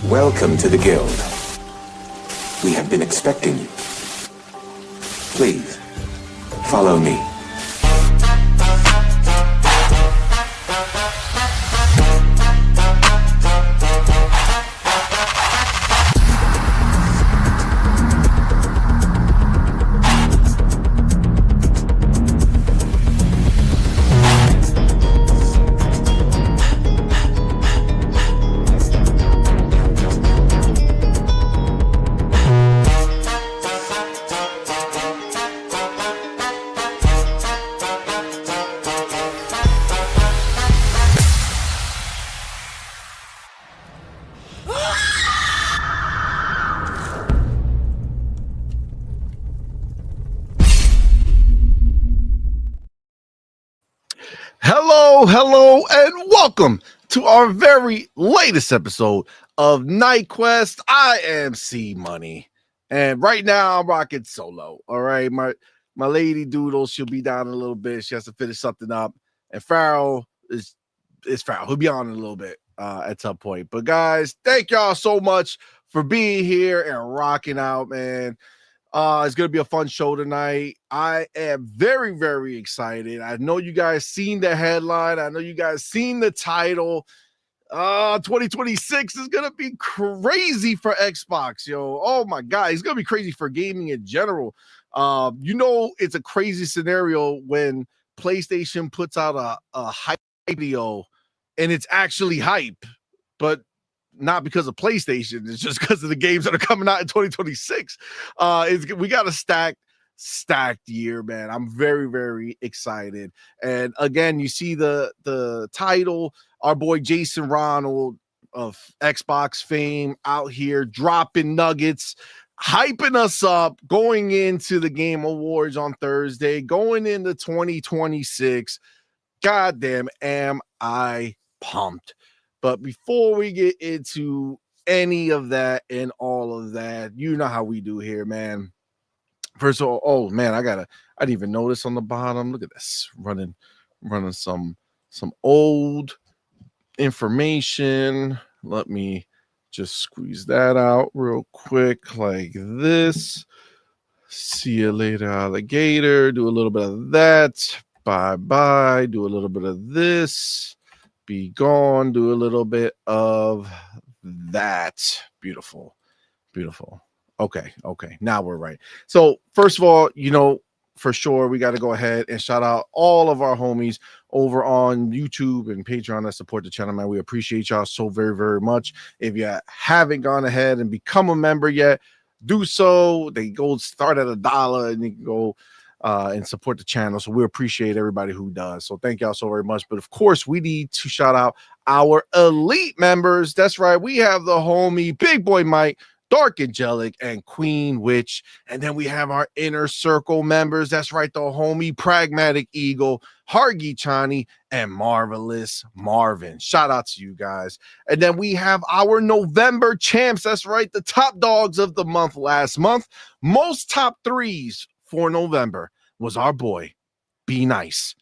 Welcome to the Guild. We have been expecting you. Please, follow me. Hello, and welcome to our very latest episode of Night Quest. I am CMoney, and right now I'm rocking solo. All right, my lady Doodle, she'll be down in a little bit. She has to finish something up, and Farrell is Farrell. He'll be on in a little bit at some point. But guys, thank y'all so much for being here and rocking out, man. It's gonna be a fun show tonight. I am very, very excited. I know you guys seen the headline. I know you guys seen the title. 2026 is gonna be crazy for Xbox, yo. Oh my god, it's gonna be crazy for gaming in general. You know, it's a crazy scenario when PlayStation puts out a hype video and it's actually hype, but not because of PlayStation. It's just because of the games that are coming out in 2026. We got a stacked year, man. I'm very, very excited. And again, you see the title, our boy Jason Ronald of Xbox fame out here dropping nuggets, hyping us up, going into the Game Awards on Thursday, going into 2026. Goddamn, am I pumped. But before we get into any of that and all of that, you know how we do here, man. First of all, oh man, I didn't even notice on the bottom. Look at this, running some old information. Let me just squeeze that out real quick like this. See you later, alligator. Do a little bit of that. Bye. Do a little bit of this. Be gone. Do a little bit of that. Beautiful. Okay. Now we're right. So first of all, you know, for sure, we got to go ahead and shout out all of our homies over on YouTube and Patreon that support the channel, man. We appreciate y'all so very, very much. If you haven't gone ahead and become a member yet, do so. They go start at $1 and you can go and support the channel. So we appreciate everybody who does. So thank y'all so very much. But of course, we need to shout out our elite members. That's right. We have the homie Big Boy Mike, Dark Angelic, and Queen Witch. And then we have our inner circle members. That's right. The homie Pragmatic Eagle, Hargi Chani, and Marvelous Marvin. Shout out to you guys. And then we have our November champs. That's right. The top dogs of the month last month. Most top threes for November was our boy Be Nice.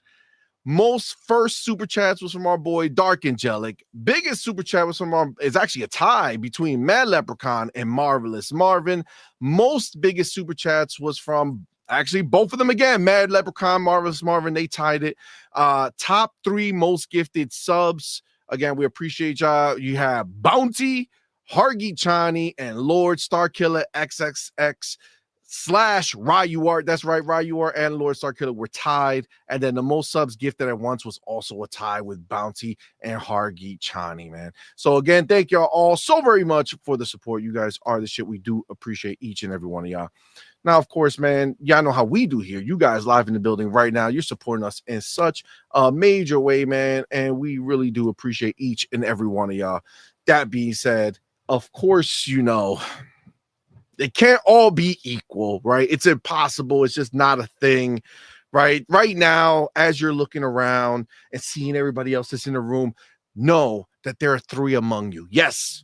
Most first super chats was from our boy Dark Angelic. Biggest super chat was from it's actually a tie between Mad Leprechaun and Marvelous Marvin. Most biggest super chats was from actually both of them again, Mad Leprechaun, Marvelous Marvin. They tied it. Top 3 most gifted subs. Again, we appreciate y'all. You have Bounty, Hargi Chani, and Lord Starkiller XXX / Ryuart. That's right, Ryuart and Lord Starkiller were tied. And then the most subs gifted at once was also a tie with Bounty and Hargi Chani, man. So again, thank y'all all so very much for the support. You guys are the shit. We do appreciate each and every one of y'all. Now, of course, man, y'all know how we do here. You guys live in the building right now. You're supporting us in such a major way, man. And we really do appreciate each and every one of y'all. That being said, of course, you know, they can't all be equal, right? It's impossible. It's just not a thing, right? Right now, as you're looking around and seeing everybody else that's in the room, know that there are 3 among you. Yes,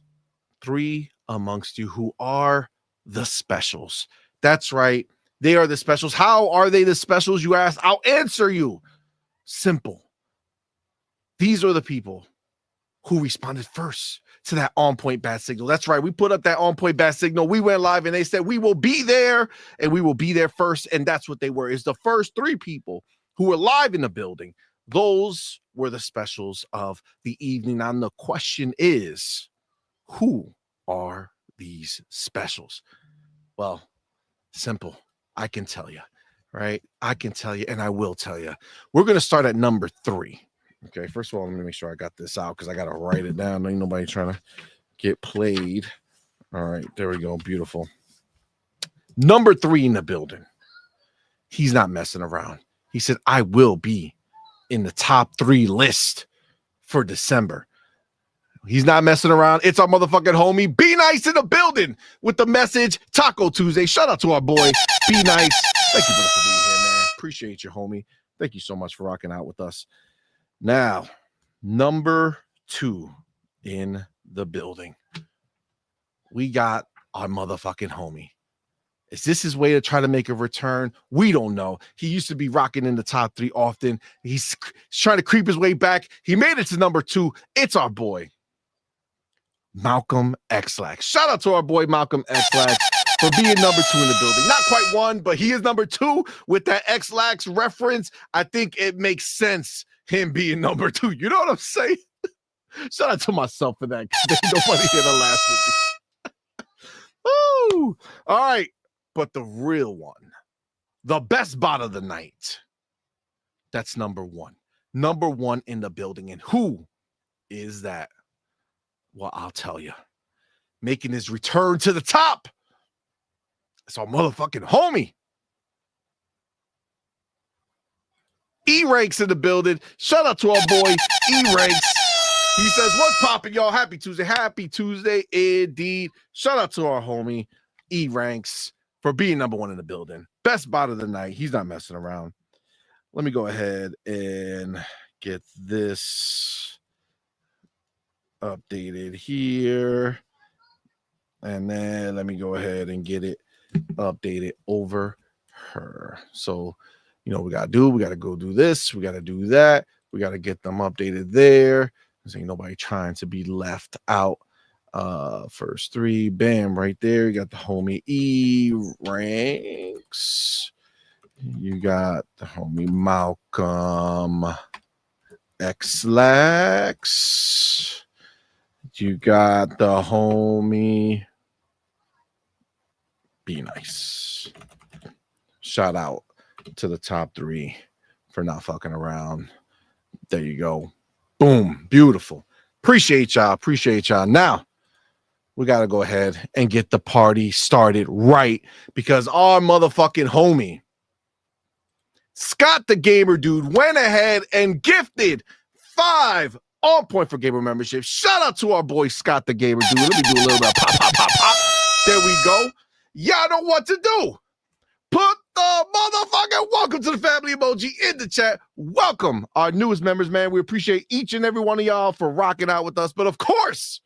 3 amongst you who are the specials. That's right. They are the specials. How are they the specials, you ask? I'll answer you. Simple. These are the people who responded first to that on point bat signal. That's right. We put up that on point bat signal. We went live and they said we will be there and we will be there first. And that's what they were. It's the first 3 people who were live in the building. Those were the specials of the evening. And the question is, who are these specials? Well, simple. I can tell you, right? I can tell you, and I will tell you. We're going to start at number 3. Okay, first of all, let me make sure I got this out because I got to write it down. Ain't nobody trying to get played. All right, there we go. Beautiful. Number 3 in the building. He's not messing around. He said, I will be in the top 3 list for December. He's not messing around. It's our motherfucking homie. Be Nice in the building with the message Taco Tuesday. Shout out to our boy, Be Nice. Thank you for being here, man. Appreciate you, homie. Thank you so much for rocking out with us. Now, number 2 in the building. We got our motherfucking homie. Is this his way to try to make a return? We don't know. He used to be rocking in the top 3 often. He's trying to creep his way back. He made it to number 2. It's our boy, Malcolm X-Lax. Shout out to our boy, Malcolm X-Lax, for being number 2 in the building. Not quite 1, but he is number 2 with that X-Lax reference. I think it makes sense, him being number 2. You know what I'm saying? Shout out to myself for that. Nobody here to laugh with me. Woo! All right. But the real one, the best bot of the night, that's number 1. Number 1 in the building. And who is that? Well, I'll tell you. Making his return to the top. It's our motherfucking homie. E-Ranks in the building. Shout out to our boy, E-Ranks. He says, what's popping, y'all? Happy Tuesday. Happy Tuesday, indeed. Shout out to our homie, E-Ranks, for being number 1 in the building. Best bot of the night. He's not messing around. Let me go ahead and get this updated here. And then let me go ahead and get it updated over her. So, you know what we got to do? We got to go do this. We got to do that. We got to get them updated there. There's ain't nobody trying to be left out. First 3, bam, right there. You got the homie E-Ranks. You got the homie Malcolm X-Lax. You got the homie Be Nice. Shout out to the top 3 for not fucking around. There you go. Boom. Beautiful. Appreciate y'all. Appreciate y'all. Now, we got to go ahead and get the party started right because our motherfucking homie, Scott the Gamer Dude, went ahead and gifted 5 On Point for Gamer memberships. Shout out to our boy, Scott the Gamer Dude. Let me do a little bit of pop, pop, pop, pop. There we go. Y'all know what to do. Put the motherfucking welcome to the family emoji in the chat. Welcome our newest members, man. We appreciate each and every one of y'all for rocking out with us. But of course,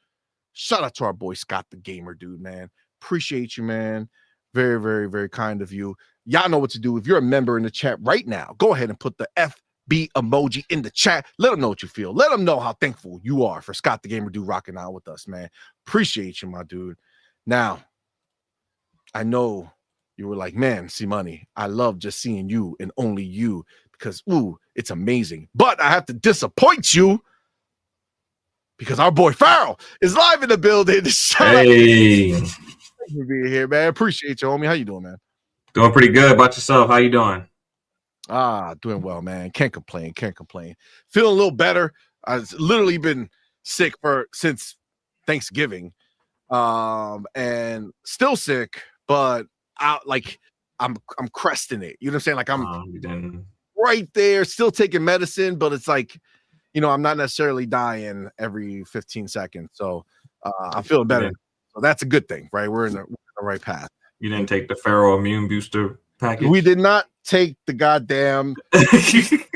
shout out to our boy Scott the Gamer Dude, man. Appreciate you, man. Very, very, very kind of you. Y'all know what to do. If you're a member in the chat right now, go ahead and put the FB emoji in the chat. Let them know what you feel. Let them know how thankful you are for Scott the Gamer Dude rocking out with us, man. Appreciate you, my dude. Now, I know you were like, man, CMoney, I love just seeing you and only you because, ooh, it's amazing. But I have to disappoint you because our boy Farrell is live in the building. Hey. Thank you for being here, man. Appreciate you, homie. How you doing, man? Doing pretty good. About yourself? How you doing? Doing well, man. Can't complain. Can't complain. Feeling a little better. I've literally been sick since Thanksgiving. And still sick, but I'm cresting it. You know what I'm saying? Like I'm right there, still taking medicine, but it's like, you know, I'm not necessarily dying every 15 seconds. So I'm feeling better. So that's a good thing, right? We're in the right path. You didn't take the Pharaoh immune booster package? We did not take the goddamn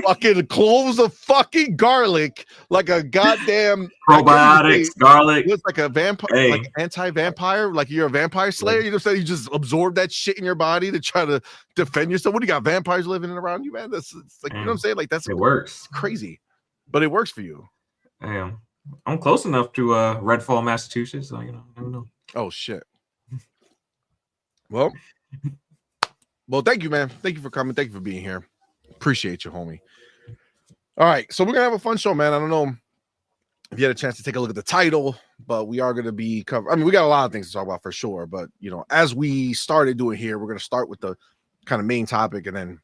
fucking cloves of fucking garlic, like a goddamn probiotics, garlic. It's like a vampire, like anti-vampire, like you're a vampire slayer. You know what I'm saying? You just absorb that shit in your body to try to defend yourself. What do you got? Vampires living around you, man? That's like, you know what I'm saying? Like it works. Crazy, but it works for you. Damn. I'm close enough to Redfall, Massachusetts. So I don't know. Oh shit. Well, thank you, man. Thank you for coming. Thank you for being here. Appreciate you, homie. All right, so we're gonna have a fun show, man. I don't know if you had a chance to take a look at the title, but we are gonna be covering. I mean, we got a lot of things to talk about for sure. But as we started doing here, we're gonna start with the kind of main topic and then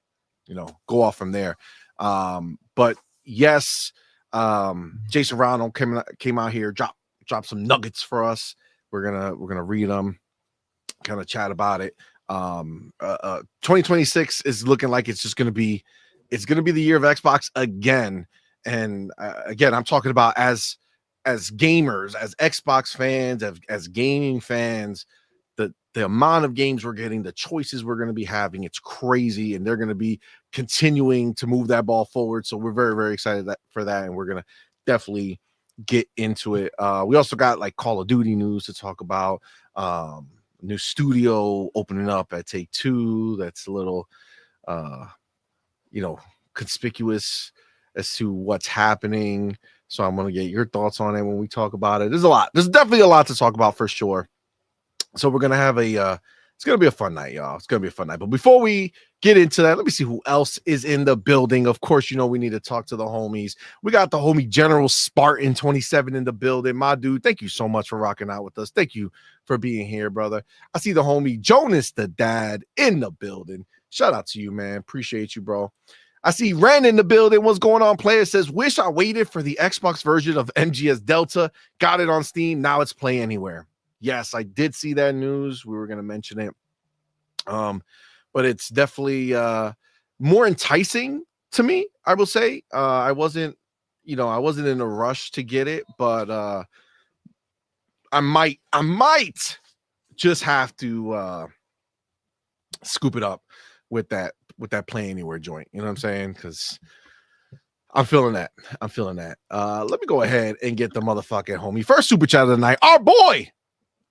go off from there. But yes, Jason Ronald came out here, dropped some nuggets for us. We're gonna read them, kind of chat about it. 2026 is looking like it's gonna be the year of Xbox again. And again, I'm talking about as gamers, as Xbox fans, as gaming fans, the amount of games we're getting, the choices we're going to be having, it's crazy, and they're going to be continuing to move that ball forward. So we're very, very excited for that, and we're going to definitely get into it. We also got like Call of Duty news to talk about. New studio opening up at Take-Two. That's a little, conspicuous as to what's happening. So I'm going to get your thoughts on it when we talk about it. There's definitely a lot to talk about for sure. So we're going to have it's going to be a fun night, y'all. It's going to be a fun night. But before we get into that, let me see who else is in the building. Of course, we need to talk to the homies. We got the homie General Spartan 27 in the building. My dude, thank you so much for rocking out with us. Thank you for being here, brother. I see the homie Jonas the Dad in the building. Shout out to you, man. Appreciate you, bro. I see Ren in the building. What's going on? Player says, wish I waited for the Xbox version of MGS Delta. Got it on Steam. Now it's Play Anywhere. Yes, I did see that news. We were going to mention it. But it's definitely more enticing to me, I will say. I wasn't in a rush to get it, but I might just have to scoop it up with that Play Anywhere joint. You know what I'm saying? Because I'm feeling that. Let me go ahead and get the motherfucking homie. First super chat of the night. Our boy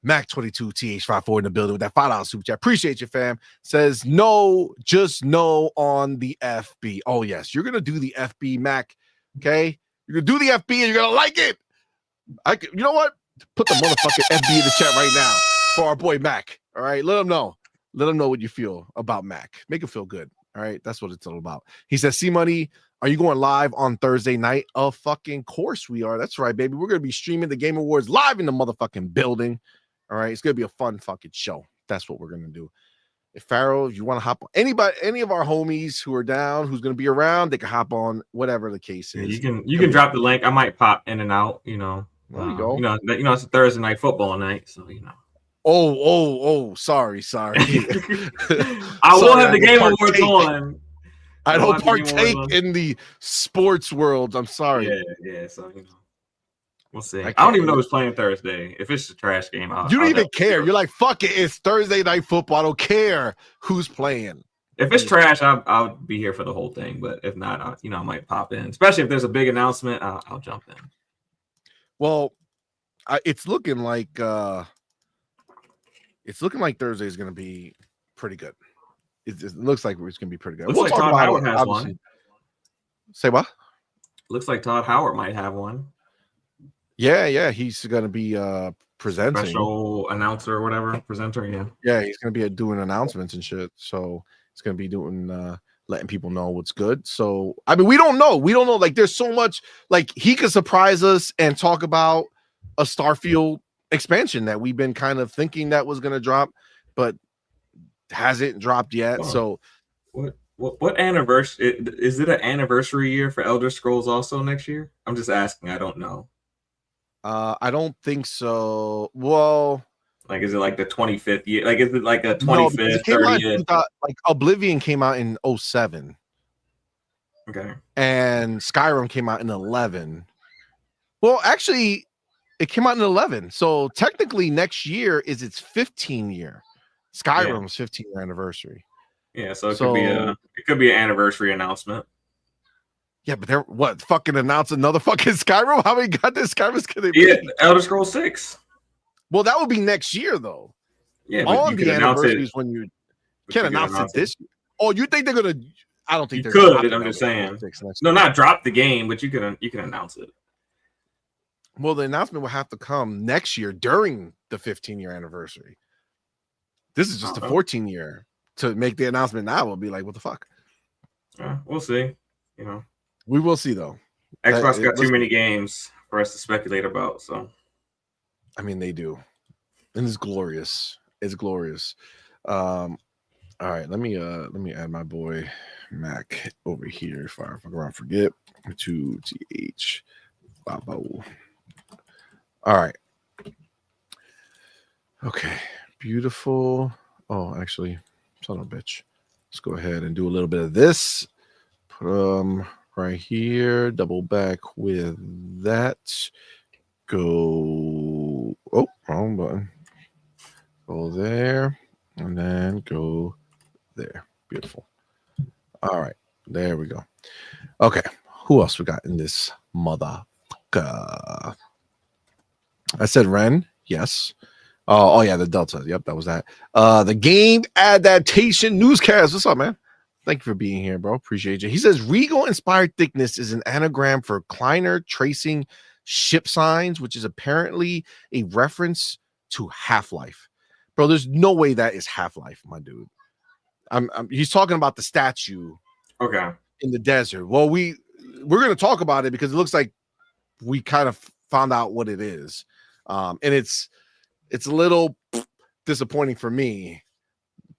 Mac22TH54 in the building with that $5 super chat. Appreciate you, fam. Says no, just no on the FB. Oh, yes, you're gonna do the FB, Mac. Okay, you're gonna do the FB and you're gonna like it. You know what? Put the motherfucking FB in the chat right now for our boy Mac. All right, let him know. Let him know what you feel about Mac. Make him feel good. All right, that's what it's all about. He says, CMoney, are you going live on Thursday night? Of fucking course we are. That's right, baby. We're gonna be streaming the Game Awards live in the motherfucking building. All right, it's gonna be a fun fucking show. That's what we're gonna do. If Pharaoh, if you want to hop on, any of our homies who are down, who's gonna be around, they can hop on, whatever the case is. You can drop the link. I might pop in and out. There you go. It's a Thursday night football night, so Oh, sorry. I will have the Game Awards on. I don't partake in the sports world. I'm sorry. Yeah. So we'll see. I don't even know who's playing Thursday. If it's a trash game, you don't even care. You're like, fuck it. It's Thursday night football. I don't care who's playing. If it's trash, I'll be here for the whole thing. But if not, I might pop in. Especially if there's a big announcement, I'll jump in. Well, it's looking like Thursday is going to be pretty good. It looks like it's going to be pretty good. Looks like Todd Howard has one. Say what? Looks like Todd Howard might have one. Yeah. He's going to be presenting. Special announcer or whatever. Presenter, yeah. Yeah, he's going to be doing announcements and shit. So he's going to be doing letting people know what's good. So, I mean, we don't know. Like, there's so much. Like, he could surprise us and talk about a Starfield expansion that we've been kind of thinking that was going to drop, but hasn't dropped yet. So what anniversary is it? An anniversary year for Elder Scrolls also next year? I'm just asking. I don't know. I don't think so. Well, like, is it like the 25th year? Like, is it like a 25th, 30th? Like, Oblivion came out in 2007. Okay. And Skyrim came out in 2011. Well, actually, it came out in 2011. So technically next year is its 15 year. Skyrim's 15-year anniversary. Yeah, so it could be an anniversary announcement. Yeah, but they're fucking announce another fucking Skyrim? How many goddamn Skyrims can they be? Yeah, Elder Scrolls 6. Well, that would be next year though. Yeah, on the anniversaries when you can't announce it this year. Oh, you think they're gonna? I don't think you they're could. I'm just saying. No, not drop the game, but you can announce it. Well, the announcement will have to come next year during the 15-year anniversary. This is just a 14-year. To make the announcement now will be like, what the fuck? We'll see. We will see though. Xbox got too many games for us to speculate about. So, I mean, they do, and it's glorious. It's glorious. All right, let me add my boy Mac over here. If I forget to TH. All right. Okay. Beautiful. Oh, actually, son of a bitch. Let's go ahead and do a little bit of this. Put right here. Double back with that. Go. Oh, wrong button. Go there, and then go there. Beautiful. All right. There we go. Okay. Who else we got in this motherfucker? I said Ren. Yes. Oh yeah, the Delta. Yep, that was that. The game adaptation newscast. What's up, man? Thank you for being here, bro. Appreciate you. He says Regal inspired thickness is an anagram for Kleiner tracing ship signs, which is apparently a reference to Half-Life. Bro, there's no way that is Half-Life, my dude. He's talking about the statue. Okay. In the desert. Well, we're gonna talk about it because it looks like we kind of found out what it is. And it's a little disappointing for me,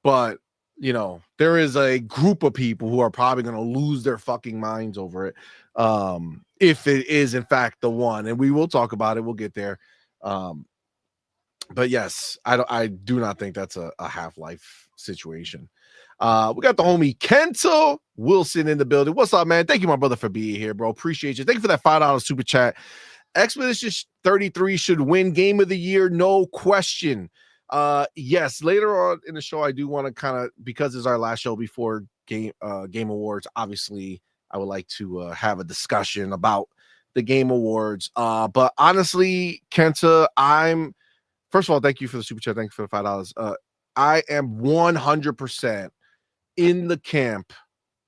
but there is a group of people who are probably going to lose their fucking minds over it. If it is in fact the one, and we will talk about it. We'll get there. But yes, I do not think that's a Half-Life situation. We got the homie Kento Wilson in the building. What's up, man? Thank you, my brother, for being here, bro. Appreciate you. Thank you for that $5 super chat. Expedition 33 should win game of the year, no question. Yes, later on in the show, I do want to kind of, because it's our last show before game awards, obviously I would like to have a discussion about the game awards. But honestly, Kenta, first of all, thank you for the super chat. Thank you for the $5. I am 100% in the camp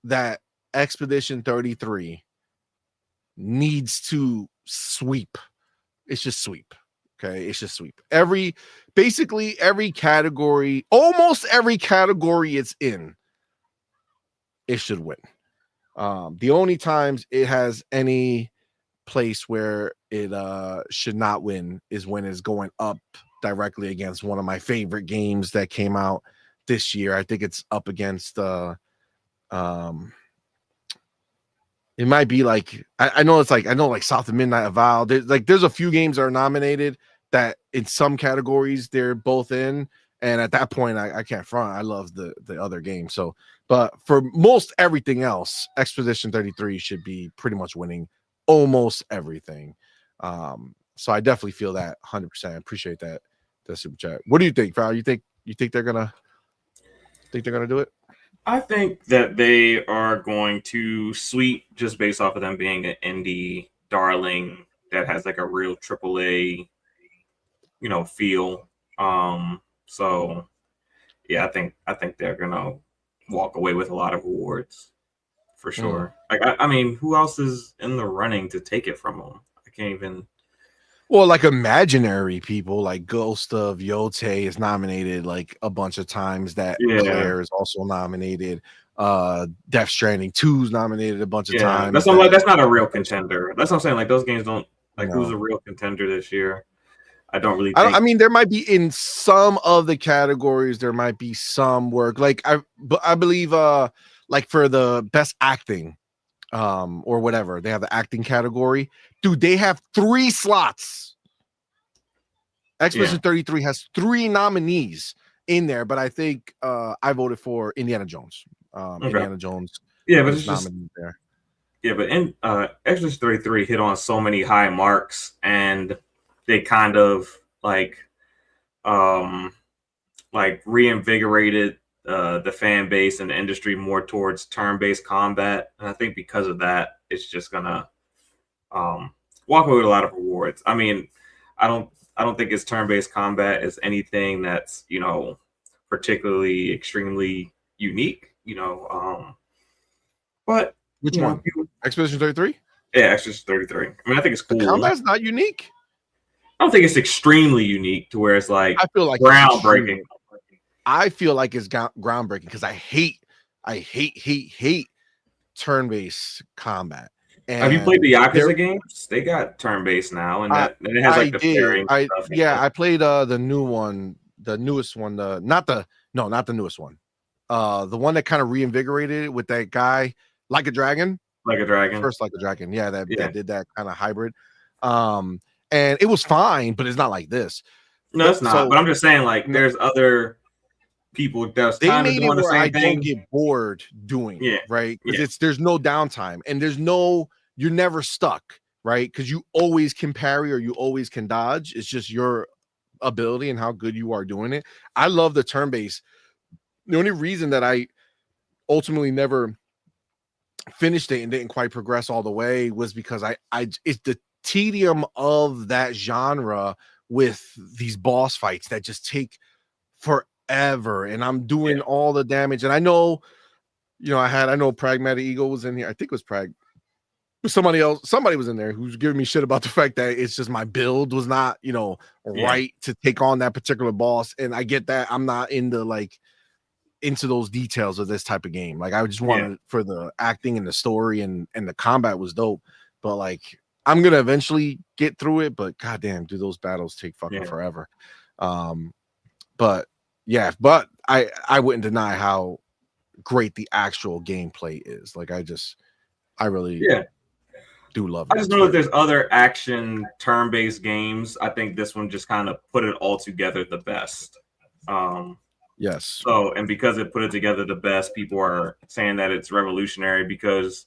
that Expedition 33 needs to sweep. It's just sweep. Okay, it's just sweep. Basically every category, almost every category it's in, it should win. The only times it has any place where it should not win is when it's going up directly against one of my favorite games that came out this year. I think it's up against it might be like I know South of Midnight Avowed. There's a few games that are nominated that in some categories they're both in, and at that point I can't front. I love the other game. So, but for most everything else, Expedition 33 should be pretty much winning almost everything. So I definitely feel that 100%. Appreciate that super chat. What do you think, Val? You think they're gonna do it? I think that they are going to sweep just based off of them being an indie darling that has like a real AAA, feel. So yeah, I think they're gonna walk away with a lot of awards for sure. Like I mean, who else is in the running to take it from them? I can't even. Well, like imaginary people, like Ghost of Yote is nominated like a bunch of times. That Claire is also nominated. Death Stranding 2 is nominated a bunch of times. That's not a real contender. That's what I'm saying. Like those games don't who's a real contender this year. I don't really think. I mean, there might be in some of the categories, there might be some work. Like I believe like for the best acting, or whatever, they have the acting category. Dude, they have 3 slots. Expedition 33 has 3 nominees in there, but I think I voted for Indiana Jones. Indiana Jones. Yeah, but it's just there. Yeah, but in Expedition 33 hit on so many high marks, and they kind of like reinvigorated the fan base and the industry more towards turn-based combat, and I think because of that, it's just gonna walk away with a lot of awards. I mean, I don't think its turn-based combat is anything that's particularly extremely unique. But which one? Expedition 33? Yeah, Expedition 33. I mean, I think it's cool. The combat's not unique. I don't think it's extremely unique to where it's like I feel like groundbreaking. I feel like it's groundbreaking because I hate turn-based combat. And Have you played the Yakuza games? They got turn-based now, and it has like the parrying stuff. I played the new one, the newest one, not the newest one. The one that kind of reinvigorated it with that guy, Like a Dragon. Like a Dragon. First Like a Dragon. Yeah, that did that kind of hybrid. And it was fine, but it's not like this. No, it's not. So, but I'm just saying, like, there's other people that's kind of doing the same thing. Don't get bored doing it, right? Because there's no downtime and you're never stuck, right? Because you always can parry or you always can dodge. It's just your ability and how good you are doing it. I love the turn base. The only reason that I ultimately never finished it and didn't quite progress all the way was because it's the tedium of that genre with these boss fights that just take forever, and I'm doing all the damage. And I know, I know Pragmatic Eagle was in here. I think it was Prag. Somebody was in there who's giving me shit about the fact that it's just my build was not, right to take on that particular boss. And I get that. I'm not into those details of this type of game. Like I just wanted for the acting and the story and the combat was dope. But like I'm gonna eventually get through it, but goddamn, do those battles take fucking forever. But I wouldn't deny how great the actual gameplay is. Like I really do love it. I just know that there's other action turn-based games. I think this one just kind of put it all together the best. Yes. So, and because it put it together the best, people are saying that it's revolutionary because,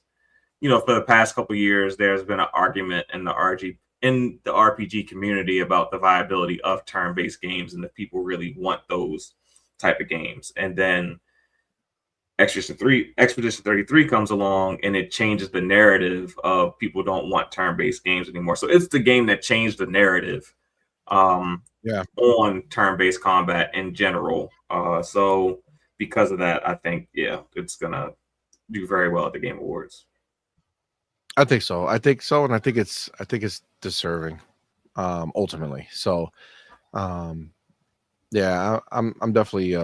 for the past couple of years, there's been an argument in the RPG community about the viability of turn-based games and that people really want those type of games. And then Expedition 33 comes along and it changes the narrative of people don't want turn-based games anymore. So it's the game that changed the narrative on turn-based combat in general. So because of that, I think it's gonna do very well at the Game Awards. I think so, and I think it's deserving, ultimately. So, I'm definitely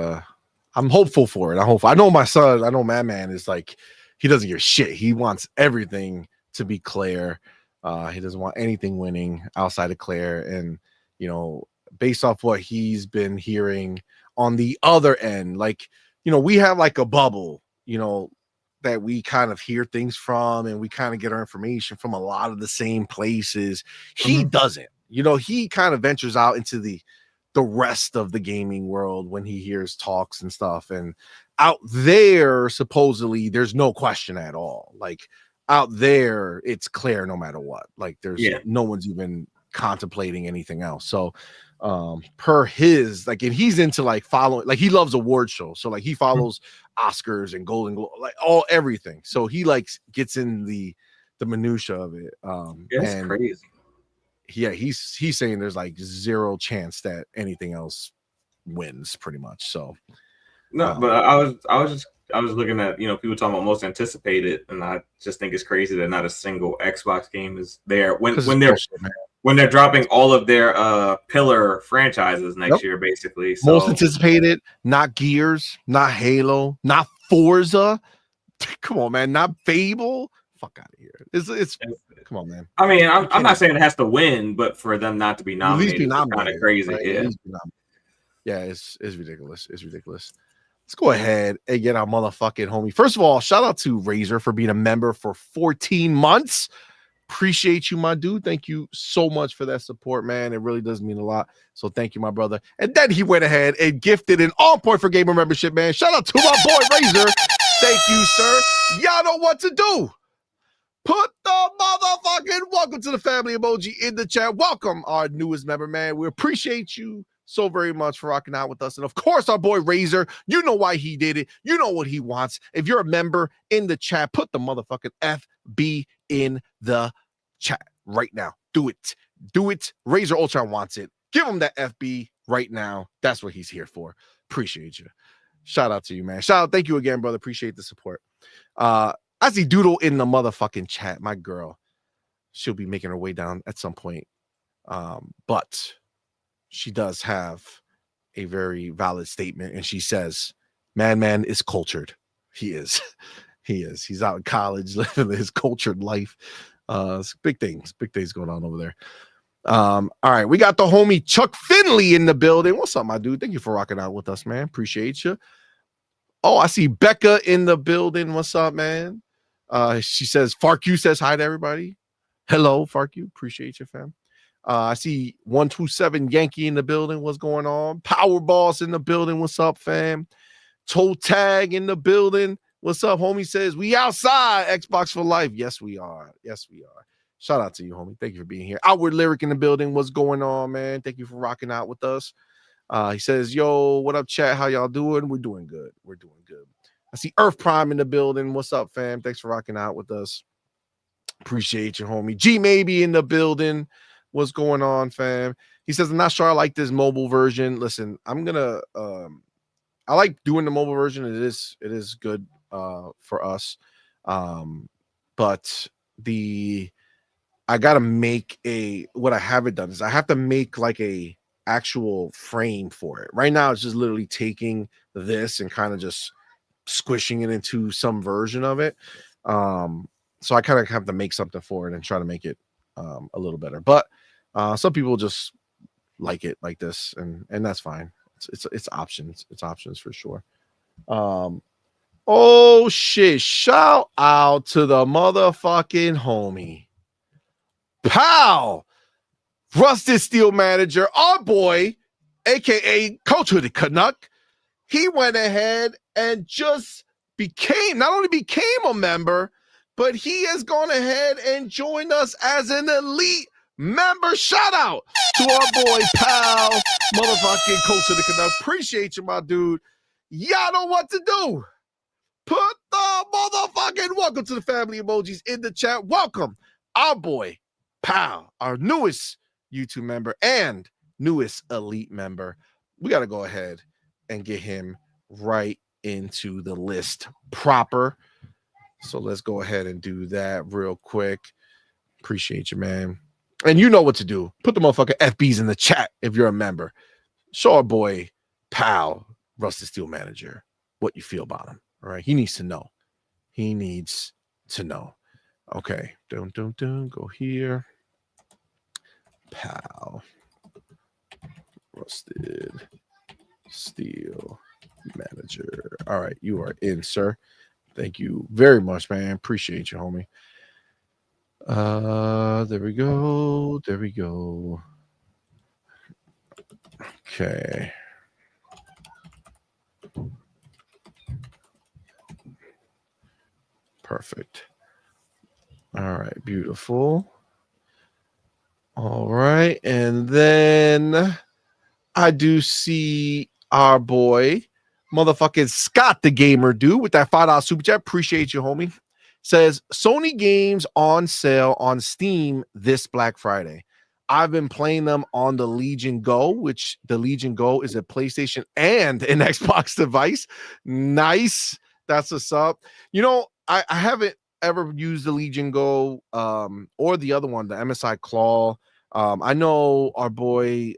I'm hopeful for it. I know my son. I know Madman is like he doesn't give shit. He wants everything to be Claire. He doesn't want anything winning outside of Claire, and based off what he's been hearing on the other end, like we have like a bubble, that we kind of hear things from, and we kind of get our information from a lot of the same places. He doesn't, he kind of ventures out into the rest of the gaming world when he hears talks and stuff. And out there, supposedly, there's no question at all. Like out there, it's Claire no matter what. Like there's no one's even contemplating anything else. So per his, like, and he's into like following, like he loves award shows, so like he follows Oscars and Golden Globe, like everything. So he like gets in the minutia of it. It's crazy. He's saying there's like zero chance that anything else wins, pretty much. So no, but I was looking at people talking about most anticipated, and I just think it's crazy that not a single Xbox game is there when they're dropping all of their pillar franchises next year, basically. So. Most anticipated, not Gears, not Halo, not Forza. Come on, man, not Fable. Fuck out of here. It's come on, man. I mean, I'm not saying it has to win, but for them not to be nominated is kind of crazy. Right? It's ridiculous. It's ridiculous. Let's go ahead and get our motherfucking homie. First of all, shout out to Razor for being a member for 14 months. Appreciate you, my dude. Thank you so much for that support, man. It really does mean a lot. So thank you, my brother. And then he went ahead and gifted an On Point for Gamer membership, man. Shout out to my boy Razor. Thank you, sir. Y'all know what to do. Put the motherfucking welcome to the family emoji in the chat. Welcome our newest member, man. We appreciate you so very much for rocking out with us. And of course, our boy Razor, you know why he did it. You know what he wants. If you're a member in the chat, put the motherfucking FB in the chat right now. Do it. Do it. Razor Ultron wants it. Give him that FB right now. That's what he's here for. Appreciate you. Shout out to you, man. Shout out. Thank you again, brother. Appreciate the support. I see Doodle in the motherfucking chat. My girl, she'll be making her way down at some point. But she does have a very valid statement, and she says, man is cultured. He is. He's out in college living his cultured life. It's big things going on over there. All right, we got the homie Chuck Finley in the building. What's up, my dude? Thank you for rocking out with us, man. Appreciate you. Oh, I see Becca in the building. What's up, man? She says, Farq says hi to everybody. Hello, Farq. Appreciate you, fam. I see 127 Yankee in the building. What's going on? Powerball's in the building. What's up, fam? Toe Tag in the building. What's up, homie? Says, we outside. Xbox for life. Yes, we are. Shout out to you, homie. Thank you for being here. Outward Lyric in the building. What's going on, man? Thank you for rocking out with us. He says, yo, what up, chat? How y'all doing? We're doing good. I see Earth Prime in the building. What's up, fam? Thanks for rocking out with us. Appreciate you, homie. G Maybe in the building. What's going on, fam? He says, I'm not sure I like this mobile version. Listen, I'm gonna I like doing the mobile version. It is good for us. But I gotta make what I haven't done is I have to make like a actual frame for it. Right now, it's just literally taking this and kind of just squishing it into some version of it. So I kind of have to make something for it and try to make it a little better. But some people just like it like this, and that's fine. It's options. It's options for sure. Oh shit! Shout out to the motherfucking homie, pal, Rusted Steel Manager, our boy, aka Coach of the Canuck. He went ahead and just not only became a member, but he has gone ahead and joined us as an elite member. Shout out to our boy, pal, motherfucking Coach of the Canuck. Appreciate you, my dude. Y'all know what to do. Put the motherfucking welcome to the family emojis in the chat. Welcome our boy, pal, our newest YouTube member and newest elite member. We got to go ahead and get him right into the list proper. So let's go ahead and do that real quick. Appreciate you, man. And you know what to do. Put the motherfucking FBs in the chat if you're a member. Show our boy, pal, Rusted Steel Manager, what you feel about him. All right. He needs to know. Okay. Go here. Pal, Rusted Steel Manager. All right. You are in, sir. Thank you very much, man. Appreciate you, homie. There we go. Okay. Perfect. All right, beautiful. All right, and then I do see our boy, motherfucking Scott the Gamer dude with that $5 super chat. Appreciate you, homie. Says Sony games on sale on Steam this Black Friday. I've been playing them on the Legion Go, which the Legion Go is a PlayStation and an Xbox device. Nice. That's what's up. You know, I haven't ever used the Legion Go or the other one, the MSI Claw. I know our boy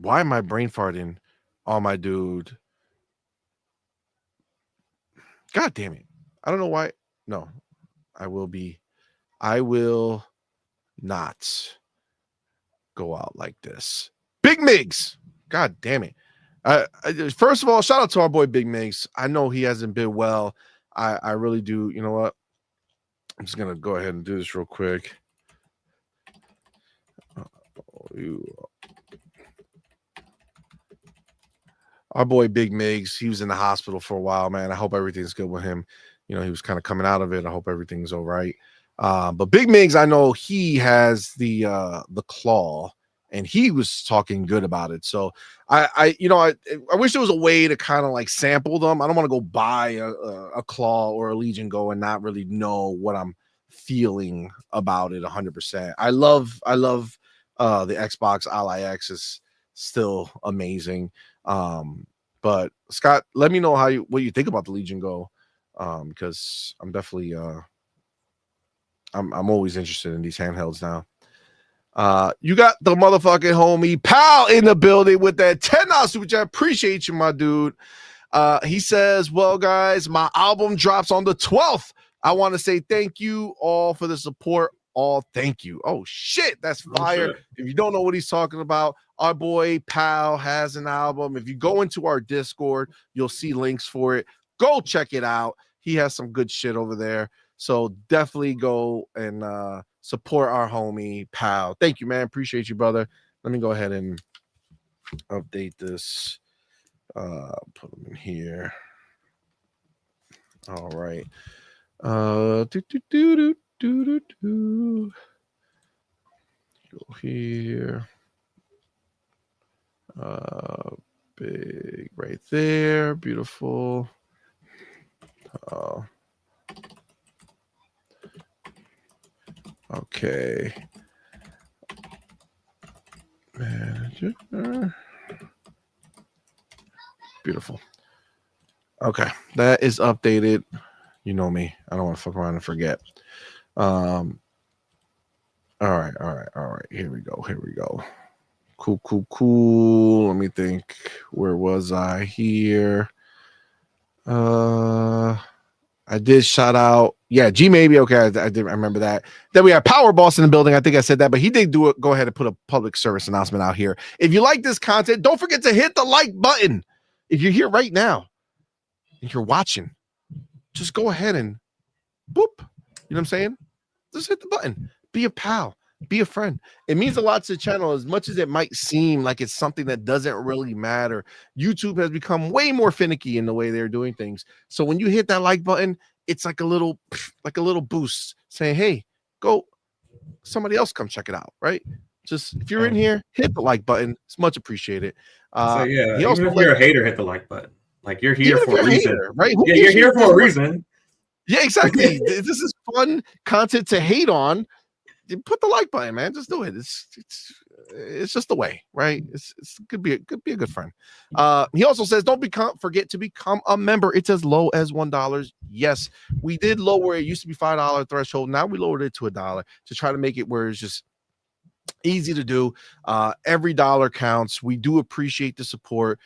why am I brain farting on my dude? God damn it. I don't know why. No, I will not go out like this. Big Migs. God damn it. First of all, shout out to our boy Big Migs. I know he hasn't been well. I really do. You know what? I'm just going to go ahead and do this real quick. Our boy Big Migs, he was in the hospital for a while, man. I hope everything's good with him. You know, he was kind of coming out of it. I hope everything's all right. But Big Migs, I know he has the claw, and he was talking good about it. So I wish there was a way to kind of like sample them. I don't want to go buy a claw or a Legion Go and not really know what I'm feeling about it 100%. I love the Xbox Ally X is still amazing. But Scott, let me know what you think about the Legion Go. because I'm definitely I'm always interested in these handhelds now. You got the motherfucking homie Pal in the building with that $10 super chat. Appreciate you, my dude. He says, well, guys, my album drops on the 12th. I want to say thank you all for the support. All thank you. Oh, shit. That's fire. If you don't know what he's talking about, our boy Pal has an album. If you go into our Discord, you'll see links for it. Go check it out. He has some good shit over there. So definitely go and support our homie Pal. Thank you, man. Appreciate you, brother. Let me go ahead and update this. Put them in here. All right. Go here. Big right there. Beautiful. Okay. Manager. Beautiful. Okay, that is updated. You know me. I don't want to fuck around and forget. All right. Here we go. Cool. Let me think. Where was I here? I did shout out. Yeah, G maybe. Okay, I did remember that. Then we have Power Boss in the building. I think I said that, but he did do it. Go ahead and put a public service announcement out here. If you like this content, don't forget to hit the like button. If you're here right now, if you're watching, just go ahead and boop. You know what I'm saying? Just hit the button. Be a pal. Be a friend. It means a lot to the channel, as much as it might seem like it's something that doesn't really matter. YouTube has become way more finicky in the way they're doing things. So when you hit that like button, it's like a little boost saying, hey, go, somebody else come check it out, right? Just if you're in here, hit the like button. It's much appreciated. So yeah, even if you're a hater, hit the like button. Like you're here for a reason, hater, right? Yeah, you're here for a reason. Yeah, exactly. This is fun content to hate on. Put the like button, man. Just do it. It's just the way, right? It's could be a good friend. He also says, don't forget to become a member. It's as low as $1. Yes, we did lower it. Used to be $5 threshold. Now we lowered it to $1 to try to make it where it's just easy to do. Every dollar counts. We do appreciate the support.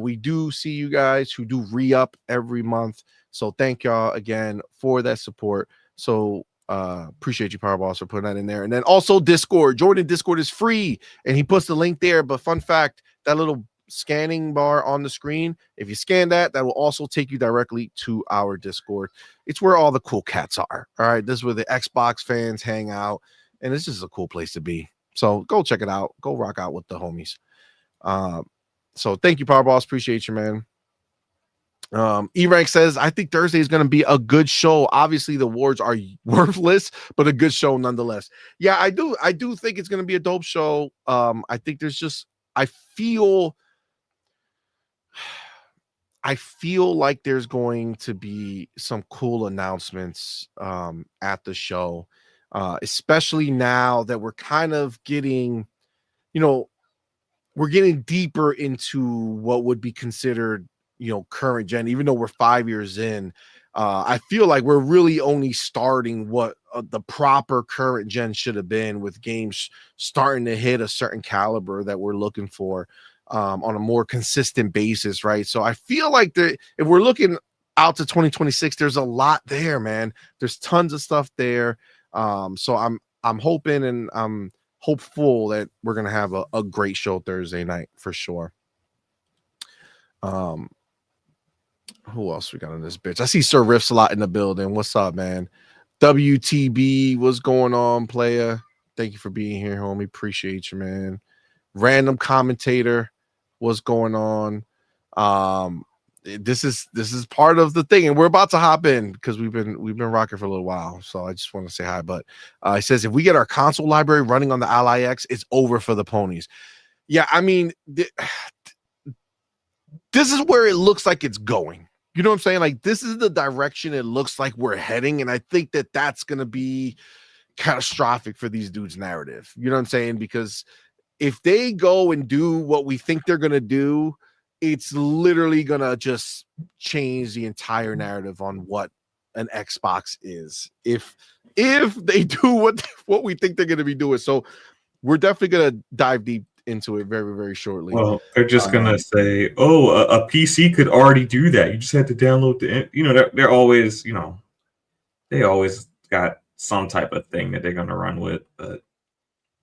We do see you guys who do re-up every month. So thank y'all again for that support. So appreciate you, Powerboss, for putting that in there. And then also Discord. Jordan, Discord is free, and he puts the link there. But fun fact, that little scanning bar on the screen, if you scan that will also take you directly to our Discord. It's where all the cool cats are. All right, this is where the Xbox fans hang out, and this is a cool place to be. So go check it out. Go rock out with the homies. So thank you, Powerboss. Appreciate you, man. E-Rank says, I think Thursday is going to be a good show. Obviously, the awards are worthless, but a good show nonetheless. Yeah, I do think it's going to be a dope show. I think there's just, I feel like there's going to be some cool announcements at the show, especially now that we're kind of getting, we're getting deeper into what would be considered, current gen. Even though we're 5 years in, I feel like we're really only starting what the proper current gen should have been, with games starting to hit a certain caliber that we're looking for on a more consistent basis, right? So I feel like if we're looking out to 2026, there's a lot there, man. There's tons of stuff there. So I'm hoping and I'm hopeful that we're gonna have a great show Thursday night for sure. Who else we got in this bitch? I see Sir Riffs a lot in the building. What's up, man? WTB, what's going on, player? Thank you for being here, homie. Appreciate you, man. Random commentator, what's going on? This is part of the thing, and we're about to hop in because we've been rocking for a little while. So I just want to say hi. But it says, if we get our console library running on the Ally X, it's over for the ponies. Yeah, I mean, this is where it looks like it's going. You know what I'm saying? Like, this is the direction it looks like we're heading, and I think that that's going to be catastrophic for these dudes' narrative. You know what I'm saying? Because if they go and do what we think they're going to do, it's literally going to just change the entire narrative on what an Xbox is if they do what we think they're going to be doing. So we're definitely going to dive deep into it very, very shortly. Well, they're just gonna say, "Oh, a PC could already do that. You just had to download the." You know, they're always, you know, they always got some type of thing that they're gonna run with. But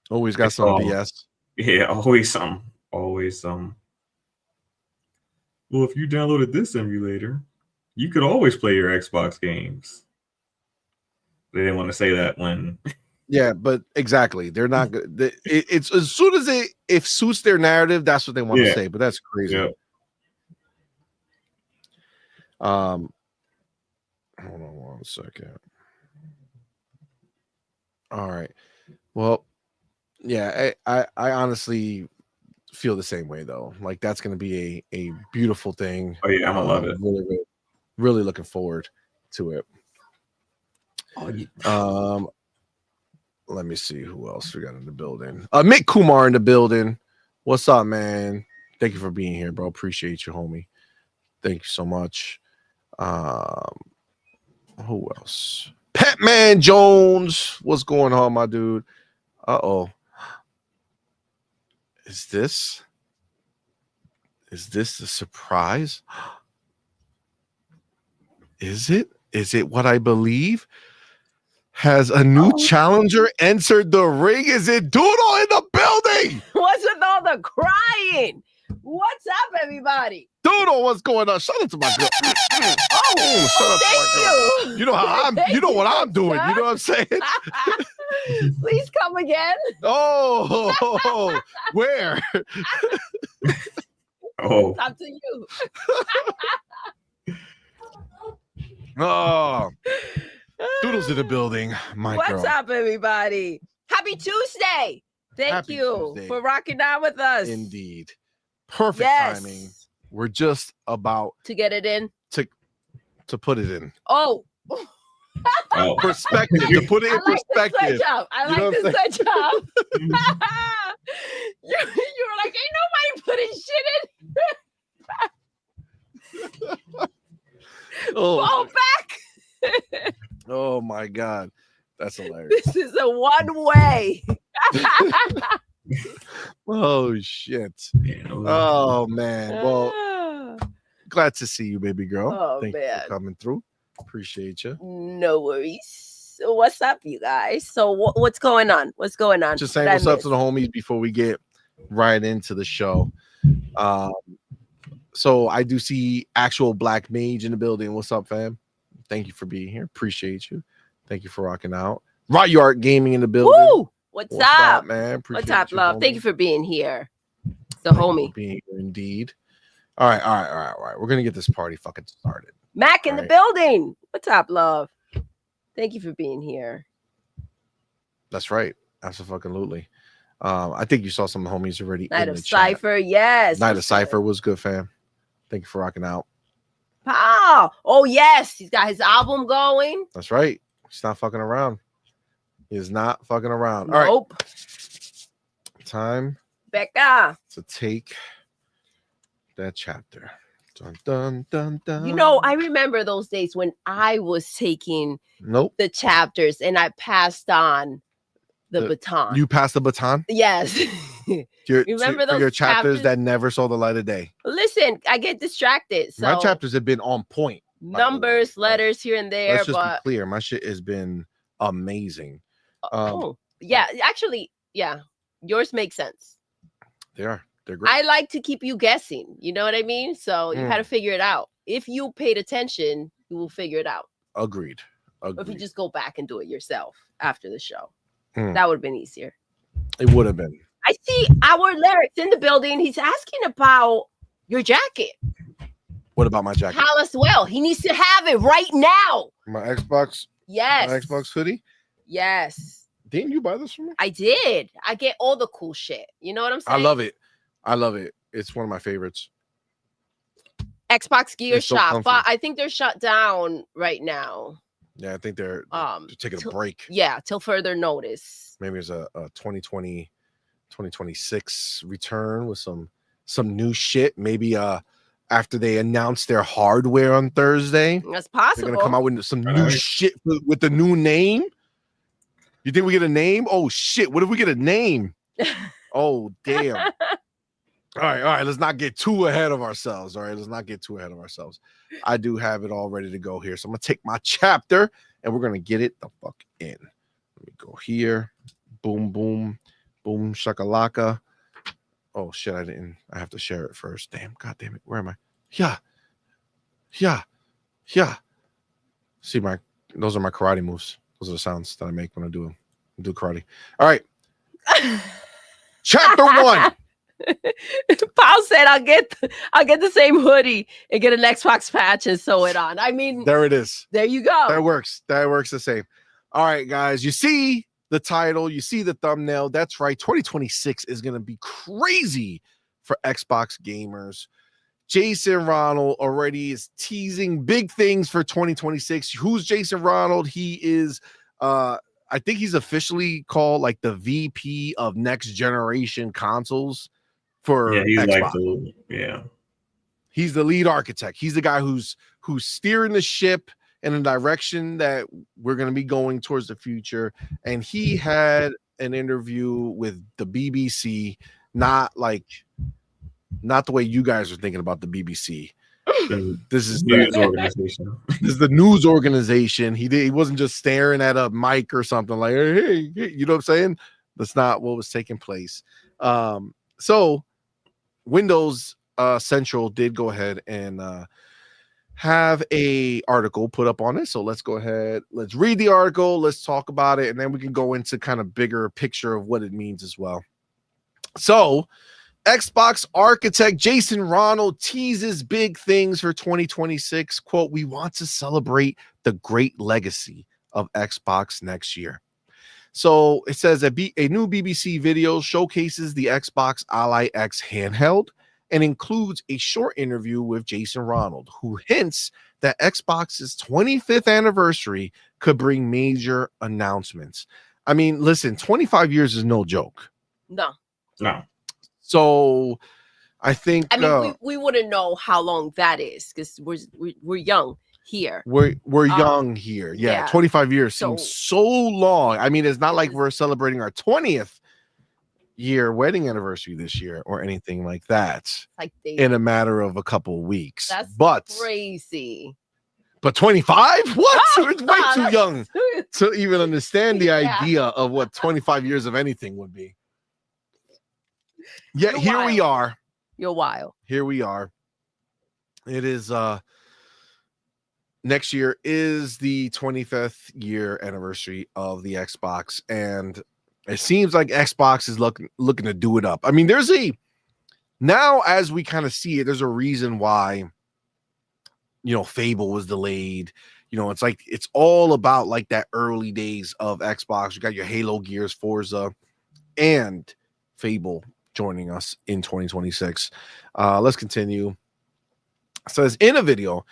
always got some BS. Yeah, always some, always some. Well, if you downloaded this emulator, you could always play your Xbox games. They didn't want to say that when. Yeah, but exactly, they're not good. It's as soon as it suits their narrative, that's what they want to say. But that's crazy. Yeah. Hold on one second. All right. Well, yeah, I honestly feel the same way though. Like that's going to be a beautiful thing. Oh yeah, I'm gonna love it. Really, really, really looking forward to it. Let me see who else we got in the building. Mick Kumar in the building. What's up, man? Thank you for being here, bro. Appreciate you, homie. Thank you so much. Who else? Petman Jones. What's going on, my dude? Uh-oh. Is this a surprise? Is it? Is it what I believe? Has a new challenger entered the ring? Is it Doodle in the building? What's with all the crying? What's up, everybody? Doodle, what's going on? Shout out to my girl. Oh, shout out to my girl. you. You know how you know what I'm doing. You know what I'm saying? Please come again. Oh, where? Oh, It's up to you. Oh, Doodle's in the building. My What's girl. up, everybody? Happy Tuesday. Thank Happy you Tuesday. for rocking out with us. Indeed. Perfect Yes. timing. We're just about To get it in. to put it in. Oh. oh. Perspective. To put it in I like the perspective. switch up. I You know like what the I'm switch up. you were like, ain't nobody putting shit in. Fall back. Oh my God. That's hilarious. This is a one way. Oh shit. Yeah, Oh man. Well, glad to see you, baby girl. Oh, Thank you man. for coming through. Appreciate you. No worries. So what's up, you guys? So what's going on? What's going on? Just saying What I what's up to missed? the homies before we get right into the show. So I do see actual Black Mage in the building. What's up, fam? Thank you for being here. Appreciate you. Thank you for rocking out. Ryard Gaming in the building. Woo! What's up? man? What's Appreciate up, you, love? homie. Thank you for being here. The Thank you homie. for being here, indeed. All right. We're gonna get this party fucking started. Mac in the Right. building. What's up, love? Thank you for being here. That's right. Absolutely. I think you saw some homies already Night in of the chat. Cypher, yes. Night of what's Cypher good? was good, fam. Thank you for rocking out. Oh, yes. He's got his album going. That's right. He's not fucking around. He is not fucking around. All right. Nope. Time Becca. to take that chapter. Dun, dun, dun, dun. You know, I remember those days when I was taking Nope. the chapters and I passed on the baton. You passed the baton. Yes. Remember for those your chapters chapters? that never saw the light of day. Listen, I get distracted. So My chapters have been on point. by the way. numbers, letters here and there, Let's just but be clear. My shit has been amazing. yeah, actually, yeah, yours makes sense. They're great. I like to keep you guessing. You know what I mean? So you had to figure it out. If you paid attention, you will figure it out. Agreed. Or if you just go back and do it yourself after the show, Mm. that would have been easier. It would have been. I see our lyrics in the building. He's asking about your jacket. What about my jacket? How as well? He needs to have it right now. My Xbox. Yes. My Xbox hoodie. Yes. Didn't you buy this for me? I did. I get all the cool shit. You know what I'm saying? I love it. I love it. It's one of my favorites. Xbox Gear It's so Shop, comfy. but I think they're shut down right now. Yeah, I think they're taking a till- break. Yeah, till further notice. Maybe it's a 2020, 2026 return with some new shit. Maybe after they announced their hardware on Thursday. That's They're possible. gonna come out with some new Alright. shit with the new name. You think we get a name? Oh shit! What if we get a name? Oh damn! All right. Let's not get too ahead of ourselves. All right, let's not get too ahead of ourselves. I do have it all ready to go here, so I'm gonna take my chapter and we're gonna get it the fuck in. Let me go here. Boom, boom, boom, shakalaka. Oh shit! I have to share it first. Damn, god damn it! Where am I? Yeah. See those are my karate moves. Those are the sounds that I make when I do karate. All right. Chapter 1. Paul said, "I'll get the same hoodie and get an Xbox patch and sew it on." I mean, There it is. there you go. That works the same. All right, guys. You see the title, you see the thumbnail. That's right. 2026 is going to be crazy for Xbox gamers. Jason Ronald already is teasing big things for 2026. Who's Jason Ronald? He is I think he's officially called like the VP of next generation consoles for he's Xbox. like He's the lead architect. He's the guy who's steering the ship in a direction that we're going to be going towards the future. And he had an interview with the BBC, not the way you guys are thinking about the BBC. This is news organization. This is the news organization. He wasn't just staring at a mic or something like, hey, you know what I'm saying? That's not what was taking place. So Windows Central did go ahead and have a article put up on it. So let's go ahead. Let's read the article. Let's talk about it. And then we can go into kind of bigger picture of what it means as well. So Xbox architect Jason Ronald teases big things for 2026. Quote, "We want to celebrate the great legacy of Xbox next year." So it says a new BBC video showcases the Xbox Ally X handheld and includes a short interview with Jason Ronald, who hints that Xbox's 25th anniversary could bring major announcements. I mean, listen, 25 years is no joke. No. So I think we wouldn't know how long that is because we're young here. We're young here. Yeah, 25 years seems so long. I mean, it's not like we're celebrating our 20th year wedding anniversary this year or anything like that. Like in a matter of a couple weeks. That's crazy. But 25? What? It's way too young to even understand the idea of what 25 years of anything would be. Yeah, here we are. You're wild. Here we are. It is next year is the 25th year anniversary of the Xbox, and it seems like Xbox is looking to do it up. I mean, now as we kind of see it, there's a reason why, Fable was delayed. It's like it's all about like that early days of Xbox. You got your Halo, Gears, Forza, and Fable joining us in 2026. Let's continue. It says in a video,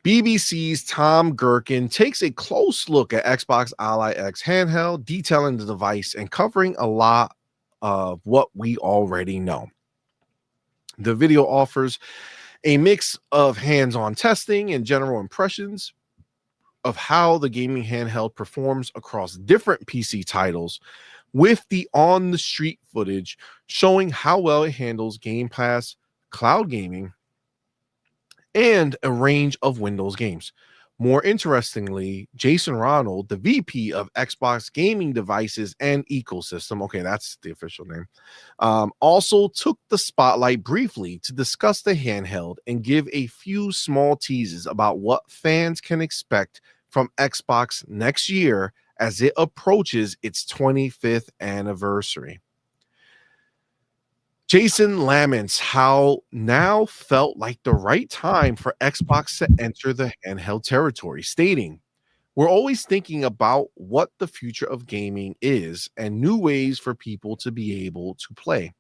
BBC's Tom Gherkin takes a close look at Xbox Ally X handheld, detailing the device and covering a lot of what we already know. The video offers a mix of hands-on testing and general impressions of how the gaming handheld performs across different PC titles, with the on-the-street footage showing how well it handles Game Pass, cloud gaming, and a range of Windows games. More interestingly, Jason Ronald, the VP of Xbox gaming devices and ecosystem, okay, that's the official name, also took the spotlight briefly to discuss the handheld and give a few small teases about what fans can expect from Xbox next year as it approaches its 25th anniversary. Jason laments how now felt like the right time for Xbox to enter the handheld territory, stating, "We're always thinking about what the future of gaming is and new ways for people to be able to play."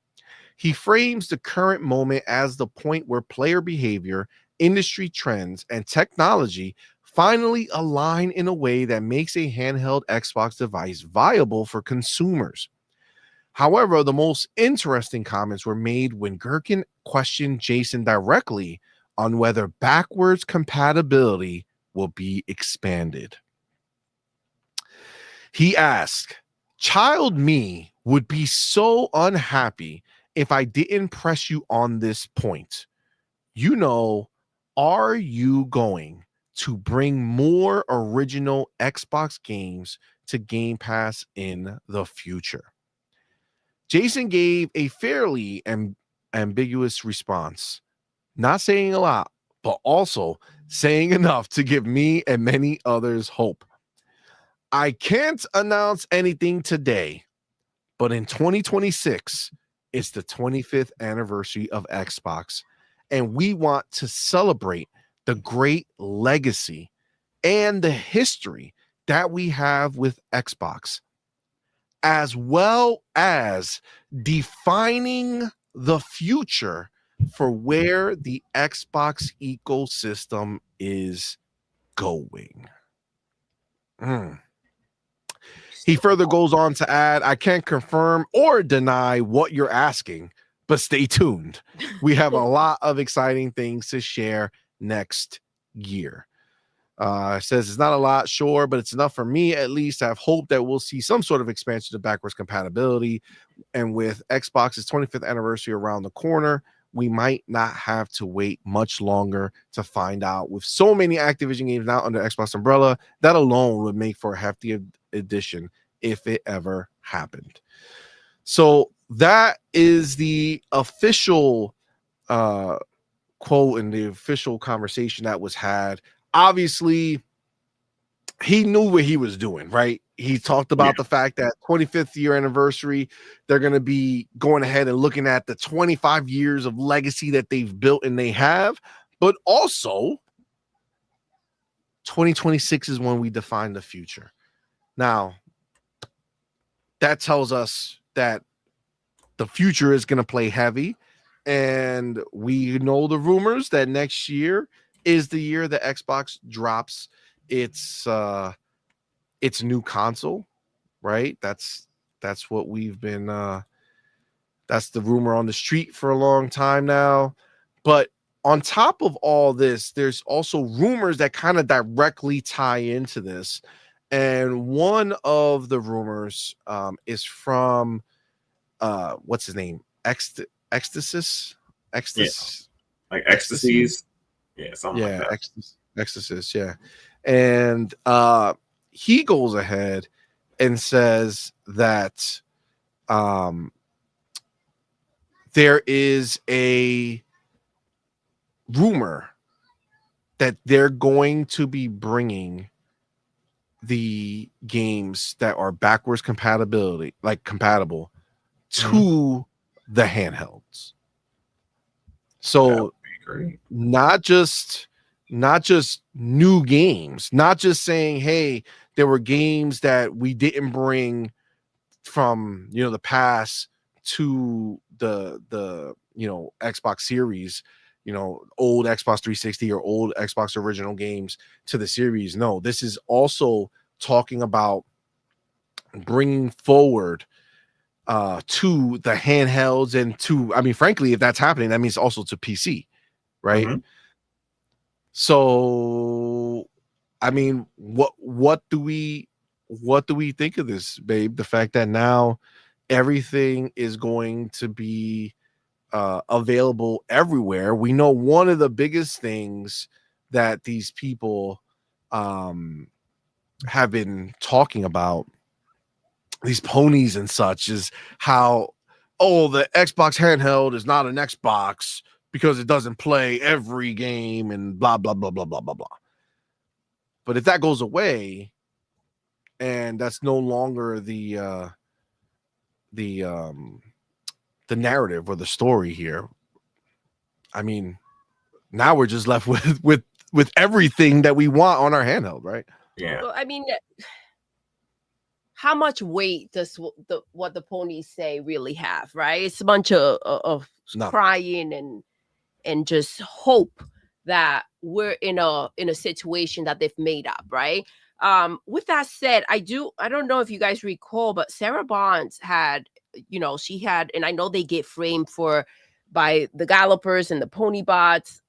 He frames the current moment as the point where player behavior, industry trends, and technology finally align in a way that makes a handheld Xbox device viable for consumers. However, the most interesting comments were made when Gherkin questioned Jason directly on whether backwards compatibility will be expanded. He asked, "Child me would be so unhappy if I didn't press you on this point. You know, are you going to bring more original Xbox games to Game Pass in the future?" Jason gave a fairly ambiguous response, not saying a lot, but also saying enough to give me and many others hope. "I can't announce anything today, but in 2026, it's the 25th anniversary of Xbox, and we want to celebrate the great legacy and the history that we have with Xbox, as well as defining the future for where the Xbox ecosystem is going." He further goes on to add, "I can't confirm or deny what you're asking, but stay tuned. We have a lot of exciting things to share next year." Says it's not a lot, sure, but it's enough for me at least. I have hope that we'll see some sort of expansion to backwards compatibility. And with Xbox's 25th anniversary around the corner, we might not have to wait much longer to find out. With so many Activision games now under Xbox umbrella, that alone would make for a hefty addition if it ever happened. So that is the official quote and the official conversation that was had. Obviously, he knew what he was doing, right? He talked about the fact that 25th year anniversary, they're going to be going ahead and looking at the 25 years of legacy that they've built and they have, but also 2026 is when we define the future. Now, that tells us that the future is going to play heavy, and we know the rumors that next year is the year that Xbox drops its new console, right? That's what we've been that's the rumor on the street for a long time now. But on top of all this, there's also rumors that kind of directly tie into this. And one of the rumors is from what's his name? Ecstasis? Ecstasis. Yeah. Like ecstasies. Yeah, something like that. Ecstasis, yeah. And he goes ahead and says that there is a rumor that they're going to be bringing the games that are backwards compatible to the handhelds. So not just new games, not just saying, hey, there were games that we didn't bring from the past to the Xbox Series, old Xbox 360 or old Xbox original games to the series. No, this is also talking about bringing forward to the handhelds and to, I mean, frankly, if that's happening, that means also to PC, right? Mm-hmm. So, I mean, what do we think of this, babe? The fact that now everything is going to be available everywhere. We know one of the biggest things that these people have been talking about, these ponies and such, is how, the Xbox handheld is not an Xbox because it doesn't play every game and blah, blah, blah, blah, blah, blah, blah. But if that goes away and that's no longer the narrative or the story here, I mean, now we're just left with everything that we want on our handheld, right? Yeah. Well, I mean, how much weight does what the ponies say really have, right? It's a bunch of crying and just hope that we're in a situation that they've made up, right? With that said, I don't know if you guys recall, but Sarah Bonds had, she had, and I know they get framed for by the gallopers and the pony bots,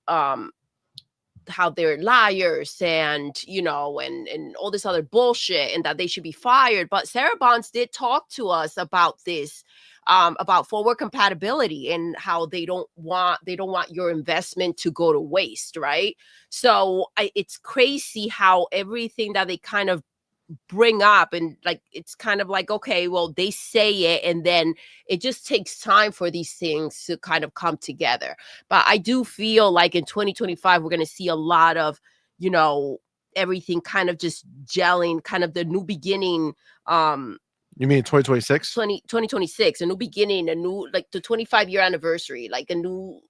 how they're liars and, you know, and all this other bullshit, and that they should be fired. But Sarah Bonds did talk to us about this, about forward compatibility, and how they don't want your investment to go to waste, right? So it's crazy how everything that they kind of bring up, and like it's kind of like, okay, well, they say it, and then it just takes time for these things to kind of come together. But I do feel like in 2025 we're going to see a lot of, you know, everything kind of just gelling, kind of the new beginning. You mean 2026? 2026, a new beginning, a new, like the 25-year anniversary, like a new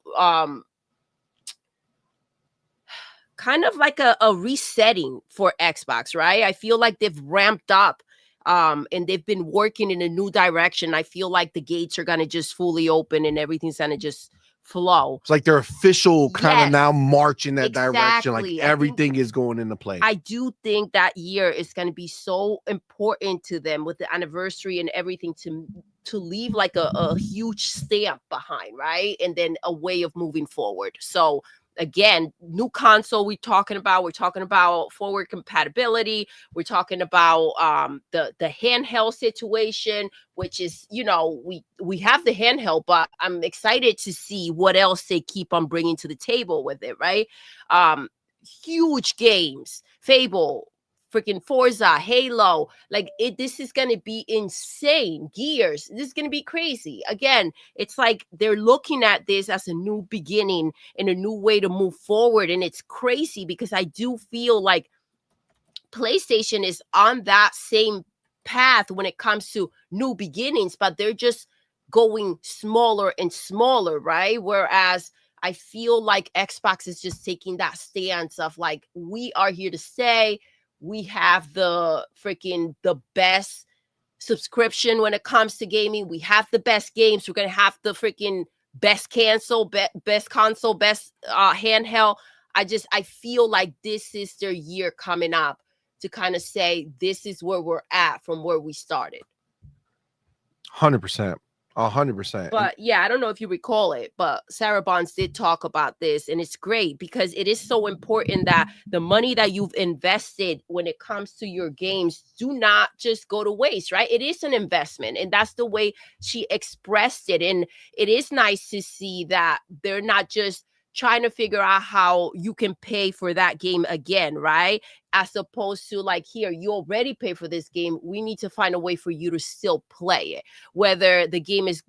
kind of like a resetting for Xbox, right? I feel like they've ramped up and they've been working in a new direction. I feel like the gates are going to just fully open and everything's going to just flow. It's like they're official kind of Yes, now march in that direction. Like exactly. everything is going into place. I do think that year is going to be so important to them with the anniversary and everything, to leave like a huge stamp behind, right? And then a way of moving forward. So again, new console we're talking about forward compatibility, we're talking about the handheld situation, which is, you know, we have the handheld, but I'm excited to see what else they keep on bringing to the table with it, right? Huge games, Fable, freaking Forza, Halo, like this is going to be insane. Gears, this is going to be crazy. Again, it's like they're looking at this as a new beginning and a new way to move forward. And it's crazy because I do feel like PlayStation is on that same path when it comes to new beginnings, but they're just going smaller and smaller, right? Whereas I feel like Xbox is just taking that stance of like, we are here to stay. We have the best subscription when it comes to gaming. We have the best games. We're going to have the freaking best console, best handheld. I feel like this is their year coming up to kind of say, this is where we're at from where we started. 100%. 100%. But yeah, I don't know if you recall it, but Sarah Bonds did talk about this, and it's great because it is so important that the money that you've invested when it comes to your games do not just go to waste, right? It is an investment, and that's the way she expressed it. And it is nice to see that they're not just trying to figure out how you can pay for that game again, right? As opposed to like, here, you already pay for this game. We need to find a way for you to still play it. Whether the games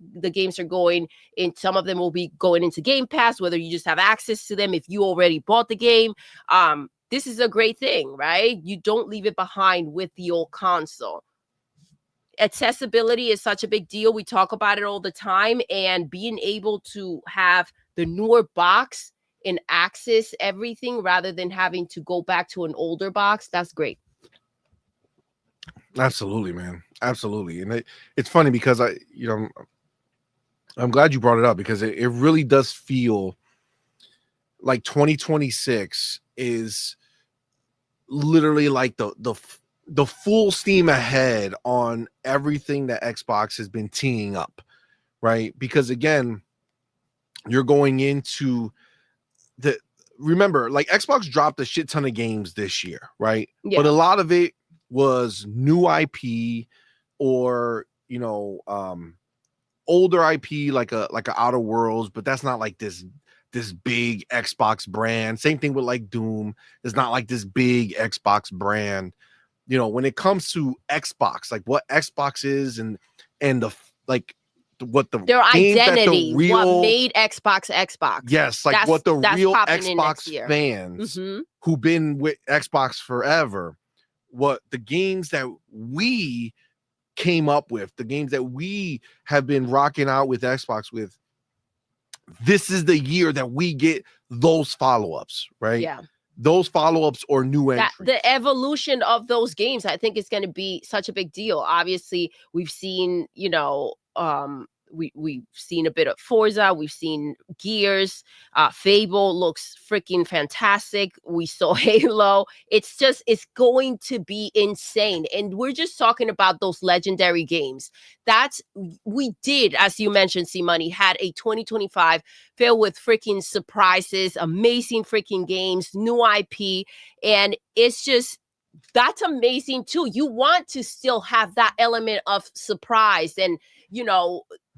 are going in, some of them will be going into Game Pass, whether you just have access to them if you already bought the game. This is a great thing, right? You don't leave it behind with the old console. Accessibility is such a big deal. We talk about it all the time, and being able to have the newer box and access everything rather than having to go back to an older box, that's great. Absolutely, man. Absolutely. And it's funny because I'm glad you brought it up, because it really does feel like 2026 is literally like the full steam ahead on everything that Xbox has been teeing up, right? Because again, you're going into remember, like Xbox dropped a shit ton of games this year, right? Yeah. But a lot of it was new IP or, you know, older IP, like a Outer Worlds, but that's not like this big Xbox brand. Same thing with like Doom. It's not like this big Xbox brand. You know, when it comes to Xbox, like what Xbox is and the like what their identity, what made Xbox. Yes, like what the real Xbox fans who've been with Xbox forever, what the games that we came up with, the games that we have been rocking out with Xbox with, this is the year that we get those follow-ups, right? Yeah. Those follow-ups or new entries. The evolution of those games, I think, is going to be such a big deal. Obviously, we've seen, you know, we've seen a bit of Forza, we've seen Gears, Fable looks freaking fantastic. We saw Halo. It's going to be insane. And we're just talking about those legendary games. We did, as you mentioned, CMoney, had a 2025 filled with freaking surprises, amazing freaking games, new IP, and that's amazing too. You want to still have that element of surprise and,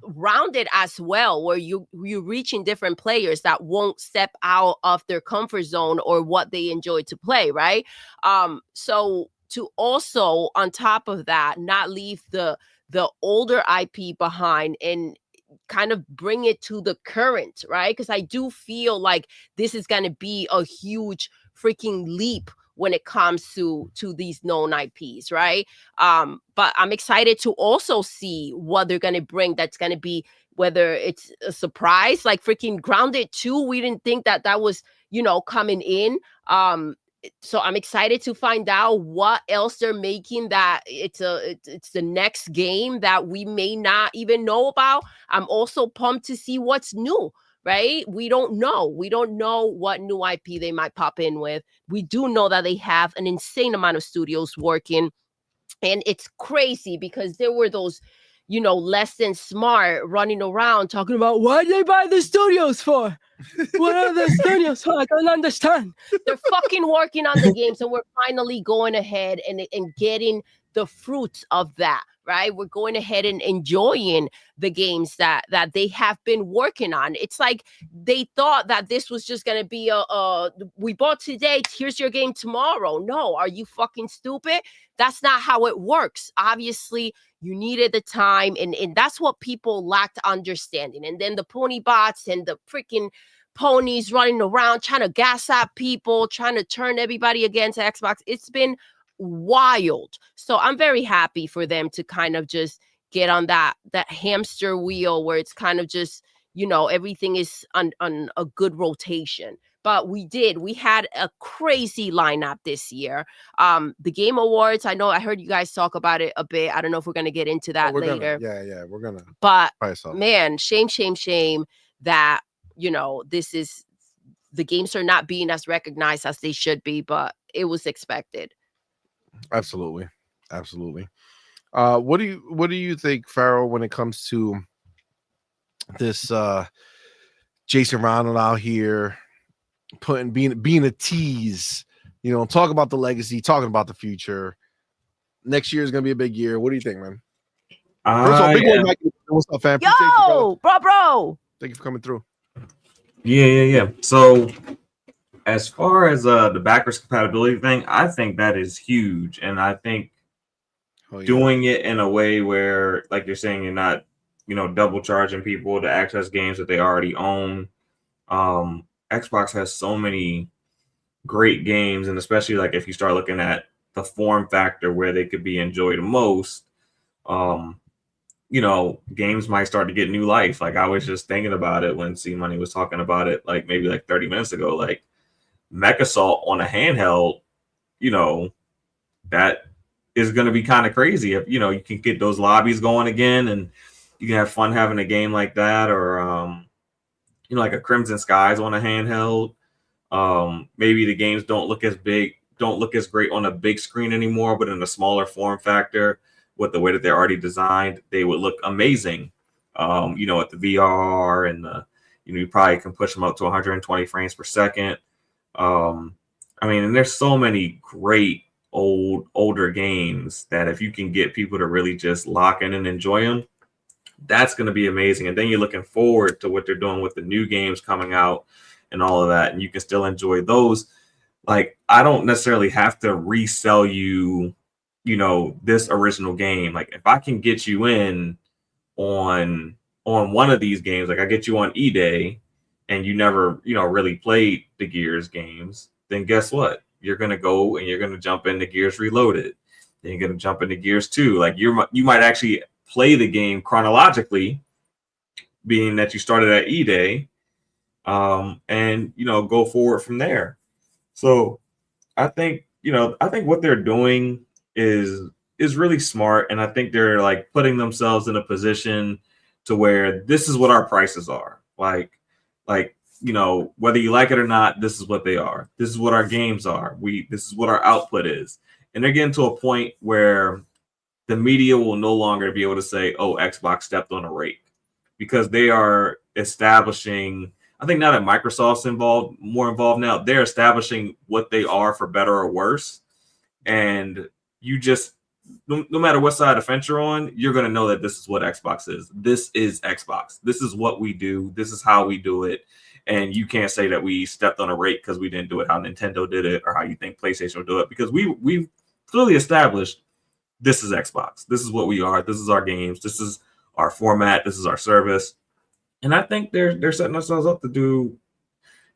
rounded as well, where you're reaching different players that won't step out of their comfort zone or what they enjoy to play, right? So to also, on top of that, not leave the older IP behind and kind of bring it to the current, right? Because I do feel like this is going to be a huge freaking leap when it comes to these known IPs, right? But I'm excited to also see what they're going to bring. That's going to be, whether it's a surprise, like freaking Grounded 2. We didn't think that was, coming in. So I'm excited to find out what else they're making, that it's the next game that we may not even know about. I'm also pumped to see what's new, right? We don't know what new IP they might pop in with. We do know that they have an insane amount of studios working, and it's crazy because there were those less than smart running around talking about what they buy the studios for. What are the studios for? I don't understand. They're fucking working on the games, and we're finally going ahead and getting the fruits of that, right? We're going ahead and enjoying the games that they have been working on. It's like they thought that this was just going to be we bought today, here's your game tomorrow. No, are you fucking stupid? That's not how it works. Obviously, you needed the time, and that's what people lacked understanding. And then the pony bots and the freaking ponies running around trying to gas up people, trying to turn everybody against Xbox. It's been wild. So I'm very happy for them to kind of just get on that hamster wheel where it's kind of just, everything is on a good rotation. But we had a crazy lineup this year. The Game Awards, I heard you guys talk about it a bit. I don't know if we're going to get into that later. We're going to. But man, shame that, the games are not being as recognized as they should be, but it was expected. Absolutely. What do you think, Farrell, when it comes to this Jason Ronald out here being a tease, talk about the legacy, talking about the future. Next year is gonna be a big year. What do you think, man? First of all, big one, Mike. What's up, fam? Yo, bro. Thank you for coming through. Yeah. So as far as the backwards compatibility thing, I think that is huge. And I think doing it in a way where, like you're saying, you're not, double charging people to access games that they already own. Xbox has so many great games, and especially like if you start looking at the form factor where they could be enjoyed most, games might start to get new life. Like I was just thinking about it when CMoney was talking about it, like maybe like 30 minutes ago, like Mech Assault on a handheld, that is going to be kind of crazy. If, you can get those lobbies going again and you can have fun having a game like that, or, like a Crimson Skies on a handheld. Maybe the games don't look as great on a big screen anymore, but in a smaller form factor with the way that they're already designed, they would look amazing. At the VR and you probably can push them up to 120 frames per second. And there's so many great older games that if you can get people to really just lock in and enjoy them, that's going to be amazing. And then you're looking forward to what they're doing with the new games coming out and all of that, and you can still enjoy those. Like, I don't necessarily have to resell you, this original game. Like, if I can get you in on one of these games, like I get you on eDay and you never, really played the Gears games, then guess what? You're going to go and you're going to jump into Gears Reloaded. Then you're going to jump into Gears 2. Like you might actually play the game chronologically, being that you started at eDay, and go forward from there. So I think what they're doing is really smart, and I think they're like putting themselves in a position to where this is what our prices are. Like, you know, whether you like it or not, this is what they are. This is what our games are. This is what our output is. And they're getting to a point where the media will no longer be able to say, oh, Xbox stepped on a rake, because they are establishing, I think now that Microsoft's more involved now, they're establishing what they are for better or worse. And you just, no matter what side of the fence you're on, you're going to know that this is what Xbox is. This is Xbox. This is what we do. This is how we do it. And you can't say that we stepped on a rake because we didn't do it how Nintendo did it or how you think PlayStation will do it, because we've clearly established this is Xbox. This is what we are. This is our games. This is our format. This is our service. And I think they're setting ourselves up to do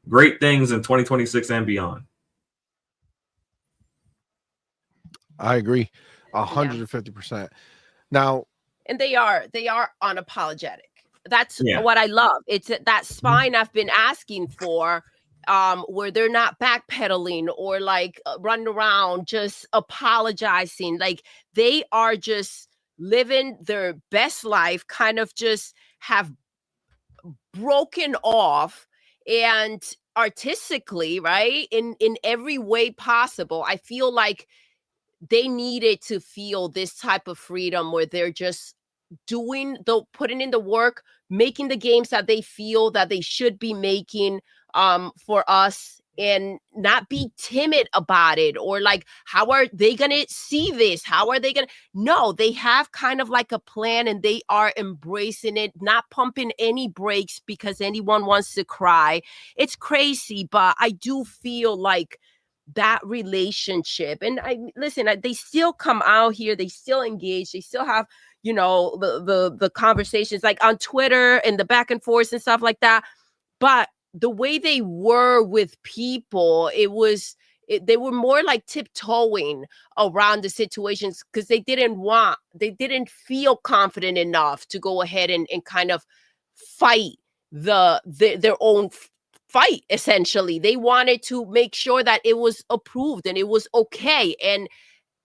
great things in 2026 and beyond. I agree 150%. Now, and they are unapologetic. That's what I love. It's that spine I've been asking for, where they're not backpedaling or like running around just apologizing. Like they are just living their best life, kind of just have broken off, and artistically, right, in every way possible. I feel like they needed to feel this type of freedom where they're just putting in the work, making the games that they feel that they should be making for us, and not be timid about it, or like, how are they gonna see this? How are they gonna? No, they have kind of like a plan, and they are embracing it, not pumping any brakes because anyone wants to cry. It's crazy, but I do feel like that relationship, and they still come out here, they still engage, they still have, you know, the conversations like on Twitter and the back and forth and stuff like that. But the way they were with people, they were more like tiptoeing around the situations, because they didn't feel confident enough to go ahead and kind of fight their own fight. Essentially, they wanted to make sure that it was approved and it was okay. And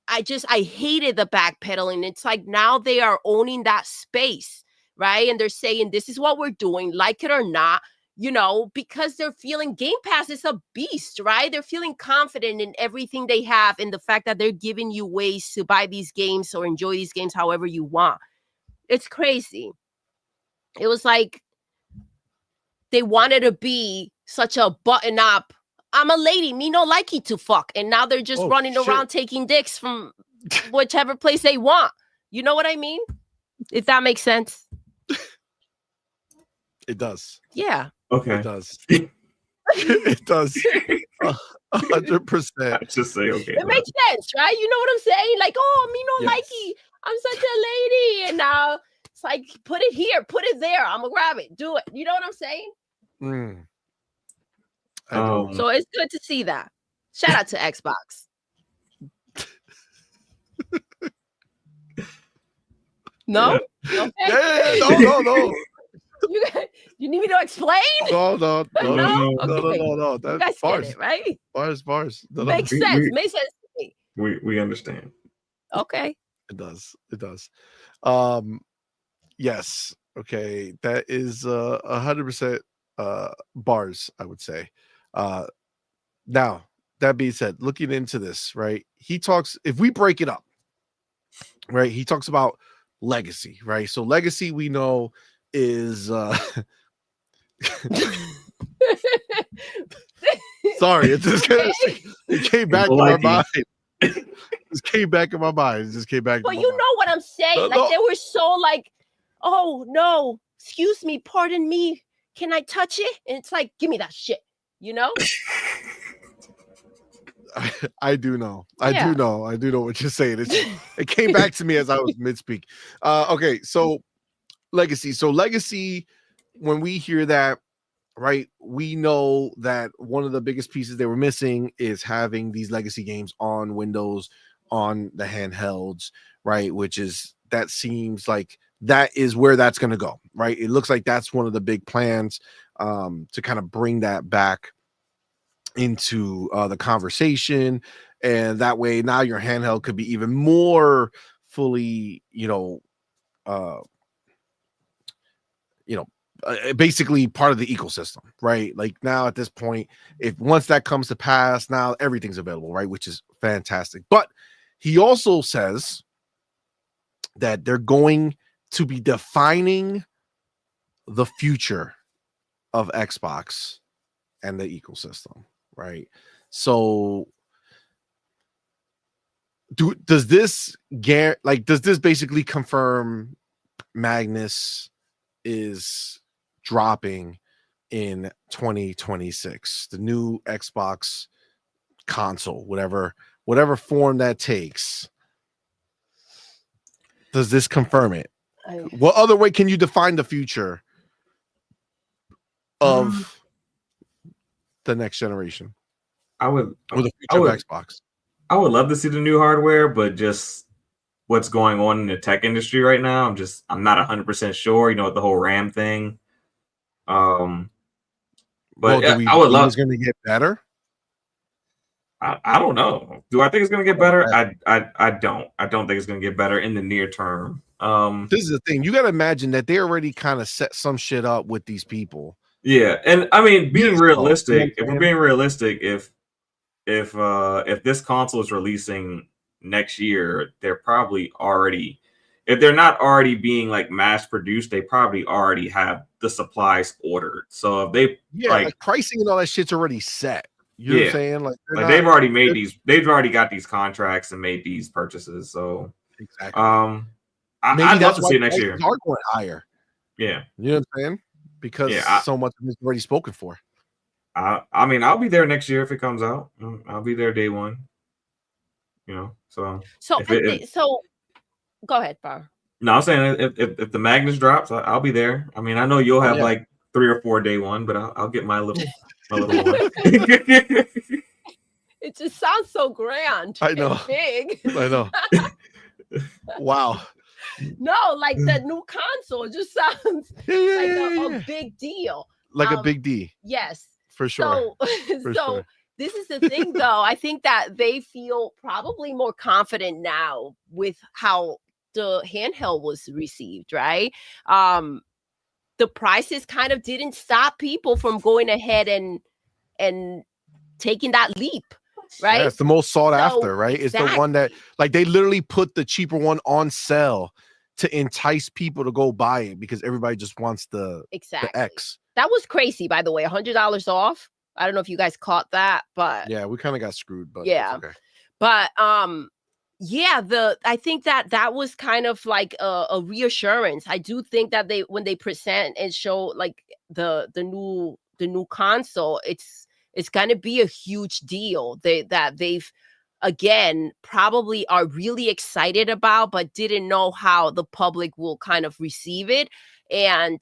I hated the backpedaling. It's like now they are owning that space, right? And they're saying, this is what we're doing, like it or not, you know, because they're feeling Game Pass is a beast, right? They're feeling confident in everything they have, and the fact that they're giving you ways to buy these games or enjoy these games however you want. It's crazy. It was like they wanted to be such a button up, I'm a lady, me no likey to fuck. And now they're just running around taking dicks from whichever place they want. You know what I mean? If that makes sense. It does. Yeah. Okay. It does. It does. 100%. I just say okay. It makes sense, right? You know what I'm saying? Like, oh, me no likey. I'm such a lady. And now it's like, put it here, put it there. I'm gonna grab it. Do it. You know what I'm saying? So it's good to see that. Shout out to Xbox. No? Yeah. Okay. Yeah, no. You need me to explain? No. Okay. That's you guys bars. get it, right? Bars. No. Makes sense. Makes sense to me. We understand. Okay. It does. Yes. Okay. That is 100% bars, I would say. Now, that being said, looking into this, right? He talks, if we break it up, right? He talks about legacy, right? So legacy, we know, is sorry, it just came back in my mind. It just came back in my mind. But you know what I'm saying? Like they were so like, oh no, excuse me, pardon me, can I touch it? And it's like, give me that shit, you know? I do know. I do know what you're saying. It came back to me as I was mid-speak. Okay, so legacy. So legacy, when we hear that, right, we know that one of the biggest pieces they were missing is having these legacy games on Windows, on the handhelds, right? That seems like that is where that's going to go, right? It looks like that's one of the big plans to kind of bring that back into the conversation, and that way now your handheld could be even more fully, basically part of the ecosystem, right? Like now at this point, if once that comes to pass, now everything's available, right? Which is fantastic. But he also says that they're going to be defining the future of Xbox and the ecosystem, right? So does this basically confirm Magnus is dropping in 2026, the new Xbox console, whatever form that takes? Does this confirm it? What other way can you define the future of the next generation? Or the future of Xbox? I would love to see the new hardware, but just what's going on in the tech industry right now, I'm not 100% sure. You know, with the whole RAM thing. But I would love. It's going to get better. I don't know. Do I think it's going to get better? I don't. I don't think it's going to get better in the near term. This is the thing. You got to imagine that they already kind of set some shit up with these people. Yeah, and I mean, being realistic. If we're being realistic, if this console is releasing next year, they're probably already, if they're not already being like mass produced, they probably already have the supplies ordered. So if they like pricing and all that shit's already set. You know what I'm saying? Like they've already made these, they've already got these contracts and made these purchases. So exactly. I'd love to see it next year. Are going higher. Yeah. You know what I'm saying? Because so much of it's already spoken for. I mean, I'll be there next year if it comes out. I'll be there day one. You know, so go ahead, Bar. No, I'm saying if the Magnus drops, I'll be there. I mean, I know you'll have like 3 or 4 day one, but I'll get my little one. It just sounds so grand. I know. Big. I know. Wow. No, like the new console just sounds a big deal. Like a big D. Yes. For sure. So this is the thing, though. I think that they feel probably more confident now with how the handheld was received, right? The prices kind of didn't stop people from going ahead and taking that leap, right? Yeah, it's the most sought after, right? It's the one that, like, they literally put the cheaper one on sale to entice people to go buy it because everybody just wants the X. That was crazy, by the way. $100 off. I don't know if you guys caught that, but yeah, we kind of got screwed. But yeah, okay. But I think that was kind of like a reassurance. I do think that when they present and show like the new console, it's going to be a huge deal. They've again probably are really excited about, but didn't know how the public will kind of receive it. And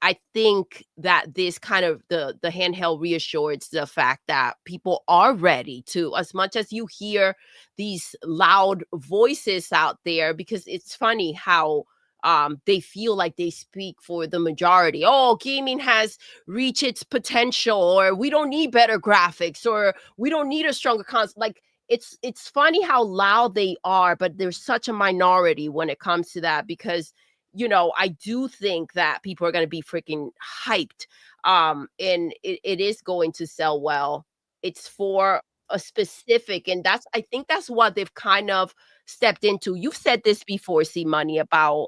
I think that this kind of the handheld reassures the fact that people are ready to, as much as you hear these loud voices out there, because it's funny how they feel like they speak for the majority. Oh, gaming has reached its potential, or we don't need better graphics, or we don't need a stronger console. Like it's funny how loud they are, but there's such a minority when it comes to that, because you know, I do think that people are going to be freaking hyped. And it is going to sell well. It's for a specific, and I think that's what they've kind of stepped into. You've said this before, CMoney, about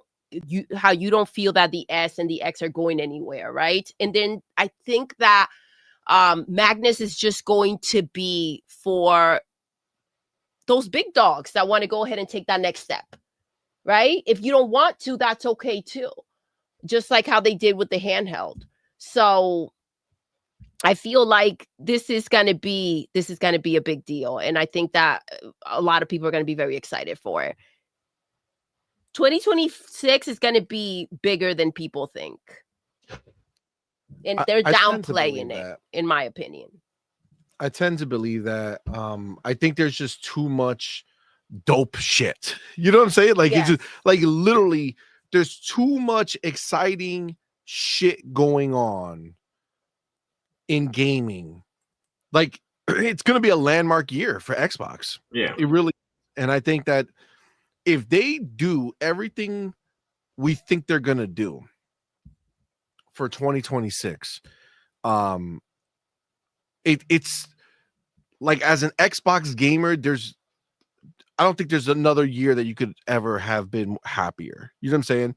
how you don't feel that the S and the X are going anywhere, right? And then I think that Magnus is just going to be for those big dogs that want to go ahead and take that next step. Right? If you don't want to, that's okay too. Just like how they did with the handheld. So I feel like this is going to be a big deal. And I think that a lot of people are going to be very excited for it. 2026 is going to be bigger than people think. And they're downplaying it, in my opinion. I tend to believe that. I think there's just too much dope shit. You know what I'm saying? Like it's just like literally there's too much exciting shit going on in gaming. Like it's going to be a landmark year for Xbox. Yeah. It really, and I think that if they do everything we think they're going to do, for 2026. It's like, as an Xbox gamer, I don't think there's another year that you could ever have been happier. You know what I'm saying?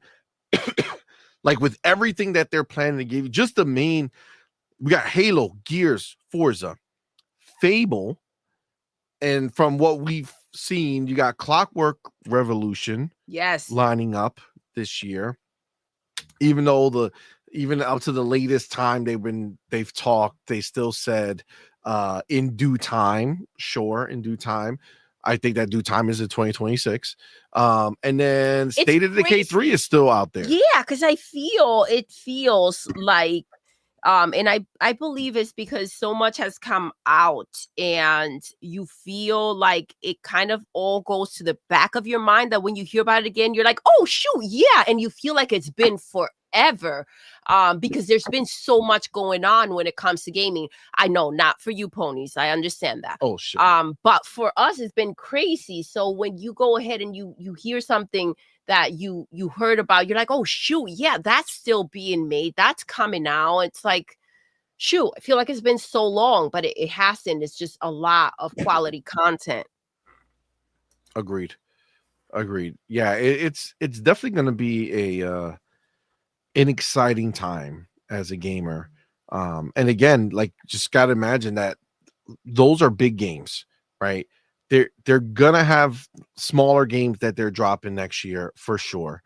Like, with everything that they're planning to give you, just the main, we got Halo, Gears, Forza, Fable, and from what we've seen, you got Clockwork Revolution Yes. lining up this year. Even though even up to the latest time they've talked, they still said in due time. Sure, in due time. I think that due time is in 2026. And then State of Decay 3 is still out there. Yeah, because it feels like, and I believe it's because so much has come out, and you feel like it kind of all goes to the back of your mind, that when you hear about it again, you're like, oh shoot, yeah, and you feel like it's been forever, because there's been so much going on when it comes to gaming. I know, not for you ponies, I understand that. Oh shit. But for us, it's been crazy. So when you go ahead and you hear something that you heard about, you're like, oh shoot, yeah, that's still being made, that's coming out. It's like, shoot, I feel like it's been so long, but it hasn't. It's just a lot of quality content. Agreed. Yeah, it's definitely going to be an exciting time as a gamer. And again, like, just got to imagine that those are big games, right? They're gonna have smaller games that they're dropping next year for sure.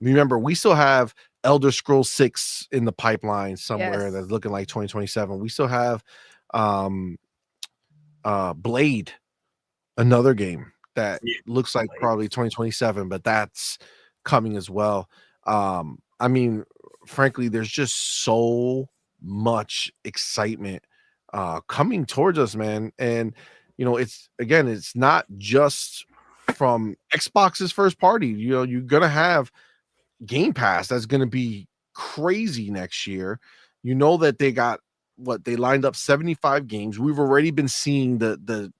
Remember, we still have Elder Scrolls 6 in the pipeline somewhere. Yes. That's looking like 2027. We still have Blade, another game that looks like probably 2027, but that's coming as well. I mean, frankly, there's just so much excitement coming towards us, man. And it's not just from Xbox's first party. You're gonna have Game Pass that's gonna be crazy next year. That they lined up 75 games. We've already been seeing the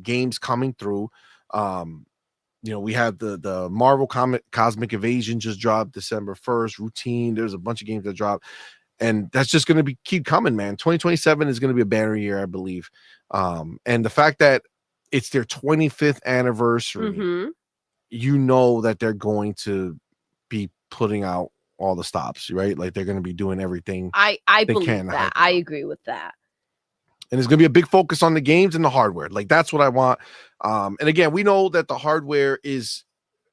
games coming through. We had the Marvel Cosmic Invasion just dropped December 1st. Routine. There's a bunch of games that dropped. And that's just going to keep coming, man. 2027 is going to be a banner year, I believe. And the fact that it's their 25th anniversary, that they're going to be putting out all the stops, right? Like, they're going to be doing everything. I believe that. I agree with that. And it's going to be a big focus on the games and the hardware. Like, that's what I want. And again, we know that the hardware is,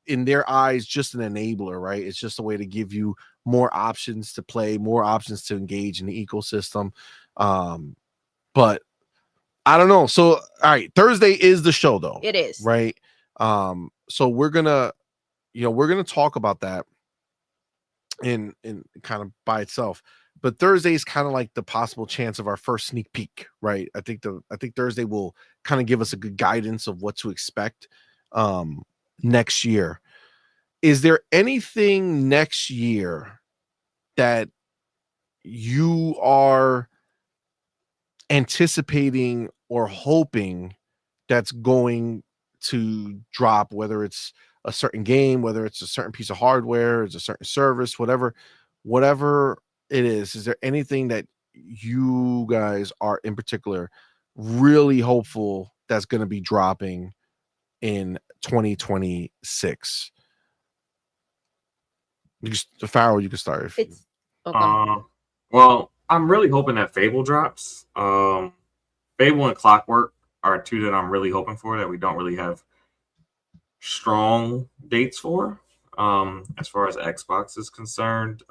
in their eyes, just an enabler, right? It's just a way to give you more options to play, more options to engage in the ecosystem. But I don't know. So, all right, Thursday is the show, though. It is. Right. So we're gonna talk about that in kind of by itself. But Thursday is kind of like the possible chance of our first sneak peek, right? I think Thursday will kind of give us a good guidance of what to expect next year. Is there anything next year that you are anticipating or hoping that's going to drop, whether it's a certain game, whether it's a certain piece of hardware, it's a certain service, whatever it is there anything that you guys are in particular really hopeful that's going to be dropping in 2026? Farrell, you can start. Well, I'm really hoping that Fable drops. Fable and Clockwork are two that I'm really hoping for, that we don't really have strong dates for. As far as Xbox is concerned,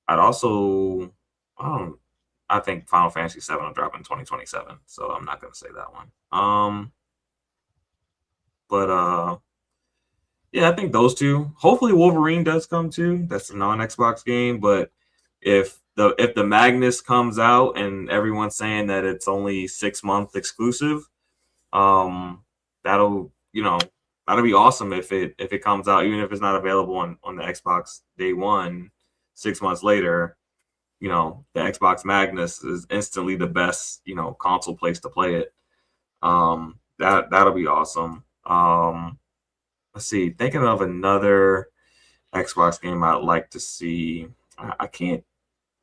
I'd also, I think Final Fantasy VII will drop in 2027, so I'm not going to say that one. But yeah, I think those two. Hopefully Wolverine does come too. That's a non-Xbox game, but if the Magnus comes out and everyone's saying that it's only 6-month exclusive, that'll be awesome if it comes out, even if it's not available on the Xbox day one. 6 months later, the Xbox Magnus is instantly the best, console place to play it. That'll be awesome. Let's see, thinking of another Xbox game I'd like to see. I can't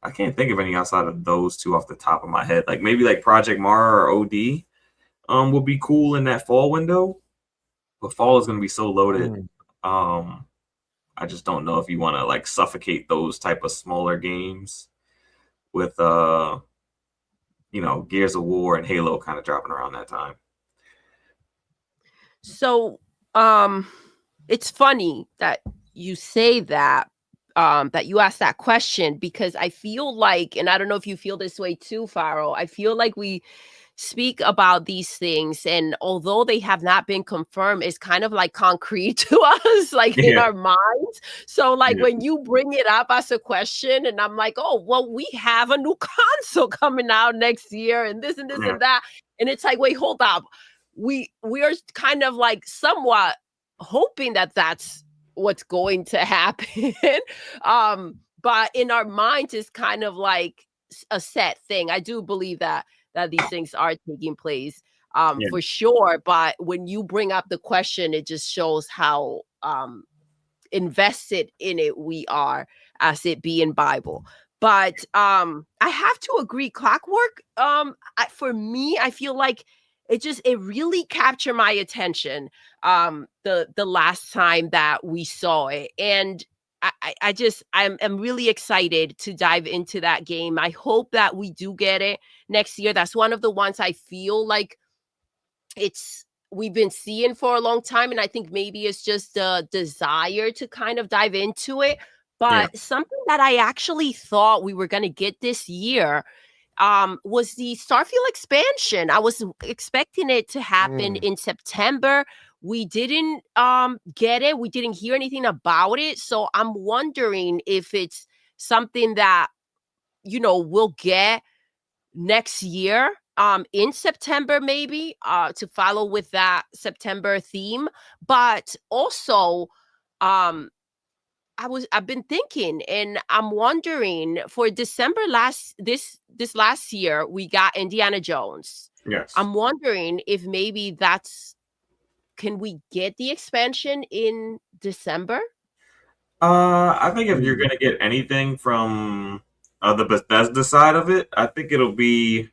think of any outside of those two off the top of my head. Like maybe like Project Mara or OD would be cool in that fall window. But fall is going to be so loaded. I just don't know if you want to like suffocate those type of smaller games with Gears of War and Halo kind of dropping around that time. So it's funny that you say that that you asked that question, because I feel like, and I don't know if you feel this way too, Faro, I feel like we speak about these things, and although they have not been confirmed, it's kind of like concrete to us, like in our minds. So like when you bring it up as a question, and I'm like, oh, well, we have a new console coming out next year, and this and this and that, and it's like, wait, hold up, we are kind of like somewhat hoping that that's what's going to happen. But in our minds, it's kind of like a set thing. I do believe that these things are taking place for sure. But when you bring up the question, it just shows how invested in it we are, as it being Bible. But I have to agree, Clockwork, for me, I feel like it really captured my attention the last time that we saw it. And I'm really excited to dive into that game. I hope that we do get it next year. That's one of the ones I feel like we've been seeing for a long time. And I think maybe it's just a desire to kind of dive into it. But something that I actually thought we were going to get this year was the Starfield expansion. I was expecting it to happen in September. We didn't get it. We didn't hear anything about it. So I'm wondering if it's something that, we'll get next year in September, maybe to follow with that September theme. But also, I've been thinking, and I'm wondering, for December this last year, we got Indiana Jones. Yes. I'm wondering if maybe can we get the expansion in December? I think if you're gonna get anything from the Bethesda side of it, I think it'll be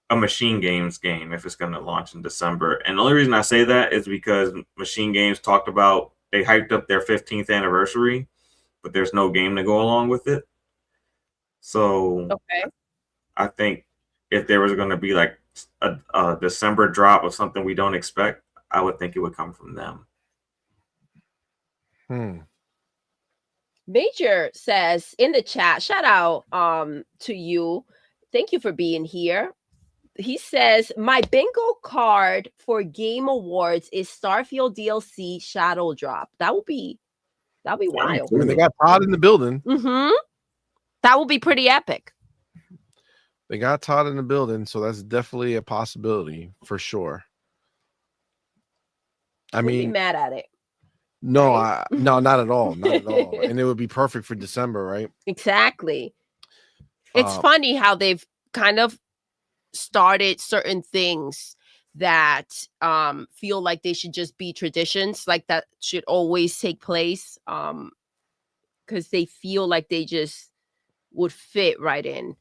a Machine Games game if it's gonna launch in December. And the only reason I say that is because Machine Games talked about, they hyped up their 15th anniversary, but there's no game to go along with it. So I think if there was going to be like a December drop of something we don't expect, I would think it would come from them. Major says in the chat, shout out to you. Thank you for being here. He says, my bingo card for Game Awards is Starfield DLC Shadow Drop. That'll be wild. I mean, they got Todd in the building. That will be pretty epic. They got Todd in the building, so that's definitely a possibility for sure. I mean, be mad at it. No, right? No, not at all. Not at all. And it would be perfect for December, right? Exactly. It's funny how they've kind of started certain things that feel like they should just be traditions, like that should always take place, because they feel like they just would fit right in.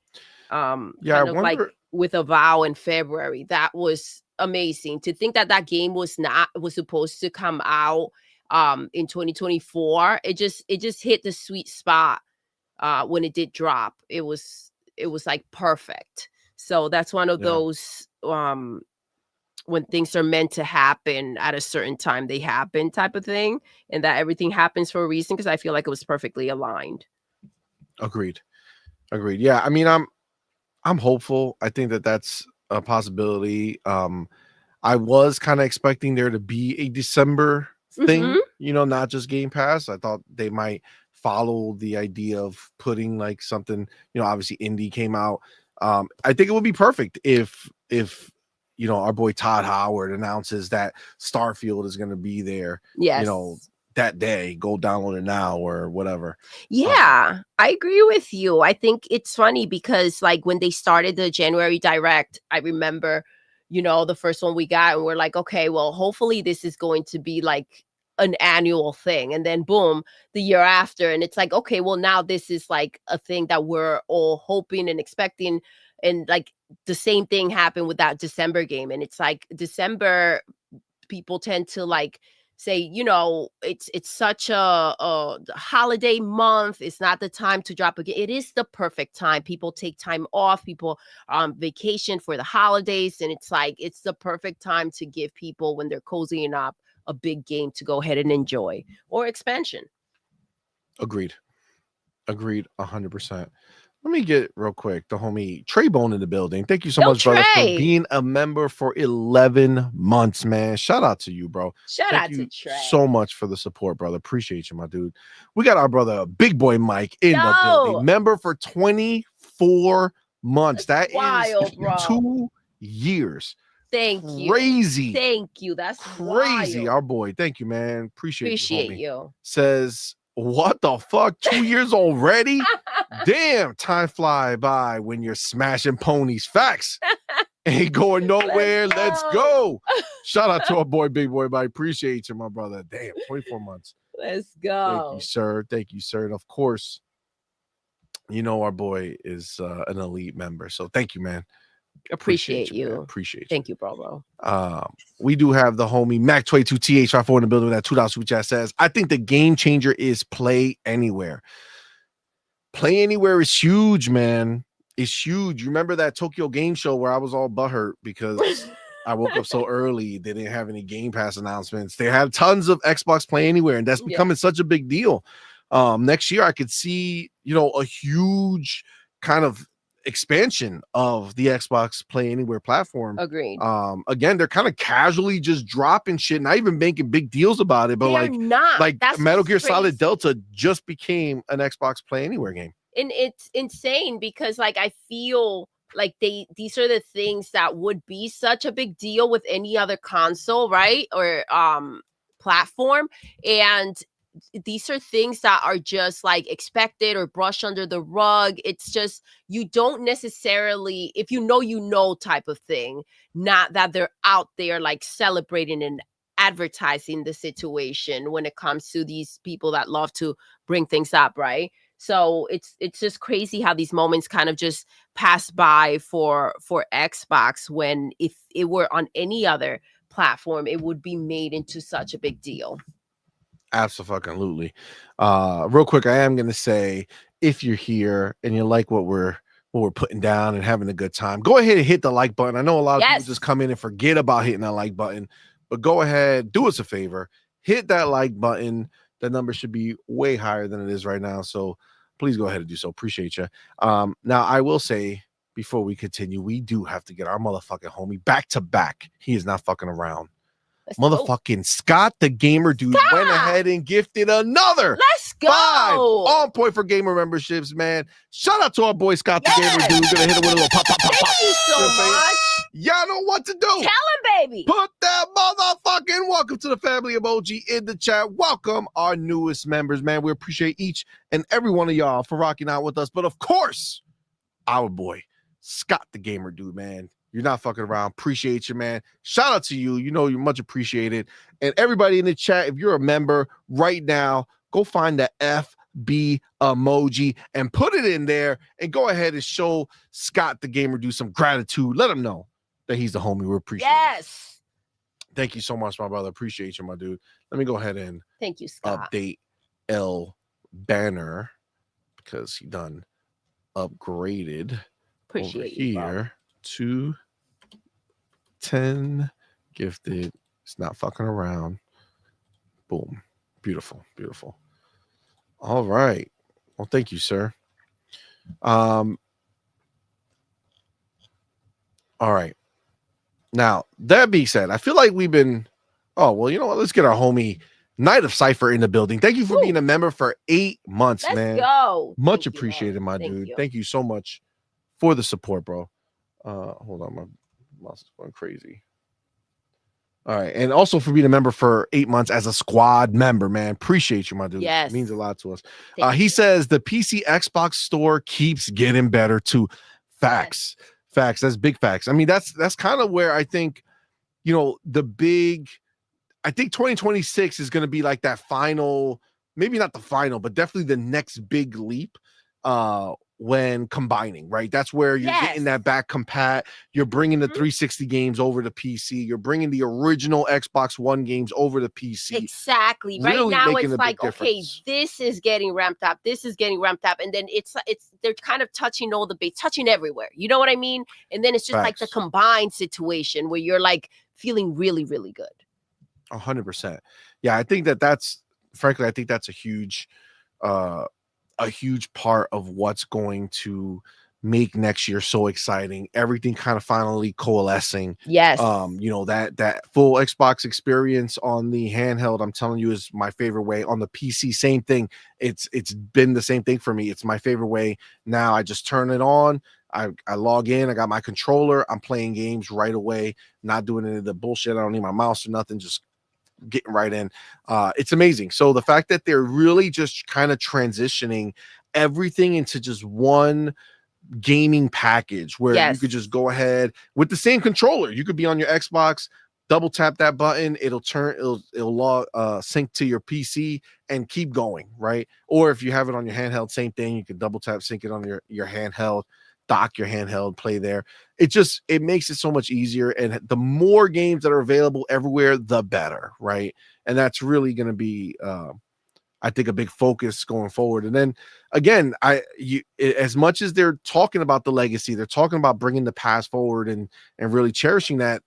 Kind of like with a vow in February. That was amazing. To think that game was supposed to come out in 2024. It just hit the sweet spot when it did drop. It was like perfect. So that's one of those when things are meant to happen at a certain time, they happen type of thing, and that everything happens for a reason, because I feel like it was perfectly aligned. Agreed. Yeah, I mean, I'm hopeful. I think that's a possibility. I was kind of expecting there to be a December thing, not just Game Pass. I thought they might follow the idea of putting like something, obviously Indie came out. I think it would be perfect if our boy Todd Howard announces that Starfield is going to be there. Yes. That day, go download it now or whatever. Yeah, I agree with you. I think it's funny because like when they started the January Direct, I remember, the first one we got, and we're like, okay, well, hopefully this is going to be like an annual thing, and then boom, the year after, and it's like, okay, well, now this is like a thing that we're all hoping and expecting. And like the same thing happened with that December game, and it's like December, people tend to like say, you know, it's such a holiday month. It's not the time to drop a game. It is the perfect time. People take time off. People on vacation for the holidays, and it's like it's the perfect time to give people, when they're cozying up, a big game to go ahead and enjoy, or expansion. Agreed 100%. Let me get real quick the homie Trey Bone in the building. Thank you so much, brother, for Trey. being a member for 11 months, man. Shout out to you, bro. Shout Thank out you to Trey. so much for the support, brother. Appreciate you, my dude. We got our brother Big Boy Mike in the building, member for 24 months. That wild, is bro. 2 years. Thank you. Crazy. Thank you. That's crazy. wild. Our boy. Thank you, man. Appreciate you, homie. you. Says, what the fuck? 2 years already? Damn, time fly by when you're smashing ponies. Facts. Ain't going nowhere. Let's go. Shout out to our boy, Big Boy. I appreciate you, my brother. Damn, 24 months. Let's go. Thank you, sir. Thank you, sir. And of course, you know our boy is an elite member. So thank you, man. Appreciate you. Man. Appreciate you. Thank you, bro. We do have the homie Mac22TH54 in the building with that $2 super chat. Says, I think the game changer is play anywhere. Play anywhere is huge, man. It's huge. You remember that Tokyo Game Show where I was all butthurt because I woke up so early. They didn't have any Game Pass announcements. They have tons of Xbox Play Anywhere, and that's becoming such a big deal. Next year, I could see, you know, a huge kind of expansion of the Xbox Play Anywhere platform. Agreed. Again, they're kind of casually just dropping shit, not even making big deals about it, but like That's Metal Gear crazy. Solid Delta just became an Xbox Play Anywhere game. And it's insane because like I feel like these are the things that would be such a big deal with any other console, right? Or platform. And these are things that are just like expected or brushed under the rug. It's just, you don't necessarily, if you know type of thing, not that they're out there like celebrating and advertising the situation when it comes to these people that love to bring things up, right? So it's just crazy how these moments kind of just pass by for Xbox, when if it were on any other platform, it would be made into such a big deal. Absolutely. Real quick, I am gonna say, if you're here and you like what we're putting down and having a good time, go ahead and hit the like button. I know a lot of people just come in and forget about hitting that like button, but go ahead, do us a favor, hit that like button. The number should be way higher than it is right now, so please go ahead and do so. Appreciate you. Now I will say, before we continue, we do have to get our motherfucking homie back to back. He is not fucking around. Motherfucking Scott the Gamer Dude went ahead and gifted another Let's go 5 on point for gamer memberships, man. Shout out to our boy Scott the Gamer Dude. Gonna hit him with a little pop. Thank you so much. Y'all know what to do. Tell him, baby. Put that motherfucking welcome to the family emoji in the chat. Welcome our newest members, man. We appreciate each and every one of y'all for rocking out with us. But of course, our boy Scott the Gamer Dude, man. You're not fucking around. Appreciate you, man. Shout out to you. You know, you're much appreciated. And everybody in the chat, if you're a member right now, go find the FB emoji and put it in there and go ahead and show Scott the Gamer Dude some gratitude. Let him know that he's the homie. We appreciate it. Thank you so much, my brother. Appreciate you, my dude. Let me go ahead and thank you, Scott. Update L Banner because he done upgraded over here. 210 gifted. It's not fucking around. Boom. Beautiful. All right. Well, thank you, sir. All right. Now, that being said, I feel like we've been, oh, well, you know what? Let's get our homie Knight of Cypher in the building. Thank you for being a member for 8 months, man. Let's go. Much appreciated, my dude. Thank you so much for the support, bro. Hold on, my mouse is going crazy. All right, and also for being a member for 8 months as a squad member, man. Appreciate you, my dude. Yes, it means a lot to us. He says the PC Xbox store keeps getting better too. Facts. That's big facts. I mean, that's kind of where I think, you know, the big I think 2026 is going to be like that final, maybe not the final, but definitely the next big leap when combining, right? That's where you're getting that back compat. You're bringing the 360 games over to PC. You're bringing the original Xbox One games over to PC. Exactly. Really right now, making it's a big like, okay, difference. this is getting ramped up. This is getting ramped up. And then it's they're kind of touching all the base, touching everywhere. You know what I mean? And then it's just like the Facts. combined situation where you're like feeling really, really good. 100%. Yeah, I think that's frankly, I think that's a huge part of what's going to make next year so exciting. Everything kind of finally coalescing. Yes. You know, that full Xbox experience on the handheld, I'm telling you, is my favorite way. On the PC, same thing. It's been the same thing for me. It's my favorite way. Now I just turn it on. I log in, I got my controller, I'm playing games right away, not doing any of the bullshit. I don't need my mouse or nothing, just getting right in. It's amazing. So the fact that they're really just kind of transitioning everything into just one gaming package where you could just go ahead with the same controller. You could be on your Xbox, double tap that button, it'll sync to your PC and keep going, right? Or if you have it on your handheld, same thing. You can double tap, sync it on your handheld, dock your handheld, play there. It makes it so much easier, and the more games that are available everywhere, the better, right? And that's really going to be I think a big focus going forward. And then again, as much as they're talking about the legacy, they're talking about bringing the past forward and really cherishing that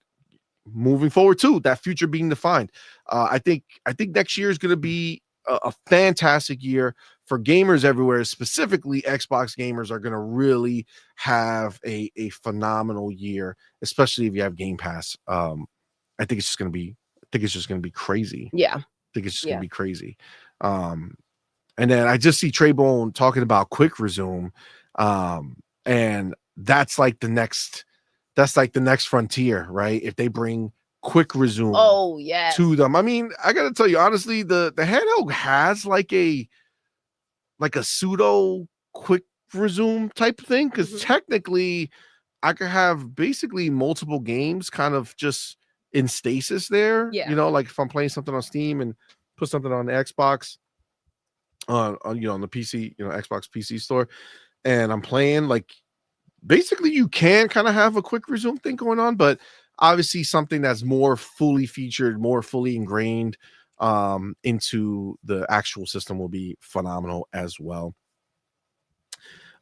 moving forward too, that future being defined. I think next year is going to be a fantastic year for gamers everywhere. Specifically, Xbox gamers are going to really have a phenomenal year, especially if you have Game Pass. I think it's just going to be crazy. Yeah. I think it's just going to be crazy. And then I just see Trey Bone talking about quick resume. And that's like the next frontier, right? If they bring quick resume to them. I mean, I gotta tell you honestly, the handheld has like a pseudo quick resume type thing, because technically I could have basically multiple games kind of just in stasis there. You know, like if I'm playing something on Steam and put something on the Xbox on the PC, Xbox PC store, and I'm playing, like basically you can kind of have a quick resume thing going on, but obviously something that's more fully featured, more fully ingrained into the actual system will be phenomenal as well.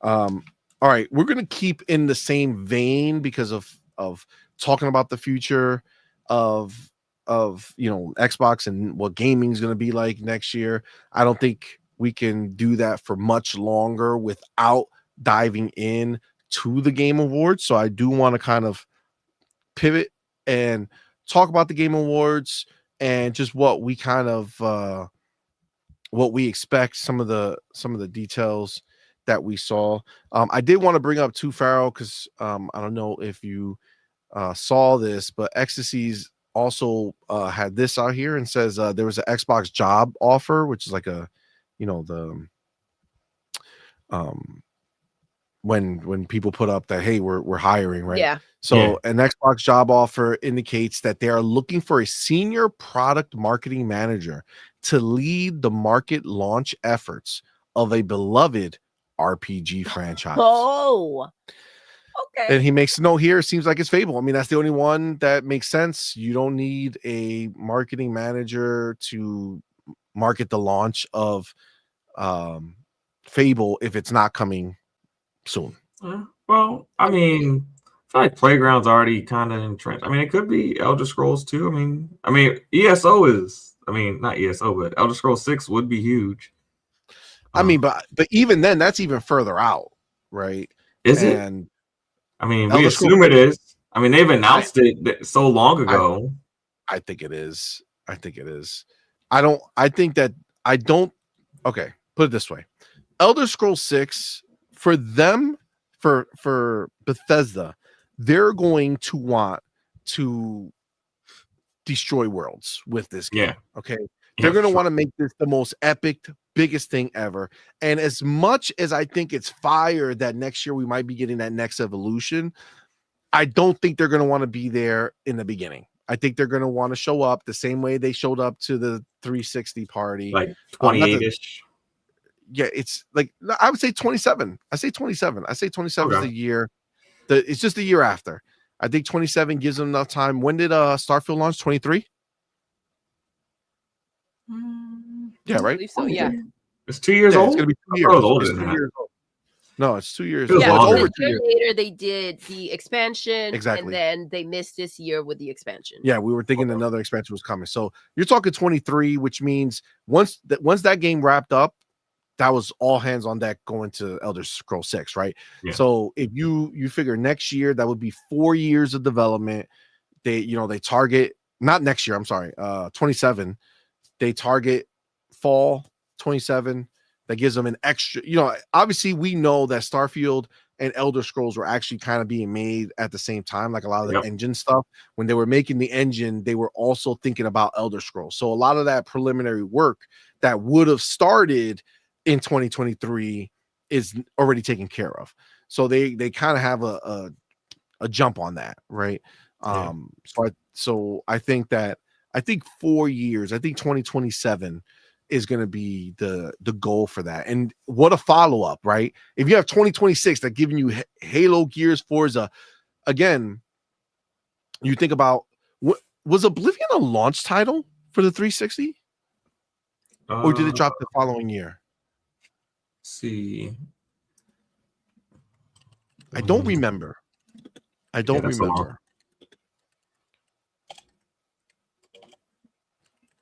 All right, we're gonna keep in the same vein because of talking about the future of Xbox and what gaming is going to be like next year. I don't think we can do that for much longer without diving in to the Game Awards. So I do want to kind of pivot and talk about the Game Awards and just what we kind of what we expect, some of the details that we saw. I did want to bring up too, Farrell, because I don't know if you saw this, but Ecstasy's also had this out here and says there was an Xbox job offer, which is like a, the when people put up that, hey, we're hiring, right? Yeah. So an Xbox job offer indicates that they are looking for a senior product marketing manager to lead the market launch efforts of a beloved RPG franchise. Oh, okay. And he makes a note here. Seems like it's Fable. I mean, that's the only one that makes sense. You don't need a marketing manager to market the launch of Fable if it's not coming soon. Well, I mean, I feel like Playground's already kind of entrenched. I mean, it could be Elder Scrolls 2. I mean, ESO is. I mean, not ESO, but Elder Scrolls 6 would be huge. I mean, but even then, that's even further out, right? Is it? I mean, we assume it is. I mean, they've announced it so long ago. I think it is. I think it is. Okay, put it this way. Elder Scrolls 6, for them, for Bethesda, they're going to want to destroy worlds with this game. Yeah. Okay. They're going to want to make this the most epic, biggest thing ever. And as much as I think it's fire that next year we might be getting that next evolution, I don't think they're going to want to be there in the beginning. I think they're going to want to show up the same way they showed up to the 360 party. Like 28-ish. Yeah, it's like I would say 27. I say 27. I say 27 is the year. It's just the year after. I think 27 gives them enough time. When did Starfield launch? 23? Yeah, right. So yeah, it's 2 years old. It's gonna be 2 years. It's 2 years old. No, it's 2 years. Yeah, it's over 2 years. Later they did the expansion, Exactly. and then they missed this year with the expansion. Yeah, we were thinking another expansion was coming. So you're talking 23, which means once that game wrapped up, that was all hands on deck going to Elder Scrolls 6, right? Yeah. So if you figure next year, that would be 4 years of development. They target not next year. I'm sorry, 27. They target fall 27. That gives them an extra, obviously we know that Starfield and Elder Scrolls were actually kind of being made at the same time, like a lot of the engine stuff. When they were making the engine, they were also thinking about Elder Scrolls. So a lot of that preliminary work that would have started in 2023 is already taken care of. So they kind of have a jump on that, right? So I think 4 years, I think 2027 is going to be the goal for that. And what a follow-up, right? If you have 2026 that giving you Halo, Gears, Forza, again, you think about was Oblivion a launch title for the 360? Or did it drop the following year? See. I don't remember. I don't remember.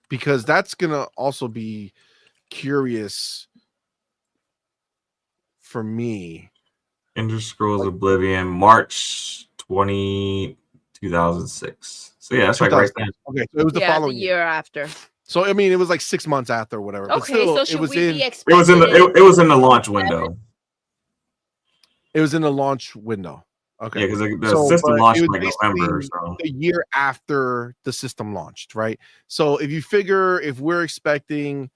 Because that's going to also be curious for me. Elder Scrolls Oblivion, March 2006. So yeah, that's like right then. Okay, so it was the following year after. So I mean, it was like 6 months after or whatever. Okay, but still, so should it was we in. be It was in the launch window. It was in the launch window. Okay. Yeah, because the system launched in like November. So the year after the system launched, right? So if you figure if we're expecting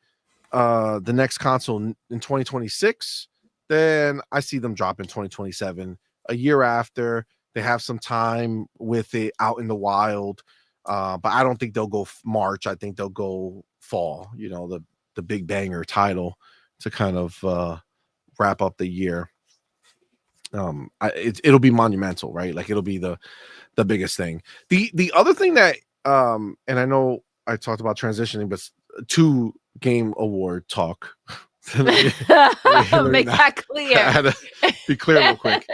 the next console in 2026, then I see them drop in 2027. A year after, they have some time with it out in the wild. But I don't think they'll go March. I think they'll go fall, the big banger title to kind of wrap up the year. It'll be monumental, right? Like it'll be the biggest thing. The other thing that and I know I talked about transitioning, but to game award talk. Make that clear. I had to be clear real quick.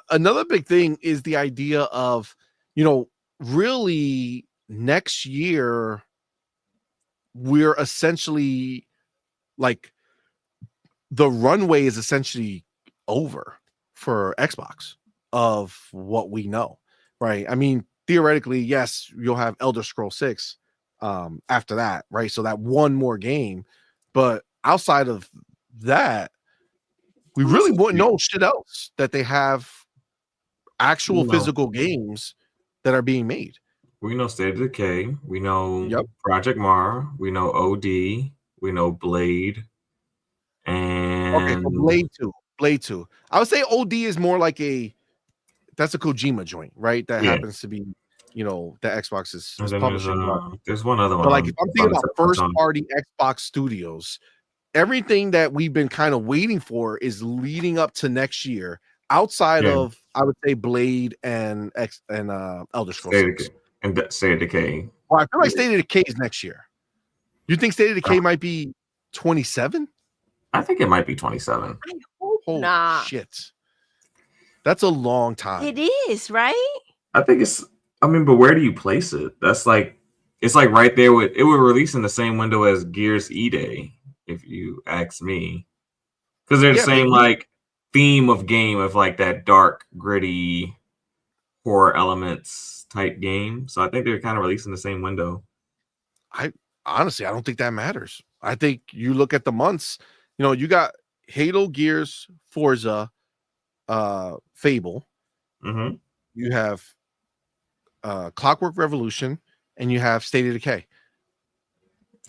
Another big thing is the idea of, really next year we're essentially like the runway is essentially over for Xbox of what we know, right? I mean, theoretically, yes, you'll have Elder Scrolls 6 after that, right? So that one more game, but outside of that, we really wouldn't know shit else that they have actual physical games that are being made. We know State of Decay, we know Project Mara, we know OD, we know Blade. And okay, so Blade 2. I would say OD is more like that's a Kojima joint, right? That happens to be, the Xbox is publishing. There's one other one. But like if I'm thinking about first party Xbox studios, everything that we've been kind of waiting for is leading up to next year, outside of I would say Blade and Elder Scrolls. And State of Decay. Well, I feel like State of Decay is next year. You think State of Decay might be 27? I think it might be 27. I hope Holy not. shit. That's a long time. It is, right? I think but where do you place it? It's like right there it would release in the same window as Gears E-Day, if you ask me. Because they're the same like theme of game of like that dark, gritty horror elements type game. So I think they're kind of releasing the same window. Honestly, I don't think that matters. I think you look at the months, you got Halo, Gears, Forza, Fable. Mm-hmm. You have Clockwork Revolution, and you have State of Decay.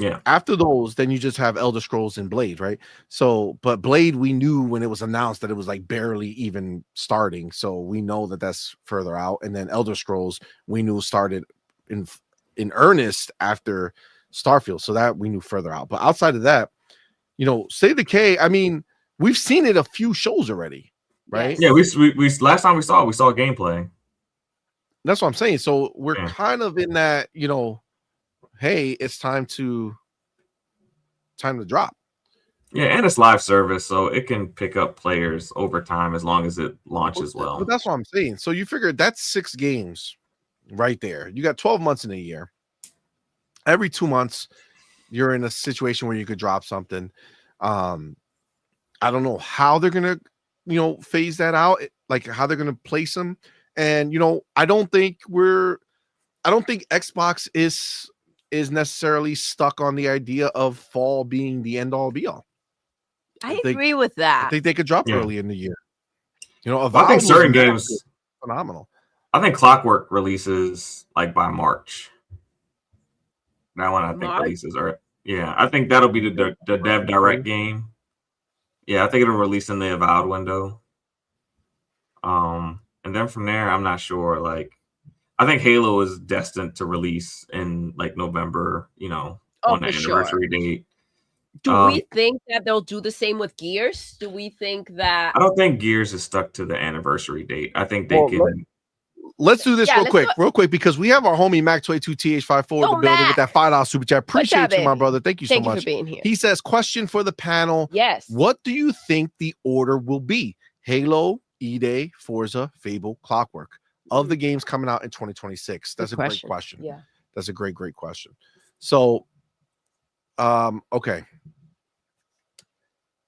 Yeah. After those, then you just have Elder Scrolls and Blade, right? So, but Blade, we knew when it was announced that it was like barely even starting. So we know that that's further out. And then Elder Scrolls, we knew started in earnest after Starfield. So that we knew further out. But outside of that, State of Decay, I mean, we've seen it a few shows already, right? Yeah, we last time we saw gameplay. That's what I'm saying. So we're Yeah. kind of in that, hey, it's time to drop. Yeah, and it's live service, so it can pick up players over time as long as it launches well. But that's what I'm saying. So you figure that's 6 games right there. You got 12 months in a year. Every 2 months, you're in a situation where you could drop something. I don't know how they're gonna, phase that out, like how they're gonna place them. And I don't think Xbox is necessarily stuck on the idea of fall being the end all be all. I agree with that. I think they could drop early in the year. I think certain games phenomenal. I think Clockwork releases like by March. That one I think releases I think that'll be the Dev Direct game. Yeah, I think it'll release in the Avowed window. And then from there, I'm not sure. Like, I think Halo is destined to release in like November, on the anniversary date. Do we think that they'll do the same with Gears? Do we think that? I don't think Gears is stuck to the anniversary date. I think they can. Let's do this real quick, because we have our homie Mac22TH54 in the building with that $5 super chat. Appreciate you, my brother. Thank you so much. Thank you for being here. He says, question for the panel. Yes. What do you think the order will be? Halo, E-Day, Forza, Fable, Clockwork of the games coming out in 2026? That's a great question. Yeah. That's a great question. So, okay.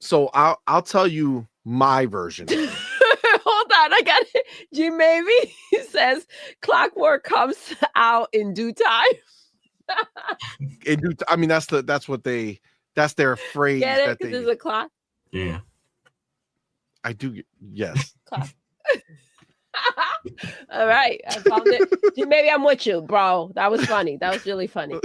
So I'll tell you my version. Hold on, I got it. G Maybe says Clockwork comes out in due time. I mean, that's their phrase. Get it? Because there's a clock. Yeah. I do. Yes. Clock. All right, I found it. G Maybe I'm with you, bro. That was funny. That was really funny.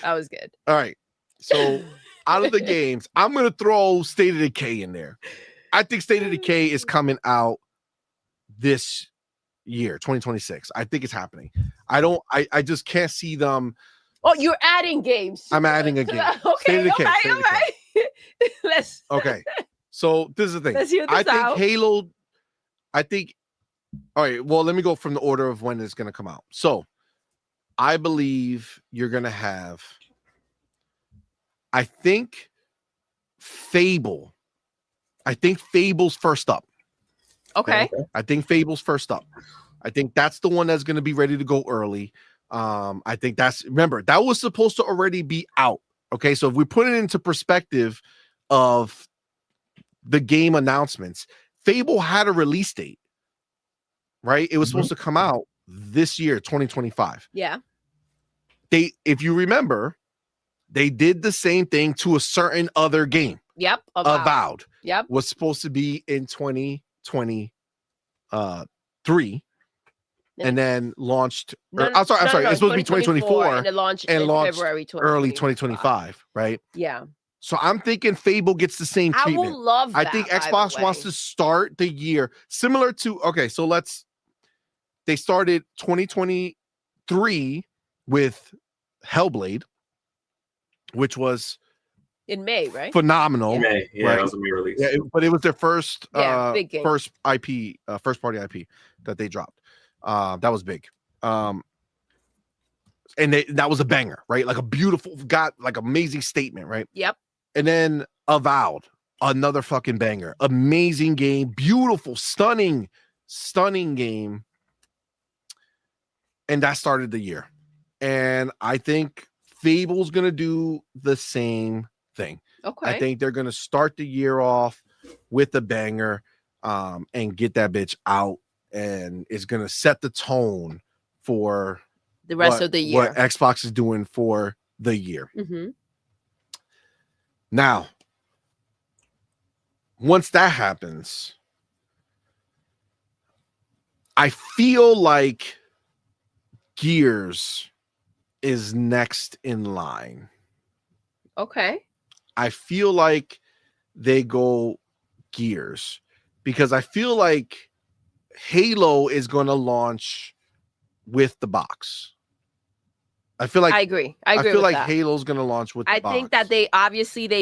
That was good. All right. So out of the games, I'm gonna throw State of Decay in there. I think State of Decay is coming out this year, 2026. I think it's happening. I just can't see them. Oh, you're adding games. I'm adding a game. Okay, all right. Let's. Okay. So this is the thing. Let's hear this out. Halo. All right. Well, let me go from the order of when it's gonna come out. So I believe you're gonna have. I think Fable. I think Fable's first up. Okay. I think Fable's first up. I think that's the one that's going to be ready to go early. I think remember, that was supposed to already be out. Okay. So if we put it into perspective of the game announcements, Fable had a release date, right? It was supposed to come out this year, 2025. Yeah. If you remember, they did the same thing to a certain other game. Yep. Avowed. Yep. Was supposed to be in 2023 and then launched. I'm sorry. It's supposed to be 2024 and it launched February early 2025, right? Yeah. So I'm thinking Fable gets the same treatment. I will love that. I think Xbox wants to start the year similar to so they started 2023 with Hellblade, which was in May, right? Phenomenal. In May. Yeah, right? That was a May release. Yeah, but it was their first big game. first IP, first party IP that they dropped. That was big. And that was a banger, right? Like a beautiful, amazing statement, right? Yep. And then Avowed, another fucking banger. Amazing game, beautiful, stunning game. And that started the year. And I think Fable's gonna do the same thing. Okay. I think they're gonna start the year off with a banger, and get that bitch out, and it's gonna set the tone for the rest of the year. What Xbox is doing for the year. Mm-hmm. Now, once that happens, I feel like Gears is next in line. Okay. I feel like they go Gears because I feel like Halo is going to launch with the box. I feel like I agree. I agree feel with like that. Halo's going to launch with the I box. think that they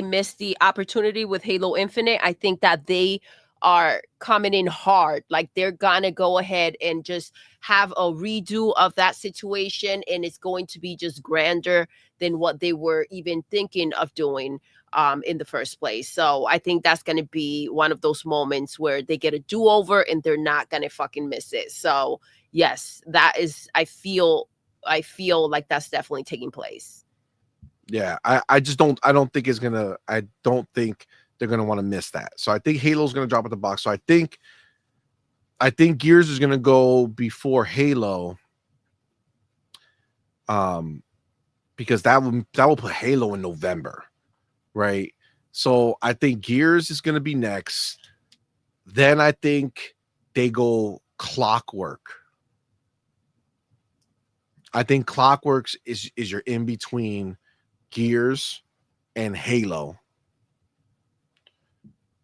missed the opportunity with Halo Infinite. I think that they are coming in hard. Like they're gonna go ahead and just have a redo of that situation, and it's going to be just grander than what they were even thinking of doing in the first place. So I think that's gonna be one of those moments where they get a do-over and they're not gonna fucking miss it. So yes, that is I feel like that's definitely taking place. Yeah, I just don't think it's gonna. I don't think they're gonna want to miss that. So I think Halo's gonna drop at the box. So I think Gears is gonna go before Halo. Because that will put Halo in November, right? So I think Gears is gonna be next. Then I think they go Clockwork. I think Clockworks is your in between Gears and Halo.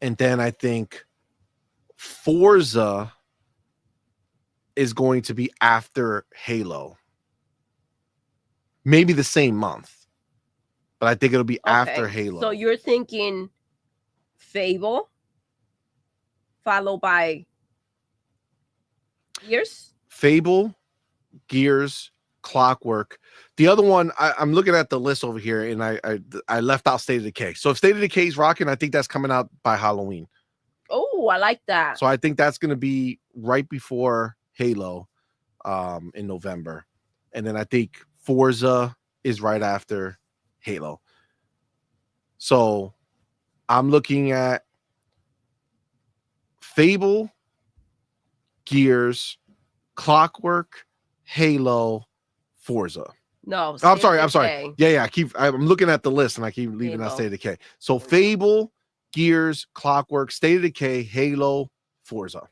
And then I think Forza is going to be after Halo. Maybe the same month, but I think it'll be after Halo. So you're thinking Fable, followed by Gears? Fable, Gears, Clockwork. The other one, I'm looking at the list over here, and I left out State of Decay. So if State of Decay is rocking, I think that's coming out by Halloween. Oh, I like that. So I think that's going to be right before Halo in November. And then I think Forza is right after Halo. So I'm looking at Fable, Gears, Clockwork, Halo, Forza. No, I'm sorry. Yeah. I'm looking at the list and I keep leaving out Halo. State of Decay. So Fable, Gears, Clockwork, State of Decay, Halo, Forza.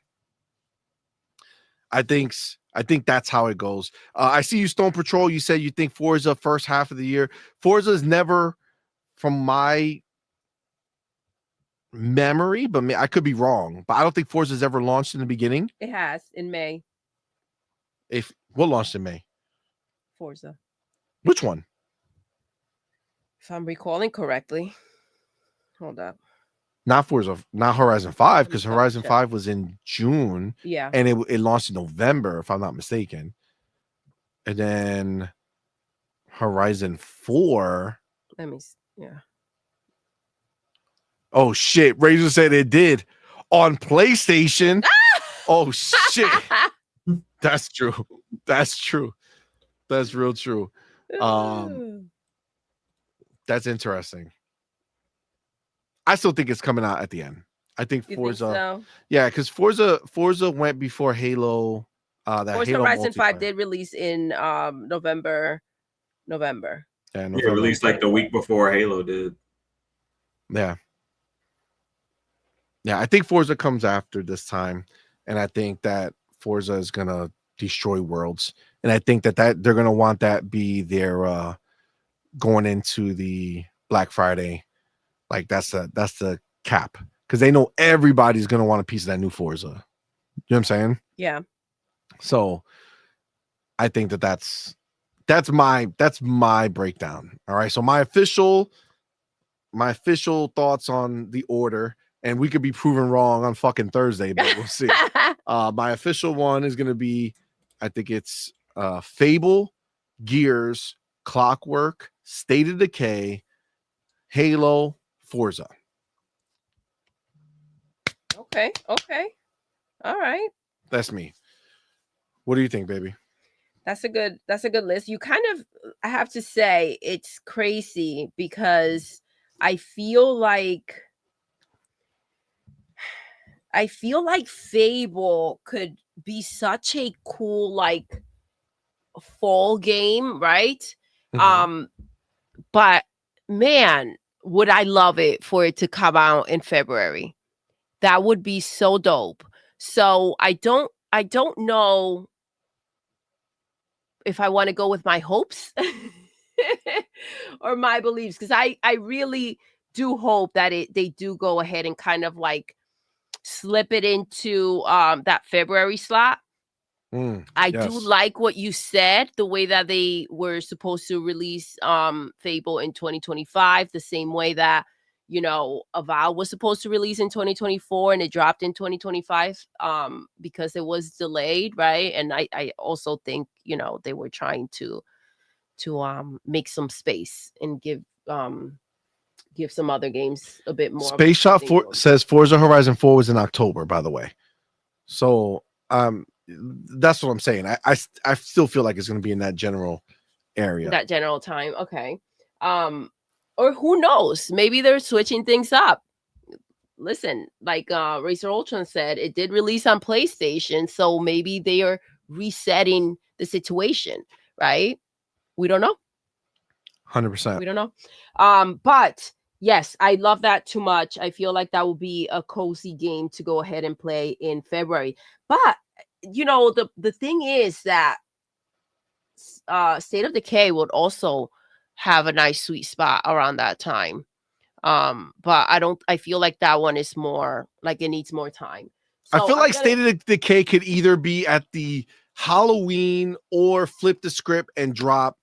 I think that's how it goes. I see you, Stone Patrol. You said you think Forza first half of the year. Forza is never, from my memory, but I could be wrong. But I don't think Forza's ever launched in the beginning. It has in May. What launched in May? Forza. Which one? If I'm recalling correctly. Hold up. Not Forza, not Horizon 5, because Let me Horizon check. 5 was in June. Yeah. And it launched in November, if I'm not mistaken. And then Horizon 4. Yeah. Oh shit. Razor said it did on PlayStation. Oh shit. That's true. That's true. That's real true. That's interesting. I still think it's coming out at the end. I think Forza. Think so? Yeah, because Forza went before Halo. Forza Halo Horizon 5 multiplayer. did release in November. Yeah, November. Yeah, released like the week before Halo did. Yeah. Yeah, I think Forza comes after this time, and I think that Forza is gonna destroy worlds, and I think that they're gonna want that be their going into the Black Friday, like that's the cap, because they know everybody's gonna want a piece of that new Forza. You know what I'm saying? Yeah. So I think that's my breakdown. All right. So my official thoughts on the order, and we could be proven wrong on fucking Thursday, but we'll see. My official one is going to be, I think it's Fable, Gears, Clockwork, State of Decay, Halo, Forza. Okay. All right. That's me. What do you think, baby? That's a good list. You kind of, I have to say, it's crazy because I feel like Fable could be such a cool like fall game, right? Mm-hmm. But man, would I love it for it to come out in February. That would be so dope. So I don't know if I want to go with my hopes or my beliefs, because I really do hope that they do go ahead and kind of like slip it into that February slot. I do Yes. like what you said, the way that they were supposed to release Fable in 2025, the same way that, you know, Avowed was supposed to release in 2024 and it dropped in 2025 because it was delayed, right? And I also think, you know, they were trying to make some space and give some other games a bit more. Space Shot says Forza Horizon 4 was in October, by the way. So that's what I'm saying. I still feel like it's going to be in that general area. That general time. Okay. Or who knows? Maybe they're switching things up. Listen, like Racer Ultron said, it did release on PlayStation, so maybe they are resetting the situation, right? We don't know. 100%. We don't know. But yes, I love that too much. I feel like that will be a cozy game to go ahead and play in February. But you know, the thing is that State of Decay would also have a nice sweet spot around that time. But I feel like that one is more like it needs more time. So I feel like State of Decay could either be at the Halloween or flip the script and drop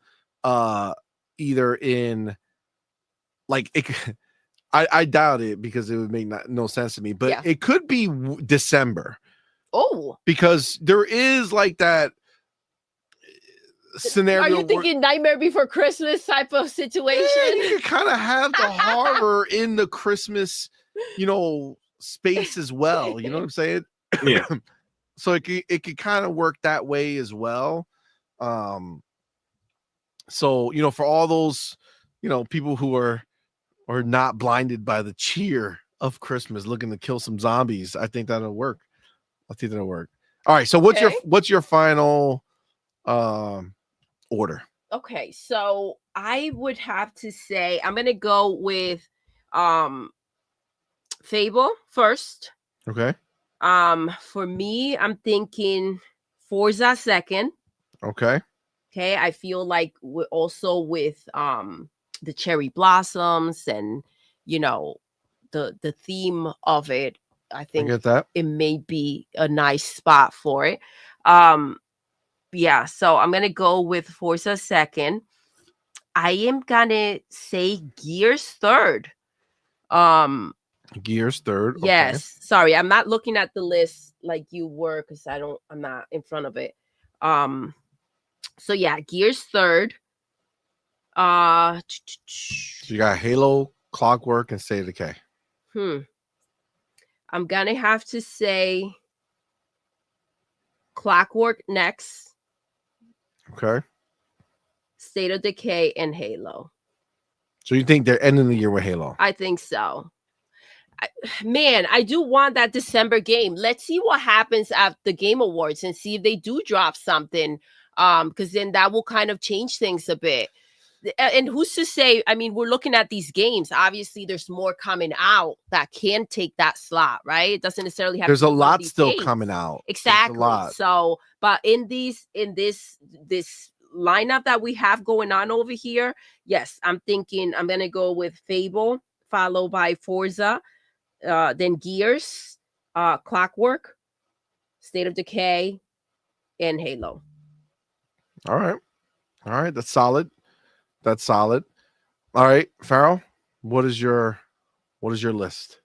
either in like it. I doubt it because it would make no sense to me, but it could be December. Oh, because there is like that scenario. Are you thinking Nightmare Before Christmas type of situation? Yeah, you can kind of have the horror in the Christmas, you know, space as well. You know what I'm saying? Yeah. So it could kind of work that way as well. So you know, for all those, you know, people who are not blinded by the cheer of Christmas, looking to kill some zombies, I think that'll work. All right. So what's your final order? Okay, so I would have to say I'm gonna go with Fable first. Okay. For me, I'm thinking Forza second. Okay. Okay, I feel like also with the cherry blossoms and, you know, the theme of it, I think get that. it may be a nice spot for it. Yeah, so I'm gonna go with Forza second. I am gonna say Gears third. Gears third. Yes. Okay. Sorry, I'm not looking at the list like you were because I'm not in front of it. So yeah, Gears third. So you got Halo, Clockwork, and State of Decay. I'm gonna have to say Clockwork next. Okay. State of Decay and Halo. So you think they're ending the year with Halo? I think so. Man, I do want that December game. Let's see what happens at the Game Awards and see if they do drop something. Because then that will kind of change things a bit. And who's to say? I mean, we're looking at these games. Obviously, there's more coming out that can take that slot, right? It doesn't necessarily have. There's to a lot still games. coming out. Exactly. So, but in this lineup that we have going on over here, yes, I'm thinking I'm gonna go with Fable, followed by Forza, then Gears, Clockwork, State of Decay, and Halo. All right, that's solid. All right, Farrell, what is your list?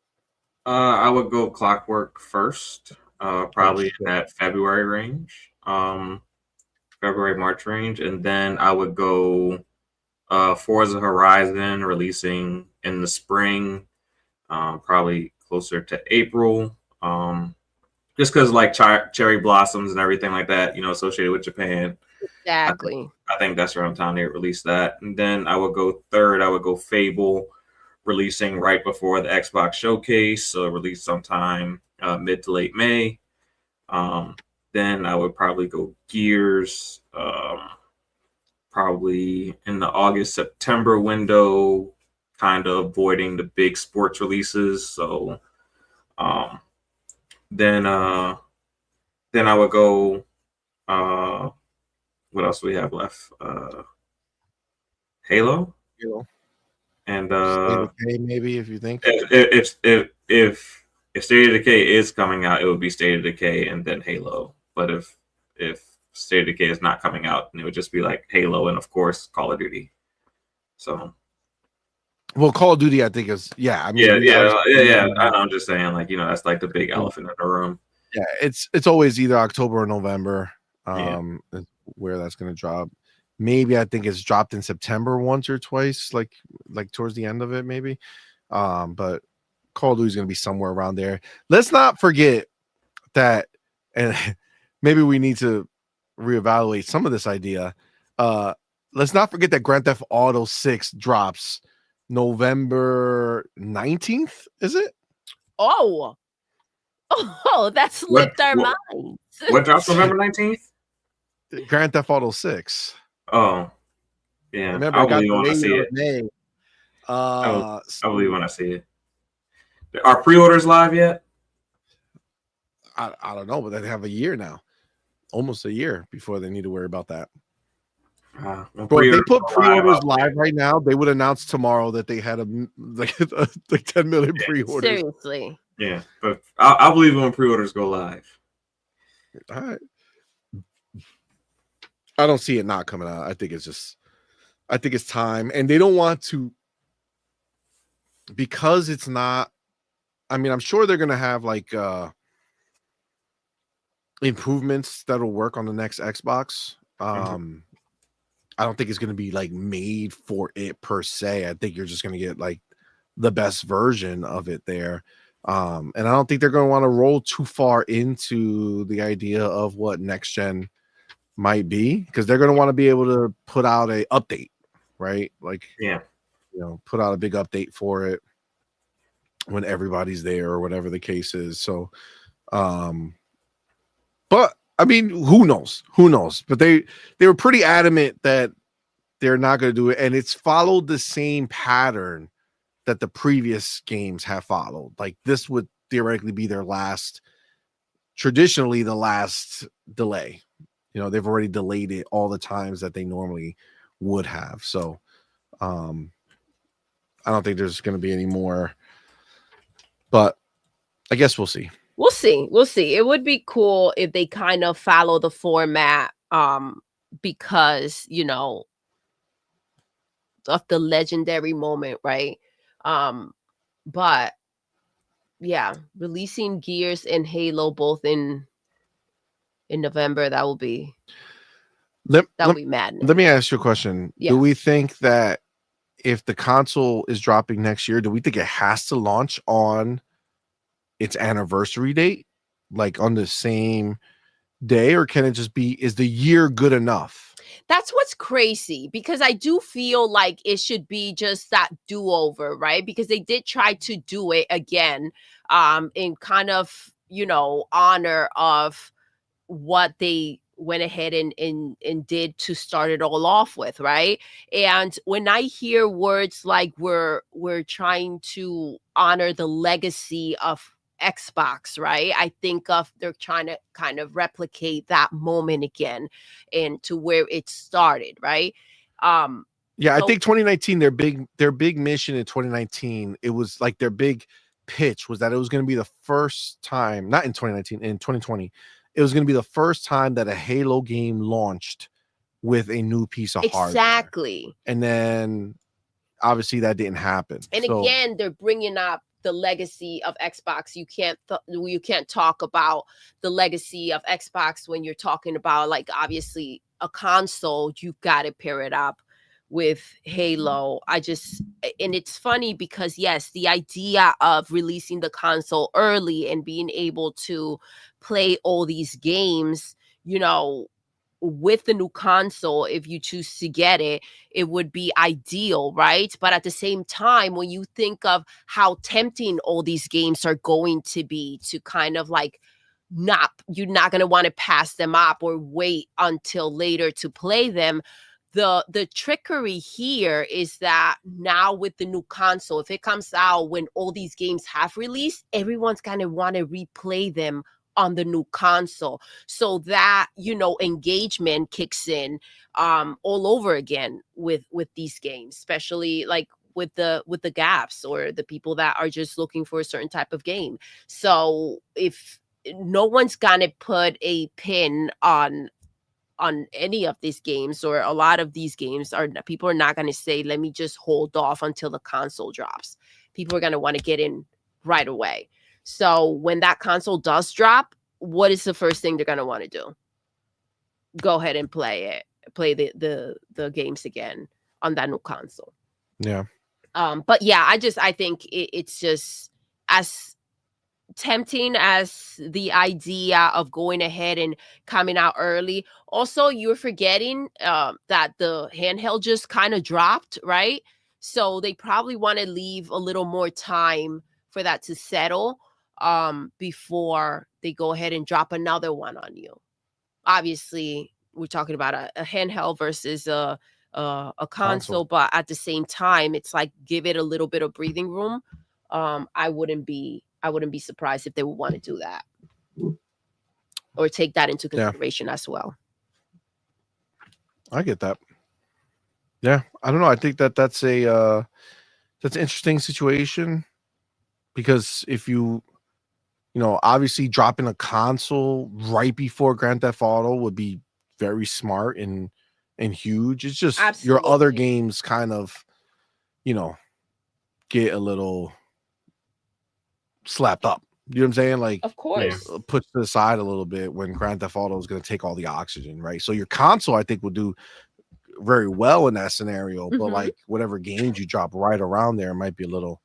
I would go Clockwork first, probably in that February range, February March range, and then I would go Forza Horizon releasing in the spring, probably closer to April, just because like cherry blossoms and everything like that, you know, associated with Japan. Exactly. I think that's around time they release that. And then I would go third. I would go Fable, releasing right before the Xbox showcase, so release sometime mid to late May. Then I would probably go Gears, probably in the August-September window, kind of avoiding the big sports releases. So then I would go. What else do we have left? Halo. Halo. And State of Decay, maybe, if you think. if State of Decay is coming out, it would be State of Decay and then Halo. But if State of Decay is not coming out, then it would just be like Halo and of course Call of Duty. So Well, Call of Duty, I think is I mean yeah. I'm just saying, like, that's like the big elephant in the room. Yeah, it's always either October or November. Yeah. Where that's going to drop. Maybe I think it's dropped in September once or twice, like towards the end of it, maybe. But Call of Duty is going to be somewhere around there. Let's not forget that, and maybe we need to reevaluate some of this idea. Let's not forget that Grand Theft Auto 6 drops November 19th, is it? Oh, that slipped our minds. What drops November 19th? Grand Theft Auto 6. Oh, yeah. Remember, I really want to see it. May. I really want to see it. Are pre-orders live yet? I don't know, but they have a year now, almost a year before they need to worry about that. But if they put pre-orders live right now, they would announce tomorrow that they had like 10 million pre-orders. Seriously. Yeah, but I believe when pre-orders go live. All right. I don't see it not coming out. I think it's time, and they don't want to, because it's not. I mean, I'm sure they're gonna have like improvements that'll work on the next Xbox. I don't think it's gonna be like made for it per se. I think you're just gonna get like the best version of it there. And I don't think they're gonna want to roll too far into the idea of what next gen might be, because they're going to want to be able to put out a update, right? Like, put out a big update for it when everybody's there or whatever the case is. So, but I mean, who knows? But they were pretty adamant that they're not going to do it, and it's followed the same pattern that the previous games have followed. Like, this would theoretically be their traditionally the last delay. They've already delayed it all the times that they normally would have. So I don't think there's going to be any more, but I guess we'll see. We'll see. It would be cool if they kind of follow the format because, of the legendary moment, right? But yeah, releasing Gears and Halo both in November, that will be maddening. Let me ask you a question. Yeah. Do we think that if the console is dropping next year, do we think it has to launch on its anniversary date, like on the same day, or can it just be, is the year good enough? That's what's crazy, because I do feel like it should be just that do-over, right? Because they did try to do it again in kind of, honor of what they went ahead and did to start it all off with, right? And when I hear words like we're trying to honor the legacy of Xbox, right? I think of they're trying to kind of replicate that moment again and to where it started, right? I think 2019, their big mission in 2019, it was like their big pitch was that it was going to be the first time, not in 2019, in 2020, it was going to be the first time that a Halo game launched with a new piece of hardware. Exactly. And then obviously that didn't happen. And again, they're bringing up the legacy of Xbox. You can't talk about the legacy of Xbox when you're talking about, like, obviously a console. You've got to pair it up with Halo. And it's funny because yes, the idea of releasing the console early and being able to play all these games, with the new console, if you choose to get it, it would be ideal, right? But at the same time, when you think of how tempting all these games are going to be to kind of like you're not going to want to pass them up or wait until later to play them. The trickery here is that now with the new console, if it comes out when all these games have released, everyone's going to want to replay them on the new console. So that, you know, engagement kicks in all over again with these games, especially like with the gaps or the people that are just looking for a certain type of game. So if no one's gonna put a pin on any of these games, or a lot of these games, are people are not going to say, let me just hold off until the console drops. People are going to want to get in right away. So when that console does drop, what is the first thing they're going to want to do? Go ahead and play the games again on that new console. Yeah. But yeah, I think it's just as tempting as the idea of going ahead and coming out early. Also, you're forgetting that the handheld just kind of dropped, right? So they probably want to leave a little more time for that to settle before they go ahead and drop another one on you. Obviously, we're talking about a handheld versus a console, but at the same time, it's like, give it a little bit of breathing room. I wouldn't be surprised if they would want to do that or take that into consideration as well. I get that. Yeah, I don't know. I think that's an interesting situation, because if you know, obviously dropping a console right before Grand Theft Auto would be very smart and huge. It's just your other games kind of, you know, get a little slapped up. You know what I'm saying? Like, of course, put to the side a little bit when Grand Theft Auto is going to take all the oxygen, right? So your console, I think, will do very well in that scenario. But like whatever games you drop right around there might be a little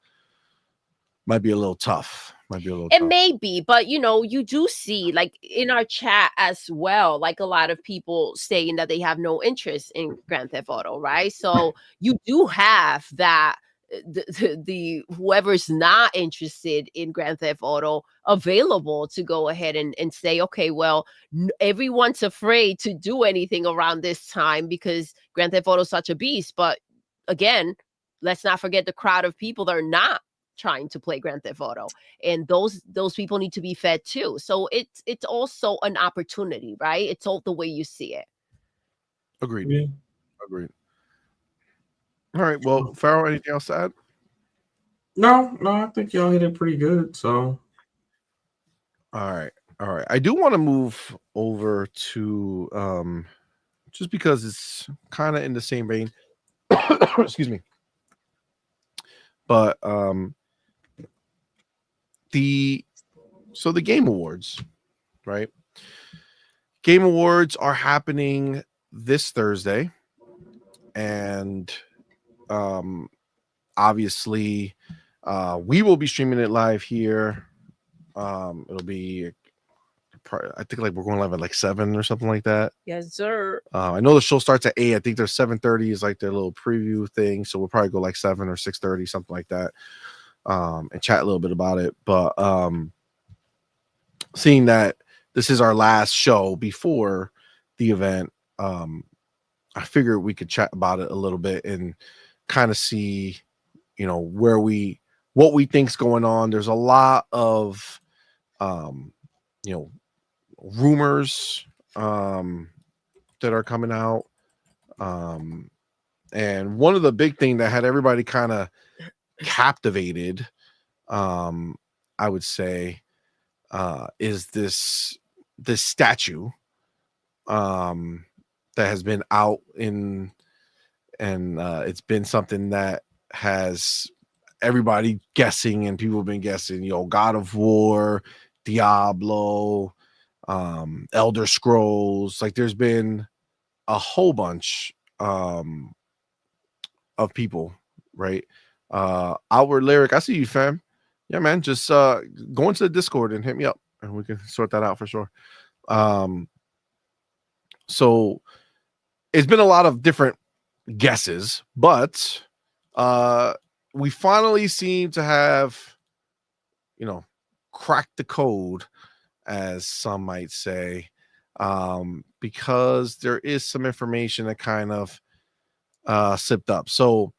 tough. It may be, but you know, you do see like in our chat as well, like a lot of people saying that they have no interest in Grand Theft Auto, right? So you do have that the whoever's not interested in Grand Theft Auto available to go ahead and say, okay, well, everyone's afraid to do anything around this time because Grand Theft Auto is such a beast. But again, let's not forget the crowd of people that are not trying to play Grand Theft Auto, and those people need to be fed too. So it's also an opportunity, right? It's all the way you see it. Agreed. Yeah. Agreed. All right. Well, Farrell, anything else to add? No, I think y'all hit it pretty good. So, all right. I do want to move over to just because it's kind of in the same vein. Excuse me. But the Game Awards, right? Game Awards are happening this Thursday, and obviously we will be streaming it live here. It'll be, I think, like we're going live at like 7 or something like that. Yes, sir. I know the show starts at 8. I think there's 7:30 is like their little preview thing, so we'll probably go like 7 or 6:30, something like that, and chat a little bit about it. But seeing that this is our last show before the event, I figured we could chat about it a little bit and kind of see, you know, what we think's going on. There's a lot of you know, rumors that are coming out, and one of the big thing that had everybody kind of captivated, I would say, is this statue that has been out and it's been something that has everybody guessing, and people have been guessing, you know, God of War, Diablo, Elder Scrolls. Like, there's been a whole bunch of people, right? Outward Lyric, I see you, fam. Yeah, man, just go into the Discord and hit me up and we can sort that out for sure. So it's been a lot of different guesses, but we finally seem to have, you know, cracked the code, as some might say, because there is some information that kind of slipped up. So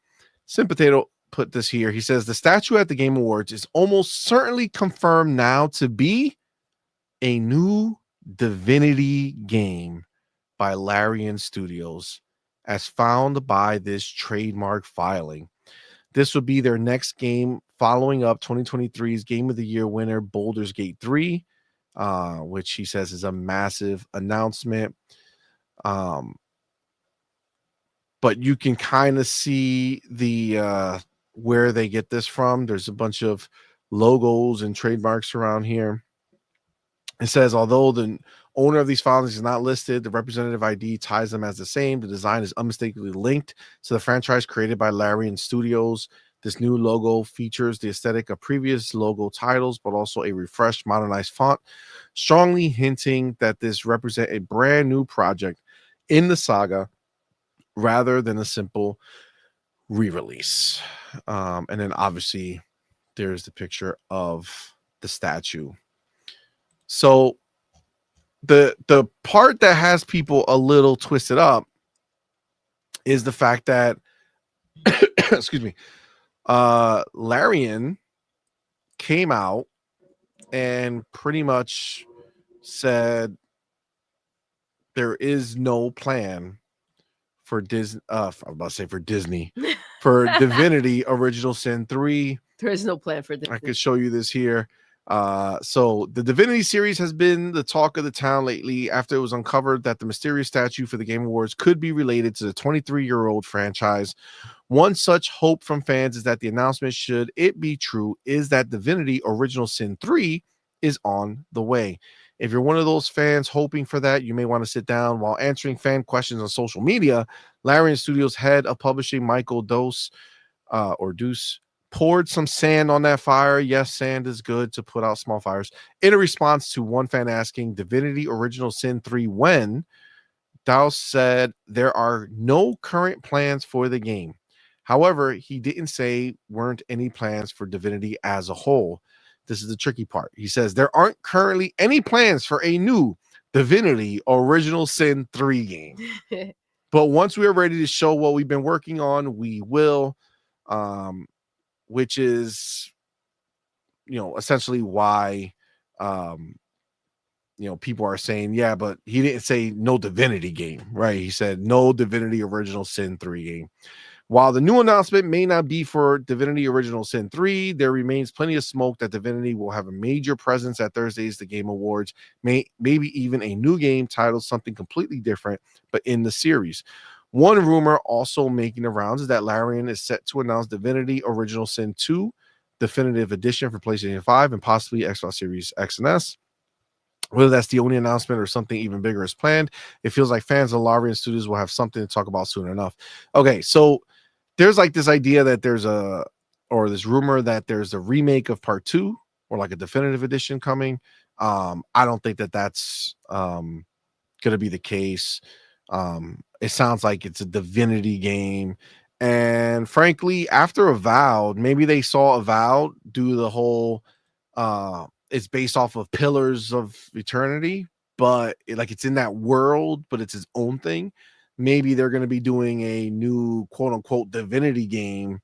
Sim Potato put this here. He says the statue at the Game Awards is almost certainly confirmed now to be a new Divinity game by Larian Studios, as found by this trademark filing. This would be their next game, following up 2023's Game of the Year winner, Baldur's Gate 3, which he says is a massive announcement. But you can kind of see the where they get this from. There's a bunch of logos and trademarks around here. It says, although the owner of these filings is not listed, the representative ID ties them as the same. The design is unmistakably linked to the franchise created by Larian Studios. This new logo features the aesthetic of previous logo titles, but also a refreshed, modernized font, strongly hinting that this represents a brand new project in the saga rather than a simple re-release. And then obviously there's the picture of the statue. So the part that has people a little twisted up is the fact that excuse me, Larian came out and pretty much said there is no plan for Disney. I'm about to say for Disney, for Divinity Original Sin 3. There is no plan for this. I could show you this here. So the Divinity series has been the talk of the town lately after it was uncovered that the mysterious statue for the Game Awards could be related to the 23-year-old franchise. One such hope from fans is that the announcement, should it be true, is that Divinity Original Sin 3 is on the way. If you're one of those fans hoping for that, you may want to sit down. While answering fan questions on social media, Larian Studios head of publishing Michael Deuce poured some sand on that fire. Yes, sand is good to put out small fires. In a response to one fan asking Divinity Original Sin 3 when, Deuce said there are no current plans for the game. However, he didn't say weren't any plans for Divinity as a whole. This is the tricky part. He says there aren't currently any plans for a new Divinity Original Sin 3 game. But once we are ready to show what we've been working on, we will. Which is, essentially why, people are saying, yeah, but he didn't say no Divinity game, right? He said no Divinity Original Sin 3 game. While the new announcement may not be for Divinity Original Sin 3, there remains plenty of smoke that Divinity will have a major presence at Thursday's The Game Awards, maybe even a new game titled something completely different, but in the series. One rumor also making the rounds is that Larian is set to announce Divinity Original Sin 2 Definitive Edition for PlayStation 5 and possibly Xbox Series X and S. Whether that's the only announcement or something even bigger is planned, it feels like fans of Larian Studios will have something to talk about soon enough. Okay, so there's like this idea that this rumor that there's a remake of Part 2 or like a definitive edition coming. I don't think that that's going to be the case. It sounds like it's a Divinity game. And frankly, after Avowed, maybe they saw Avowed do the whole it's based off of Pillars of Eternity, but it's in that world, but it's its own thing. Maybe they're going to be doing a new quote unquote Divinity game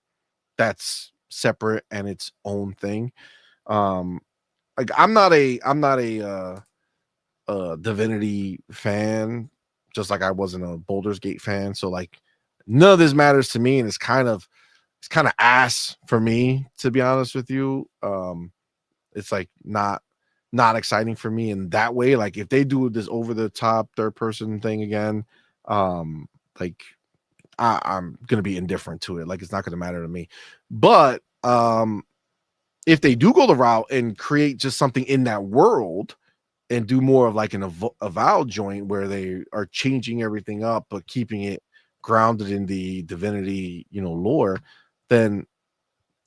that's separate and its own thing. I'm not a Divinity fan, just like I wasn't a Baldur's Gate fan. So none of this matters to me, and it's kind of ass for me, to be honest with you. It's not exciting for me in that way. Like if they do this over the top third person thing again, I'm gonna be indifferent to it. It's not gonna matter to me. But if they do go the route and create just something in that world and do more of an Avowed joint where they are changing everything up but keeping it grounded in the Divinity lore, then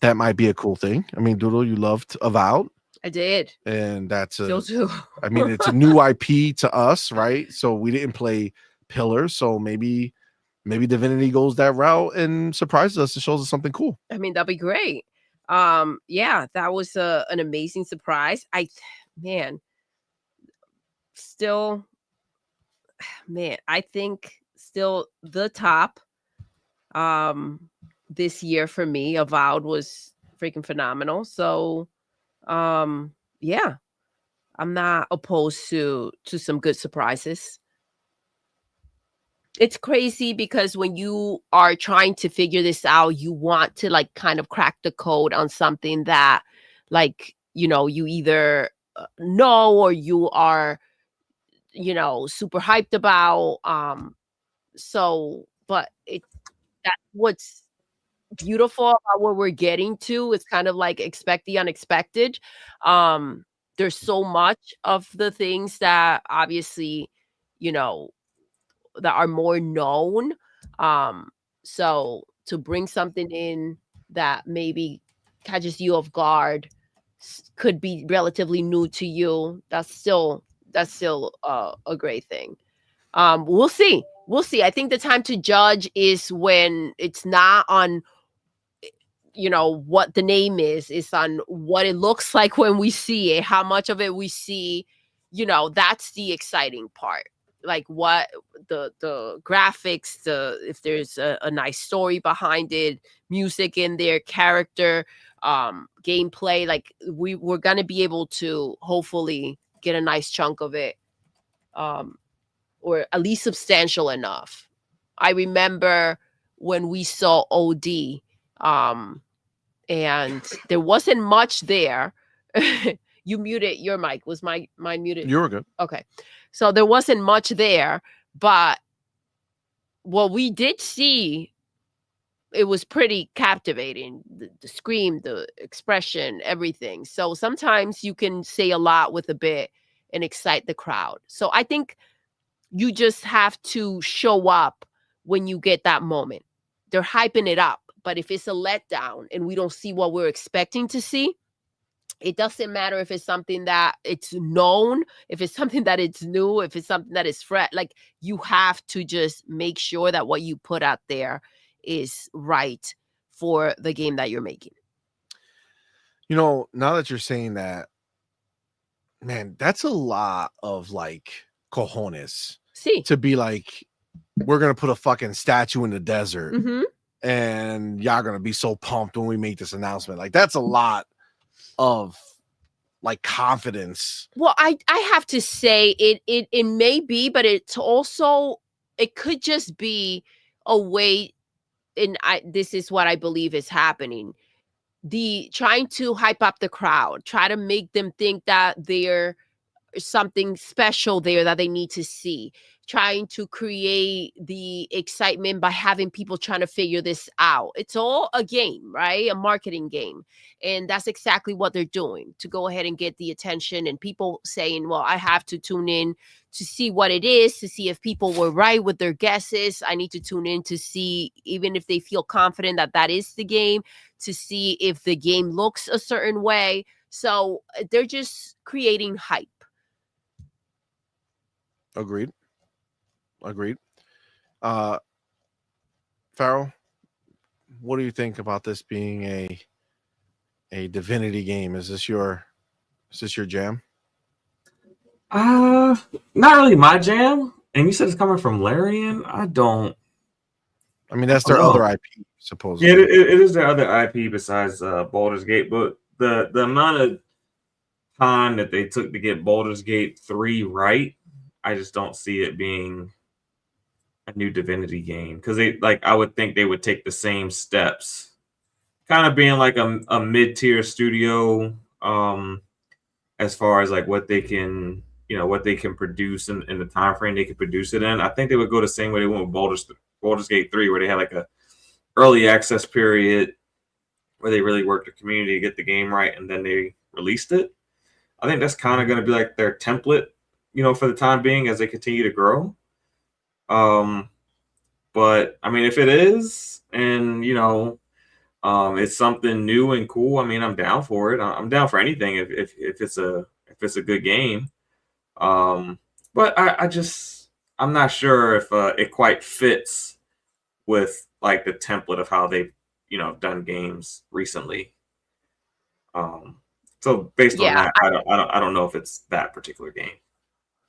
that might be a cool thing. I mean, Doodle, you loved Avowed. I did. And that's Still too. I mean, it's a new IP to us, right? So we didn't play Pillars, so maybe Divinity goes that route and surprises us and shows us something cool. I mean, that'd be great. Yeah, that was an amazing surprise. I think still the top this year for me. Avowed was freaking phenomenal. So yeah, I'm not opposed to some good surprises. It's crazy because when you are trying to figure this out, you want to like kind of crack the code on something that like, you know, you either know or you are, you know, super hyped about. So, but that's what's beautiful about what we're getting to. It's kind of like expect the unexpected. There's so much of the things that obviously, you know, that are more known. So to bring something in that maybe catches you off guard could be relatively new to you. That's still a great thing. We'll see. We'll see. I think the time to judge is when it's not on, you know, what the name is. It's on what it looks like when we see it, how much of it we see. You know, that's the exciting part. Like what the graphics, if there's a nice story behind it, music in there, character, gameplay. Like we're gonna be able to hopefully get a nice chunk of it. Or at least substantial enough. I remember when we saw OD, and there wasn't much there. You muted your mic. Was mine muted? You were good. Okay. So there wasn't much there, but what we did see, it was pretty captivating. The scream, the expression, everything. So sometimes you can say a lot with a bit and excite the crowd. So I think you just have to show up when you get that moment. They're hyping it up, but if it's a letdown and we don't see what we're expecting to see, it doesn't matter if it's something that it's known, if it's something that it's new, if it's something that is fresh. Like you have to just make sure that what you put out there is right for the game that you're making. You know, now that you're saying that, man, that's a lot of like cojones See, to be like, we're gonna put a fucking statue in the desert, mm-hmm. and y'all gonna be so pumped when we make this announcement. Like that's a lot of like confidence. Well, I have to say it may be, but it's also, it could just be a way, and this is what I believe is happening. The trying to hype up the crowd, try to make them think that there's something special there that they need to see, trying to create the excitement by having people trying to figure this out. It's all a game, right? A marketing game. And that's exactly what they're doing, to go ahead and get the attention and people saying, well, I have to tune in to see what it is, to see if people were right with their guesses. I need to tune in to see, even if they feel confident that that is the game, to see if the game looks a certain way. So they're just creating hype. Agreed. Farrell, what do you think about this being a Divinity game? Is this your jam? Not really my jam. And you said it's coming from Larian. I mean, that's their other IP, supposedly. Yeah, it is their other IP besides Baldur's Gate, but the amount of time that they took to get Baldur's Gate 3 right, I just don't see it being a new Divinity game, because I would think they would take the same steps, kind of being like a mid-tier studio, as far as like what they can produce in the time frame they can produce it in. I think they would go the same way they went with Baldur's Gate 3, where they had like a early access period where they really worked the community to get the game right, and then they released it. I think that's kind of going to be like their template, for the time being, as they continue to grow. But I mean, if it is, and it's something new and cool, I mean, I'm down for it. I'm down for anything if it's a good game. But I'm not sure if it quite fits with like the template of how they've done games recently. So based on that, I don't know if it's that particular game.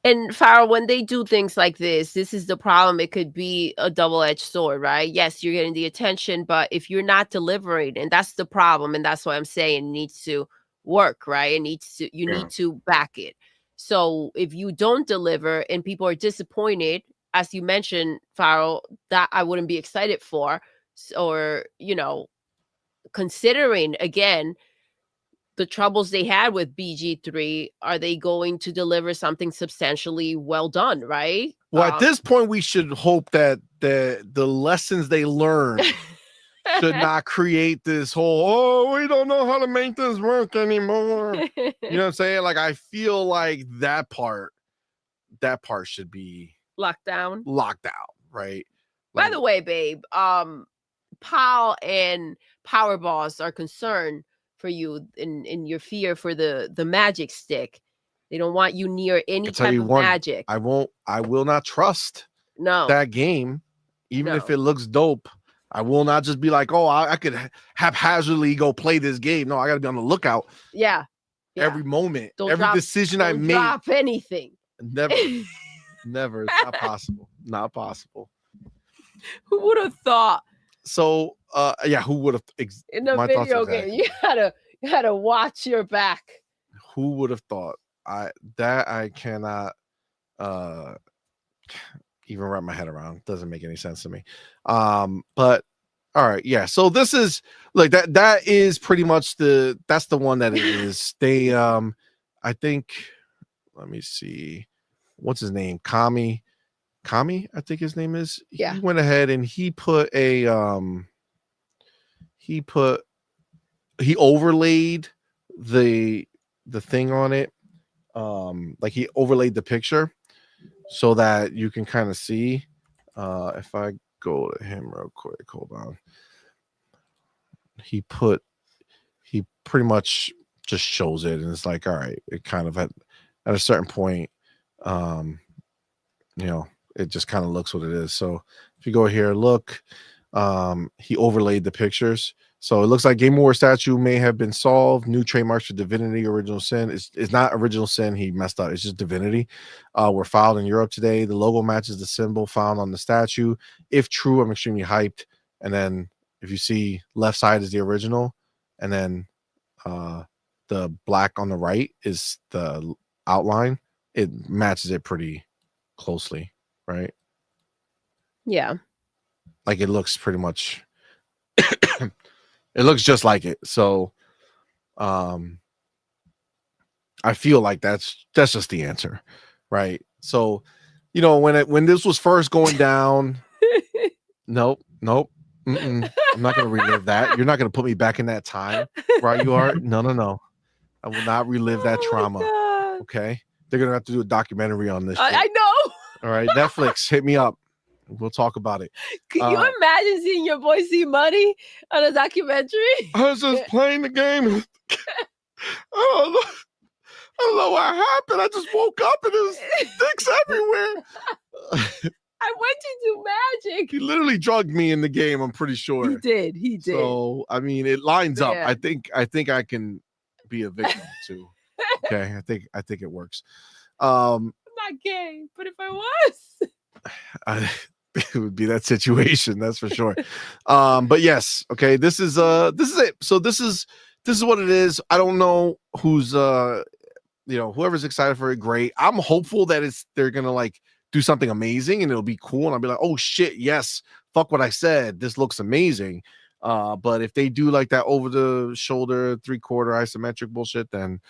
And Farrell, when they do things like this is the problem. It could be a double-edged sword, right? Yes, you're getting the attention, but if you're not delivering, and that's the problem, and that's why I'm saying it needs to work, right? You need to back it. So if you don't deliver and people are disappointed, as you mentioned, Farrell, that I wouldn't be excited for, or, you know, considering again the troubles they had with BG3, are they going to deliver something substantially well done, right? Well, at this point, we should hope that the lessons they learn should not create this whole, oh, we don't know how to make this work anymore. You know what I'm saying? Like, I feel like that part should be locked out, right? By the way, babe, Pal and Power Boss are concerned for you in your fear for the magic stick. They don't want you near any type of magic. I will not trust that game, even if it looks dope. I will not just be like, oh, I could haphazardly go play this game. No, I got to be on the lookout. Yeah. Every moment, every decision I make. Drop anything. Never. It's not possible. Not possible. Who would have thought? So, yeah, who would have? In a video game, you gotta watch your back. Who would have thought? I cannot even wrap my head around. Doesn't make any sense to me. But all right, yeah. So this is like that is pretty much that's the one that it is. They I think, let me see, what's his name? Kami, I think his name is. Yeah. He went ahead and he put a he overlaid the thing on it. Like he overlaid the picture so that you can kind of see. If I go to him real quick, hold on. He pretty much just shows it, and it's like, all right, it kind of at a certain point, you know, it just kind of looks what it is. So if you go here, look, he overlaid the pictures. So it looks like Game Award statue may have been solved. New trademarks for Divinity Original Sin. It's not Original Sin. He messed up. It's just Divinity. Were filed in Europe today. The logo matches the symbol found on the statue. If true, I'm extremely hyped. And then if you see, left side is the original, and then the black on the right is the outline. It matches it pretty closely, right? Yeah. Like it looks pretty much it looks just like it. So I feel like that's just the answer, right? So, you know, when this was first going down, nope. I'm not gonna relive that. You're not gonna put me back in that time, right? You are. No. I will not relive that trauma. Okay, they're gonna have to do a documentary on this. I know. All right, Netflix, hit me up. We'll talk about it. Can you imagine seeing your boy CMoney on a documentary? I was just playing the game. I don't know what happened. I just woke up and there's dicks everywhere. I went to do magic. He literally drugged me in the game, I'm pretty sure. He did. So, I mean, it lines up. I think I can be a victim too. Okay, I think it works. I'm not gay, but if I was, it would be that situation, that's for sure. But yes, okay, this is it. So this is what it is. I don't know who's whoever's excited for it, great. I'm hopeful that they're gonna like do something amazing and it'll be cool, and I'll be like, oh shit, yes, fuck what I said, this looks amazing. But if they do like that over the shoulder 3/4 isometric bullshit, then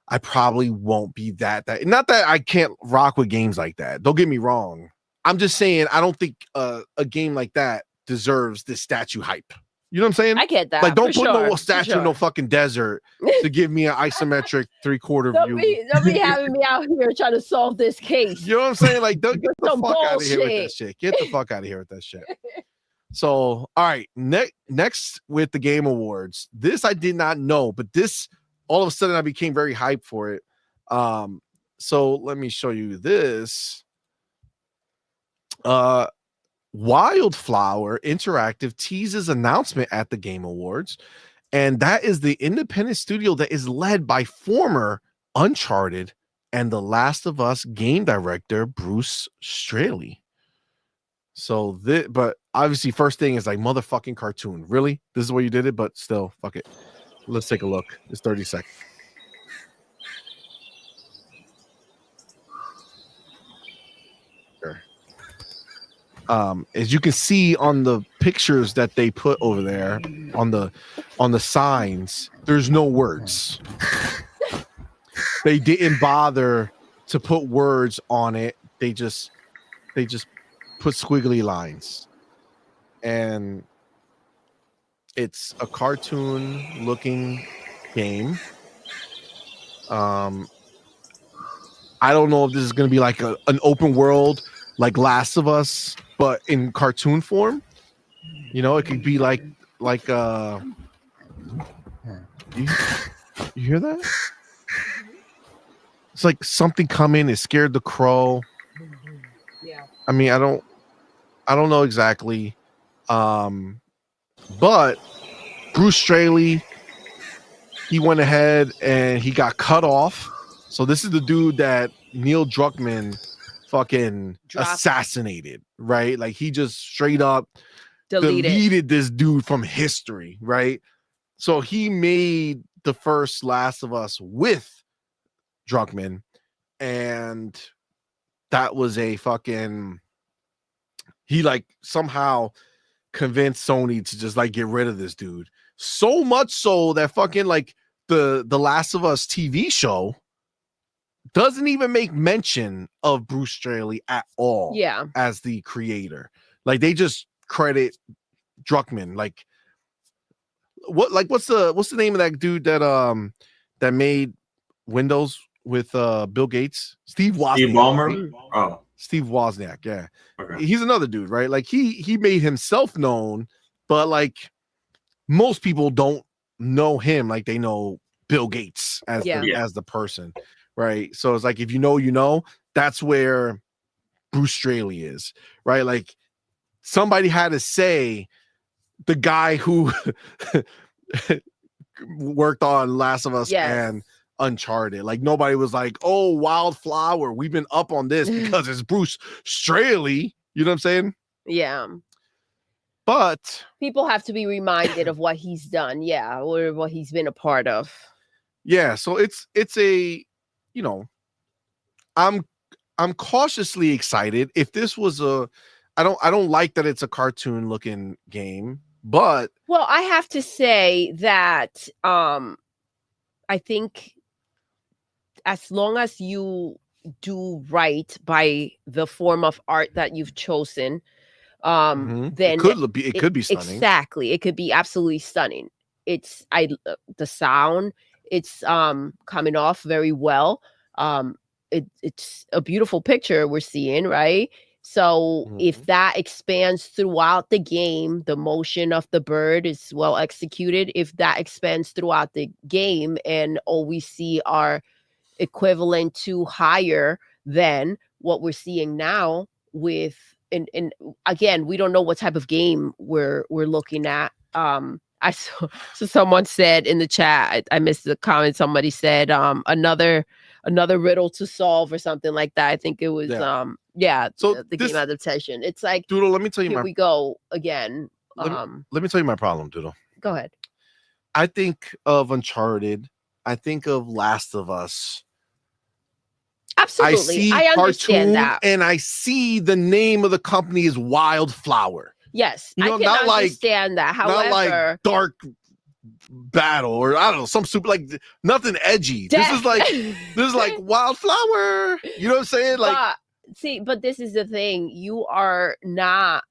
I probably won't be that. Not that I can't rock with games like that. Don't get me wrong. I'm just saying I don't think a game like that deserves this statue hype. You know what I'm saying? I get that. Like, don't put no statue in no fucking desert to give me an isometric 3/4 view. Don't be having me out here trying to solve this case. You know what I'm saying? Like, don't get the fuck out of here with that shit. Get the fuck out of here with that shit. So, all right, next with the Game Awards. This I did not know, but this all of a sudden I became very hyped for it. So let me show you this. Wildflower Interactive teases announcement at the Game Awards, and that is the independent studio that is led by former Uncharted and The Last of Us game director Bruce Straley. So but obviously first thing is like, motherfucking cartoon, really? This is where you did it? But still, fuck it, let's take a look. It's 30 seconds. as you can see on the pictures that they put over there on the signs, there's no words. They didn't bother to put words on it. They just put squiggly lines, and it's a cartoon looking game. I don't know if this is going to be like an open world like Last of Us, but in cartoon form. You know, it could be like you hear that? It's like something coming. It scared the crow. Yeah. I mean, I don't know exactly. But Bruce Straley, he went ahead and he got cut off. So this is the dude that Neil Druckmann fucking assassinated, right? Like he just straight up deleted this dude from history, right? So he made the first Last of Us with Druckmann, and that was a fucking, he like somehow convinced Sony to just like get rid of this dude. So much so that fucking like the Last of Us TV show doesn't even make mention of Bruce Straley at all. Yeah. As the creator. Like they just credit Druckmann. Like what's the name of that dude that made Windows with Bill Gates? Steve Wozniak. Steve Ballmer? Oh. Steve Wozniak, yeah. Okay. He's another dude, right? Like he made himself known, but like most people don't know him like they know Bill Gates as the person, right? So it's like if you know, you know. That's where Bruce Straley is, right? Like somebody had to say the guy who worked on Last of Us and Uncharted. Like nobody was like, "Oh, Wildflower, we've been up on this because it's Bruce Straley." You know what I'm saying? Yeah. But people have to be reminded of what he's done, or what he's been a part of. Yeah, so it's a, you know, I'm cautiously excited. If this was I don't like that it's a cartoon looking game, but well, I have to say that I think as long as you do right by the form of art that you've chosen, then it could be stunning. Exactly, it could be absolutely stunning. It's the sound, it's coming off very well. It's a beautiful picture we're seeing, right? So if that expands throughout the game, the motion of the bird is well executed. If that expands throughout the game and all we see are equivalent to higher than what we're seeing now with, and again, we don't know what type of game we're looking at. I saw, so someone said in the chat, I missed the comment, somebody said another riddle to solve or something like that. I think it was so the game adaptation. It's like, Doodle, let me tell you, here we go again. Let me tell you my problem, Doodle. Go ahead. I think of Uncharted. I think of Last of Us. Absolutely, I understand that, and I see the name of the company is Wildflower. Yes, you know, I can understand that. However, not like Dark Battle or I don't know, some super, like nothing edgy. This is like Wildflower. You know what I'm saying? Like, but this is the thing. You are not.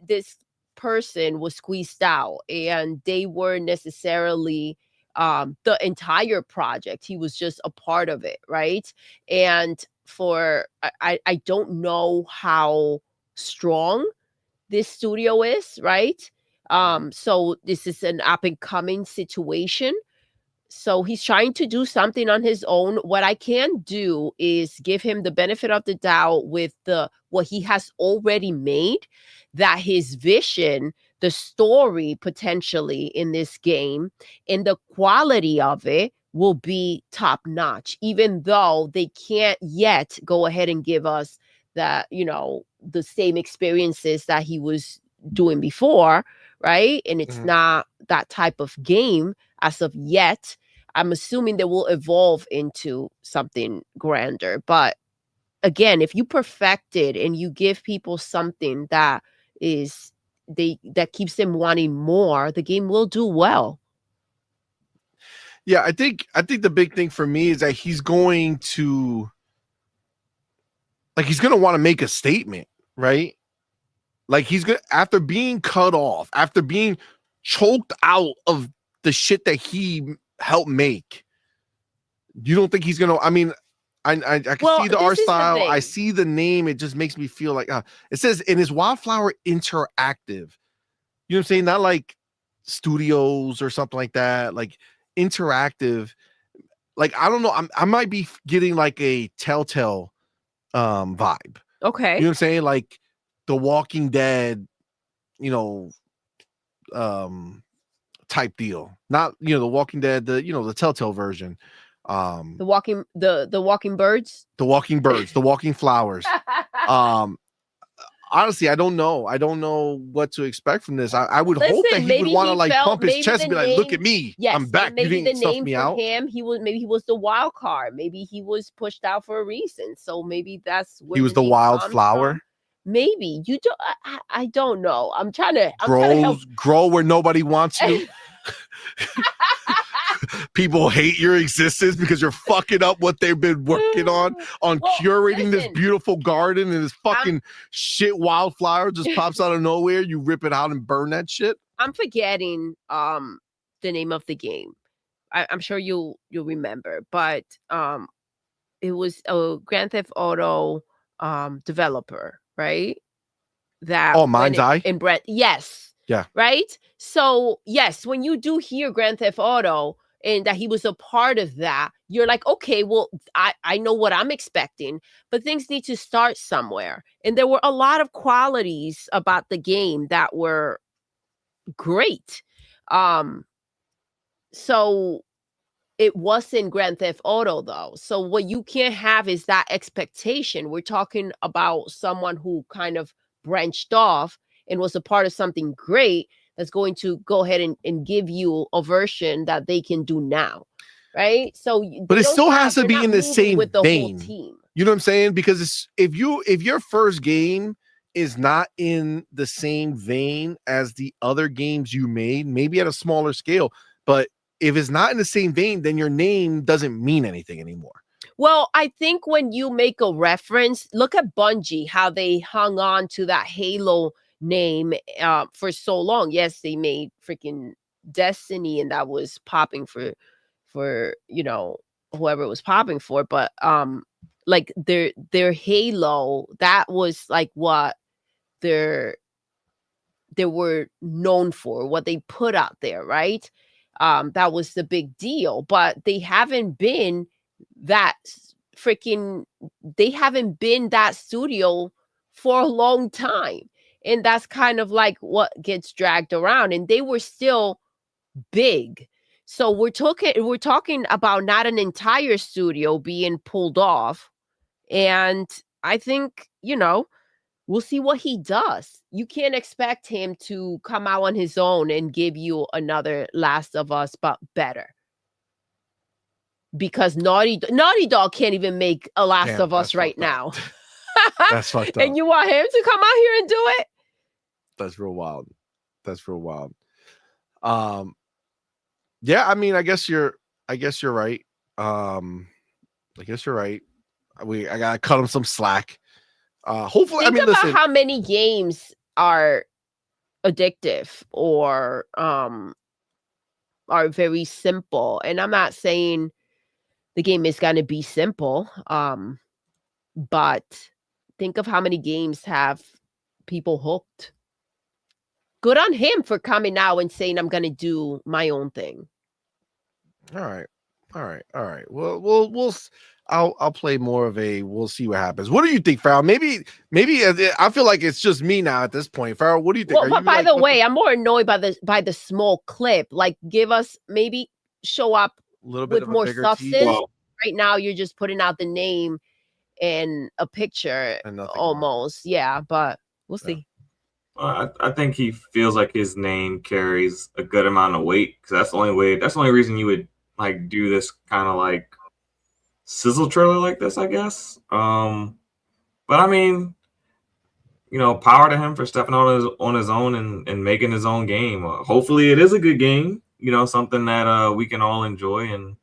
This person was squeezed out, and they weren't necessarily the entire project. He was just a part of it, right? And I don't know how strong this studio is, right? So this is an up and coming situation. So he's trying to do something on his own. What I can do is give him the benefit of the doubt with what he has already made, that his vision, the story potentially in this game, and the quality of it will be top notch, even though they can't yet go ahead and give us that, you know, the same experiences that he was doing before, right? And it's not that type of game as of yet. I'm assuming they will evolve into something grander, but again, if you perfect it and you give people something that is that keeps them wanting more, the game will do well. Yeah, I think the big thing for me is that he's going to want to make a statement, right? Like he's gonna, after being cut off, after being choked out of the shit that he helped make. You don't think he's gonna? I mean, I can see the art style. I see the name. It just makes me feel like it says in his Wildflower Interactive. You know what I'm saying? Not like studios or something like that. Like interactive. Like I don't know. I might be getting like a Telltale vibe. Okay. You know what I'm saying? Like The Walking Dead, you know, type deal. Not, you know, The Walking Dead, the Telltale version. The walking birds, The Walking Birds, The Walking Flowers. Honestly, I don't know what to expect from this. I would hope that he would want to like pump his chest and be like, look at me, yes, I'm back. Maybe you didn't the name me for out. him, he was the wild card. Maybe he was pushed out for a reason. So maybe that's where he was the wildflower. Maybe you don't. I don't know. I'm trying to grow where nobody wants you. People hate your existence because you're fucking up what they've been working on curating this beautiful garden, and this fucking shit wildflower just pops out of nowhere. You rip it out and burn that shit. I'm forgetting the name of the game. I'm sure you'll remember, but it was a Grand Theft Auto developer, right? That Mind's Eye? Yes. Yeah. Right? So, yes, when you do hear Grand Theft Auto and that he was a part of that, you're like, okay, well, I know what I'm expecting, but things need to start somewhere. And there were a lot of qualities about the game that were great. So it wasn't Grand Theft Auto, though. So what you can't have is that expectation. We're talking about someone who kind of branched off and was a part of something great that's going to go ahead and give you a version that they can do now, right? So, but it still has to be in the same with the vein. Whole team. You know what I'm saying? Because if your first game is not in the same vein as the other games you made, maybe at a smaller scale, but if it's not in the same vein, then your name doesn't mean anything anymore. Well, I think when you make a reference, look at Bungie, how they hung on to that Halo name for so long. Yes, they made freaking Destiny, and that was popping for you know, whoever it was popping for, but like their Halo, that was like what they were known for, what they put out there, right? That was the big deal, but they haven't been that studio for a long time. And that's kind of like what gets dragged around. And they were still big. So we're talking about not an entire studio being pulled off. And I think, you know, we'll see what he does. You can't expect him to come out on his own and give you another Last of Us, but better. Because Naughty Dog can't even make a Last of Us right now. That's fucked up. And you want him to come out here and do it? That's real wild. Yeah, I mean, I guess you're right. I gotta cut him some slack. Hopefully, think about how many games are addictive or are very simple. And I'm not saying the game is going to be simple, but think of how many games have people hooked. Good on him for coming out and saying, I'm going to do my own thing. All right. Well, I'll play more of a. We'll see what happens. What do you think, Farrell? Maybe I feel like it's just me now at this point. Farrell, what do you think? Well, but by the way, I'm more annoyed by the small clip. Like, give us maybe show up a little bit with more substance. Well, right now, you're just putting out the name and a picture, almost. More. Yeah, but we'll see. I think he feels like his name carries a good amount of weight, because that's the only reason you would like do this kind of like sizzle trailer like this, I guess. But I mean, power to him for stepping on his own and making his own game. Hopefully, it is a good game. Something that we can all enjoy, and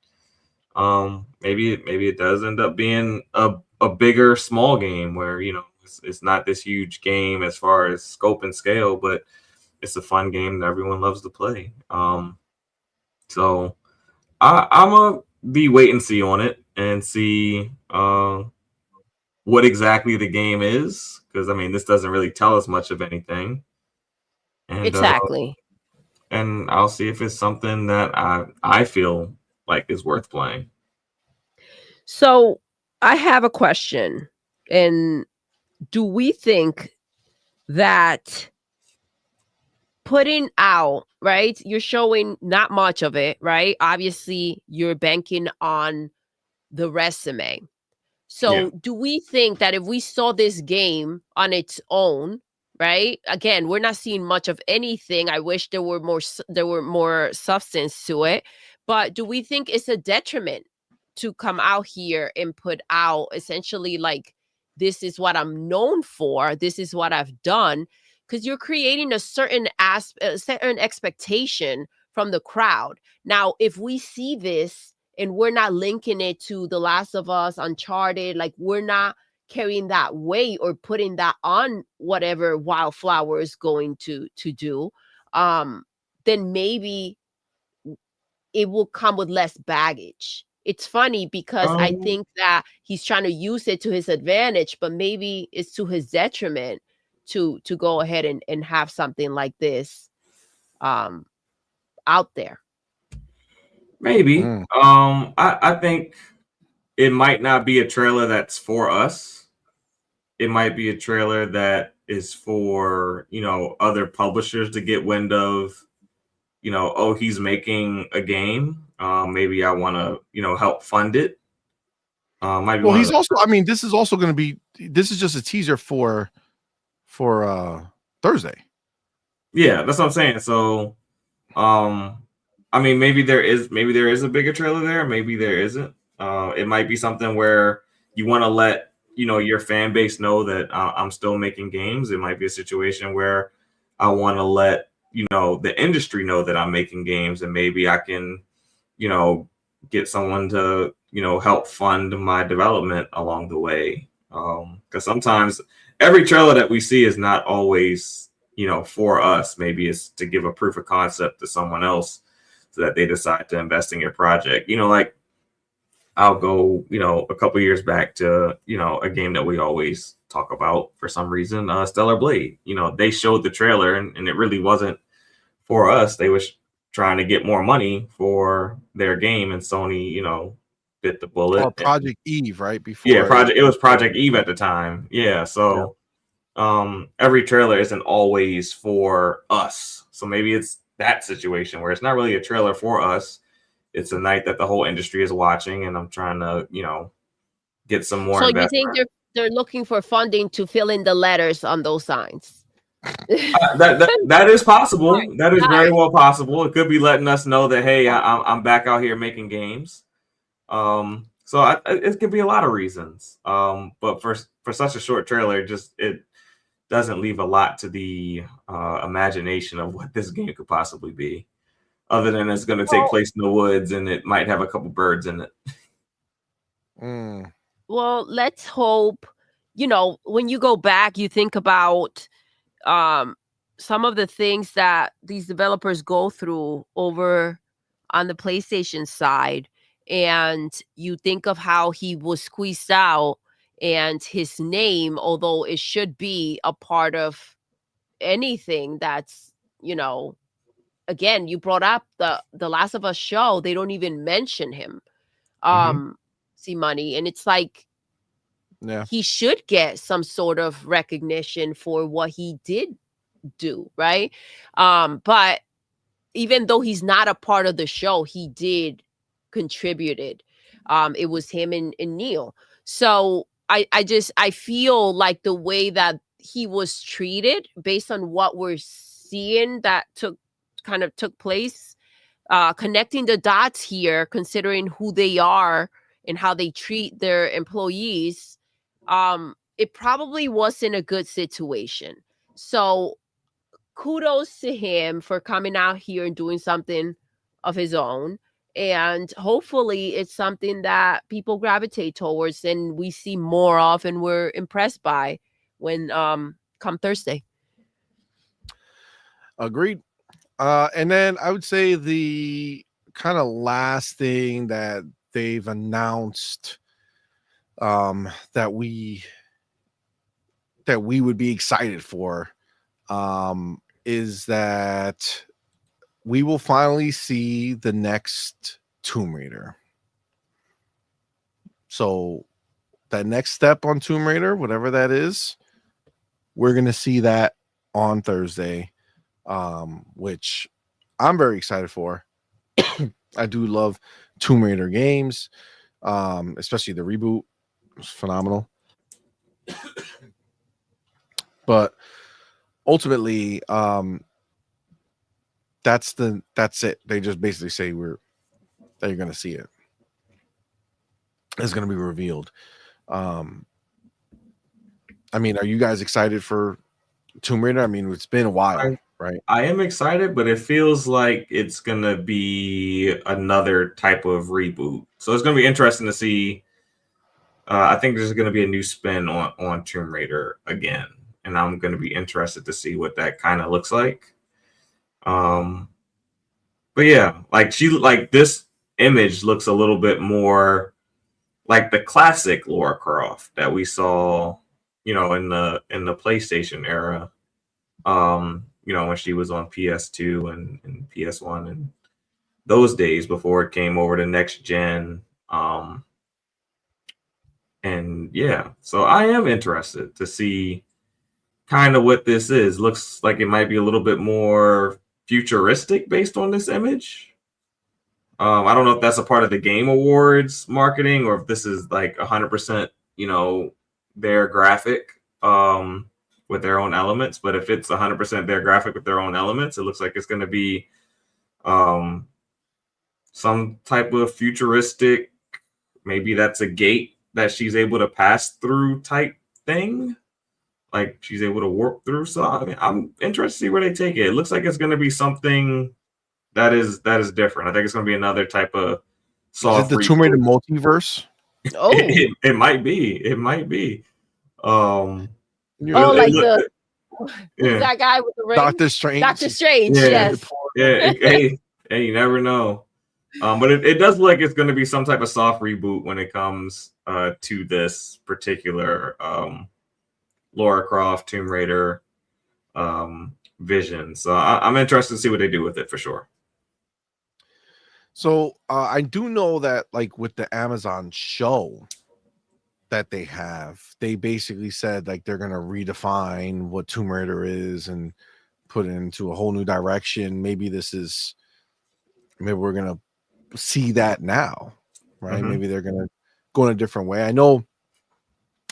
maybe it does end up being a bigger small game where it's not this huge game as far as scope and scale, but it's a fun game that everyone loves to play. So I'm gonna be wait and see on it and see what exactly the game is, because I mean this doesn't really tell us much of anything. And Exactly. And I'll see if it's something that I feel like is worth playing. So I have a question. And do we think that putting out, right? You're showing not much of it, right? Obviously, you're banking on the resume. So do we think that if we saw this game on its own, right? Again, we're not seeing much of anything. I wish there were more substance to it. But do we think it's a detriment to come out here and put out essentially like, this is what I'm known for, this is what I've done? Because you're creating a certain expectation from the crowd. Now, if we see this and we're not linking it to The Last of Us, Uncharted, like we're not carrying that weight or putting that on whatever Wildflower is going to do, then maybe it will come with less baggage. It's funny because I think that he's trying to use it to his advantage, but maybe it's to his detriment to go ahead and have something like this out there. Maybe. I think it might not be a trailer that's for us. It might be a trailer that is for, other publishers to get wind of, oh, he's making a game. Maybe I want to, help fund it. Well, he's also, I mean, this is also going to be, this is just a teaser for Thursday. Yeah, that's what I'm saying. So, I mean, maybe there is a bigger trailer there. Maybe there isn't. It might be something where you want to let your fan base know that I'm still making games. It might be a situation where I want to let the industry know that I'm making games, and maybe I can get someone to help fund my development along the way. Because sometimes every trailer that we see is not always for us. Maybe it's to give a proof of concept to someone else so that they decide to invest in your project. Like I'll go, a couple years back to, a game that we always talk about for some reason, Stellar Blade. They showed the trailer and it really wasn't for us. They were trying to get more money for their game, and Sony, bit the bullet. Or Project Eve, right? Before it was Project Eve at the time. Yeah. So every trailer isn't always for us. So maybe it's that situation where it's not really a trailer for us. It's a night that the whole industry is watching, and I'm trying to, get some more. So you think they're looking for funding to fill in the letters on those signs? That is possible. That is very well possible. It could be letting us know that, hey, I'm back out here making games. So it could be a lot of reasons. But for such a short trailer, it doesn't leave a lot to the imagination of what this game could possibly be, other than it's going to take place in the woods and it might have a couple birds in it. Well, let's hope. When you go back, you think about some of the things that these developers go through over on the PlayStation side, and you think of how he was squeezed out, and his name, although it should be a part of anything that's, again, you brought up the Last of Us show, they don't even mention him. CMoney, and it's like, he should get some sort of recognition for what he did do, right? But even though he's not a part of the show, he did contributed. It was him and Neil. So I feel like the way that he was treated, based on what we're seeing that took place, connecting the dots here, considering who they are and how they treat their employees, it probably wasn't a good situation. So kudos to him for coming out here and doing something of his own. And hopefully it's something that people gravitate towards and we see more of and we're impressed by when come Thursday. Agreed. And then I would say the kind of last thing that they've announced that we would be excited for is that we will finally see the next Tomb Raider. So that next step on Tomb Raider, whatever that is, we're going to see that on Thursday, which I'm very excited for. I do love Tomb Raider games, especially the reboot. It's phenomenal. But ultimately, that's it. They just basically say that you're going to see it. It's going to be revealed. I mean, are you guys excited for Tomb Raider? I mean, it's been a while, right? I am excited, but it feels like it's going to be another type of reboot. So it's going to be interesting to see. I think there's going to be a new spin on Tomb Raider again, and I'm going to be interested to see what that kind of looks like. But yeah, like this image looks a little bit more like the classic Lara Croft that we saw, in the PlayStation era. When she was on PS2 and PS1 and those days before it came over to next gen. And yeah, so I am interested to see kind of what this is. Looks like it might be a little bit more futuristic based on this image. I don't know if that's a part of the Game Awards marketing or if this is like 100%, their graphic with their own elements. But if it's 100% their graphic with their own elements, it looks like it's going to be some type of futuristic, maybe that's a gate that she's able to pass through type thing. Like she's able to warp through. So I mean, I'm interested to see where they take it. It looks like it's going to be something that is different. I think it's going to be another type of soft. Is it the Tomb Raider multiverse? Oh, it might be. It might be. like the yeah. that guy with the ring, Doctor Strange. Doctor Strange. Yeah. Yes. Yeah. Hey, you never know. But it does look like it's going to be some type of soft reboot when it comes to this particular Lara Croft Tomb Raider vision. So I'm interested to see what they do with it for sure. So I do know that like with the Amazon show that they have, they basically said like they're going to redefine what Tomb Raider is and put it into a whole new direction. Maybe we're going to see that now, right? Mm-hmm. Maybe they're going to go in a different way. I know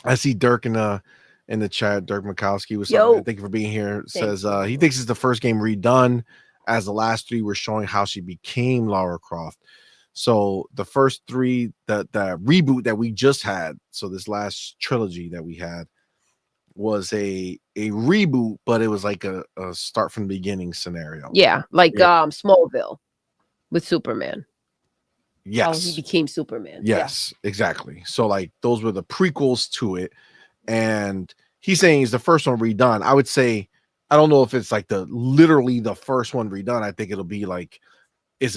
I see Dirk in the chat. Dirk Mikowski was thank you for being here. Says he thinks it's the first game redone, as the last three were showing how she became Lara Croft. So the first three, the reboot that we just had, so this last trilogy that we had was a reboot, but it was like a start from the beginning scenario. Yeah, like Smallville with Superman. Yes. How he became Superman. Yes, exactly. So like those were the prequels to it. And he's saying it's the first one redone. I would say, I don't know if it's like literally the first one redone. I think it'll be like it's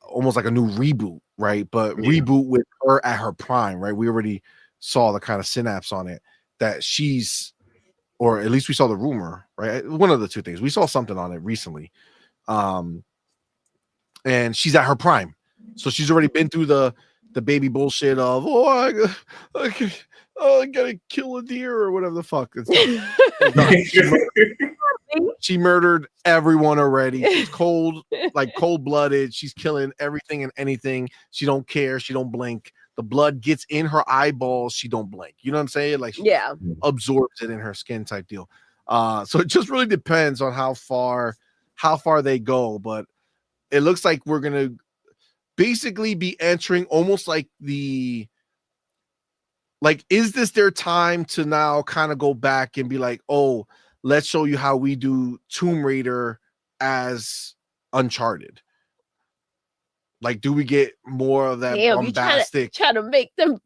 almost like a new reboot, right? But reboot with her at her prime, right? We already saw the kind of synapse on it that she's, or at least we saw the rumor, right? One of the two things. We saw something on it recently. And she's at her prime. So she's already been through the baby bullshit of, I gotta kill a deer or whatever the fuck. She murdered everyone already. She's cold-blooded. She's killing everything and anything. She don't care. She don't blink. The blood gets in her eyeballs. She don't blink. You know what I'm saying? Like she absorbs it in her skin type deal. So it just really depends on how far they go. But it looks like we're gonna basically be entering almost like like, is this their time to now kind of go back and be like, oh, let's show you how we do Tomb Raider as Uncharted? Like, do we get more of that Damn, bombastic? you trying to make them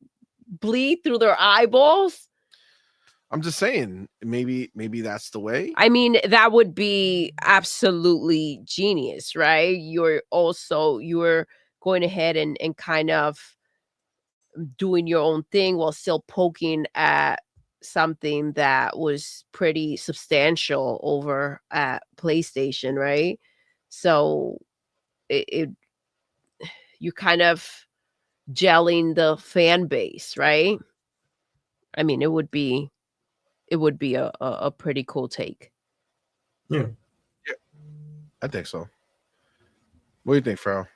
bleed through their eyeballs? I'm just saying, maybe that's the way. I mean, that would be absolutely genius, right? You're going ahead and kind of doing your own thing while still poking at something that was pretty substantial over at PlayStation, right? So it you kind of gelling the fan base, right? I mean, it would be a pretty cool take. Yeah. I think so. What do you think, Farrell?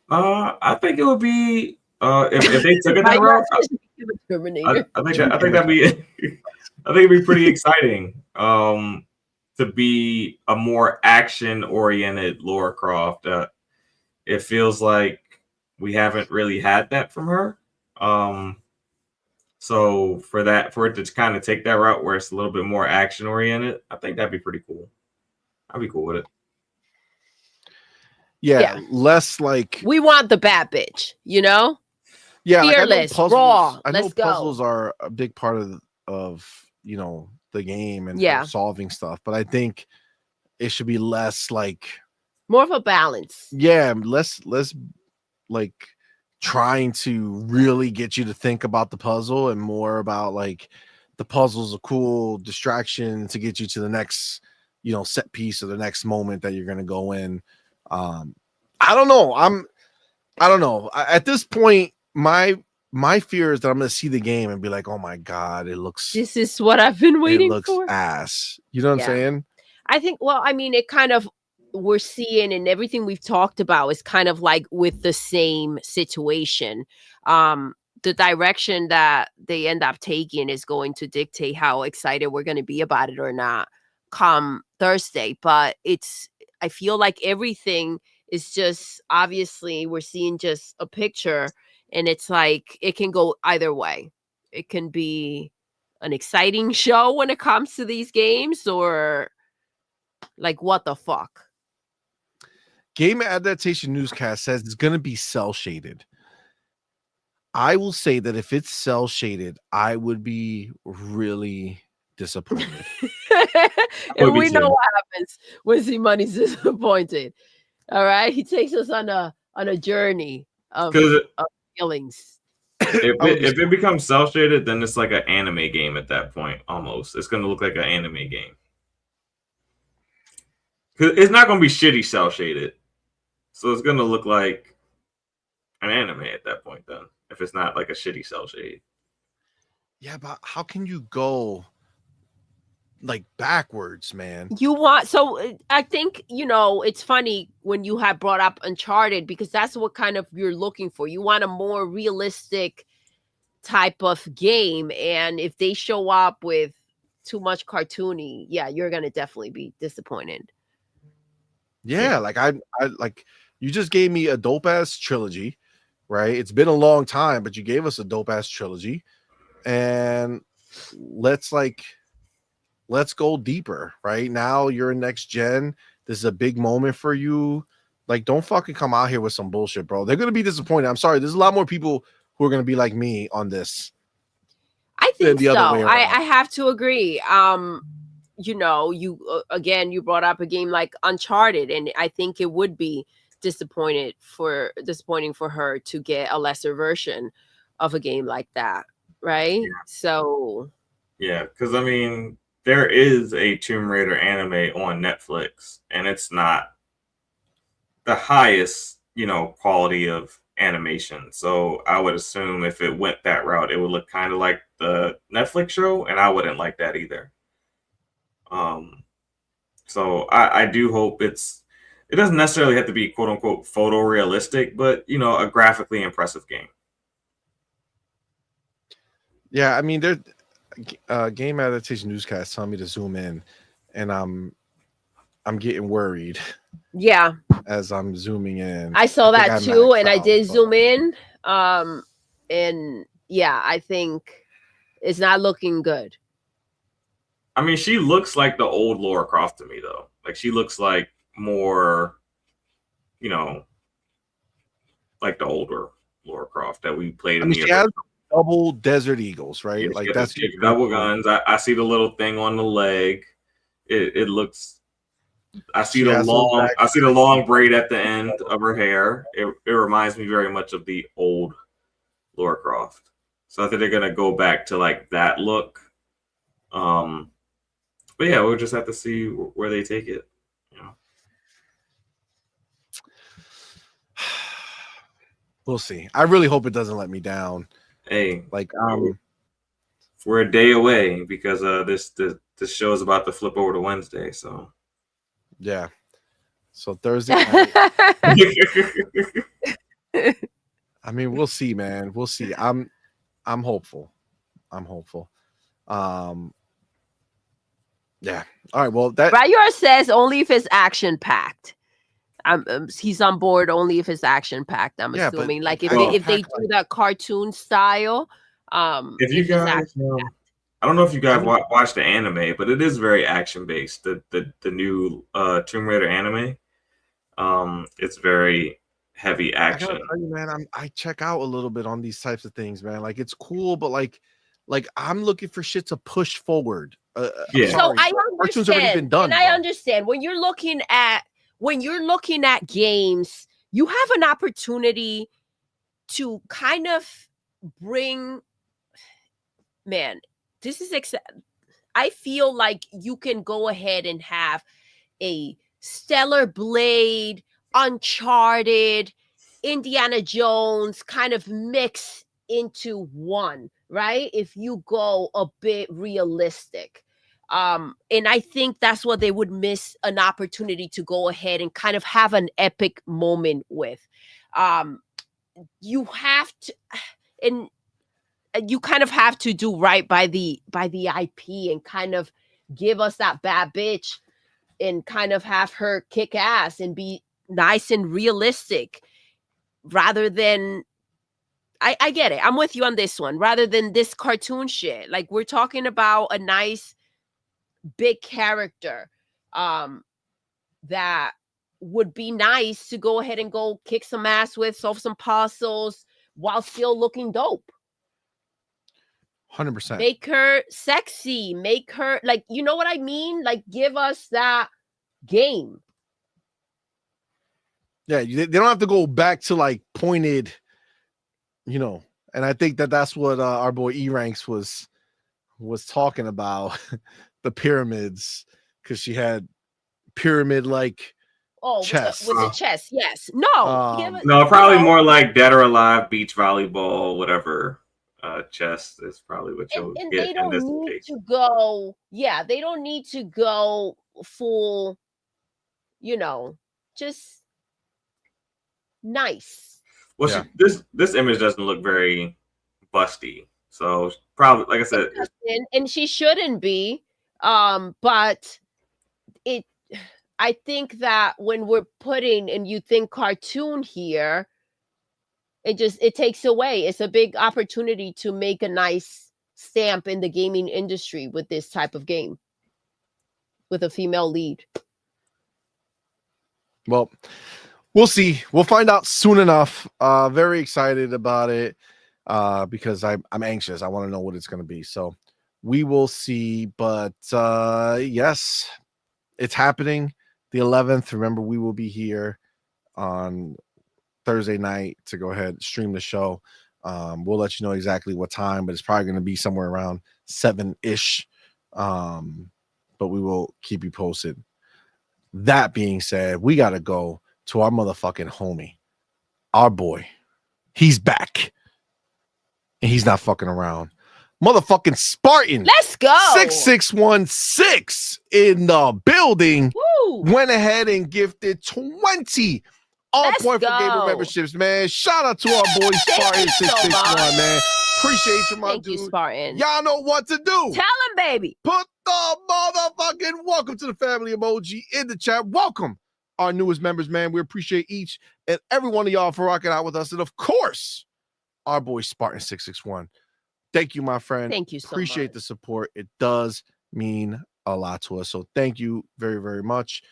I think it would be if they took it that route. I think that'd be I think it'd be pretty exciting. To be a more action oriented Lara Croft. It feels like we haven't really had that from her. So for it to kind of take that route where it's a little bit more action oriented, I think that'd be pretty cool. I'd be cool with it. Yeah, less like we want the bad bitch, you know? Yeah, fearless, like raw. I know Let's puzzles go. are a big part of you know the game and solving stuff, but I think it should be less like more of a balance. Yeah, less like trying to really get you to think about the puzzle and more about like the puzzle's a cool distraction to get you to the next set piece or the next moment that you're going to go in. I don't know. I don't know. At this point, my fear is that I'm going to see the game and be like, oh my God, this is what I've been waiting for. It looks ass. You know what I'm saying? I think, well, I mean, it kind of, we're seeing and everything we've talked about is kind of like with the same situation. The direction that they end up taking is going to dictate how excited we're going to be about it or not come Thursday. But I feel like everything is just, obviously we're seeing just a picture and it's like, it can go either way. It can be an exciting show when it comes to these games, or like, what the fuck? Game Adaptation Newscast says it's going to be cell shaded. I will say that if it's cell shaded, I would be really disappointed. And we know what happens when CMoney's disappointed. All right, he takes us on a journey of feelings. If it becomes cell shaded, then it's like an anime game at that point. Almost, it's going to look like an anime game. Because it's not going to be shitty cell shaded, so it's going to look like an anime at that point. Then, if it's not like a shitty cell shade. Yeah, but how can you go like backwards, man? So I think, it's funny when you have brought up Uncharted, because that's what kind of you're looking for. You want a more realistic type of game, and if they show up with too much cartoony, you're gonna definitely be disappointed. Yeah, like I like, you just gave me a dope ass trilogy, right? It's been a long time, but you gave us a dope ass trilogy, and let's go deeper. Right now, you're in next gen. This is a big moment for you. Like, don't fucking come out here with some bullshit, bro. They're gonna be disappointed. I'm sorry. There's a lot more people who are gonna be like me on this. I think so. I have to agree. You brought up a game like Uncharted, and I think it would be disappointing for her to get a lesser version of a game like that, right? Yeah. So yeah, because I mean, there is a Tomb Raider anime on Netflix, and it's not the highest, quality of animation. So I would assume if it went that route, it would look kind of like the Netflix show, and I wouldn't like that either. So I do hope it doesn't necessarily have to be quote unquote photorealistic, but a graphically impressive game. Yeah, I mean, there's Game Adaptation Newscast telling me to zoom in, and I'm getting worried. Yeah, as I'm zooming in, I saw that too, and I did zoom in. And yeah, I think it's not looking good. I mean, she looks like the old Lara Croft to me, though. Like, she looks like more, you know, like the older Lara Croft that we played I in mean, the she has original. double Desert Eagles, right? Yeah, Like she that's has double guns. I see the little thing on the leg. It looks. I see She has those back- the long braid at the end of her hair. It reminds me very much of the old Lara Croft. So I think they're gonna go back to like that look. But yeah, we'll just have to see where they take it. You know? We'll see. I really hope it doesn't let me down. Hey, Like we're a day away because this show is about to flip over to Wednesday. So yeah. So Thursday night. I mean, we'll see, man. We'll see. I'm hopeful. I'm hopeful. Yeah. All right. Well, that Rayor says only if it's action packed. He's on board only if it's action packed. I'm Yeah, but assuming, like if action they packed, do that cartoon style. if you it's guys, action-packed. I don't know if you guys watch the anime, but it is very action based. The new Tomb Raider anime, it's very heavy I action. gotta tell you, man, I check out a little bit on these types of things, man. Like it's cool, but like I'm looking for shit to push forward. Yeah. So I Cartoon's already been understand, done. and I bro. understand when you're looking at games, you have an opportunity to kind of bring. Man, this is I feel like you can go ahead and have a Stellar Blade, Uncharted, Indiana Jones kind of mix into one, right? If you go a bit realistic. And I think that's what they would miss an opportunity to go ahead and kind of have an epic moment with. You have to, and you kind of have to do right by the IP and kind of give us that bad bitch and kind of have her kick ass and be nice and realistic rather than I get it. I'm with you on this one. Rather than this cartoon shit. Like we're talking about a nice big character that would be nice to go ahead and go kick some ass with, solve some puzzles while still looking dope. 100%. Make her sexy. Make her like, you know what I mean? Like, give us that game. Yeah, they don't have to go back to like pointed, you know. And I think that's what our boy E-Ranks was talking about, the pyramids, because she had pyramid like chest. With the chest. Yes. No. No, probably more like Dead or Alive, beach volleyball, whatever. Chest is probably what you'll and get they don't in this need case. to go. Yeah, they don't need to go full. You know, just nice. Well, Yeah. this image doesn't look very busty, so probably, like I said, and she shouldn't be. But I think that when we're putting and you think cartoon here, it takes away. It's a big opportunity to make a nice stamp in the gaming industry with this type of game with a female lead. Well, we'll see. We'll find out soon enough. Very excited about it because I'm anxious. I want to know what it's going to be. So we will see. But yes, it's happening. The 11th. Remember, we will be here on Thursday night to go ahead and stream the show. We'll let you know exactly what time, but it's probably going to be somewhere around 7-ish. But we will keep you posted. That being said, we got to go to our motherfucking homie, our boy. He's back. And he's not fucking around. Motherfucking Spartan. Let's go. 6616 in the building. Woo. Went ahead and gifted 20 all-point for gamer memberships, man. Shout out to our boy Spartan 661, man. Appreciate you, my dude. Thank you, Spartan. Y'all know what to do. Tell him, baby. Put the motherfucking welcome to the family emoji in the chat. Welcome our newest members, man. We appreciate each and every one of y'all for rocking out with us. And of course, our boy Spartan661. Thank you, my friend. Thank you so Appreciate much. the support. It does mean a lot to us. So thank you very, very much.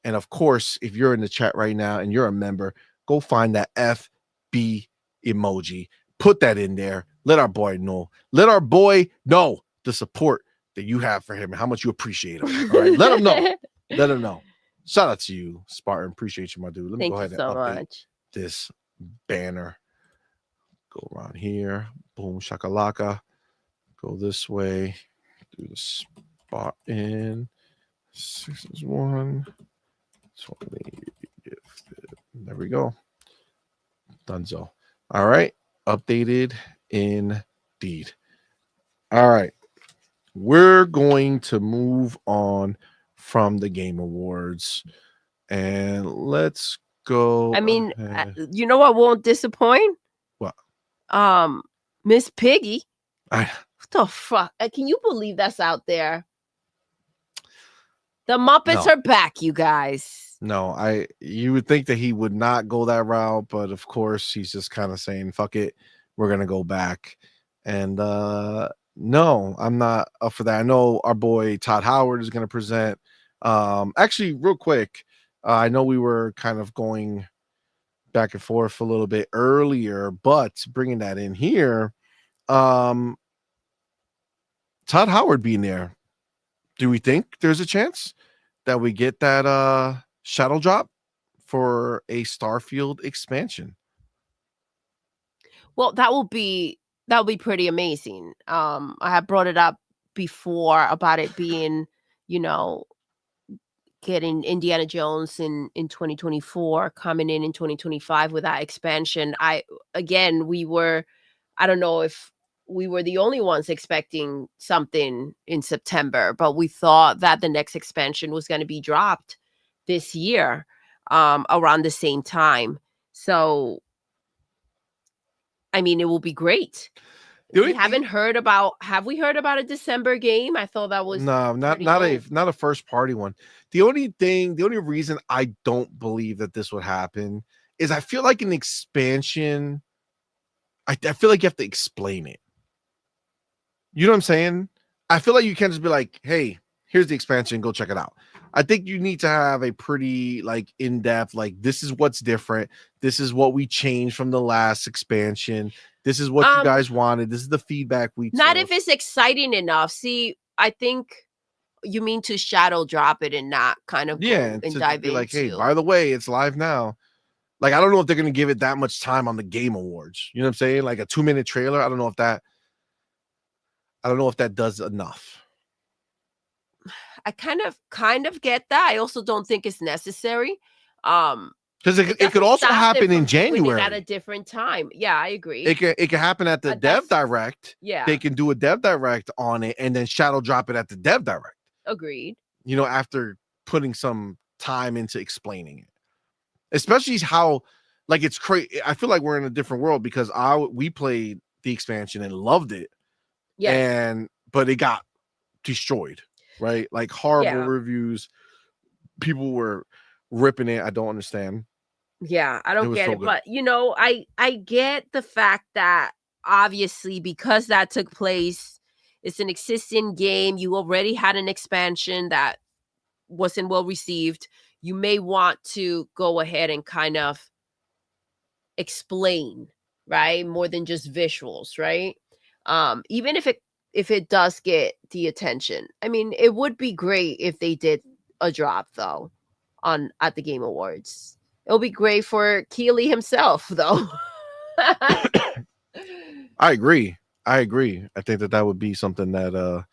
And of course, if you're in the chat right now and you're a member, go find that FB emoji. Put that in there. Let our boy know. Let our boy know the support that you have for him and how much you appreciate him. All right. Let him know. Let him know. Shout out to you, Spartan. Appreciate you, my dude. Let me Thank go you ahead and so update much. this banner. Go around here. Boom, shakalaka. Go this way. Do the spot in. 6 is 1. 20. There we go. Dunzo. All right. Updated indeed. All right. We're going to move on from the Game Awards. And let's go. I mean, ahead. you know what won't disappoint? What? Miss Piggy. I, What the fuck? Can you believe that's out there? The Muppets No. are back, you guys. No, you would think that he would not go that route, but of course he's just kind of saying, fuck it, we're gonna go back. And no, I'm not up for that. I know our boy Todd Howard is gonna present. Actually, real quick, I know we were kind of going back and forth a little bit earlier, but bringing that in here, Todd Howard being there, do we think there's a chance that we get that shadow drop for a Starfield expansion? Well, that will be pretty amazing. I have brought it up before about it being, getting Indiana Jones in 2024, coming in 2025 with that expansion. I don't know if we were the only ones expecting something in September, but we thought that the next expansion was going to be dropped this year, around the same time. So, I mean, it will be great. Have we heard about a December game? I thought that was not a first party one. The only reason I don't believe that this would happen is I feel like an expansion, I feel like you have to explain it. You know what I'm saying? I feel like you can't just be like, hey, here's the expansion, go check it out. I think you need to have a pretty like in-depth, like this is what's different. This is what we changed from the last expansion. This is what you guys wanted. This is the feedback we not took. If it's exciting enough. See, I think you mean to shadow drop it and not kind of go and dive into. Like, hey, by the way, it's live now. Like, I don't know if they're gonna give it that much time on the Game Awards. You know what I'm saying? Like a 2-minute trailer. I don't know if that does enough. I kind of get that. I also don't think it's necessary. Because it could also happen in January at a different time. Yeah, I agree. It can happen at the Dev Direct. Yeah, they can do a Dev Direct on it and then shadow drop it at the Dev Direct. Agreed. After putting some time into explaining it, especially how like it's crazy. I feel like we're in a different world because we played the expansion and loved it. Yeah, but it got destroyed, right? Like horrible reviews. People were ripping it. I don't understand. Yeah, I don't get it. But I get the fact that obviously because that took place, it's an existing game. You already had an expansion that wasn't well received. You may want to go ahead and kind of explain, right? More than just visuals, right? Even if it does get the attention. I mean, it would be great if they did a drop though at the Game Awards. It'll be great for Keeley himself, though. I agree. I think that would be something that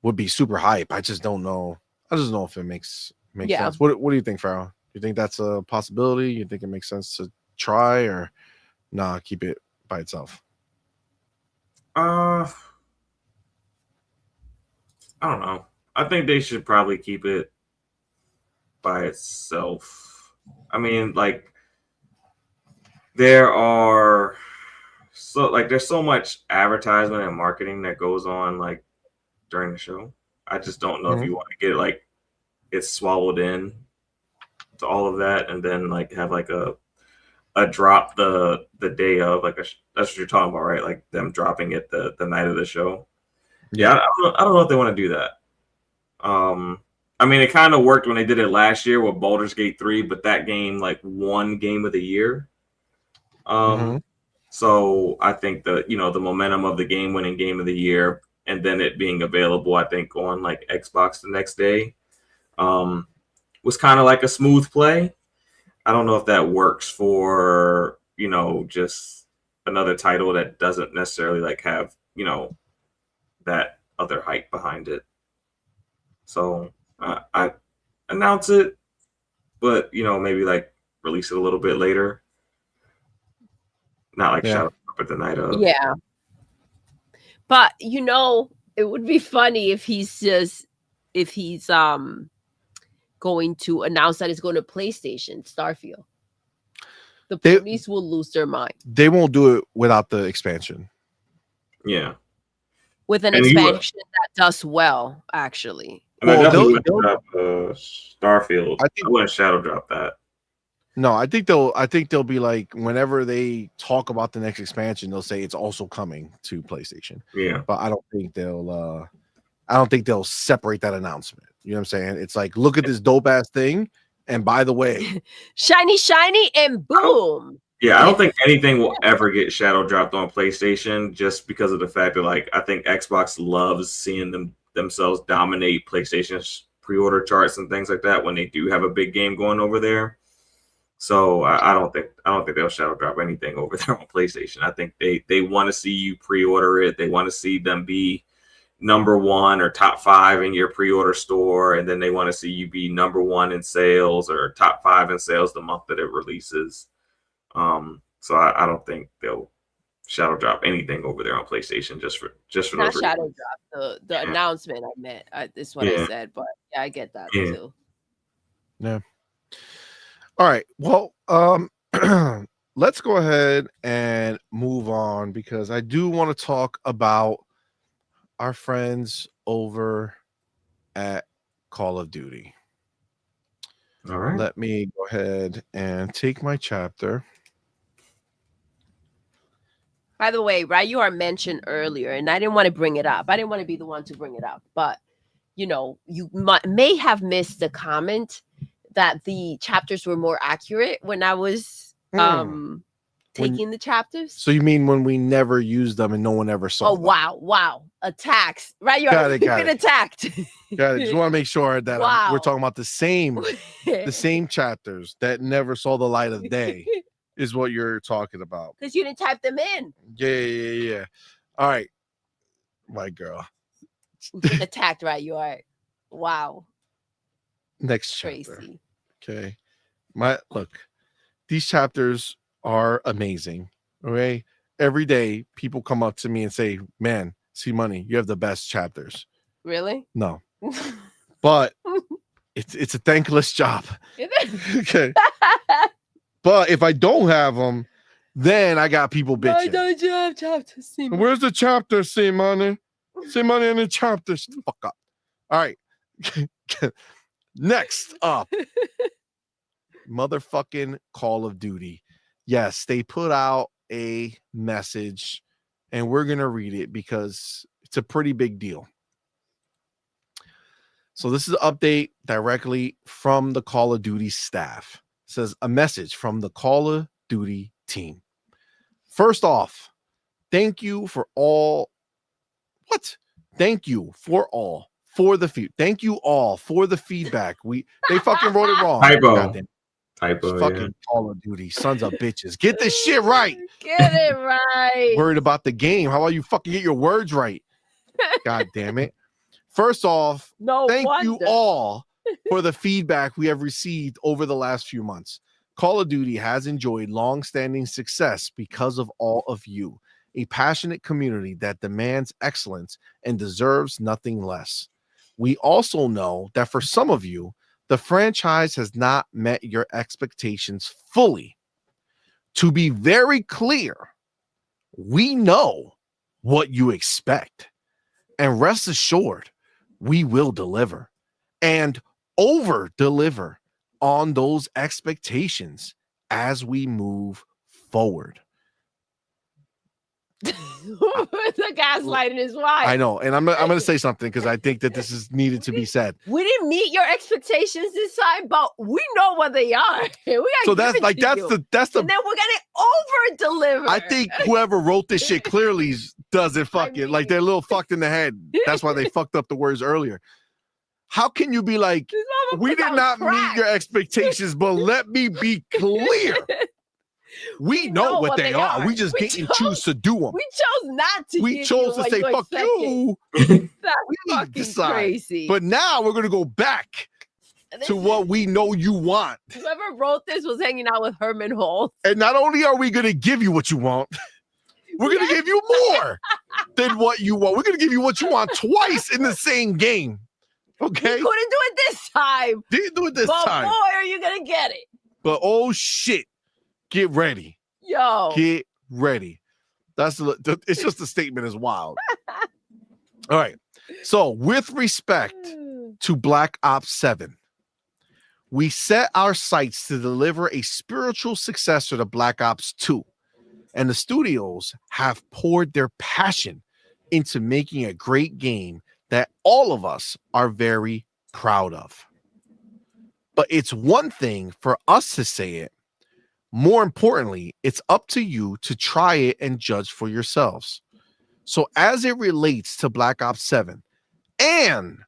would be super hype. I just don't know. I just don't know if it makes sense. What do you think, Farrell? You think that's a possibility? You think it makes sense to try or nah, keep it by itself? I don't know. I think they should probably keep it by itself. I mean, like there's so much advertisement and marketing that goes on like during the show. I just don't know if you want to get like it swallowed in to all of that and then like have like a a drop the day of, like that's what you're talking about, right? Like them dropping it the night of the show. Yeah, I don't know if they want to do that. I mean, it kind of worked when they did it last year with Baldur's Gate 3, but that game like won Game of the Year. So I think the momentum of the game winning Game of the Year and then it being available, I think on like Xbox the next day, was kind of like a smooth play. I don't know if that works for just another title that doesn't necessarily like have that other hype behind it. So I announce it, but maybe like release it a little bit later. Not like Shadow Drop at the night of. Yeah. But it would be funny if he's going to announce that he's going to PlayStation Starfield. The police will lose their mind. They won't do it without the expansion. Yeah. With an expansion that does well, actually. Well, Starfield. I wouldn't Shadow Drop that. No, I think they'll be like, whenever they talk about the next expansion, they'll say it's also coming to PlayStation. Yeah. But I don't think they'll separate that announcement. You know what I'm saying? It's like, look at this dope ass thing, and by the way, shiny, and boom. Yeah, I don't think anything will ever get Shadow Dropped on PlayStation just because of the fact that like I think Xbox loves seeing themselves dominate PlayStation's pre-order charts and things like that when they do have a big game going over there. So I don't think they'll Shadow Drop anything over there on PlayStation. I think they want to see you pre-order it. They want to see them be number 1 or top 5 in your pre-order store, and then they want to see you be number 1 in sales or top 5 in sales the month that it releases. So I don't think they'll Shadow Drop anything over there on PlayStation just for not Shadow Drop the announcement. I meant is what I said, but yeah, I get that too. Yeah. All right. Well, let's go ahead and move on because I do want to talk about our friends over at Call of Duty. All right. Let me go ahead and take my chapter. By the way, right, you are mentioned earlier, and I didn't want to bring it up. I didn't want to be the one to bring it up, but you may have missed the comment that the chapters were more accurate when I was taking the chapters. So you mean when we never used them and no one ever saw them? Wow. Attacks. Right, you've been attacked. Got it. Just want to make sure that we're talking about the same chapters that never saw the light of day is what you're talking about. Because you didn't type them in. Yeah. All right. My girl. You've been attacked, right? You are. Wow. Next chapter. Okay. Look, these chapters are amazing. Okay. Every day people come up to me and say, man, CMoney, you have the best chapters. Really? No. But it's a thankless job. Okay. But if I don't have them, then I got people bitching. Why don't you have chapters, CMoney? Where's the chapter, CMoney? CMoney in the chapters. Fuck up. All right. Next up, motherfucking Call of Duty. Yes, they put out a message, and we're going to read it because it's a pretty big deal. So this is an update directly from the Call of Duty staff. It says a message from the Call of Duty team. First off, thank you for all. What? Thank you for all. For the thank you all for the feedback. They fucking wrote it wrong. Typo. Fucking Call of Duty, sons of bitches. Get this shit right. Get it right. Worried about the game. How about you fucking get your words right? God damn it. First off, thank you all for the feedback we have received over the last few months. Call of Duty has enjoyed long-standing success because of all of you, a passionate community that demands excellence and deserves nothing less. We also know that for some of you, the franchise has not met your expectations fully. To be very clear, we know what you expect. And rest assured, we will deliver and over-deliver on those expectations as we move forward. The gaslighting is wild. I know, and I'm going to say something because I think that this is needed to be said. We didn't meet your expectations this time, but we know what they are. So that's the and then we're gonna over deliver. I think whoever wrote this shit clearly doesn't fucking like they're a little fucked in the head. That's why they fucked up the words earlier. How can you be like, we did not meet your expectations, but let me be clear. We know what they are. We just didn't choose to do them. We chose not to. We chose to say, fuck you. That's fucking crazy. But now we're going to go back to what we know you want. Whoever wrote this was hanging out with Herman Holt. And not only are we going to give you what you want, we're going to give you more than what you want. We're going to give you what you want twice in the same game. Okay? You couldn't do it this time. Didn't do it this time. But boy, are you going to get it. But oh shit. Get ready. Yo. Get ready. It's just the statement is wild. All right. So with respect to Black Ops 7, we set our sights to deliver a spiritual successor to Black Ops 2. And the studios have poured their passion into making a great game that all of us are very proud of. But it's one thing for us to say it. More importantly, it's up to you to try it and judge for yourselves. So as it relates to Black Ops 7 and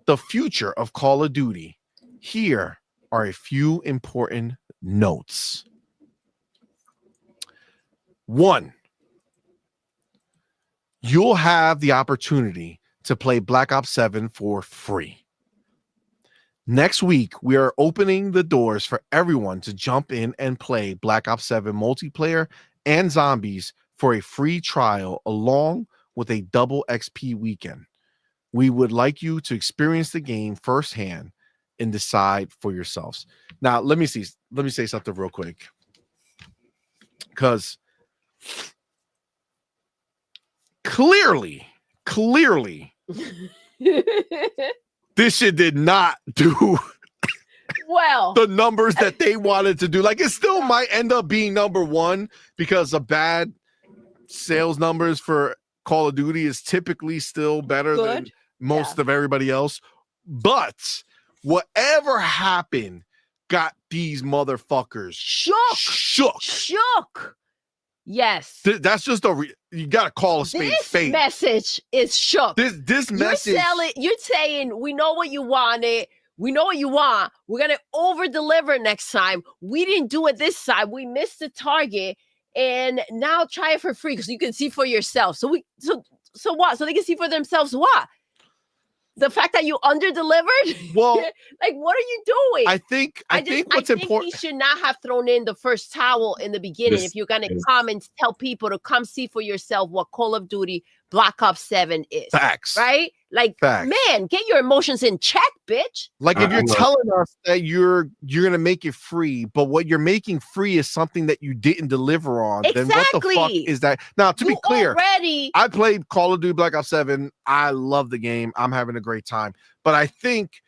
the future of Call of Duty, here are a few important notes. 1, you'll have the opportunity to play Black Ops 7 for free. Next week, we are opening the doors for everyone to jump in and play Black Ops 7 multiplayer and zombies for a free trial along with a double XP weekend. We would like you to experience the game firsthand and decide for yourselves. Now, let me say something real quick. Because clearly, this shit did not do well the numbers that they wanted to do. Like, it still might end up being number one because of bad sales numbers for Call of Duty is typically still better than most of everybody else. But whatever happened got these motherfuckers shook. Yes. That's just you gotta call a spade this spade. Message is shook. This message. You're saying we know what you wanted. We know what you want. We're gonna over deliver next time. We didn't do it this time. We missed the target, and now try it for free because you can see for yourself. So what? So they can see for themselves what? The fact that you under delivered? Well, like, what are you doing? I think what's important. He should not have thrown in the first towel in the beginning. If you're gonna come and tell people to come see for yourself what Call of Duty Black Ops 7 is. Facts. Right? Like, Facts. Man, get your emotions in check, bitch. Like, if you're telling us that you're gonna make it free, but what you're making free is something that you didn't deliver on, then what the fuck is that? Now, to be clear, I played Call of Duty Black Ops 7. I love the game. I'm having a great time. But I think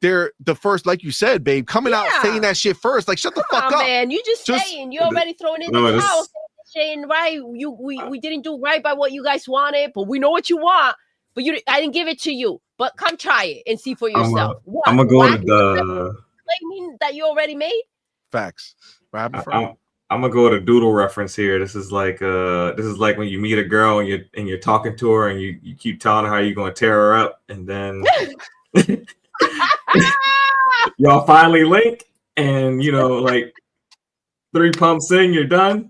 they're the first, like you said, babe, coming out saying that shit first. Like, shut the fuck up. Man, you just saying you're already throwing in the towel. Saying right, we didn't do right by what you guys wanted, but we know what you want. But I didn't give it to you. But come try it and see for yourself. I'm gonna go to the claiming that you already made. Facts. I'm gonna go to Doodle reference here. This is like when you meet a girl and you're talking to her and you keep telling her how you're gonna tear her up, and then y'all finally link, and like 3 pumps in, you're done.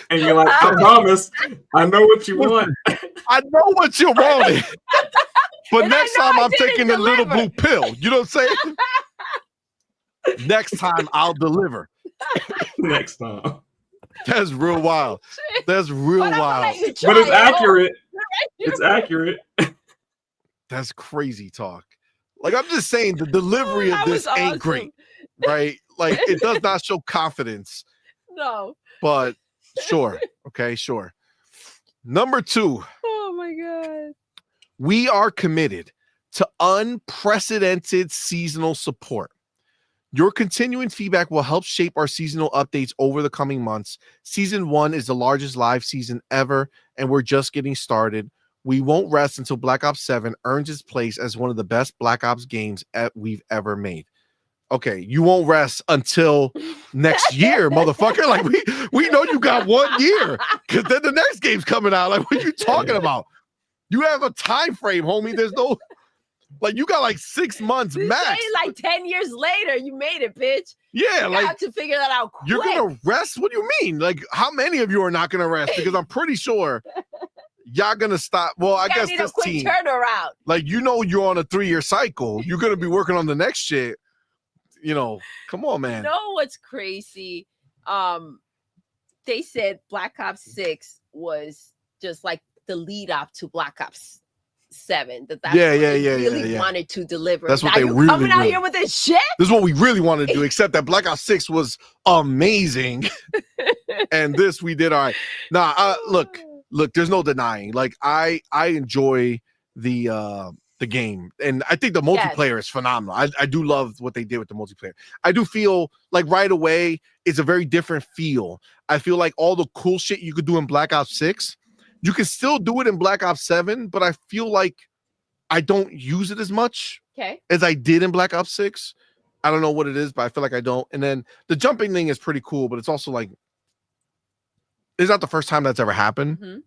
And you're like, I promise, I know what you want. I know what you wanted. But next time I'm taking the little blue pill. You know what I'm saying? Next time I'll deliver. Next time. That's real wild. That's real wild. But it's accurate. It's accurate. That's crazy talk. Like, I'm just saying the delivery of this ain't great. Right? Like, it does not show confidence. No. But sure. Okay, sure. Number 2. Oh my God. We are committed to unprecedented seasonal support. Your continuing feedback will help shape our seasonal updates over the coming months. Season 1 is the largest live season ever, and we're just getting started. We won't rest until Black Ops 7 earns its place as one of the best Black Ops games we've ever made. Okay, you won't rest until next year, motherfucker. Like we know you got 1 year, because then the next game's coming out. Like, what are you talking about? You have a time frame, homie. There's no, like, you got like 6 months max. Like 10 years later, you made it, bitch. Yeah, you like, have to figure that out quick. You're gonna rest? What do you mean? Like, how many of you are not gonna rest? Because I'm pretty sure y'all gonna stop. Well, I guess need this a quick team turnaround. like, you know, you're on a 3-year cycle. You're gonna be working on the next shit. You know, come on, man. You know what's crazy? They said Black Ops 6 was just like the lead up to Black Ops 7. That's what they really wanted to deliver. That's what now they you really coming out here with this shit. This is what we really wanted to do, except that Black Ops 6 was amazing. And this we did all right. Nah, look, there's no denying. Like, I enjoy the game, and I think the multiplayer is phenomenal. I do love what they did with the multiplayer. I do feel like right away it's a very different feel. I feel like all the cool shit you could do in Black Ops 6, you can still do it in Black Ops 7, but I feel like I don't use it as much as I did in Black Ops 6. I don't know what it is, but I feel like I don't. And then the jumping thing is pretty cool, but it's also like, it's not the first time that's ever happened. Mm-hmm.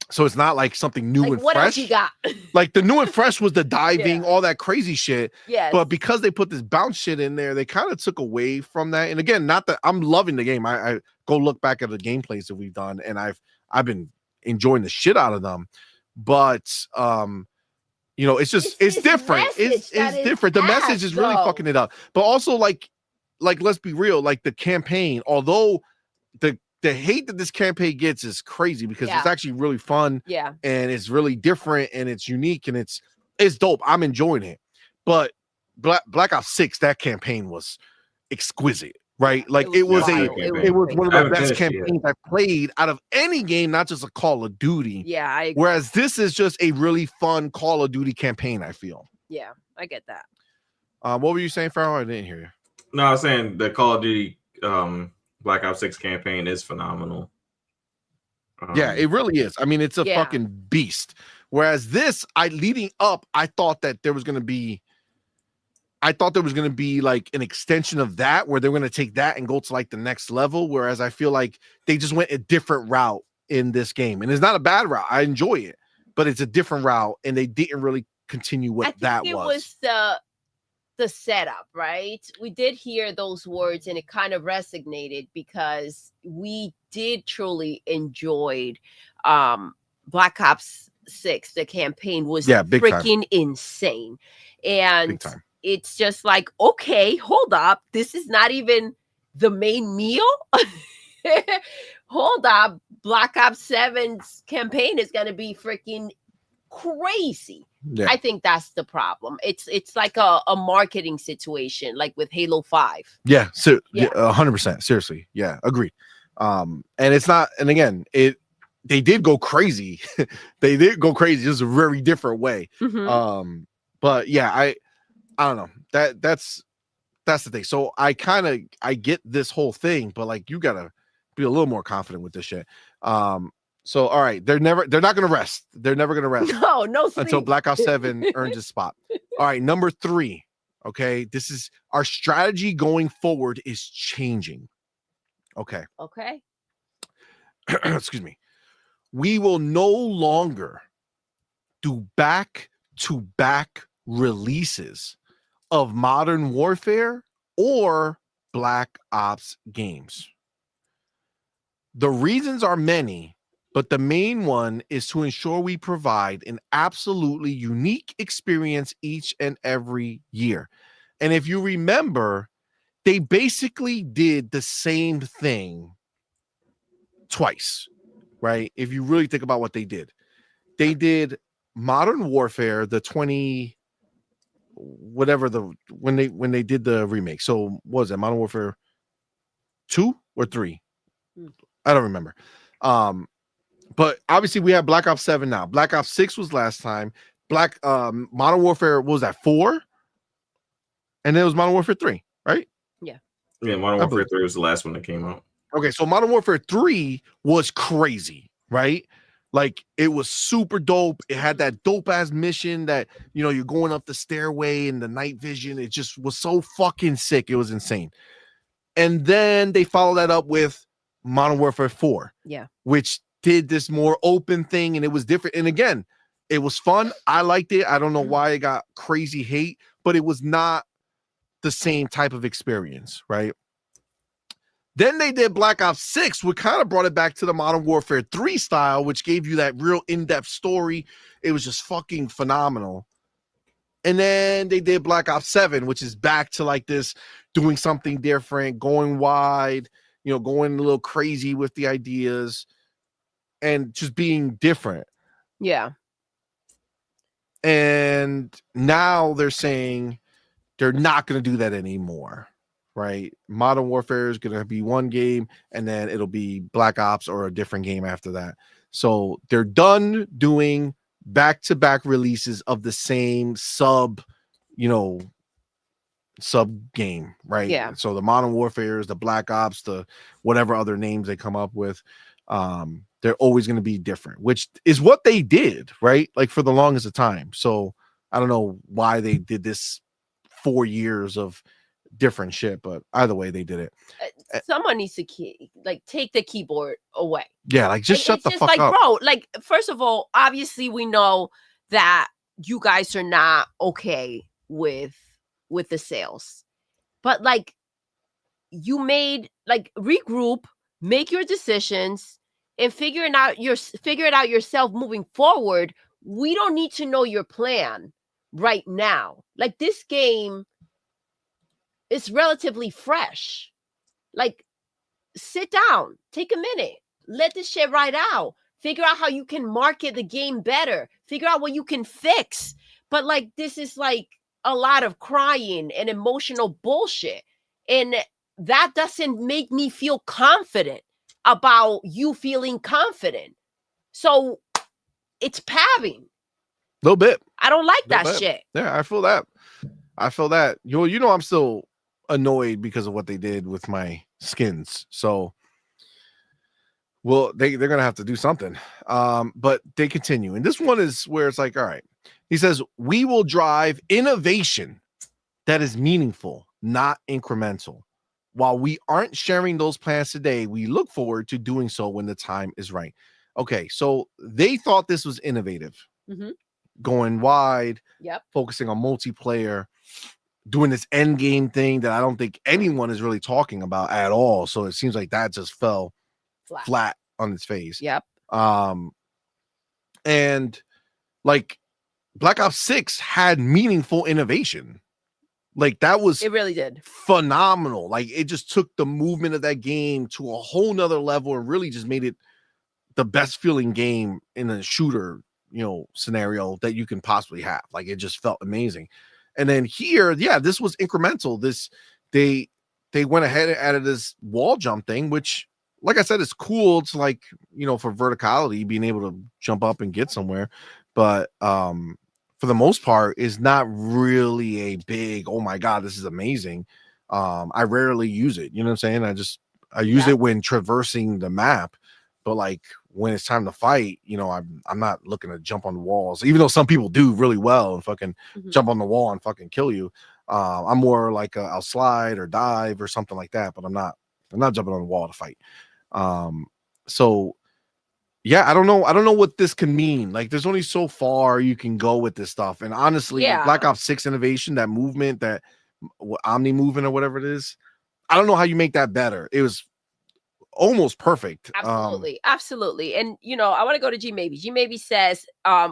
So it's not like something new and what fresh. Else you got? Like, the new and fresh was the diving, all that crazy shit. Yeah. But because they put this bounce shit in there, they kind of took away from that. And again, not that I'm loving the game. I go look back at the gameplays that we've done, and I've been enjoying the shit out of them. But you know, it's different. It's different. The message is really fucking it up. But also, like let's be real, like, the campaign, although the hate that this campaign gets is crazy, because it's actually really fun. Yeah. And it's really different, and it's unique, and it's dope. I'm enjoying it. But Black Ops 6, that campaign was exquisite, right? Like, it was one of the best campaigns I played out of any game, not just a Call of Duty. Yeah, I agree. Whereas this is just a really fun Call of Duty campaign, I feel. Yeah, I get that. What were you saying, Farrell? I didn't hear you. No, I was saying the Call of Duty Black Ops 6 campaign is phenomenal. Yeah, it really is. I mean, it's a fucking beast. Whereas this, leading up, I thought there was going to be like an extension of that, where they're going to take that and go to like the next level. Whereas I feel like they just went a different route in this game, and it's not a bad route. I enjoy it, but it's a different route, and they didn't really continue what that was. It was the setup, right? We did hear those words, and it kind of resonated, because we did truly enjoyed Black Ops 6. The campaign was freaking insane, and it's just like, okay, hold up, this is not even the main meal. Hold up, Black Ops 7's campaign is gonna be freaking crazy. Yeah. I think that's the problem. It's like a marketing situation, like with Halo 5. Yeah, so 100%. Seriously, yeah, agreed. And it's not. And again, they did go crazy. They did go crazy, just a very different way. Mm-hmm. But yeah, I don't know. That's the thing. So I get this whole thing, but like, you gotta be a little more confident with this shit. So, all right, they're not going to rest. They're never going to rest. No sleep. Until Black Ops 7 earns its spot. All right, number 3. Okay, this is our strategy going forward is changing. Okay. Excuse me. We will no longer do back-to-back releases of Modern Warfare or Black Ops games. The reasons are many, but the main one is to ensure we provide an absolutely unique experience each and every year. And if you remember, they basically did the same thing twice, right? If you really think about what they did Modern Warfare, the 20, whatever when they did the remake. So what was it, Modern Warfare 2 or 3? I don't remember. But obviously we have Black Ops 7 now. Black Ops 6 was last time. Modern Warfare, what was that, 4? And then it was Modern Warfare 3. right? Yeah, Modern I Warfare believe. 3 was the last one that came out. Okay, so Modern Warfare 3 was crazy, right? Like it was super dope. It had that dope ass mission that you're going up the stairway and the night vision. It just was so fucking sick. It was insane. And then they followed that up with Modern Warfare 4. Yeah. Which did this more open thing, and it was different. And again, it was fun. I liked it. I don't know why it got crazy hate, but it was not the same type of experience, right? Then they did Black Ops 6, which kind of brought it back to the Modern Warfare 3 style, which gave you that real in-depth story. It was just fucking phenomenal. And then they did Black Ops 7, which is back to like this, doing something different, going wide, going a little crazy with the ideas and just being different. Yeah. And now they're saying they're not going to do that anymore, right? Modern Warfare is going to be one game, and then it'll be Black Ops or a different game after that. So they're done doing back-to-back releases of the same sub game, right? Yeah. So the Modern Warfares, the Black Ops, the whatever other names they come up with, they're always going to be different, which is what they did, right? Like for the longest of time. So I don't know why they did this 4 years of different shit, but either way they did it. Someone needs to take the keyboard away. Yeah, like just shut the fuck like, up, bro. Like, first of all, obviously we know that you guys are not okay with the sales, but like you made regroup, make your decisions, and figure it out yourself moving forward. We don't need to know your plan right now. Like, this game is relatively fresh. Like, sit down, take a minute, let this shit ride out, figure out how you can market the game better, figure out what you can fix. But like, this is like a lot of crying and emotional bullshit, and that doesn't make me feel confident about you feeling confident. So it's padding a little bit. I don't like that shit. Yeah, I feel that. I'm still annoyed because of what they did with my skins. So, well, they're gonna have to do something. But they continue, and this one is where it's like, all right. He says, "We will drive innovation that is meaningful, not incremental. While we aren't sharing those plans today, we look forward to doing so when the time is right." Okay, so they thought this was innovative. Mm-hmm. Going wide, Yep. Focusing on multiplayer, doing this end game thing that I don't think anyone is really talking about at all. So it seems like that just fell flat on its face. Yep. And like Black Ops 6 had meaningful innovation. Like that was, it really did, phenomenal. Like it just took the movement of that game to a whole nother level and really just made it the best feeling game in a shooter, scenario that you can possibly have. Like it just felt amazing. And then here, yeah, this was incremental. They went ahead and added this wall jump thing, which, like I said, it's cool. It's like, for verticality, being able to jump up and get somewhere. But for the most part, is not really a big, oh my God, this is amazing. I rarely use it. You know what I'm saying? I use it when traversing the map, but like when it's time to fight, I'm not looking to jump on walls, even though some people do really well and fucking jump on the wall and fucking kill you. I'm more like I'll slide or dive or something like that, but I'm not jumping on the wall to fight. So yeah, I don't know what this can mean. Like there's only so far you can go with this stuff. And honestly, Black Ops 6 innovation, that movement, that Omni movement or whatever it is, I don't know how you make that better. It was almost perfect. Absolutely. And I want to go to G Maybe. G Maybe says,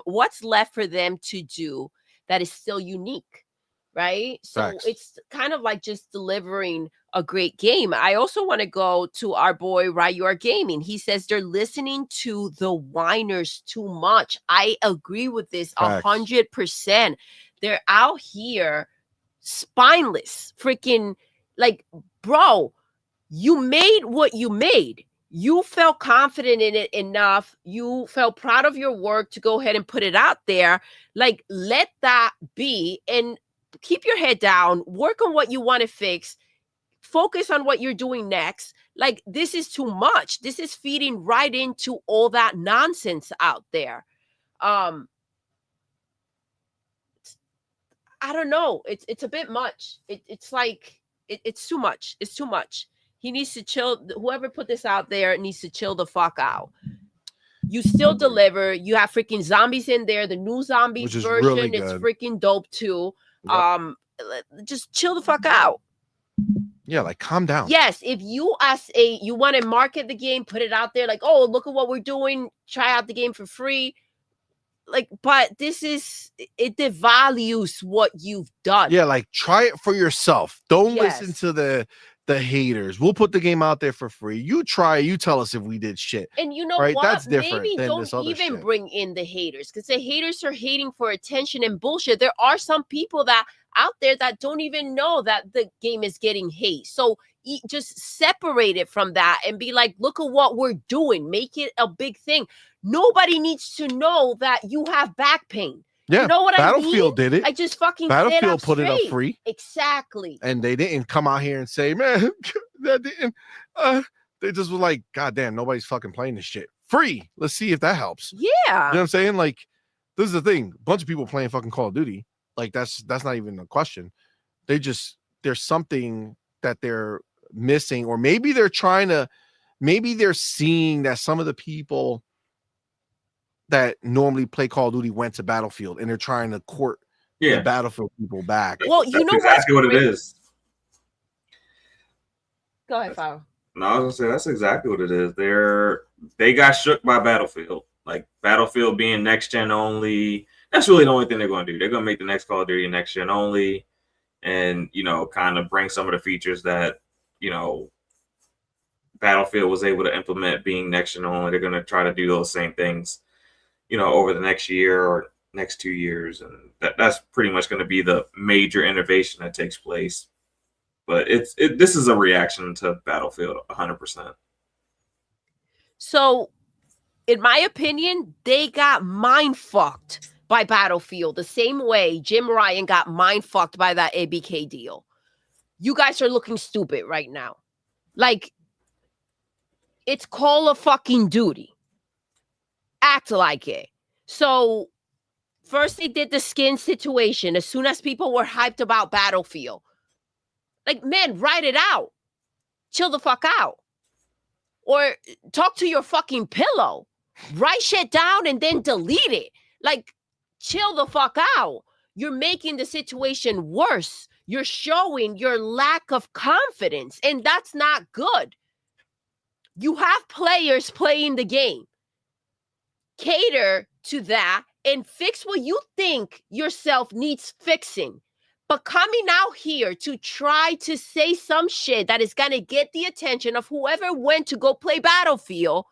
what's left for them to do that is still unique, right? So Facts. It's kind of like just delivering a great game. I also want to go to our boy Ryur Gaming. He says they're listening to the whiners too much. I agree with this 100%. They're out here spineless, freaking like, bro, you made what you made. You felt confident in it enough. You felt proud of your work to go ahead and put it out there. Like, let that be and keep your head down, work on what you want to fix, focus on what you're doing next. Like, this is too much. This is feeding right into all that nonsense out there. I don't know. It's a bit much. It's like it's too much. It's too much. He needs to chill. Whoever put this out there needs to chill the fuck out. You still deliver. You have freaking zombies in there. The new zombies version really is good. freaking dope too. Yep. Just chill the fuck out. Yeah, like calm down. Yes, if you you want to market the game, put it out there like, oh, look at what we're doing. Try out the game for free. Like, but it devalues what you've done. Yeah, like try it for yourself. Don't listen to the haters. We'll put the game out there for free. You try, you tell us if we did shit. And you know right? what? That's different. Maybe than don't this other even shit. bring in the haters, because the haters are hating for attention and bullshit. There are some people that out there that don't even know that the game is getting hate. So just separate it from that and be like, look at what we're doing. Make it a big thing. Nobody needs to know that you have back pain. Yeah, you know what I mean? Battlefield did it. I just fucking Battlefield put it up free. Exactly. And they didn't come out here and say, man, that didn't. They just were like, God damn, nobody's fucking playing this shit. Free. Let's see if that helps. Yeah. You know what I'm saying? Like, this is the thing. A bunch of people playing fucking Call of Duty. Like, that's not even a question. There's something that they're missing, or maybe they're seeing that some of the people that normally play Call of Duty went to Battlefield, and they're trying to court the Battlefield people back. Well, you know exactly what it is. Go ahead, Farrell. No, I was gonna say that's exactly what it is. They got shook by Battlefield. Like, Battlefield being next gen only. That's really the only thing they're gonna do. They're gonna make the next Call of Duty next gen only, and kind of bring some of the features that Battlefield was able to implement being next gen only. They're gonna try to do those same things, over the next year or next 2 years, and that's pretty much going to be the major innovation that takes place. But this is a reaction to Battlefield 100%. So, in my opinion, they got mind fucked by Battlefield the same way Jim Ryan got mind fucked by that ABK deal. You guys are looking stupid right now. Like, it's Call of fucking Duty. Act like it. So first they did the skin situation as soon as people were hyped about Battlefield. Like, man, write it out. Chill the fuck out. Or talk to your fucking pillow. Write shit down and then delete it. Like, chill the fuck out. You're making the situation worse. You're showing your lack of confidence, and that's not good. You have players playing the game. Cater to that and fix what you think yourself needs fixing. But coming out here to try to say some shit that is going to get the attention of whoever went to go play Battlefield,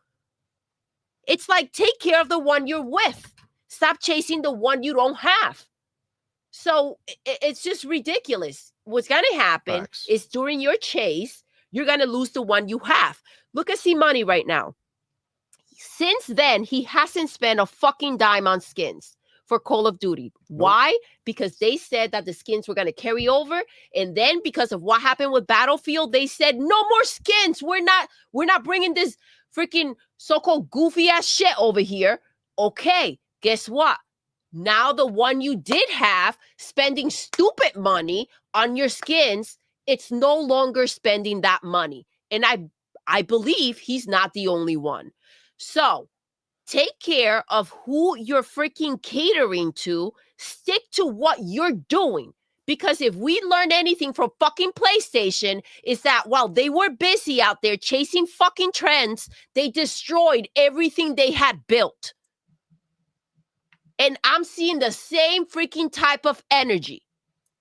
it's like, take care of the one you're with. Stop chasing the one you don't have. So it's just ridiculous. What's going to happen is during your chase, you're going to lose the one you have. Look at CMoney right now. Since then, he hasn't spent a fucking dime on skins for Call of Duty. Why? Because they said that the skins were going to carry over. And then because of what happened with Battlefield, they said, no more skins. We're not bringing this freaking so-called goofy ass shit over here. Okay, guess what? Now the one you did have spending stupid money on your skins, it's no longer spending that money. And I believe he's not the only one. So take care of who you're freaking catering to. Stick to what you're doing. Because if we learn anything from fucking PlayStation, is that while they were busy out there chasing fucking trends, they destroyed everything they had built. And I'm seeing the same freaking type of energy.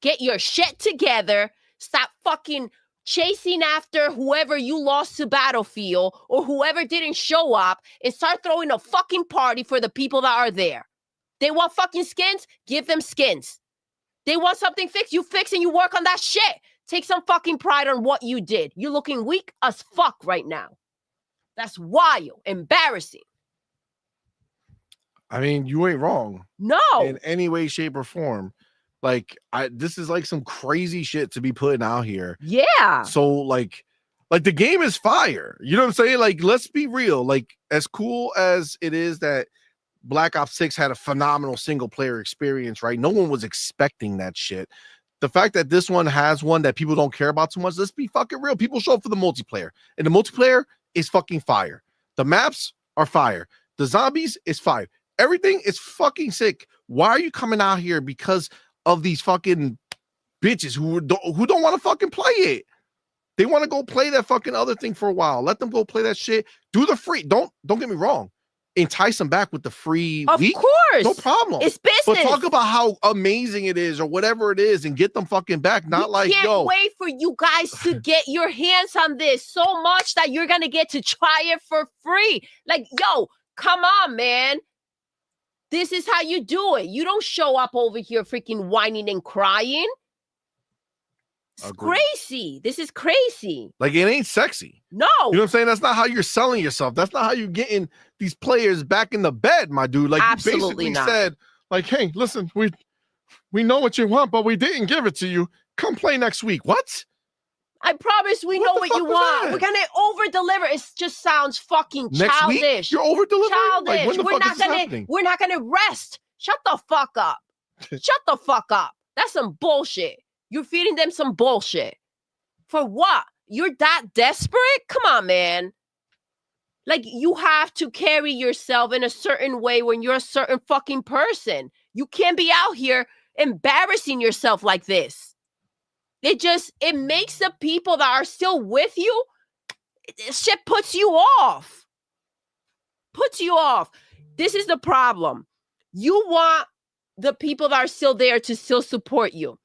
Get your shit together. Stop fucking chasing after whoever you lost to Battlefield or whoever didn't show up, and start throwing a fucking party for the people that are there. They want fucking skins? Give them skins. They want something fixed? You fix and you work on that shit. Take some fucking pride on what you did. You're looking weak as fuck right now. That's wild. Embarrassing. I mean, you ain't wrong. No. In any way, shape, or form. Like this is like some crazy shit to be putting out here. Yeah. So like the game is fire. You know what I'm saying? Like, let's be real. Like, as cool as it is that Black Ops 6 had a phenomenal single player experience, right? No one was expecting that shit. The fact that this one has one that people don't care about too much, let's be fucking real. People show up for the multiplayer, and the multiplayer is fucking fire. The maps are fire. The zombies is fire. Everything is fucking sick. Why are you coming out here because of these fucking bitches who don't want to fucking play it? They want to go play that fucking other thing for a while. Let them go play that shit. Do the free. Don't get me wrong. Entice them back with the free week. Of course. No problem. It's business. But talk about how amazing it is or whatever it is and get them fucking back. Not we like, can't wait for you guys to get your hands on this so much that you're going to get to try it for free. Like, yo, come on, man. This is how you do it. You don't show up over here freaking whining and crying. It's crazy. This is crazy. Like, it ain't sexy. No. You know what I'm saying? That's not how you're selling yourself. That's not how you're getting these players back in the bed, my dude. Like, absolutely you basically not. said, like, hey, listen, we know what you want, but we didn't give it to you. Come play next week. What? I promise we know what you want. that? We're gonna over deliver. It just sounds fucking Next childish. week? You're over delivering? Childish. Like, when the fuck is this happening? We're not gonna rest. Shut the fuck up. Shut the fuck up. That's some bullshit. You're feeding them some bullshit. For what? You're that desperate? Come on, man. Like, you have to carry yourself in a certain way when you're a certain fucking person. You can't be out here embarrassing yourself like this. It makes the people that are still with you, shit puts you off. Puts you off. This is the problem. You want the people that are still there to still support you.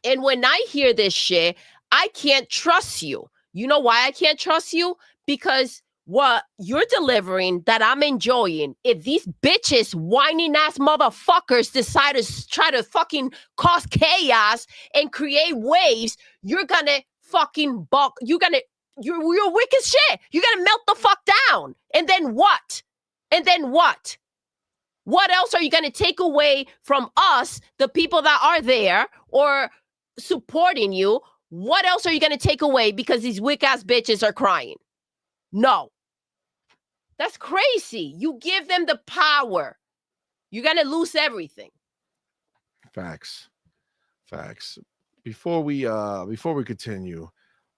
And when I hear this shit, I can't trust you. You know why I can't trust you? Because what you're delivering that I'm enjoying, if these bitches, whining ass motherfuckers decide to try to fucking cause chaos and create waves, you're gonna fucking buck. You're weak as shit. You're gonna melt the fuck down. And then what? And then what? What else are you gonna take away from us, the people that are there or supporting you? What else are you gonna take away because these weak ass bitches are crying? No. That's crazy. You give them the power. You're going to lose everything. Facts. Before we continue,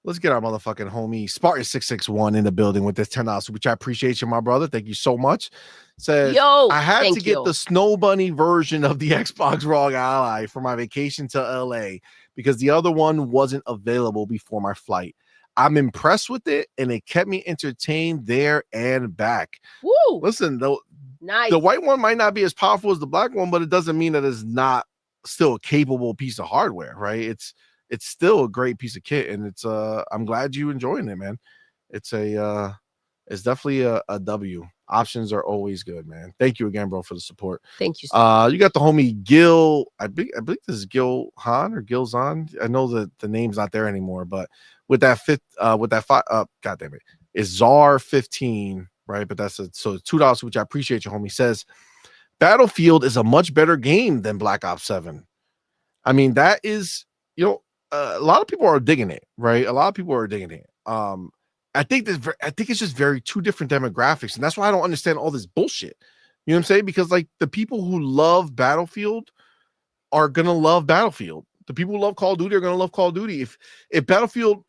let's get our motherfucking homie Spartan661 in the building with this $10, which I appreciate you, my brother. Thank you so much. Says, I had to get the Snow Bunny version of the Xbox ROG Ally for my vacation to LA because the other one wasn't available before my flight. I'm impressed with it, and it kept me entertained there and back. Woo! Listen, though, nice. The white one might not be as powerful as the black one, but it doesn't mean that it's not still a capable piece of hardware, right? It's still a great piece of kit, and it's I'm glad you enjoying it, man. It's definitely a W. Options are always good, man. Thank you again, bro, for the support. Thank you. You got the homie Gil. I believe this is Gil Han or Gil Zahn. I know that the name's not there anymore, but with that God damn it, is Czar 15, right? But that's so $2, which I appreciate you, homie. Says Battlefield is a much better game than Black Ops 7. I mean, that is, a lot of people are digging it, right? A lot of people are digging it. I think it's just very two different demographics, and that's why I don't understand all this bullshit. You know what I'm saying? Because like the people who love Battlefield are gonna love Battlefield. The people who love Call of Duty are gonna love Call of Duty. If Battlefield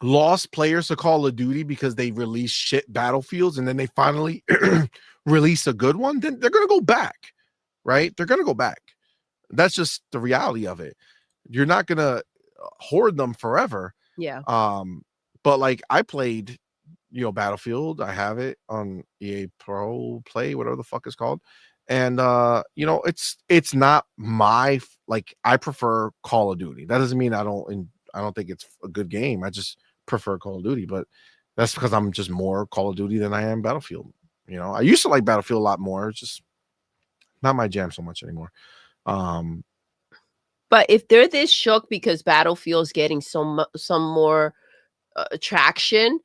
lost players to Call of Duty because they released shit Battlefields and then they finally release a good one, then they're gonna go back, right? They're gonna go back. That's just the reality of it. You're not gonna hoard them forever. Yeah. But like I played, Battlefield. I have it on EA Pro Play, whatever the fuck it's called. And it's not my like. I prefer Call of Duty. That doesn't mean I don't think it's a good game. I just prefer Call of Duty, but that's because I'm just more Call of Duty than I am Battlefield. I used to like Battlefield a lot more. It's just not my jam so much anymore. But if they're this shook because Battlefield's getting some more traction,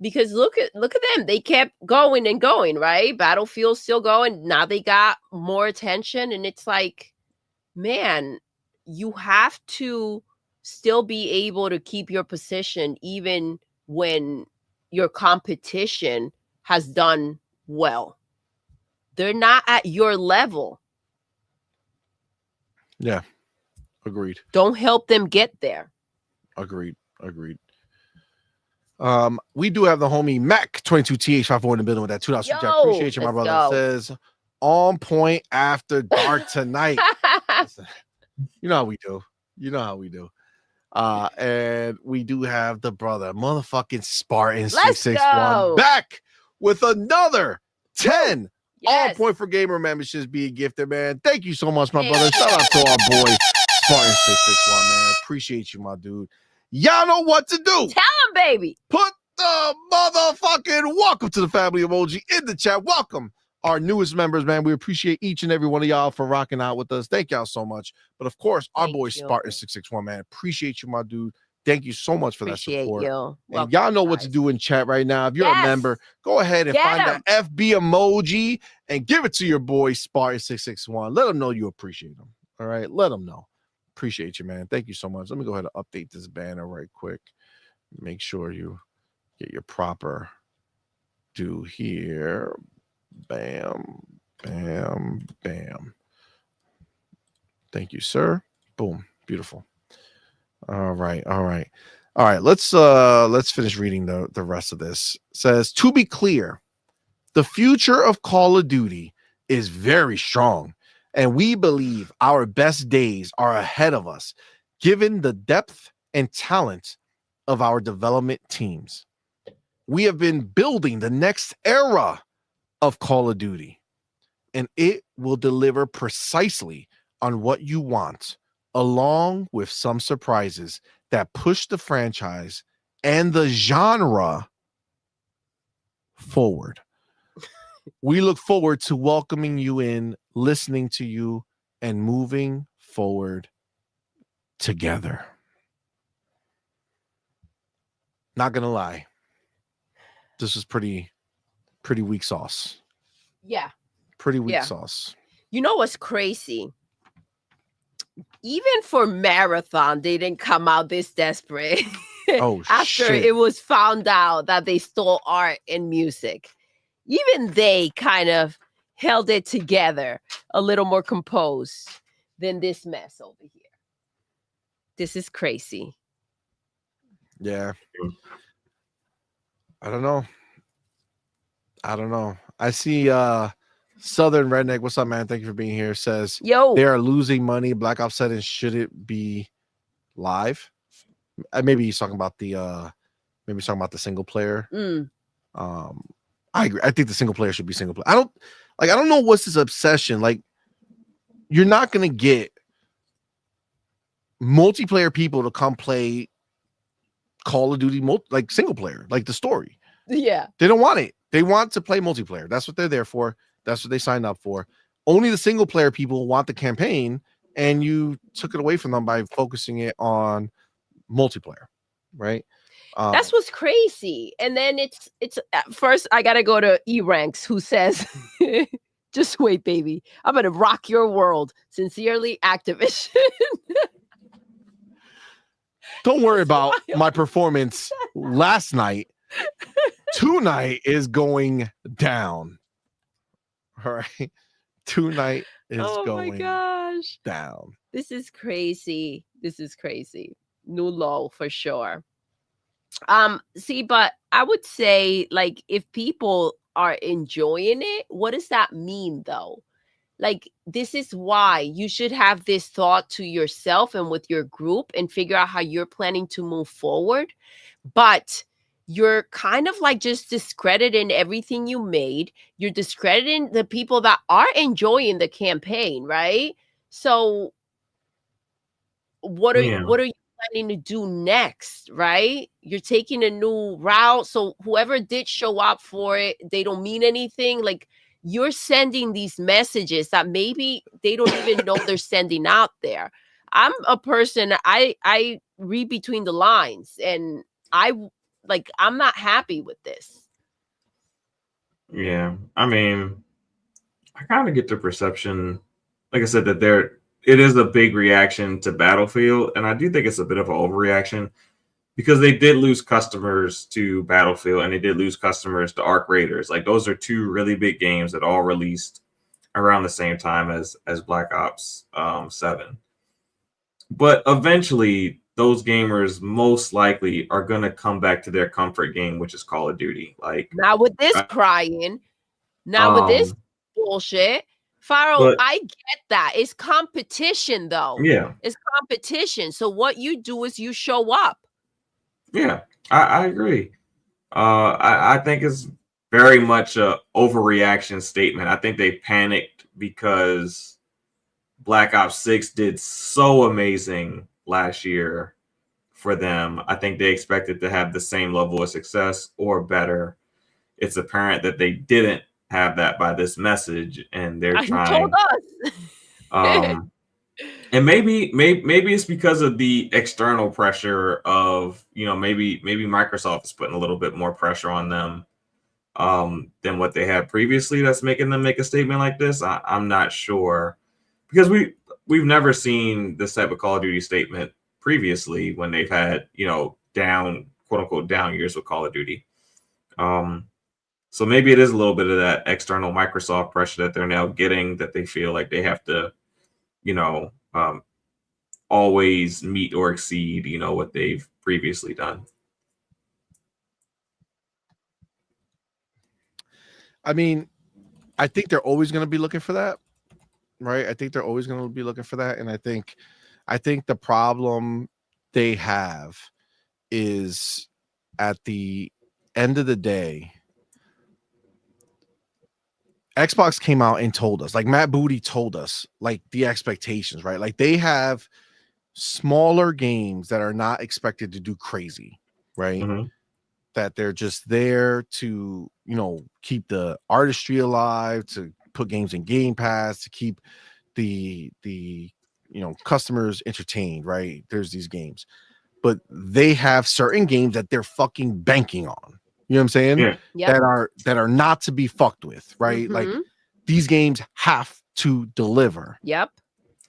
because look at them, they kept going and going, right? Battlefield's still going. Now they got more attention, and it's like, man, you have to still be able to keep your position even when your competition has done well. They're not at your level. Yeah. Agreed. Don't help them get there. Agreed. We do have the homie Mac 22TH54 in the building with that $2 super chat. Appreciate you, my let's brother. go. Says on point after dark tonight. Listen, you know how we do. And we do have the brother, motherfucking Spartan Let's 661 go. back with another 10 Yes. on point for gamer memberships being gifted, man. Thank you so much, my Thank brother. you. Shout out to our boy Spartan 661, man. Appreciate you, my dude. Y'all know what to do. Tell them, baby. Put the motherfucking welcome to the family emoji in the chat. Welcome our newest members, man. We appreciate each and every one of y'all for rocking out with us. Thank y'all so much. But of course, our Thank boy you. Spartan 661, man. Appreciate you, my dude. Thank you so much for Appreciate that support. you. And y'all know what to do in chat right now. If you're a Yes. member, go ahead and Get find 'em. that FB emoji and give it to your boy Spartan 661. Let him know you appreciate him. All right, let him know. Appreciate you, man. Thank you so much. Let me go ahead and update this banner right quick. Make sure you get your proper do here. Bam, bam, bam. Thank you, sir. Boom. Beautiful. All right. Let's finish reading the rest of this. It says, to be clear, the future of Call of Duty is very strong, and we believe our best days are ahead of us, given the depth and talent of our development teams. We have been building the next era of Call of Duty, and it will deliver precisely on what you want, along with some surprises that push the franchise and the genre forward. We look forward to welcoming you in, listening to you, and moving forward together. Not gonna lie, this is pretty weak sauce. Yeah. Pretty weak Yeah. sauce. You know what's crazy? Even for Marathon, they didn't come out this desperate. Oh, After shit. it was found out that they stole art and music. Even they kind of held it together a little more composed than this mess over here. This is crazy. Yeah. I don't know. I see Southern Redneck. What's up, man? Thank you for being here. Says Yo. they are losing money. Black Ops 7 shouldn't be live. Maybe he's talking about the single player. I agree. I think the single player should be single player. I don't know what's this obsession. Like, you're not gonna get multiplayer people to come play Call of Duty like single player, like the story. Yeah. They don't want it. They want to play multiplayer. That's what they're there for. That's what they signed up for. Only the single player people want the campaign, and you took it away from them by focusing it on multiplayer, right? That's what's crazy. And then it's at first I gotta go to E-Ranks, who says, just wait, baby. I'm gonna rock your world. Sincerely, Activision. Don't worry about my performance last night. Tonight is going down. All right. Tonight is going down. This is crazy. New low for sure. See, but I would say, like, if people are enjoying it, what does that mean though? Like, this is why you should have this thought to yourself and with your group and figure out how you're planning to move forward. But you're kind of like just discrediting everything you made. You're discrediting the people that are enjoying the campaign, right? So what are you planning to do next, right? You're taking a new route. So whoever did show up for it, they don't mean anything. Like, you're sending these messages that maybe they don't even know they're sending out there. I'm a person, I read between the lines, and I'm not happy with this. Yeah. I mean, I kind of get the perception, like I said, that it is a big reaction to Battlefield, and I do think it's a bit of an overreaction because they did lose customers to Battlefield and they did lose customers to Arc Raiders. Like those are two really big games that all released around the same time as Black Ops 7. But eventually, those gamers most likely are going to come back to their comfort game, which is Call of Duty. Like Now with this crying, now with this bullshit, Pharaoh, but I get that. It's competition, though. yeah, It's competition. So what you do is you show up. yeah, I agree. I think it's very much a overreaction statement. I think they panicked because Black Ops 6 did so amazing last year for them. I think they expected to have the same level of success or better. It's apparent that they didn't have that by this message, and they're trying. Told us. And maybe it's because of the external pressure of, you know, maybe Microsoft is putting a little bit more pressure on them than what they had previously. That's making them make a statement like this. I'm not sure, because we've never seen this type of Call of Duty statement previously when they've had, you know, down, quote unquote, down years with Call of Duty. So maybe it is a little bit of that external Microsoft pressure that they're now getting, that they feel like they have to, you know, always meet or exceed, you know, what they've previously done. I mean, I think they're always going to be looking for that, right? I think they're always going to be looking for that, and I think the problem they have is at the end of the day, Xbox came out and told us, like Matt Booty told us, like the expectations, right? Like they have smaller games that are not expected to do crazy, right? Mm-hmm. That they're just there to, you know, keep the artistry alive, to put games in Game Pass, to keep the you know, customers entertained, right? There's these games, but they have certain games that they're fucking banking on. You know what I'm saying? Yeah. Yep. That are not to be fucked with, right? Like these games have to deliver. Yep.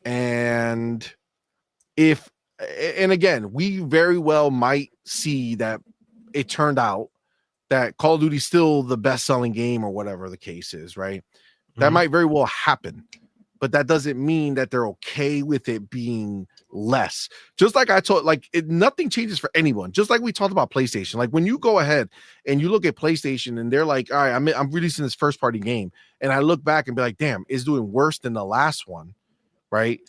And again, we very well might see that it turned out that Call of Duty is still the best-selling game or whatever the case is, right? That might very well happen, but that doesn't mean that they're okay with it being less. Just like I told, like nothing changes for anyone. Just like we talked about PlayStation. Like when you go ahead and you look at PlayStation and they're like, all right, I'm releasing this first-party game, and I look back and be like, damn, it's doing worse than the last one, right?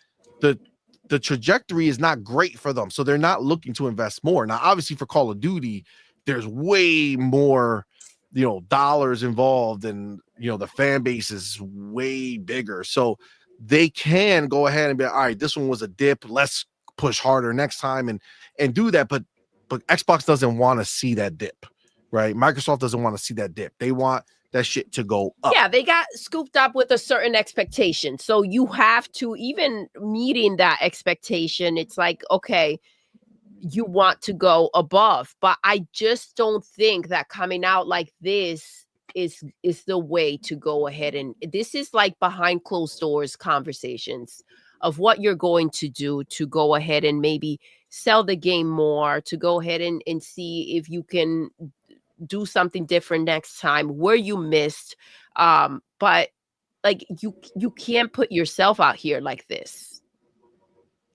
The trajectory is not great for them, so they're not looking to invest more. Now, obviously, for Call of Duty, there's way more, you know, dollars involved, and you know the fan base is way bigger, so they can go ahead and be like, all right, this one was a dip, let's push harder next time and do that. But Xbox doesn't want to see that dip, right? Microsoft doesn't want to see that dip. They want that shit to go up. Yeah, they got scooped up with a certain expectation. So you have to, even meeting that expectation, it's like, okay, you want to go above. But I just don't think that coming out like this is the way to go ahead. And this is like behind closed doors conversations of what you're going to do to go ahead and maybe sell the game more, to go ahead and see if you can do something different next time where you missed. But like you can't put yourself out here like this.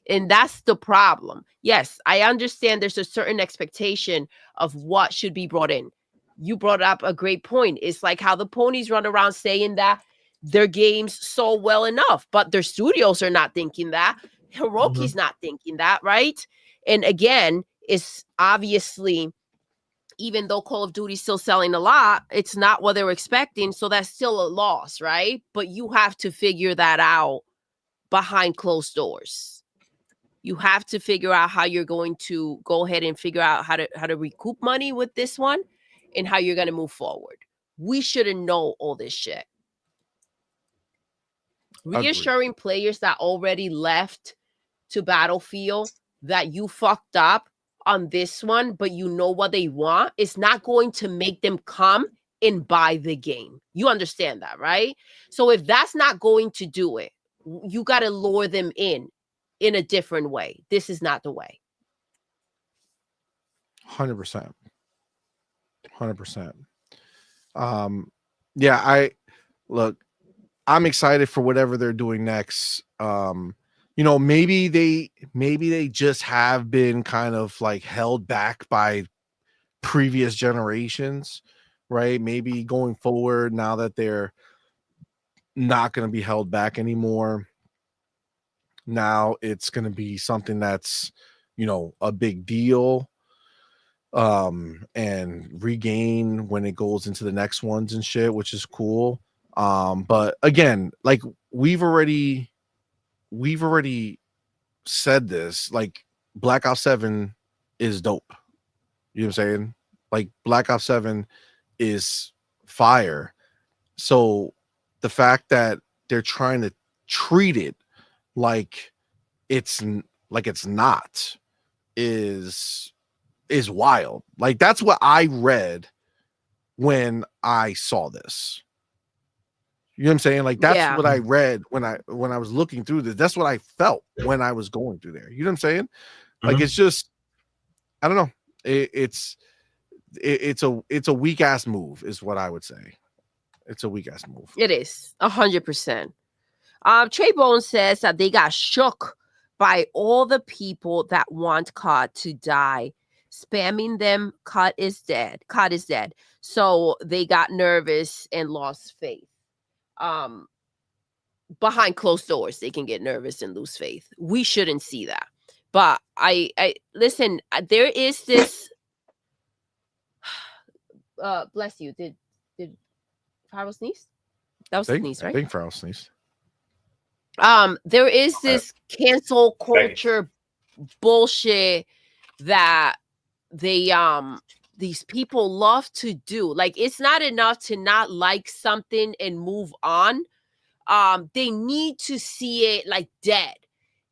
And that's the problem. Yes, I understand there's a certain expectation of what should be brought in. You brought up a great point. It's like how the ponies run around saying that their games sold well enough, but their studios are not thinking that. Hiroki's not thinking that, right? And again, it's obviously, even though Call of Duty is still selling a lot, it's not what they were expecting. So that's still a loss, right? But you have to figure that out behind closed doors. You have to figure out how you're going to go ahead and figure out how to recoup money with this one and how you're going to move forward. We shouldn't know all this shit. Reassuring players that already left to Battlefield that you fucked up on this one, but you know what they want, is not going to make them come and buy the game. You understand that, right? So if that's not going to do it, You got to lure them in a different way. This is not the way. 100%. 100%. Yeah, I'm excited for whatever they're doing next. Maybe they just have been kind of like held back by previous generations, right? Maybe going forward, now that they're not going to be held back anymore, now it's going to be something that's, a big deal, and regain when it goes into the next ones and shit, which is cool. But again, like we've already said this, like Black Ops 7 is dope. You know what I'm saying? Like Black Ops 7 is fire. So the fact that they're trying to treat it like it's not is wild. Like that's what I read when I saw this. You know what I'm saying? Like that's what I read when I was looking through this. That's what I felt when I was going through there. You know what I'm saying? Like it's just, I don't know. It's a weak ass move, is what I would say. It's a weak ass move. It is 100%. Trey Bone says that they got shook by all the people that want COD to die, spamming them. COD is dead. COD is dead. So they got nervous and lost faith. Behind closed doors, they can get nervous and lose faith. We shouldn't see that. But I listen, there is this bless you. Did Farrell sneeze? That was a sneeze, right? I think Farrell sneezed. There is this cancel culture bullshit that they these people love to do. Like, it's not enough to not like something and move on. They need to see it like dead.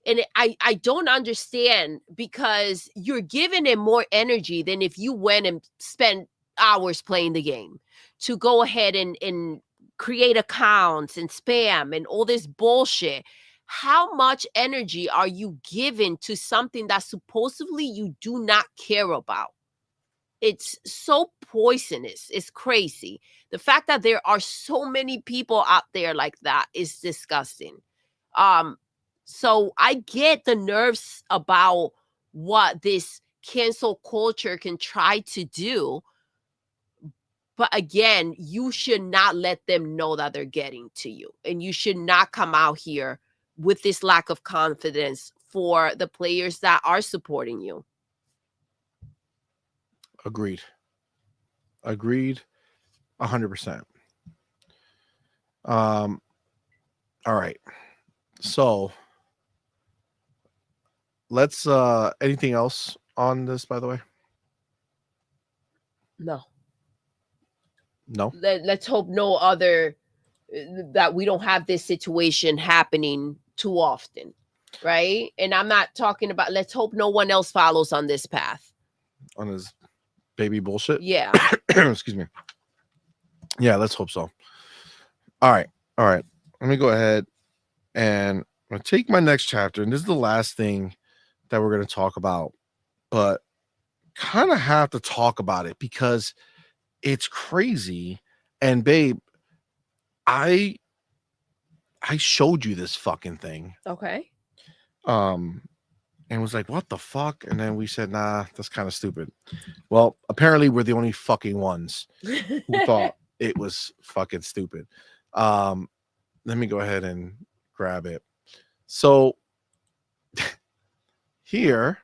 And I don't understand, because you're giving it more energy than if you went and spent hours playing the game, to go ahead and create accounts and spam and all this bullshit. How much energy are you giving to something that supposedly you do not care about? It's so poisonous. It's crazy. The fact that there are so many people out there like that is disgusting. So I get the nerves about what this cancel culture can try to do. But again, you should not let them know that they're getting to you. And you should not come out here with this lack of confidence for the players that are supporting you. Agreed. 100%. All right. So let's anything else on this, by the way? No. Let's hope no other, that we don't have this situation happening too often, right? And I'm not talking about, let's hope no one else follows on this path. On his baby bullshit? Yeah. Excuse me. Yeah, let's hope so. All right. Let me go ahead and I'm going to take my next chapter. And this is the last thing that we're going to talk about. But kind of have to talk about it because it's crazy. And babe, I showed you this fucking thing. Okay. And was like, what the fuck? And then we said, nah, that's kind of stupid. Well, apparently we're the only fucking ones who thought it was fucking stupid. Let me go ahead and grab it. So here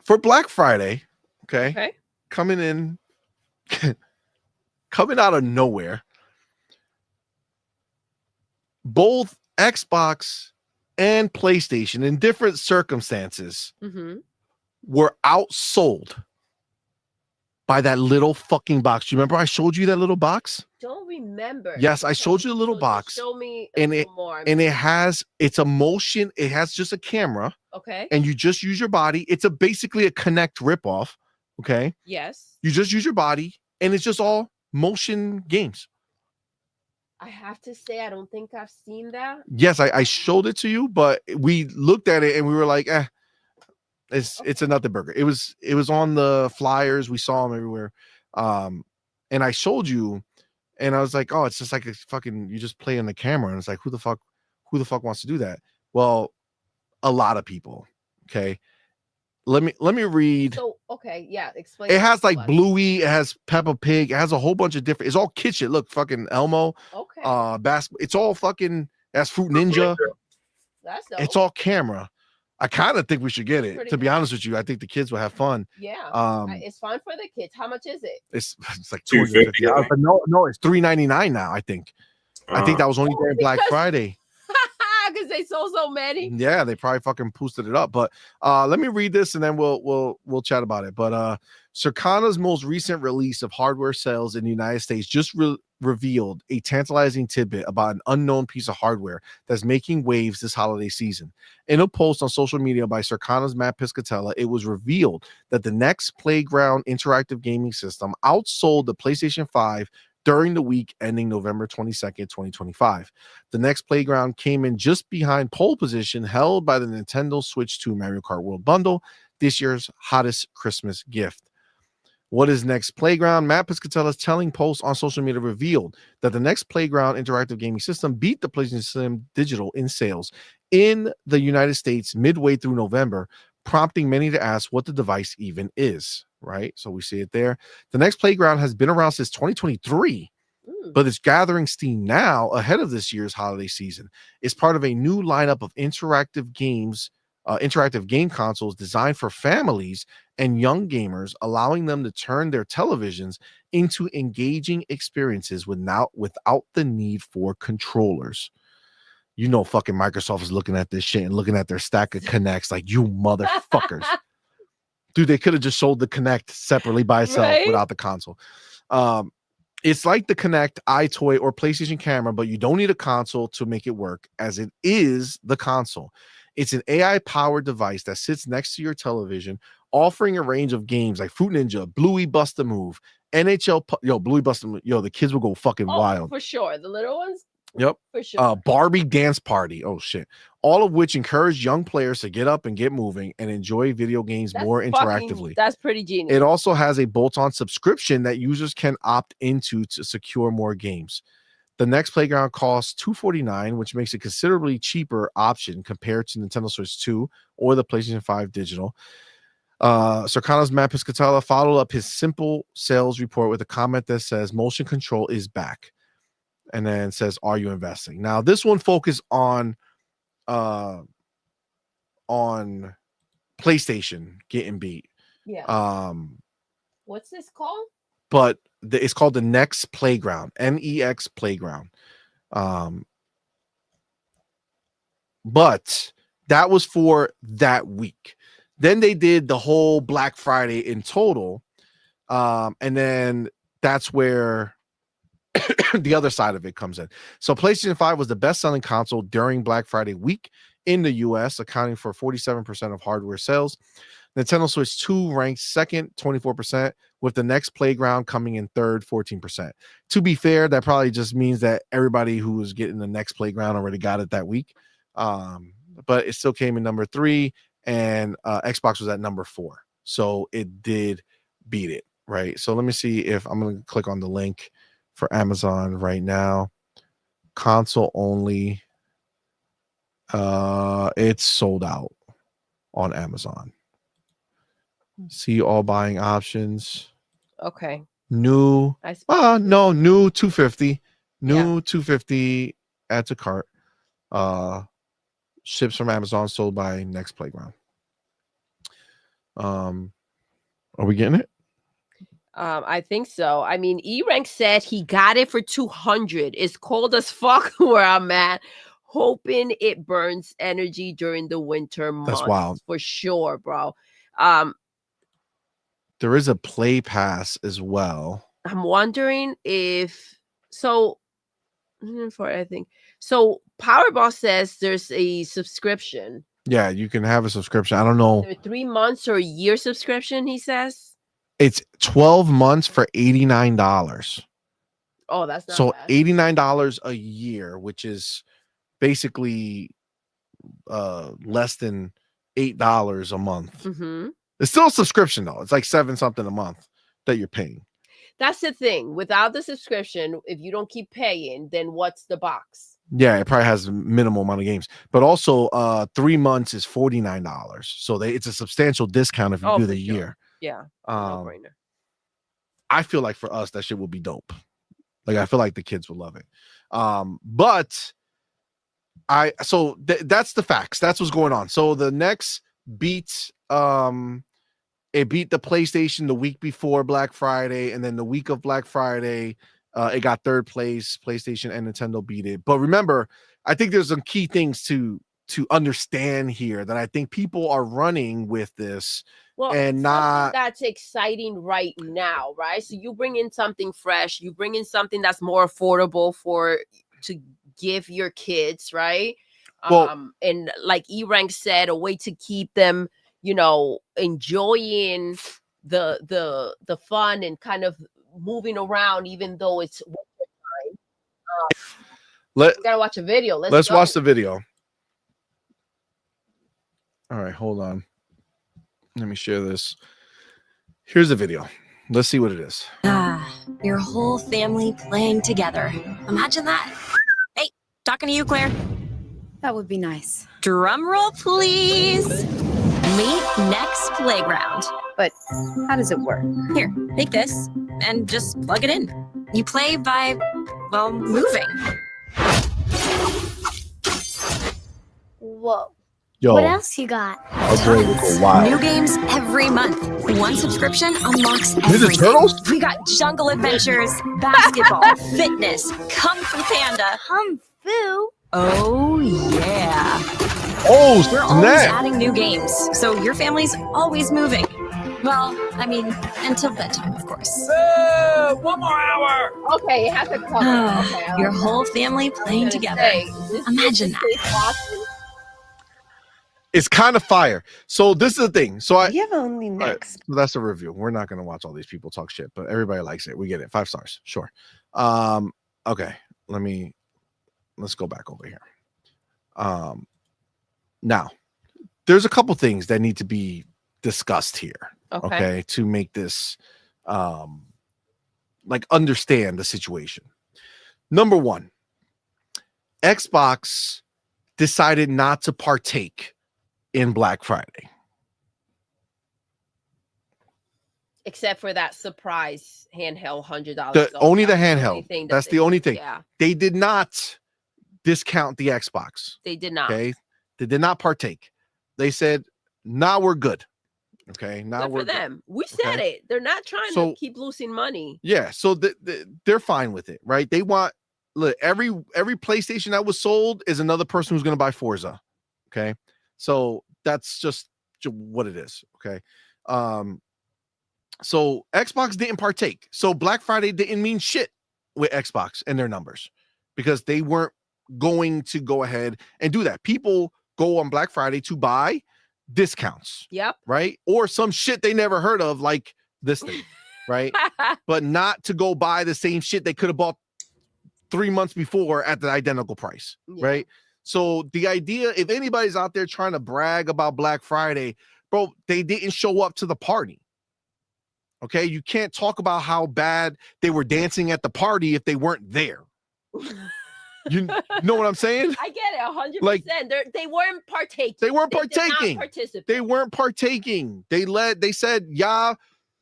for Black Friday, okay. Coming out of nowhere, both Xbox and PlayStation, in different circumstances, were outsold by that little fucking box. Do you remember I showed you that little box? Don't remember. Yes, I showed you the little box. Show me more. And it's a motion. It has just a camera. Okay. And you just use your body. It's basically a Kinect ripoff. Okay. Yes. You just use your body, and it's just all motion games. I have to say, I don't think I've seen that. Yes, I showed it to you, but we looked at it and we were like, it's a nothing burger. It was on the flyers. We saw them everywhere. And I showed you, and I was like, oh, it's just like a fucking, you just play on the camera, and it's like, who the fuck wants to do that? Well, a lot of people. Okay. Let me read. So okay, yeah, explain. It has to like us. Bluey, it has Peppa Pig, it has a whole bunch of different. It's all kid shit. Look, fucking Elmo, Okay, basketball. It's all fucking. That's Fruit Ninja. that's It's dope. all camera. I kind of think we should get it. Pretty To be nice. honest with you, I think the kids will have fun. Yeah, it's fun for the kids. How much is it? It's like $250, $250, but no, it's $399 now. I think that was only during Black because- Friday. Because they sold so many. Yeah, they probably fucking boosted it up. But let me read this and then we'll chat about it. But Circana's most recent release of hardware sales in the United States just revealed a tantalizing tidbit about an unknown piece of hardware that's making waves this holiday season. In a post on social media by Circana's Matt Piscatella, it was revealed that the next Playground interactive gaming system outsold the PlayStation 5 during the week ending November 22nd, 2025. The next Playground came in just behind pole position held by the Nintendo Switch 2 Mario Kart World Bundle, this year's hottest Christmas gift. What is next Playground? Matt Piscatella's telling post on social media revealed that the next Playground interactive gaming system beat the PlayStation Slim Digital in sales in the United States midway through November, prompting many to ask what the device even is, right? So we see it there. The next Playground has been around since 2023, but it's gathering steam now ahead of this year's holiday season. It's part of a new lineup of interactive games, interactive game consoles designed for families and young gamers, allowing them to turn their televisions into engaging experiences without the need for controllers. You know, fucking Microsoft is looking at this shit and looking at their stack of Kinects like, you motherfuckers. Dude, they could have just sold the Kinect separately by itself without the console. It's like the Kinect, iToy, or PlayStation camera, but you don't need a console to make it work, as it is the console. It's an AI-powered device that sits next to your television, offering a range of games like Fruit Ninja, Bluey Bust a Move, NHL. Bluey Bust a Move. Yo, the kids will go fucking wild. For sure. The little ones? Yep. For sure. Barbie Dance Party. Oh, shit. All of which encourage young players to get up and get moving and enjoy video games more interactively. That's pretty genius. It also has a bolt-on subscription that users can opt into to secure more games. The next Playground costs $249, which makes a considerably cheaper option compared to Nintendo Switch 2 or the PlayStation 5 digital. Circana's Matt Piscatella followed up his simple sales report with a comment that says motion control is back, and then says, are you investing? Now this one focused on PlayStation getting beat. Yeah. What's this called? But it's called the Next Playground, NEX Playground. But that was for that week. Then they did the whole Black Friday in total. And then that's where the other side of it comes in. So PlayStation 5 was the best-selling console during Black Friday week in the US, accounting for 47% of hardware sales. Nintendo Switch 2 ranks second, 24%, with the next Playground coming in third, 14%. To be fair, that probably just means that everybody who was getting the next Playground already got it that week. But it still came in number 3, and Xbox was at number 4. So it did beat it, right? So let me see if I'm going to click on the link for Amazon right now. Console only. It's sold out on Amazon. See all buying options. Okay. New. No, new 250. New 250. Add to cart. Ships from Amazon, sold by Next Playground. Are we getting it? I think so. I mean, E-Rank said he got it for 200. It's cold as fuck where I'm at. Hoping it burns energy during the winter months. That's wild. For sure, bro. There is a Play Pass as well. I'm wondering if so. I think so. Powerball says there's a subscription. Yeah, you can have a subscription. I don't know. 3 months or a year subscription, he says. It's 12 months for $89. Oh, that's not So bad. $89 a year, which is basically less than $8 a month. Mm-hmm. It's still a subscription though. It's like 7 something a month that you're paying. That's the thing. Without the subscription, if you don't keep paying, then what's the box? Yeah, it probably has a minimal amount of games, but also 3 months is $49. So it's a substantial discount if you do for the sure. year. Yeah, no-brainer. I feel like for us that shit would be dope. Like I feel like the kids would love it. But that's the facts. That's what's going on. So the next beat it beat the PlayStation the week before Black Friday, and then the week of Black Friday it got third place. PlayStation and Nintendo beat it. But remember, I think there's some key things to understand here that I think people are running with this. Well, and not that's exciting right now, right? So you bring in something fresh, you bring in something that's more affordable to give your kids, right? Well, and like E-Rank said, a way to keep them, enjoying the fun and kind of moving around, even though it's winter time. We gotta watch a video. Let's watch the video. All right, hold on. Let me share this. Here's the video. Let's see what it is. Your whole family playing together. Imagine that. Hey, talking to you, Claire. That would be nice. Drum roll, please. Meet next playground. But how does it work? Here, take this and just plug it in. You play by, well, moving. Whoa. Yo, What else you got? our brain will go wild. New games every month. One subscription unlocks Ninja everything. Turtles? We got jungle adventures, basketball, fitness, Kung Fu Panda. Kung Fu? Oh, yeah. Oh, We're always snap. adding new games, so your family's always moving. Well, I mean, until bedtime, of course. One more hour. Okay, it has to cover. Okay, I Your like whole that. family I was playing gonna together. say, Imagine this that. is awesome. It's kind of fire. So this is the thing. So You have only next. that's a review. We're not going to watch all these people talk shit, but everybody likes it. We get it. 5 stars. Sure. Okay. Let's go back over here. Now there's a couple things that need to be discussed here. Okay. To make this, understand the situation. Number one, Xbox decided not to partake in Black Friday. Except for that surprise handheld $100. Only the That's handheld. thing That's they the only thing. Yeah, They did not discount the Xbox. they did not. Okay. They did not partake. They said, nah, we're good. Okay. Now Good we're for good. them. We said Okay. it. They're not trying So- to keep losing money. Yeah. So they're fine with it, right? They want, look, every PlayStation that was sold is another person who's going to buy Forza. Okay. So that's just what it is. Okay. So Xbox didn't partake. So Black Friday didn't mean shit with Xbox and their numbers because they weren't going to go ahead and do that. People go on Black Friday to buy discounts, Yep. right? Or some shit they never heard of, like this thing, right? But not to go buy the same shit they could have bought 3 months before at the identical price, Yeah. right? So the idea, if anybody's out there trying to brag about Black Friday, bro, they didn't show up to the party. Okay, you can't talk about how bad they were dancing at the party if they weren't there. You know what I'm saying? I get it, 100%. Like- They weren't partaking. They weren't They did not partaking. participate. They weren't partaking. They said, yeah,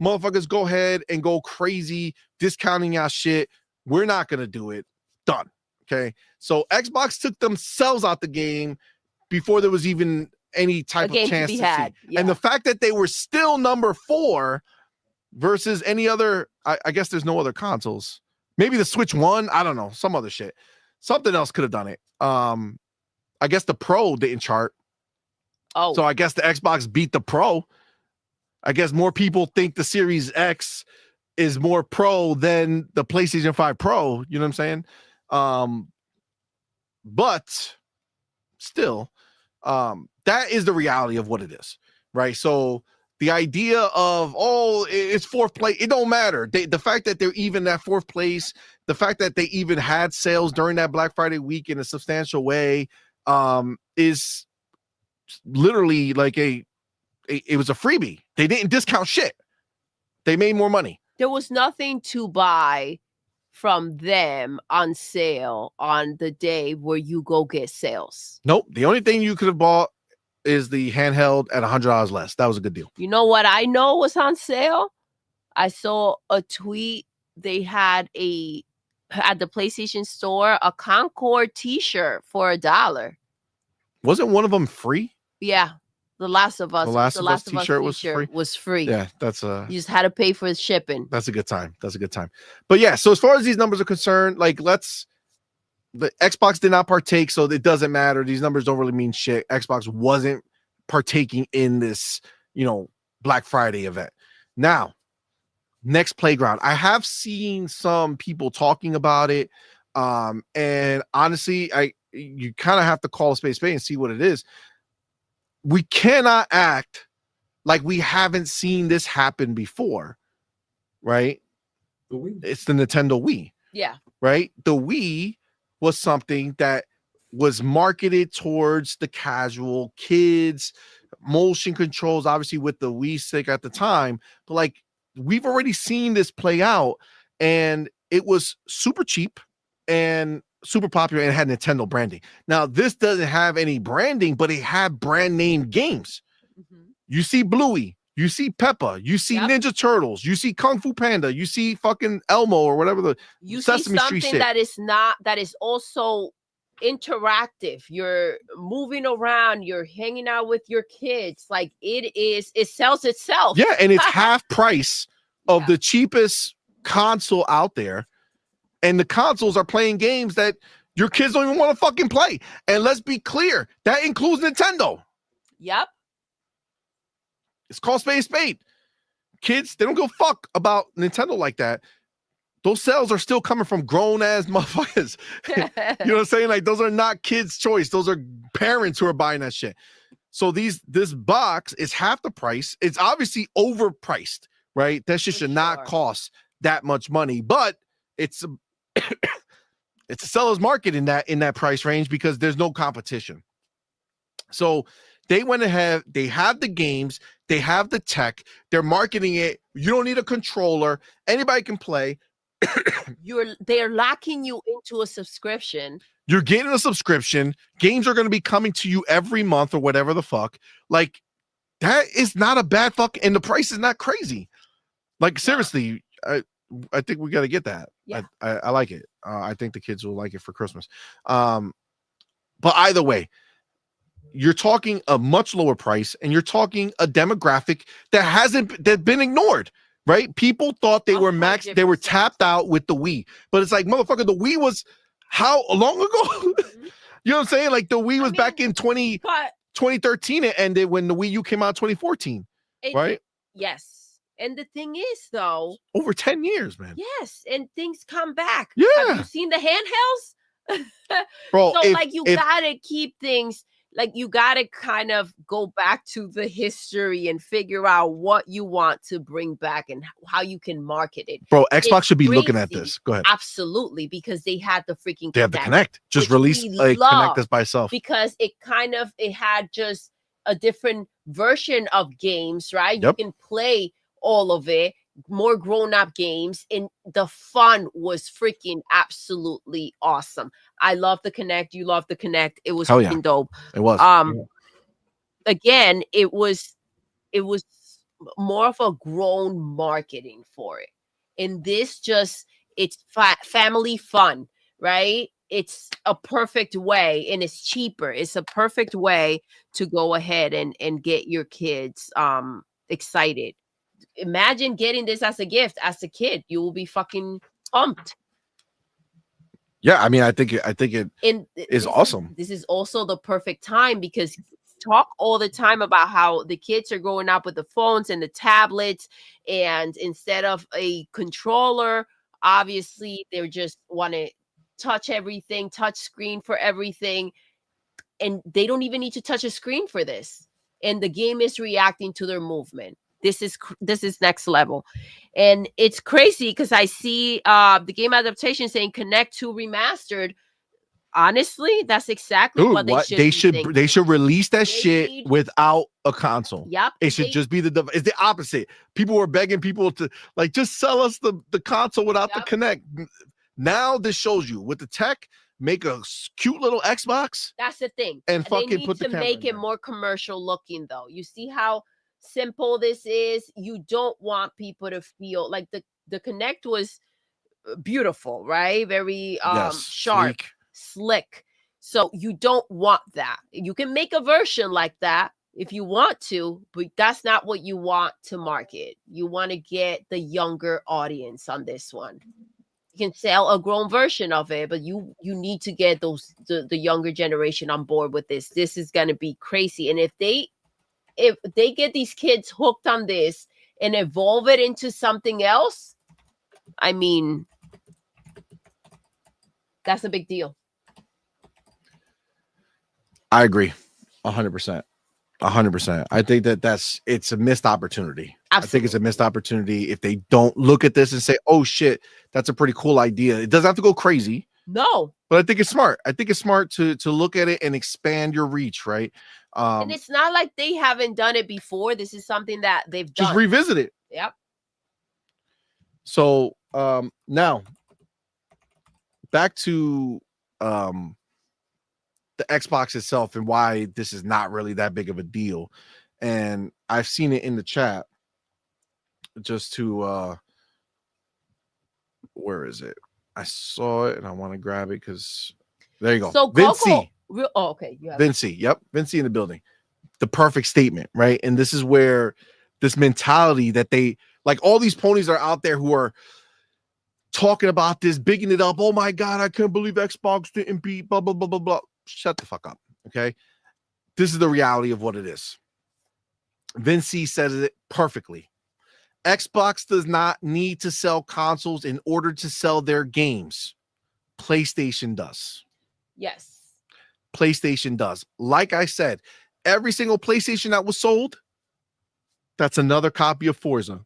motherfuckers, go ahead and go crazy discounting y'all shit. We're not gonna do it. Done. Okay. So Xbox took themselves out the game before there was even any type A game of to chance be to had. see. Yeah. And the fact that they were still number 4 versus any other, I guess there's no other consoles. Maybe the Switch 1, I don't know, some other shit. Something else could have done it. I guess the Pro didn't chart. Oh, So I guess the Xbox beat the Pro. I guess more people think the Series X is more pro than the PlayStation 5 Pro. You know what I'm saying? But still, that is the reality of what it is, right? So the idea of, oh, it's 4th place, it don't matter. The fact that they're even at 4th place, the fact that they even had sales during that Black Friday week in a substantial way is literally like it was a freebie. They didn't discount shit. They made more money. There was nothing to buy from them on sale on the day where you go get sales. Nope. The only thing you could have bought is the handheld at $100 less. That was a good deal. You know what I know was on sale? I saw a tweet. They had at the PlayStation Store a Concord T-shirt for $1. Wasn't one of them free? Yeah, The Last of Us. The Last of Us T-shirt was free. Yeah, you just had to pay for the shipping. That's a good time. But yeah, so as far as these numbers are concerned, like the Xbox did not partake, so it doesn't matter. These numbers don't really mean shit. Xbox wasn't partaking in this, Black Friday event. Now, next playground. I have seen some people talking about it. And honestly, you kind of have to call a spade and see what it is. We cannot act like we haven't seen this happen before, right? It's the Nintendo Wii. Yeah. Right? The Wii was something that was marketed towards the casual kids, motion controls, obviously with the Wii stick at the time, but like we've already seen this play out, and it was super cheap and super popular and had Nintendo branding. Now, this doesn't have any branding, but it had brand name games. Mm-hmm. You see Bluey, you see Peppa, you see Ninja Turtles, you see Kung Fu Panda, you see fucking Elmo or whatever the Sesame Street shit. that is also interactive. You're moving around, you're hanging out with your kids. Like it sells itself. Yeah, and it's half price of the cheapest console out there. And the consoles are playing games that your kids don't even want to fucking play. And let's be clear, that includes Nintendo. Yep. It's called spade. Kids, they don't give a fuck about Nintendo like that. Those sales are still coming from grown-ass motherfuckers. You know what I'm saying? Like, those are not kids' choice. Those are parents who are buying that shit. So this box is half the price. It's obviously overpriced, right? That shit should not cost that much money. But it's it's a seller's market in that price range because there's no competition. So they went ahead, they have the games, they have the tech, they're marketing it. You don't need a controller, anybody can play. They're locking you into a subscription. You're getting a subscription. Games are going to be coming to you every month or whatever the fuck. Like, that is not a bad fuck, and the price is not crazy. Like, seriously, I think we got to get that. Yeah. I like it. I think the kids will like it for Christmas. But either way, you're talking a much lower price, and you're talking a demographic that's been ignored, right? People thought they were maxed, they were tapped out with the Wii, but it's like, motherfucker, the Wii was how long ago? Mm-hmm. You know what I'm saying? Like, the Wii was back in 2013. It ended when the Wii U came out in 2014, right? Yes. And the thing is, though, over 10 years, man. Yes, and things come back. Yeah. Have you seen the handhelds? Bro, so you gotta keep things, like you gotta kind of go back to the history and figure out what you want to bring back and how you can market it. Bro, Xbox should be looking at this. Go ahead. Absolutely, because they had the freaking They have the Connect. Just release a Connect this by itself. Because it had just a different version of games, right? Yep. You can play all of it, more grown-up games, and the fun was freaking absolutely awesome. I love the Connect. You love the Connect. It was freaking dope. It was. Again, it was more of a grown marketing for it, and this it's family fun, right? It's a perfect way, and it's cheaper. It's a perfect way to go ahead and get your kids excited. Imagine getting this as a gift as a kid. You will be fucking pumped. Yeah, I mean, I think it is awesome. This is also the perfect time because talk all the time about how the kids are growing up with the phones and the tablets, and instead of a controller, obviously they just want to touch everything, touch screen for everything, and they don't even need to touch a screen for this. And the game is reacting to their movement. This is next level. And it's crazy because I see the game adaptation saying Connect 2 remastered. Honestly, that's exactly Dude, what they should they be should thinking. they should release that They shit need- without a console. Yep. It should just be it's the opposite. People were begging people to like just sell us the console without the Yep. Connect. Now this shows you with the tech, make a cute little Xbox. That's the thing. And They fucking need put the to camera make in it there. more commercial looking though. You see how simple this is? You don't want people to feel like the Connect was beautiful, right? Very sharp, sleek. slick. So you don't want that. You can make a version like that if you want to, but that's not what you want to market. You want to get the younger audience on this one. You can sell a grown version of it, but you need to get the younger generation on board with this. This is going to be crazy. And if they get these kids hooked on this and evolve it into something else, I mean, that's a big deal. I agree. 100%. 100%. I think it's a missed opportunity. Absolutely. I think it's a missed opportunity if they don't look at this and say, oh shit, that's a pretty cool idea. It doesn't have to go crazy. No. But I think it's smart. I think it's smart to look at it and expand your reach, right? And it's not like they haven't done it before. This is something that they've done. Just revisit it. Yep. So now back to the Xbox itself and why this is not really that big of a deal. And I've seen it in the chat just to where is it? I saw it and I want to grab it because there you go. So Vinci. okay. You have Vinci. Yep. Vinci in the building. The perfect statement, right? And this is where this mentality that they like all these ponies are out there who are talking about this, bigging it up. Oh my God, I can't believe Xbox didn't beat blah, blah, blah, blah, blah. Shut the fuck up. Okay. This is the reality of what it is. Vinci says it perfectly. Xbox does not need to sell consoles in order to sell their games. PlayStation does. Yes. PlayStation does. Like I said, every single PlayStation that was sold, that's another copy of Forza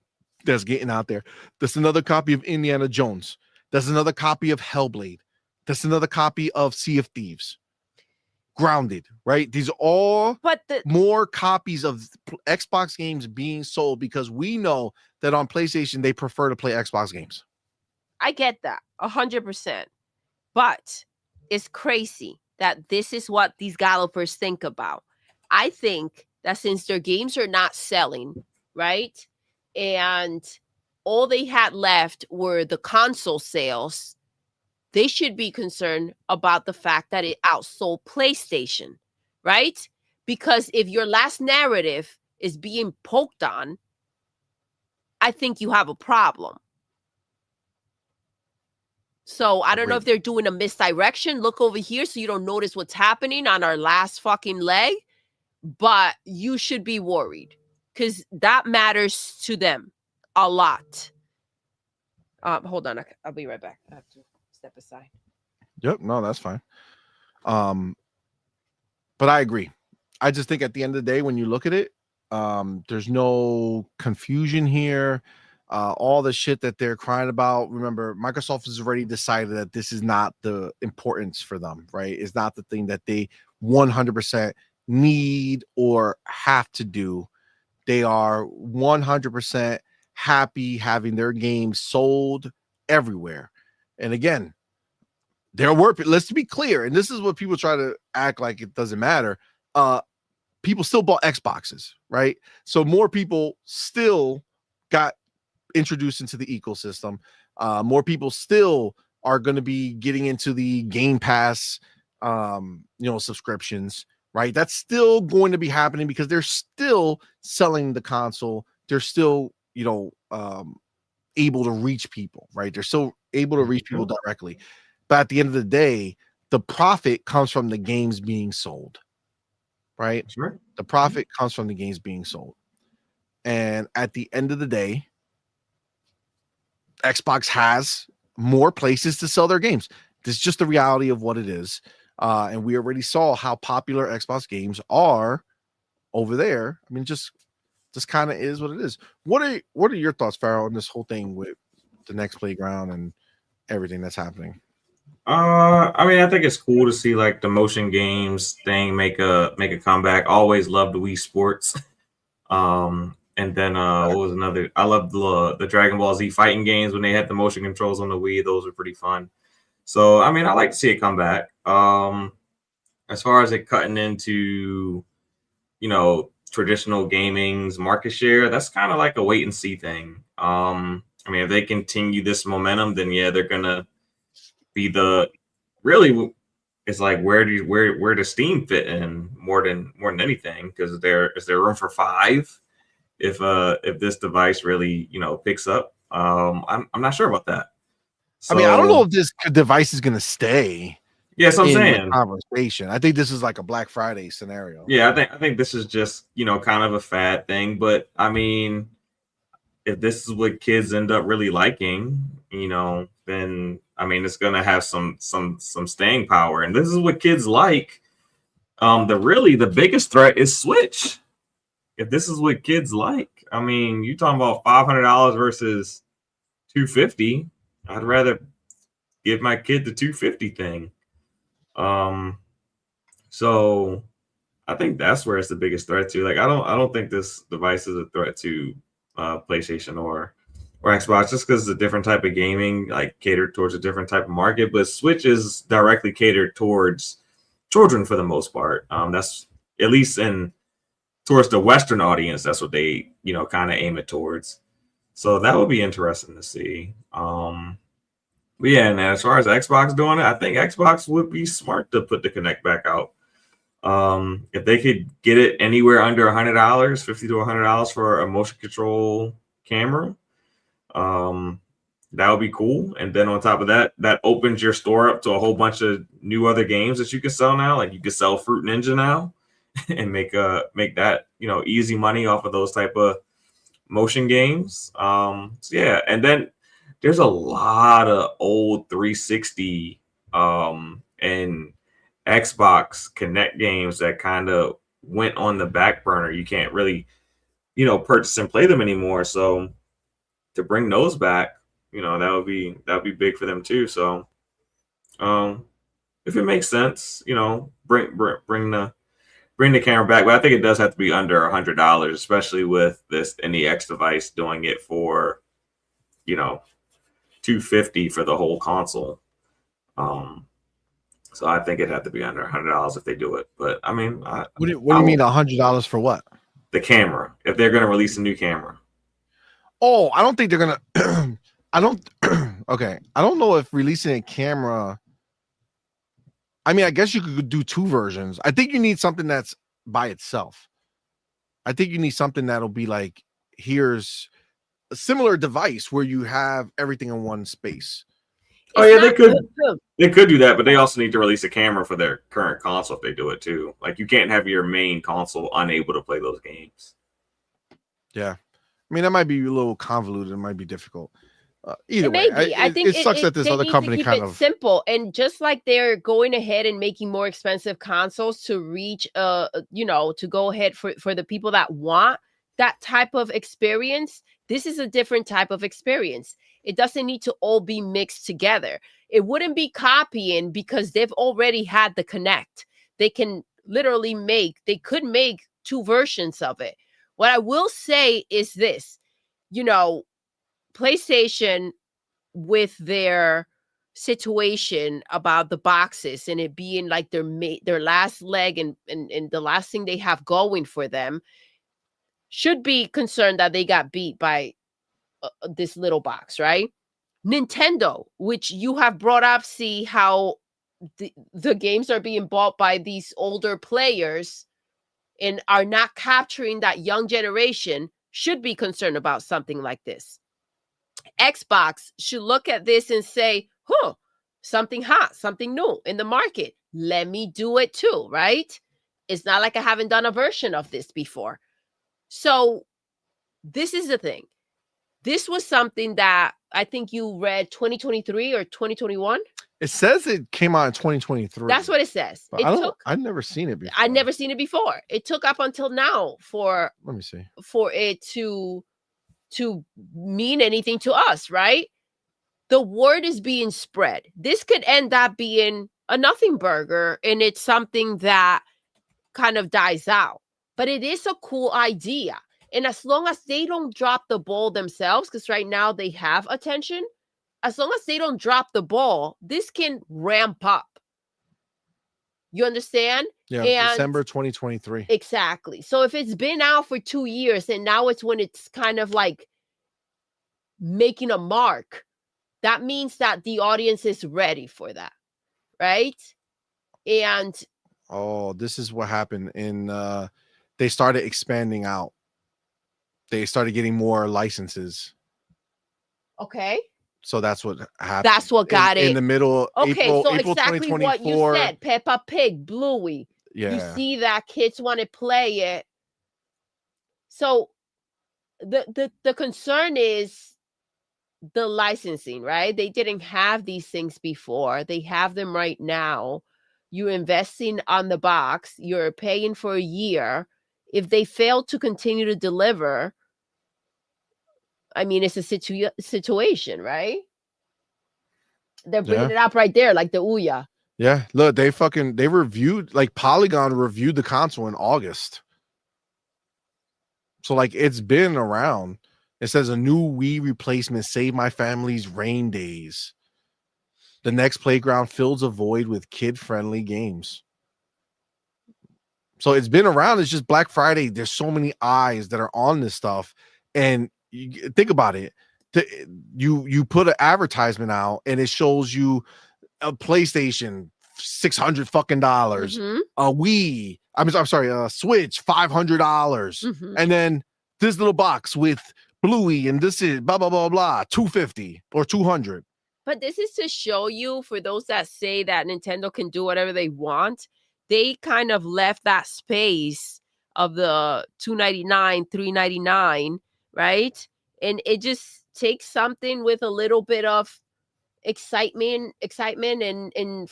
that's getting out there. That's another copy of Indiana Jones. That's another copy of Hellblade. That's another copy of Sea of Thieves. Grounded, right? These are all more copies of Xbox games being sold because we know that on PlayStation they prefer to play Xbox games. I get that 100%. But it's crazy that this is what these gallopers think about. I think that since their games are not selling, right? And all they had left were the console sales, they should be concerned about the fact that it outsold PlayStation, right? Because if your last narrative is being poked on, I think you have a problem. So I don't know if they're doing a misdirection. Look over here so you don't notice what's happening on our last fucking leg. But you should be worried because that matters to them a lot. Hold on. I'll be right back. I have to step aside. Yep. No, that's fine. But I agree. I just think at the end of the day, when you look at it, there's no confusion here. All the shit that they're crying about. Remember, Microsoft has already decided that this is not the importance for them, right? It's not the thing that they 100% need or have to do. They are 100% happy having their games sold everywhere. And again, they're worth it. Let's be clear. And this is what people try to act like it doesn't matter. People still bought Xboxes, right? So more people still got introduced into the ecosystem. More people still are going to be getting into the Game Pass, subscriptions, right? That's still going to be happening because they're still selling the console. They're still, able to reach people, right? They're still able to reach people directly. But at the end of the day, the profit comes from the games being sold, right? Sure. The profit comes from the games being sold. And at the end of the day, Xbox has more places to sell their games. This is just the reality of what it is. And we already saw how popular Xbox games are over there. I mean, just just kind of is what it is. What are your thoughts, Farrell, on this whole thing with the next playground and everything that's happening? I mean, I think it's cool to see like the motion games thing make a comeback. Always loved Wii Sports. And then what was another? I loved the Dragon Ball Z fighting games when they had the motion controls on the Wii. Those were pretty fun. So I mean, I like to see it come back. As far as it cutting into, traditional gaming's market share, that's kind of like a wait and see thing. I mean, if they continue this momentum, then yeah, they're gonna be really. It's like where does Steam fit in more than anything? Because is there room for 5 if this device really picks up? I'm not sure about that. I mean, I don't know if this device is going to stay. Yeah, so I'm saying conversation. I think this is like a Black Friday scenario. Yeah, I think this is just kind of a fad thing. But I mean, if this is what kids end up really liking, then I mean it's gonna have some staying power. And this is what kids like. The biggest threat is Switch. If this is what kids like, I mean, you talking about $500 versus $250. I'd rather give my kid the $250 thing. So I think that's where it's the biggest threat to. Like, I don't think this device is a threat to PlayStation or Xbox, just because it's a different type of gaming, like catered towards a different type of market. But Switch is directly catered towards children for the most part. That's at least towards the Western audience. That's what they kind of aim it towards. So that would be interesting to see. But yeah, and as far as Xbox doing it, I think Xbox would be smart to put the Kinect back out. If they could get it anywhere under $100, $50 to $100 for a motion control camera, that would be cool. And then on top of that, that opens your store up to a whole bunch of new other games that you can sell now. Like you can sell Fruit Ninja now and make that easy money off of those type of motion games. So yeah, and then there's a lot of old 360 and Xbox Kinect games that kind of went on the back burner. You can't really, purchase and play them anymore. So to bring those back, that would be big for them too. So, if it makes sense, bring the camera back. But I think it does have to be under $100, especially with this NEX device doing it for, $250 for the whole console. So I think it'd have to be under $100 if they do it. But I mean, what do you mean $100 for what? The camera, if they're going to release a new camera. Oh, I don't think they're going to. Okay. I don't know if releasing a camera. I mean, I guess you could do 2 versions. I think you need something that's by itself. I think you need something that'll be like, here's a similar device where you have everything in one space. Oh yeah, they could do that, but they also need to release a camera for their current console if they do it too. Like you can't have your main console unable to play those games. Yeah, I mean that might be a little convoluted. It might be difficult. Either it way, I think it sucks that this other company kind of simple, and just like they're going ahead and making more expensive consoles to reach, to go ahead for the people that want that type of experience. This is a different type of experience. It doesn't need to all be mixed together. It wouldn't be copying because they've already had the Kinect. They can literally they could make 2 versions of it. What I will say is this, PlayStation with their situation about the boxes and it being like their last leg and the last thing they have going for them, should be concerned that they got beat by this little box, right? Nintendo, which you have brought up, see how the games are being bought by these older players and are not capturing that young generation, should be concerned about something like this. Xbox should look at this and say, something hot, something new in the market. Let me do it too, right? It's not like I haven't done a version of this before. So this is the thing. this was something that I think you read 2023 or 2021. It says it came out in 2023. That's what it says. But It I've never seen it before. I'd never seen it before. It took up until now for Let me see. for it to mean anything to us, right? The word is being spread. This could end up being a nothing burger, and it's something that kind of dies out. But it is a cool idea. And as long as they don't drop the ball themselves, because right now they have attention, as long as they don't drop the ball, this can ramp up. You understand? Yeah, And December 2023. exactly. So if it's been out for 2 years and now it's when it's kind of like making a mark, that means that the audience is ready for that, right? And Oh, this is what happened in they started expanding out. They started getting more licenses. okay, So that's what happened. that's what got it in the middle. Okay, April, so April exactly 2024. what you said, Peppa Pig, Bluey. Yeah. You see that kids want to play it. So the concern is the licensing, right? They didn't have these things before. They have them right now. You're investing on the box. You're paying for a year. If they fail to continue to deliver, I mean, it's a situation, right? They're bringing it up right there, like the Ouya. Yeah, look, they reviewed, like Polygon reviewed the console in August. So like it's been around. It says a new Wii replacement saved my family's rain days. The next playground fills a void with kid-friendly games. So it's been around. It's just Black Friday. There's so many eyes that are on this stuff. And you think about it. You put an advertisement out and it shows you a PlayStation $600 fucking dollars, a Wii. I'm sorry, a Switch $500, and then this little box with Bluey and this is blah blah blah blah $250 or $200. But this is to show you, for those that say that Nintendo can do whatever they want, they kind of left that space of the $299, $399, right? And it just takes something with a little bit of excitement and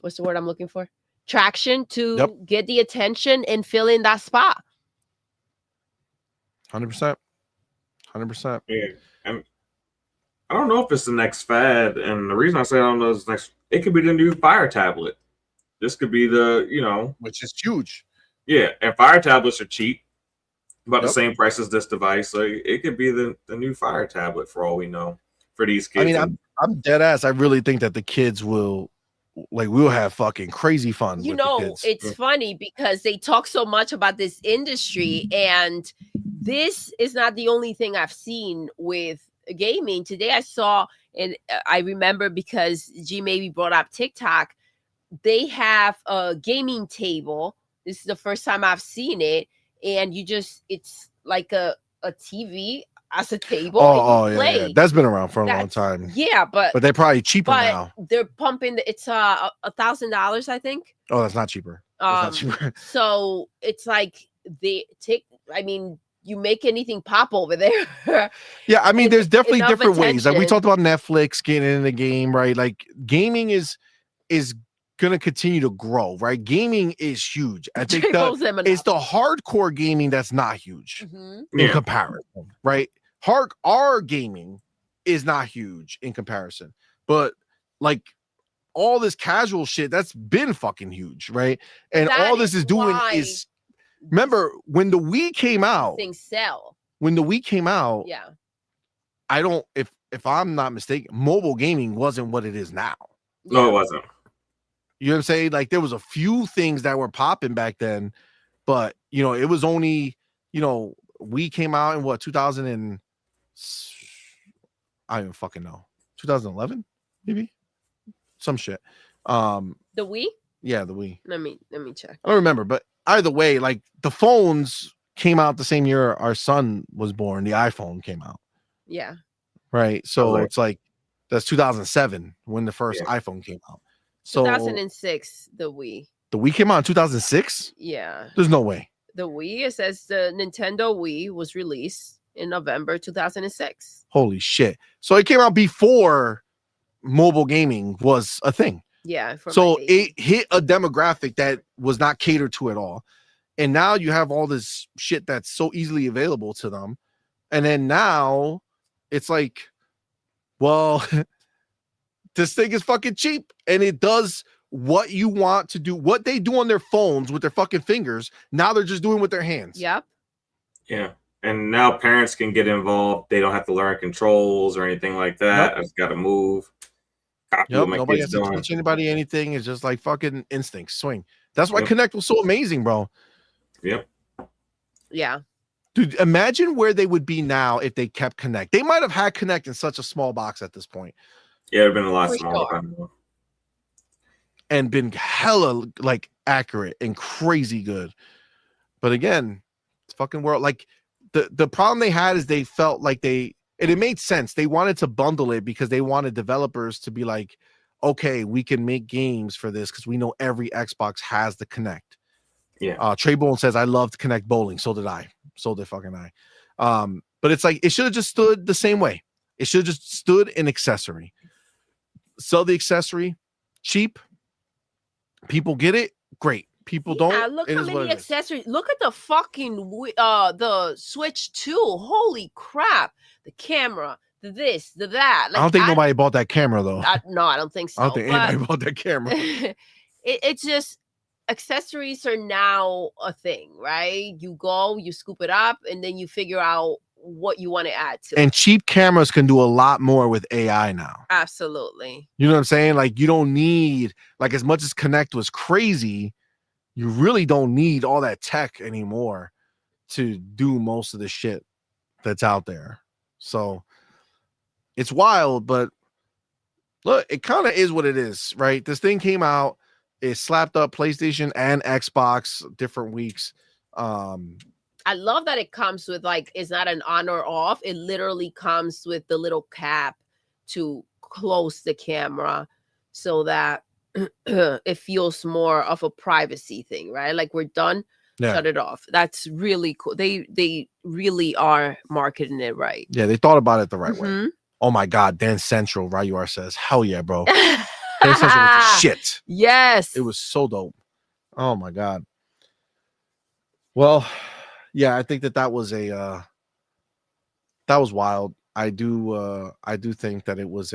what's the word I'm looking for? Traction to get the attention and fill in that spot. 100%. Yeah, and I don't know if it's the next fad, and the reason I say I don't know is next. It could be the new Fire tablet. This could be the which is huge. Yeah, and Fire tablets are cheap, about the same price as this device. So it could be the new Fire tablet for all we know for these kids. I mean, I'm dead ass. I really think that the kids we'll have fucking crazy fun. You with know, the kids. it's funny because they talk so much about this industry, and this is not the only thing I've seen with gaming. Today I saw, and I remember because G maybe brought up TikTok, they have a gaming table. This is the first time I've seen it, and it's like a TV as a table. Oh yeah. That's been around for a long time. Yeah, but they're probably cheaper now. They're pumping. It's $1,000, I think. Oh, that's not cheaper. That's not cheaper. So it's like they take. I mean, you make anything pop over there. Yeah, I mean, there's definitely different ways. Like we attention. talked about Netflix getting in the game, right? Like gaming is gonna continue to grow, right? Gaming is huge. I think it's the hardcore gaming that's not huge in comparison, right? Our gaming is not huge in comparison, but like all this casual shit that's been fucking huge, right? And all this is doing is, remember when the Wii came out, things sell. When the Wii came out, yeah, I don't, if I'm not mistaken, mobile gaming wasn't what it is now. No, it wasn't. You know what I'm saying? Like there was a few things that were popping back then, but it was only, we came out in what, 2000 and I don't even fucking know. 2011, maybe? Some shit. The Wii? Yeah, the Wii. Let me check. I don't remember, but either way, like the phones came out the same year our son was born. The iPhone came out. Yeah. Right. So it's like that's 2007 when the first iPhone came out. So 2006, the Wii. The Wii came out in 2006? Yeah. There's no way. The Wii, it says the Nintendo Wii was released in November 2006. Holy shit. So it came out before mobile gaming was a thing. Yeah. So it hit a demographic that was not catered to at all. And now you have all this shit that's so easily available to them. And then now it's like, well, this thing is fucking cheap and it does what you want to do, what they do on their phones with their fucking fingers. Now they're just doing with their hands. Yep. Yeah. And now parents can get involved. They don't have to learn controls or anything like that. Yep. I just got to move. Copy Yep. what my Nobody kid's has to doing. teach anybody anything. It's just like fucking instincts, swing. That's why Yep. Connect was so amazing, bro. Yep. Yeah. Dude, imagine where they would be now if they kept Connect. They might have had Connect in such a small box at this point. Yeah, it'd been a lot For smaller. sure. And been hella like accurate and crazy good. But again, it's fucking world. Like the problem they had is they felt like it made sense. They wanted to bundle it because they wanted developers to be like, okay, we can make games for this because we know every Xbox has the Connect. Yeah. Trey Bowling says, I love to Connect bowling. So did I. So did fucking I. But it's like it should have just stood the same way. It should have just stood an accessory. Sell the accessory, cheap. People get it, great. People don't. Look it how is what many it is. accessories. Look at the fucking the Switch 2. Holy crap! The camera, the this, the that. I don't think nobody bought that camera though. No, I don't think so. I don't think anybody bought that camera. It's just accessories are now a thing, right? You go, you scoop it up, and then you figure out what you want to add to And it. cheap cameras can do a lot more with AI now. Absolutely. You know what I'm saying? Like you don't need, like as much as Connect was crazy, you really don't need all that tech anymore to do most of the shit that's out there. So it's wild, but look, it kind of is what it is, right? This thing came out, it slapped up PlayStation and Xbox different weeks. I love that it comes with like it's not an on or off. It literally comes with the little cap to close the camera so that it feels more of a privacy thing, right? Like we're done, shut it off. That's really cool. They really are marketing it right. Yeah, they thought about it the right way. Mhm. Oh my God, Dance Central, Rayuar says, hell yeah, bro. Dance Central was the shit. Yes. It was so dope. Oh my God. Well, yeah, I think that was that was wild. I do think that it was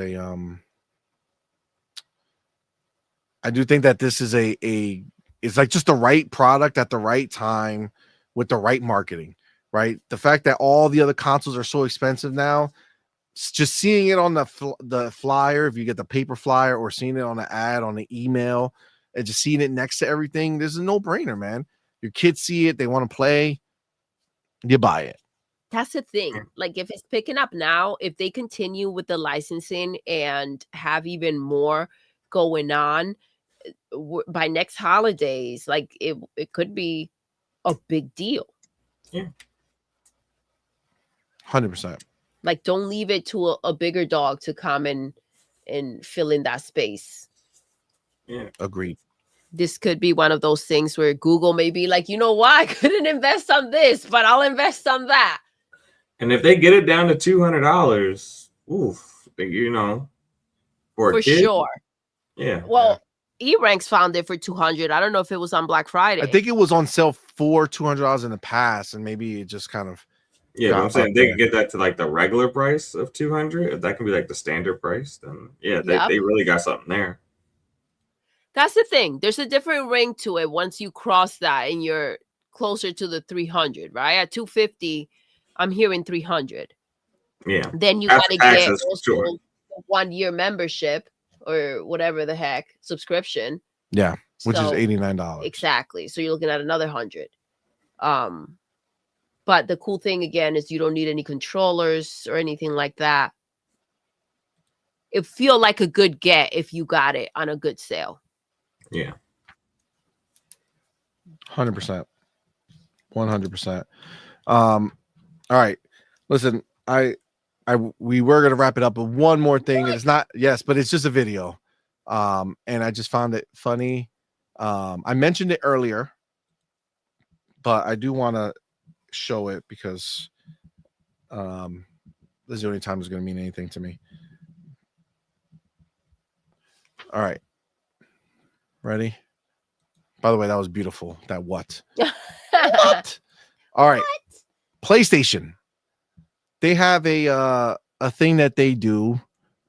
I do think that this is it's like just the right product at the right time with the right marketing, right? The fact that all the other consoles are so expensive now, just seeing it on the flyer, if you get the paper flyer or seeing it on the ad on the email and just seeing it next to everything, this is a no-brainer, man. Your kids see it, they want to play, you buy it. That's the thing. Like if it's picking up now, if they continue with the licensing and have even more going on by next holidays, like it could be a big deal. Yeah. 100%. Like don't leave it to a bigger dog to come and fill in that space. Yeah. Agreed. This could be one of those things where Google may be like, you know what, I couldn't invest on this, but I'll invest on that. And if they get it down to $200, oof, you know, for a kid, sure. Yeah. Well, E-Ranks found it for $200. I don't know if it was on Black Friday. I think it was on sale for $200 in the past, and maybe it just kind of. Yeah, but I'm saying they can get that to like the regular price of $200. If that can be like the standard price, then yeah, they really got something there. That's the thing. There's a different ring to it once you cross that and you're closer to the 300, right? At 250, I'm hearing 300. Yeah. Then you got to get sure. a 1-year membership or whatever the heck subscription. Yeah, which is $89. Exactly. So you're looking at another 100. But the cool thing again is you don't need any controllers or anything like that. It feel like a good get if you got it on a good sale. Yeah. 100%. 100%. All right. Listen, we were gonna wrap it up, but one more thing. It's not, yes, but it's just a video. And I just found it funny. I mentioned it earlier, but I do want to show it because This is the only time it's going to mean anything to me. All right. Ready? By the way, that was beautiful. That what? What? All right. PlayStation. They have a thing that they do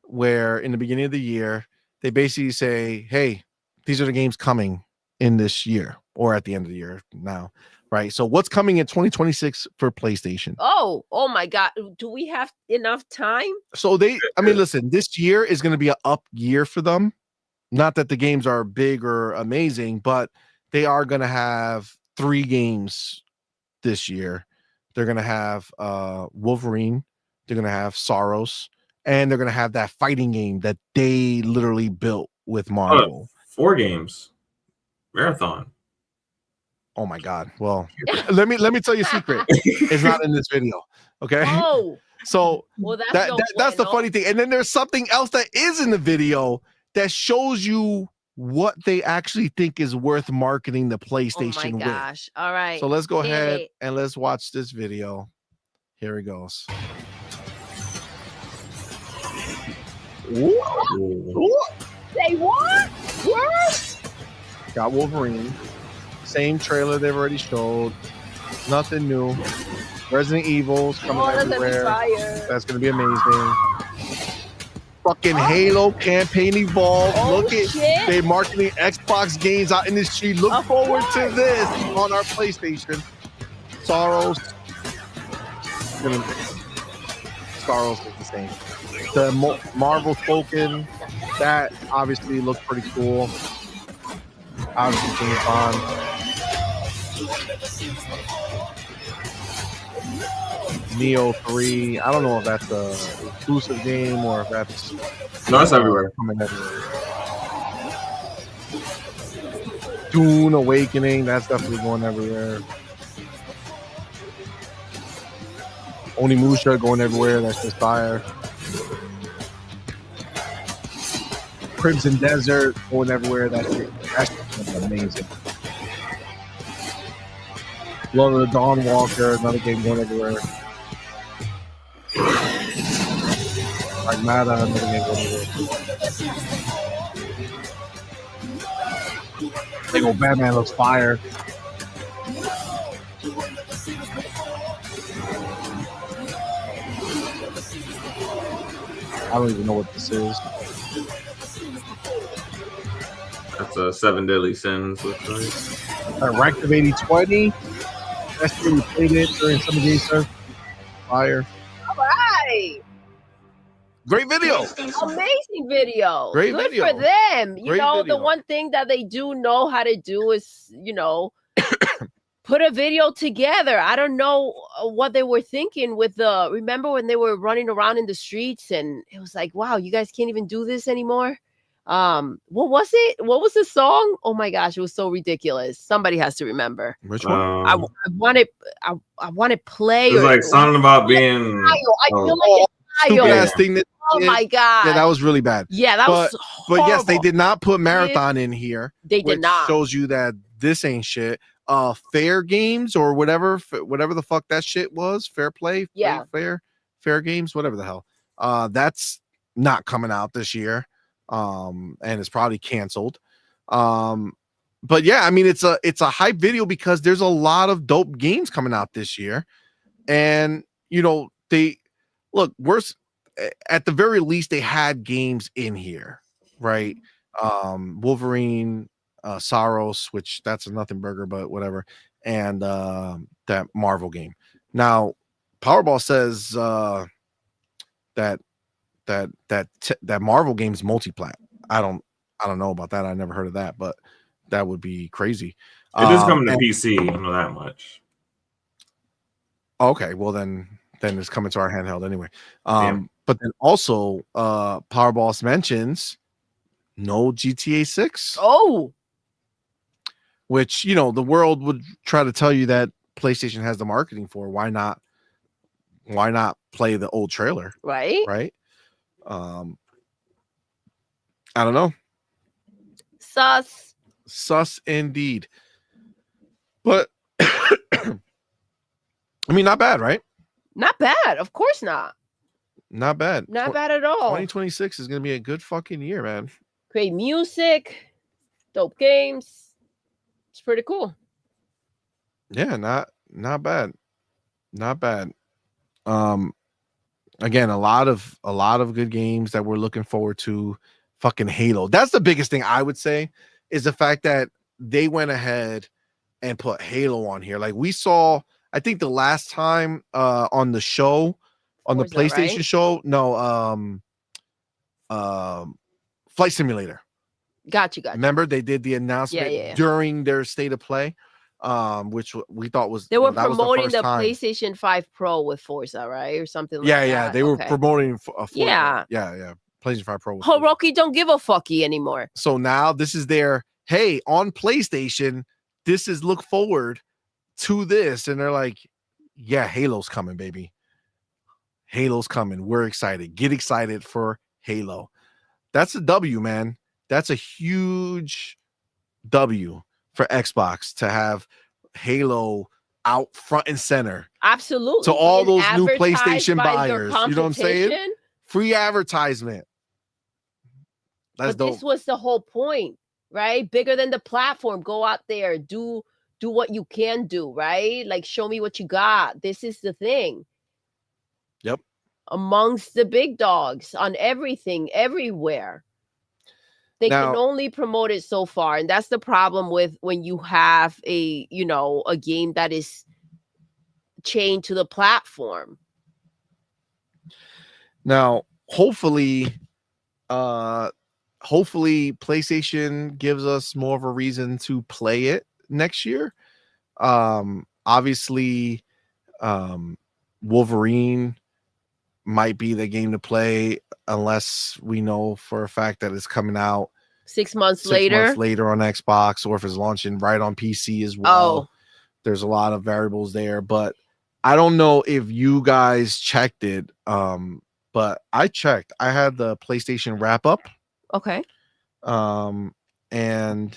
where in the beginning of the year, they basically say, hey, these are the games coming in this year or at the end of the year now, right? So what's coming in 2026 for PlayStation? Oh my God. Do we have enough time? So listen, this year is going to be an up year for them. Not that the games are big or amazing, but they are going to have 3 games this year. They're going to have Wolverine, they're going to have Saros, and they're going to have that fighting game that they literally built with Marvel. 4 games. Marathon. Oh my God. Well, let me tell you a secret. It's not in this video. Okay. Oh. So Well, that's the funny thing. And then there's something else that is in the video that shows you what they actually think is worth marketing the PlayStation with. Oh my gosh. All right. So let's go ahead and let's watch this video. Here it goes. Say what? What? Got Wolverine. Same trailer they've already showed. Nothing new. Resident Evil's coming everywhere. That's going to be amazing. Fucking Halo campaign evolved. Look at they marketing Xbox games out in the street. Look forward to this on our PlayStation. Saros is the same. The Marvel token, that obviously looks pretty cool. Obviously, James Bond. Neo 3. I don't know if that's a exclusive game or if that's it's everywhere. Coming everywhere. Dune Awakening, that's definitely going everywhere. Onimusha going everywhere, that's just fire. Crimson Desert going everywhere, that's amazing. Blood of the Dawn Walker, another game going everywhere. Armada, another game going everywhere. Lego Batman looks fire. I don't even know what this is. That's a 7 Deadly Sins. Looks like. Ranked of 80-20. That's where we played it during some of these fire. All right. Great video. Amazing video. Great Good video. for them. You Great know, video. the one thing that they do know how to do is, put a video together. I don't know what they were thinking with remember when they were running around in the streets and it was like, wow, you guys can't even do this anymore. What was it? What was the song? Oh my gosh, it was so ridiculous. Somebody has to remember. Which one? I want to play. It was like something about being. I feel like stupid ass thing that. Oh my god! Yeah, that was really bad. Yeah, that was. But yes, they did not put Marathon in here. They did not. Shows you that this ain't shit. Fair Games or whatever the fuck that shit was. Fair Play. Yeah. Fair Games. Whatever the hell. That's not coming out this year. And it's probably canceled. But yeah, I mean it's a hype video because there's a lot of dope games coming out this year, and at the very least they had games in here, right? Wolverine, Saros, which that's a nothing burger, but whatever, and that Marvel game. Now, Powerball says that Marvel game's multi-plat. I don't know about that. I never heard of that, but that would be crazy. It is coming to PC. I don't know that much. Okay, well then it's coming to our handheld anyway. Yeah. But then also Powerball mentions no GTA 6. Oh, which the world would try to tell you that PlayStation has the marketing for. Why not play the old trailer? Right. I don't know. Sus indeed. But I mean, not bad, right? Not bad. Of course not. Not bad. Not bad at all. 2026 is gonna be a good fucking year, man. Great music, dope games. It's pretty cool. Yeah, not bad. Not bad. Again, a lot of good games that we're looking forward to. Fucking Halo. That's the biggest thing I would say is the fact that they went ahead and put Halo on here. Like we saw, I think the last time on the show, on the PlayStation right? show, no, Flight Simulator. Gotcha. Remember they did the announcement during their state of play, which we thought was they were that promoting was the PlayStation 5 Pro with Forza, right, or something like that. Yeah, they were promoting Forza. Yeah. PlayStation 5 Pro. Hiroki don't give a fucky anymore. So now this is their hey on PlayStation. This is look forward to this, and they're like, yeah, Halo's coming, baby. Halo's coming. We're excited. Get excited for Halo. That's a W, man. That's a huge W for Xbox to have Halo out front and center. Absolutely. To all those new PlayStation buyers. You know what I'm saying? Free advertisement. That's dope. This was the whole point, right? Bigger than the platform. Go out there, do what you can do, right? Like show me what you got. This is the thing. Yep. Amongst the big dogs on everything, everywhere. They can only promote it so far. And that's the problem with when you have a game that is chained to the platform. Now, hopefully PlayStation gives us more of a reason to play it next year. Obviously, Wolverine might be the game to play unless we know for a fact that it's coming out 6 months later on Xbox, or if it's launching right on PC as well. There's a lot of variables there, but I don't know if you guys checked it. But I checked. I had the PlayStation wrap up. Okay. And in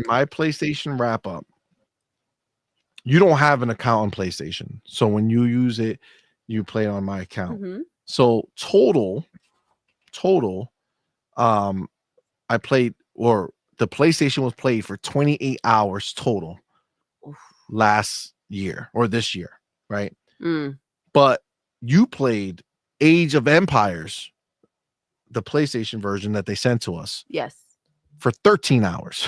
my PlayStation wrap up, you don't have an account on PlayStation. So when you use it, you play on my account. Mm-hmm. So total, I played, or the PlayStation was played for 28 hours total last year or this year, right? But you played Age of Empires, the PlayStation version that they sent to us. Yes. For 13 hours.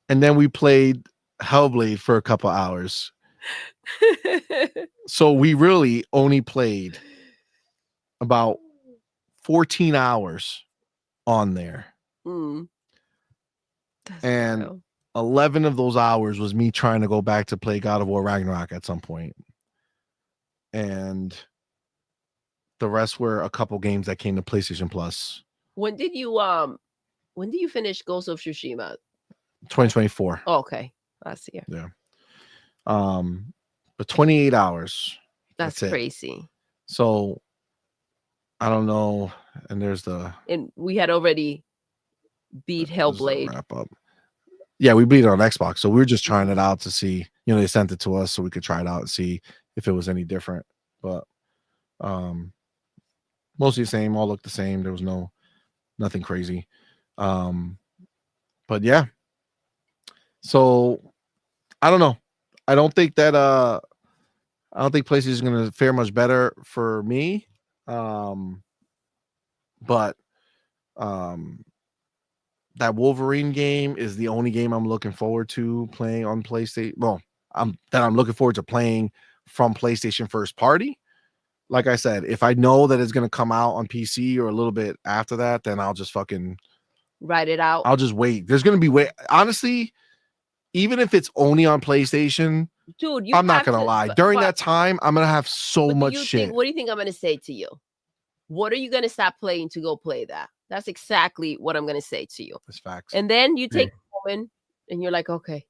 And then we played Hellblade for a couple hours. So we really only played about 14 hours on there. And wild. 11 of those hours was me trying to go back to play God of War Ragnarok at some point. And the rest were a couple games that came to PlayStation Plus. When did you finish Ghost of Tsushima? 2024. Oh, okay. Last year. Yeah. But 28 hours. That's crazy. So I don't know. And and we had already beat Hellblade. Wrap up. Yeah, we beat it on Xbox. So we were just trying it out to see, they sent it to us so we could try it out and see if it was any different. But mostly the same, all looked the same. There was nothing crazy. But yeah. So I don't know. I don't think PlayStation is going to fare much better for me. But that Wolverine game is the only game I'm looking forward to playing on PlayStation. Well, I'm looking forward to playing from PlayStation first party. Like I said, if I know that it's going to come out on PC or a little bit after that, then I'll just fucking write it out. I'll just wait. There's going to be honestly, even if it's only on PlayStation, dude, I'm not going to lie. During that time, I'm going to have so much shit. What do you think I'm going to say to you? What are you going to stop playing to go play that? That's exactly what I'm going to say to you. That's facts. And then you take a moment and you're like, okay,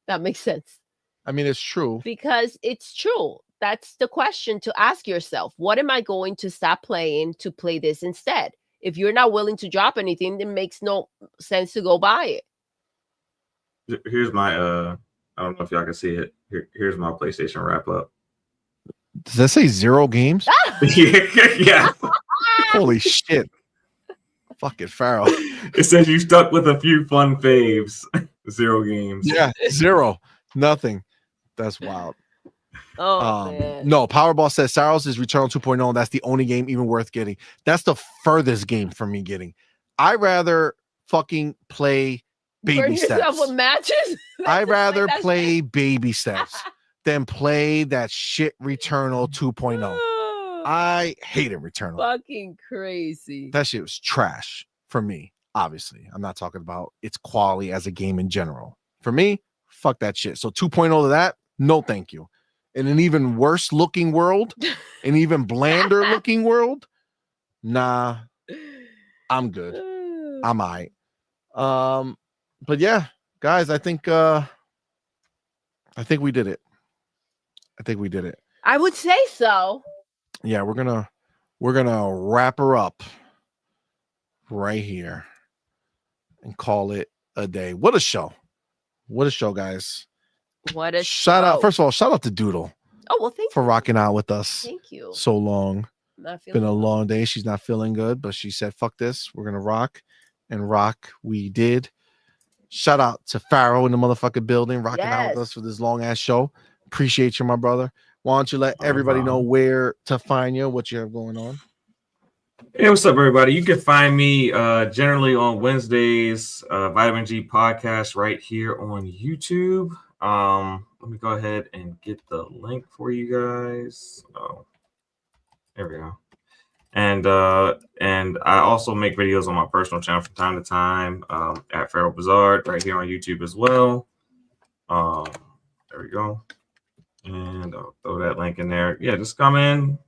that makes sense. I mean, it's true. Because it's true. That's the question to ask yourself. What am I going to stop playing to play this instead? If you're not willing to drop anything, then it makes no sense to go buy it. Here's my I don't know if y'all can see it. Here's my PlayStation wrap up. Does that say 0 games? Yeah. Holy shit. Fucking Pharaoh. It says you stuck with a few fun faves. 0 games. Yeah, 0. Nothing. That's wild. Oh man. No, Powerball says Saros is Returnal 2.0. That's the only game even worth getting. That's the furthest game for me getting. I'd rather fucking play baby Burn yourself steps. with matches. I'd rather play baby steps than play that shit Returnal 2.0. I hated Returnal. Fucking crazy. That shit was trash for me. Obviously, I'm not talking about its quality as a game in general. For me, fuck that shit. So 2.0 to that, no thank you. In an even worse looking world, an even blander looking world, nah, I'm good. I'm all right. But yeah, guys, I think we did it. I would say so. Yeah, we're gonna wrap her up right here and call it a day. What a show, guys. What a Shout out. First of all, shout out to Doodle. Oh, well, thank for you. rocking out with us. Thank you. So long. Not Been a long day. She's not feeling good, but she said, fuck this. We're gonna rock, and rock we did. Shout out to Pharaoh in the motherfucking building, rocking out with us for this long ass show. Appreciate you, my brother. Why don't you let everybody know where to find you, what you have going on? Hey, what's up, everybody? You can find me generally on Wednesdays, Vitamin G podcast right here on YouTube. Let me go ahead and get the link for you guys. Oh, there we go. And I also make videos on my personal channel from time to time at Pharaoh Bazaar right here on YouTube as well. There we go. And I'll throw that link in there. Yeah, just come in,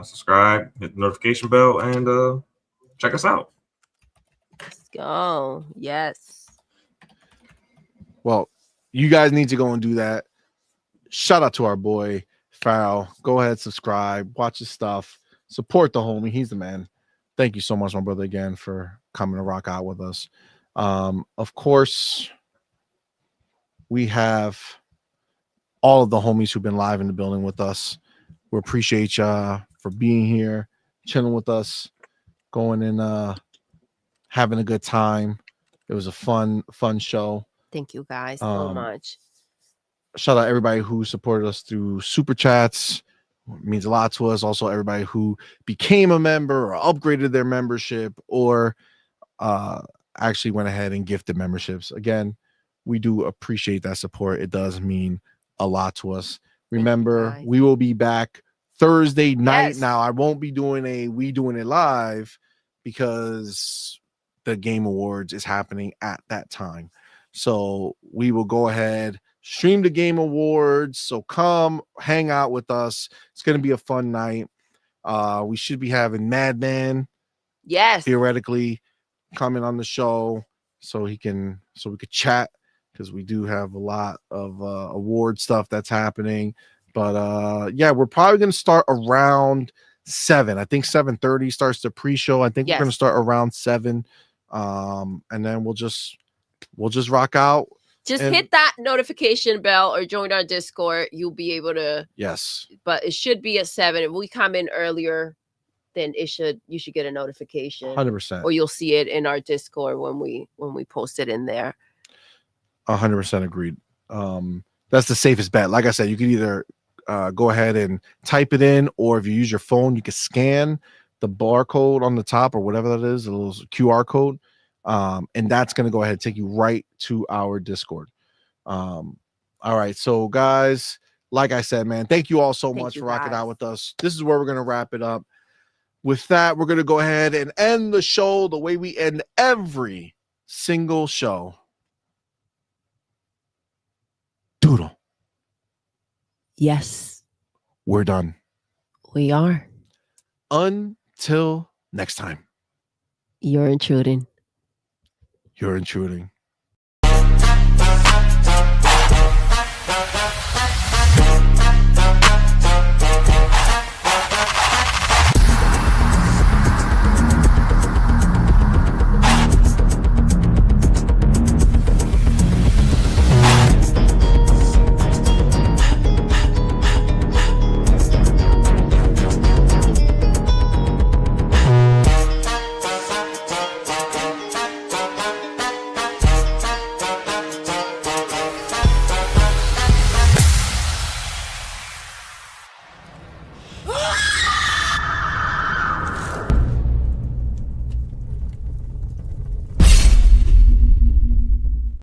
subscribe, hit the notification bell, and check us out. Let's go. Yes. Well, you guys need to go and do that. Shout out to our boy Pharaoh. Go ahead, subscribe, watch his stuff, support the homie. He's the man. Thank you so much, my brother, again for coming to rock out with us. Of course, we have all of the homies who've been live in the building with us. We appreciate y'all for being here, chilling with us, going and having a good time. It was a fun show. Thank you guys so much. Shout out everybody who supported us through super chats. It means a lot to us. Also, everybody who became a member or upgraded their membership or actually went ahead and gifted memberships. Again, we do appreciate that support. It does mean a lot to us. Remember, we will be back Thursday night. Yes. Now, I won't be doing We Doing It Live because the Game Awards is happening at that time. So we will go ahead, stream the Game Awards. So come hang out with us. It's going to be a fun night. We should be having Madman, theoretically, coming on the show so we could chat, because we do have a lot of award stuff that's happening. But yeah, we're probably going to start around 7. I think 7:30 starts the pre-show. I think we're going to start around 7. And then we'll just rock out. Just hit that notification bell or join our Discord. You'll be able to. Yes. But it should be at 7. If we come in earlier, then you should get a notification. 100%. Or you'll see it in our Discord when we post it in there. 100% agreed. That's the safest bet. Like I said, you can either go ahead and type it in, or if you use your phone, you can scan the barcode on the top or whatever that is, a little QR code. And that's going to go ahead and take you right to our Discord. All right. So guys, like I said, man, thank you all so much for rocking out with us. This is where we're going to wrap it up. With that, we're going to go ahead and end the show the way we end every single show. Doodle. Yes. We're done. We are. Until next time. You're intruding. You're intruding.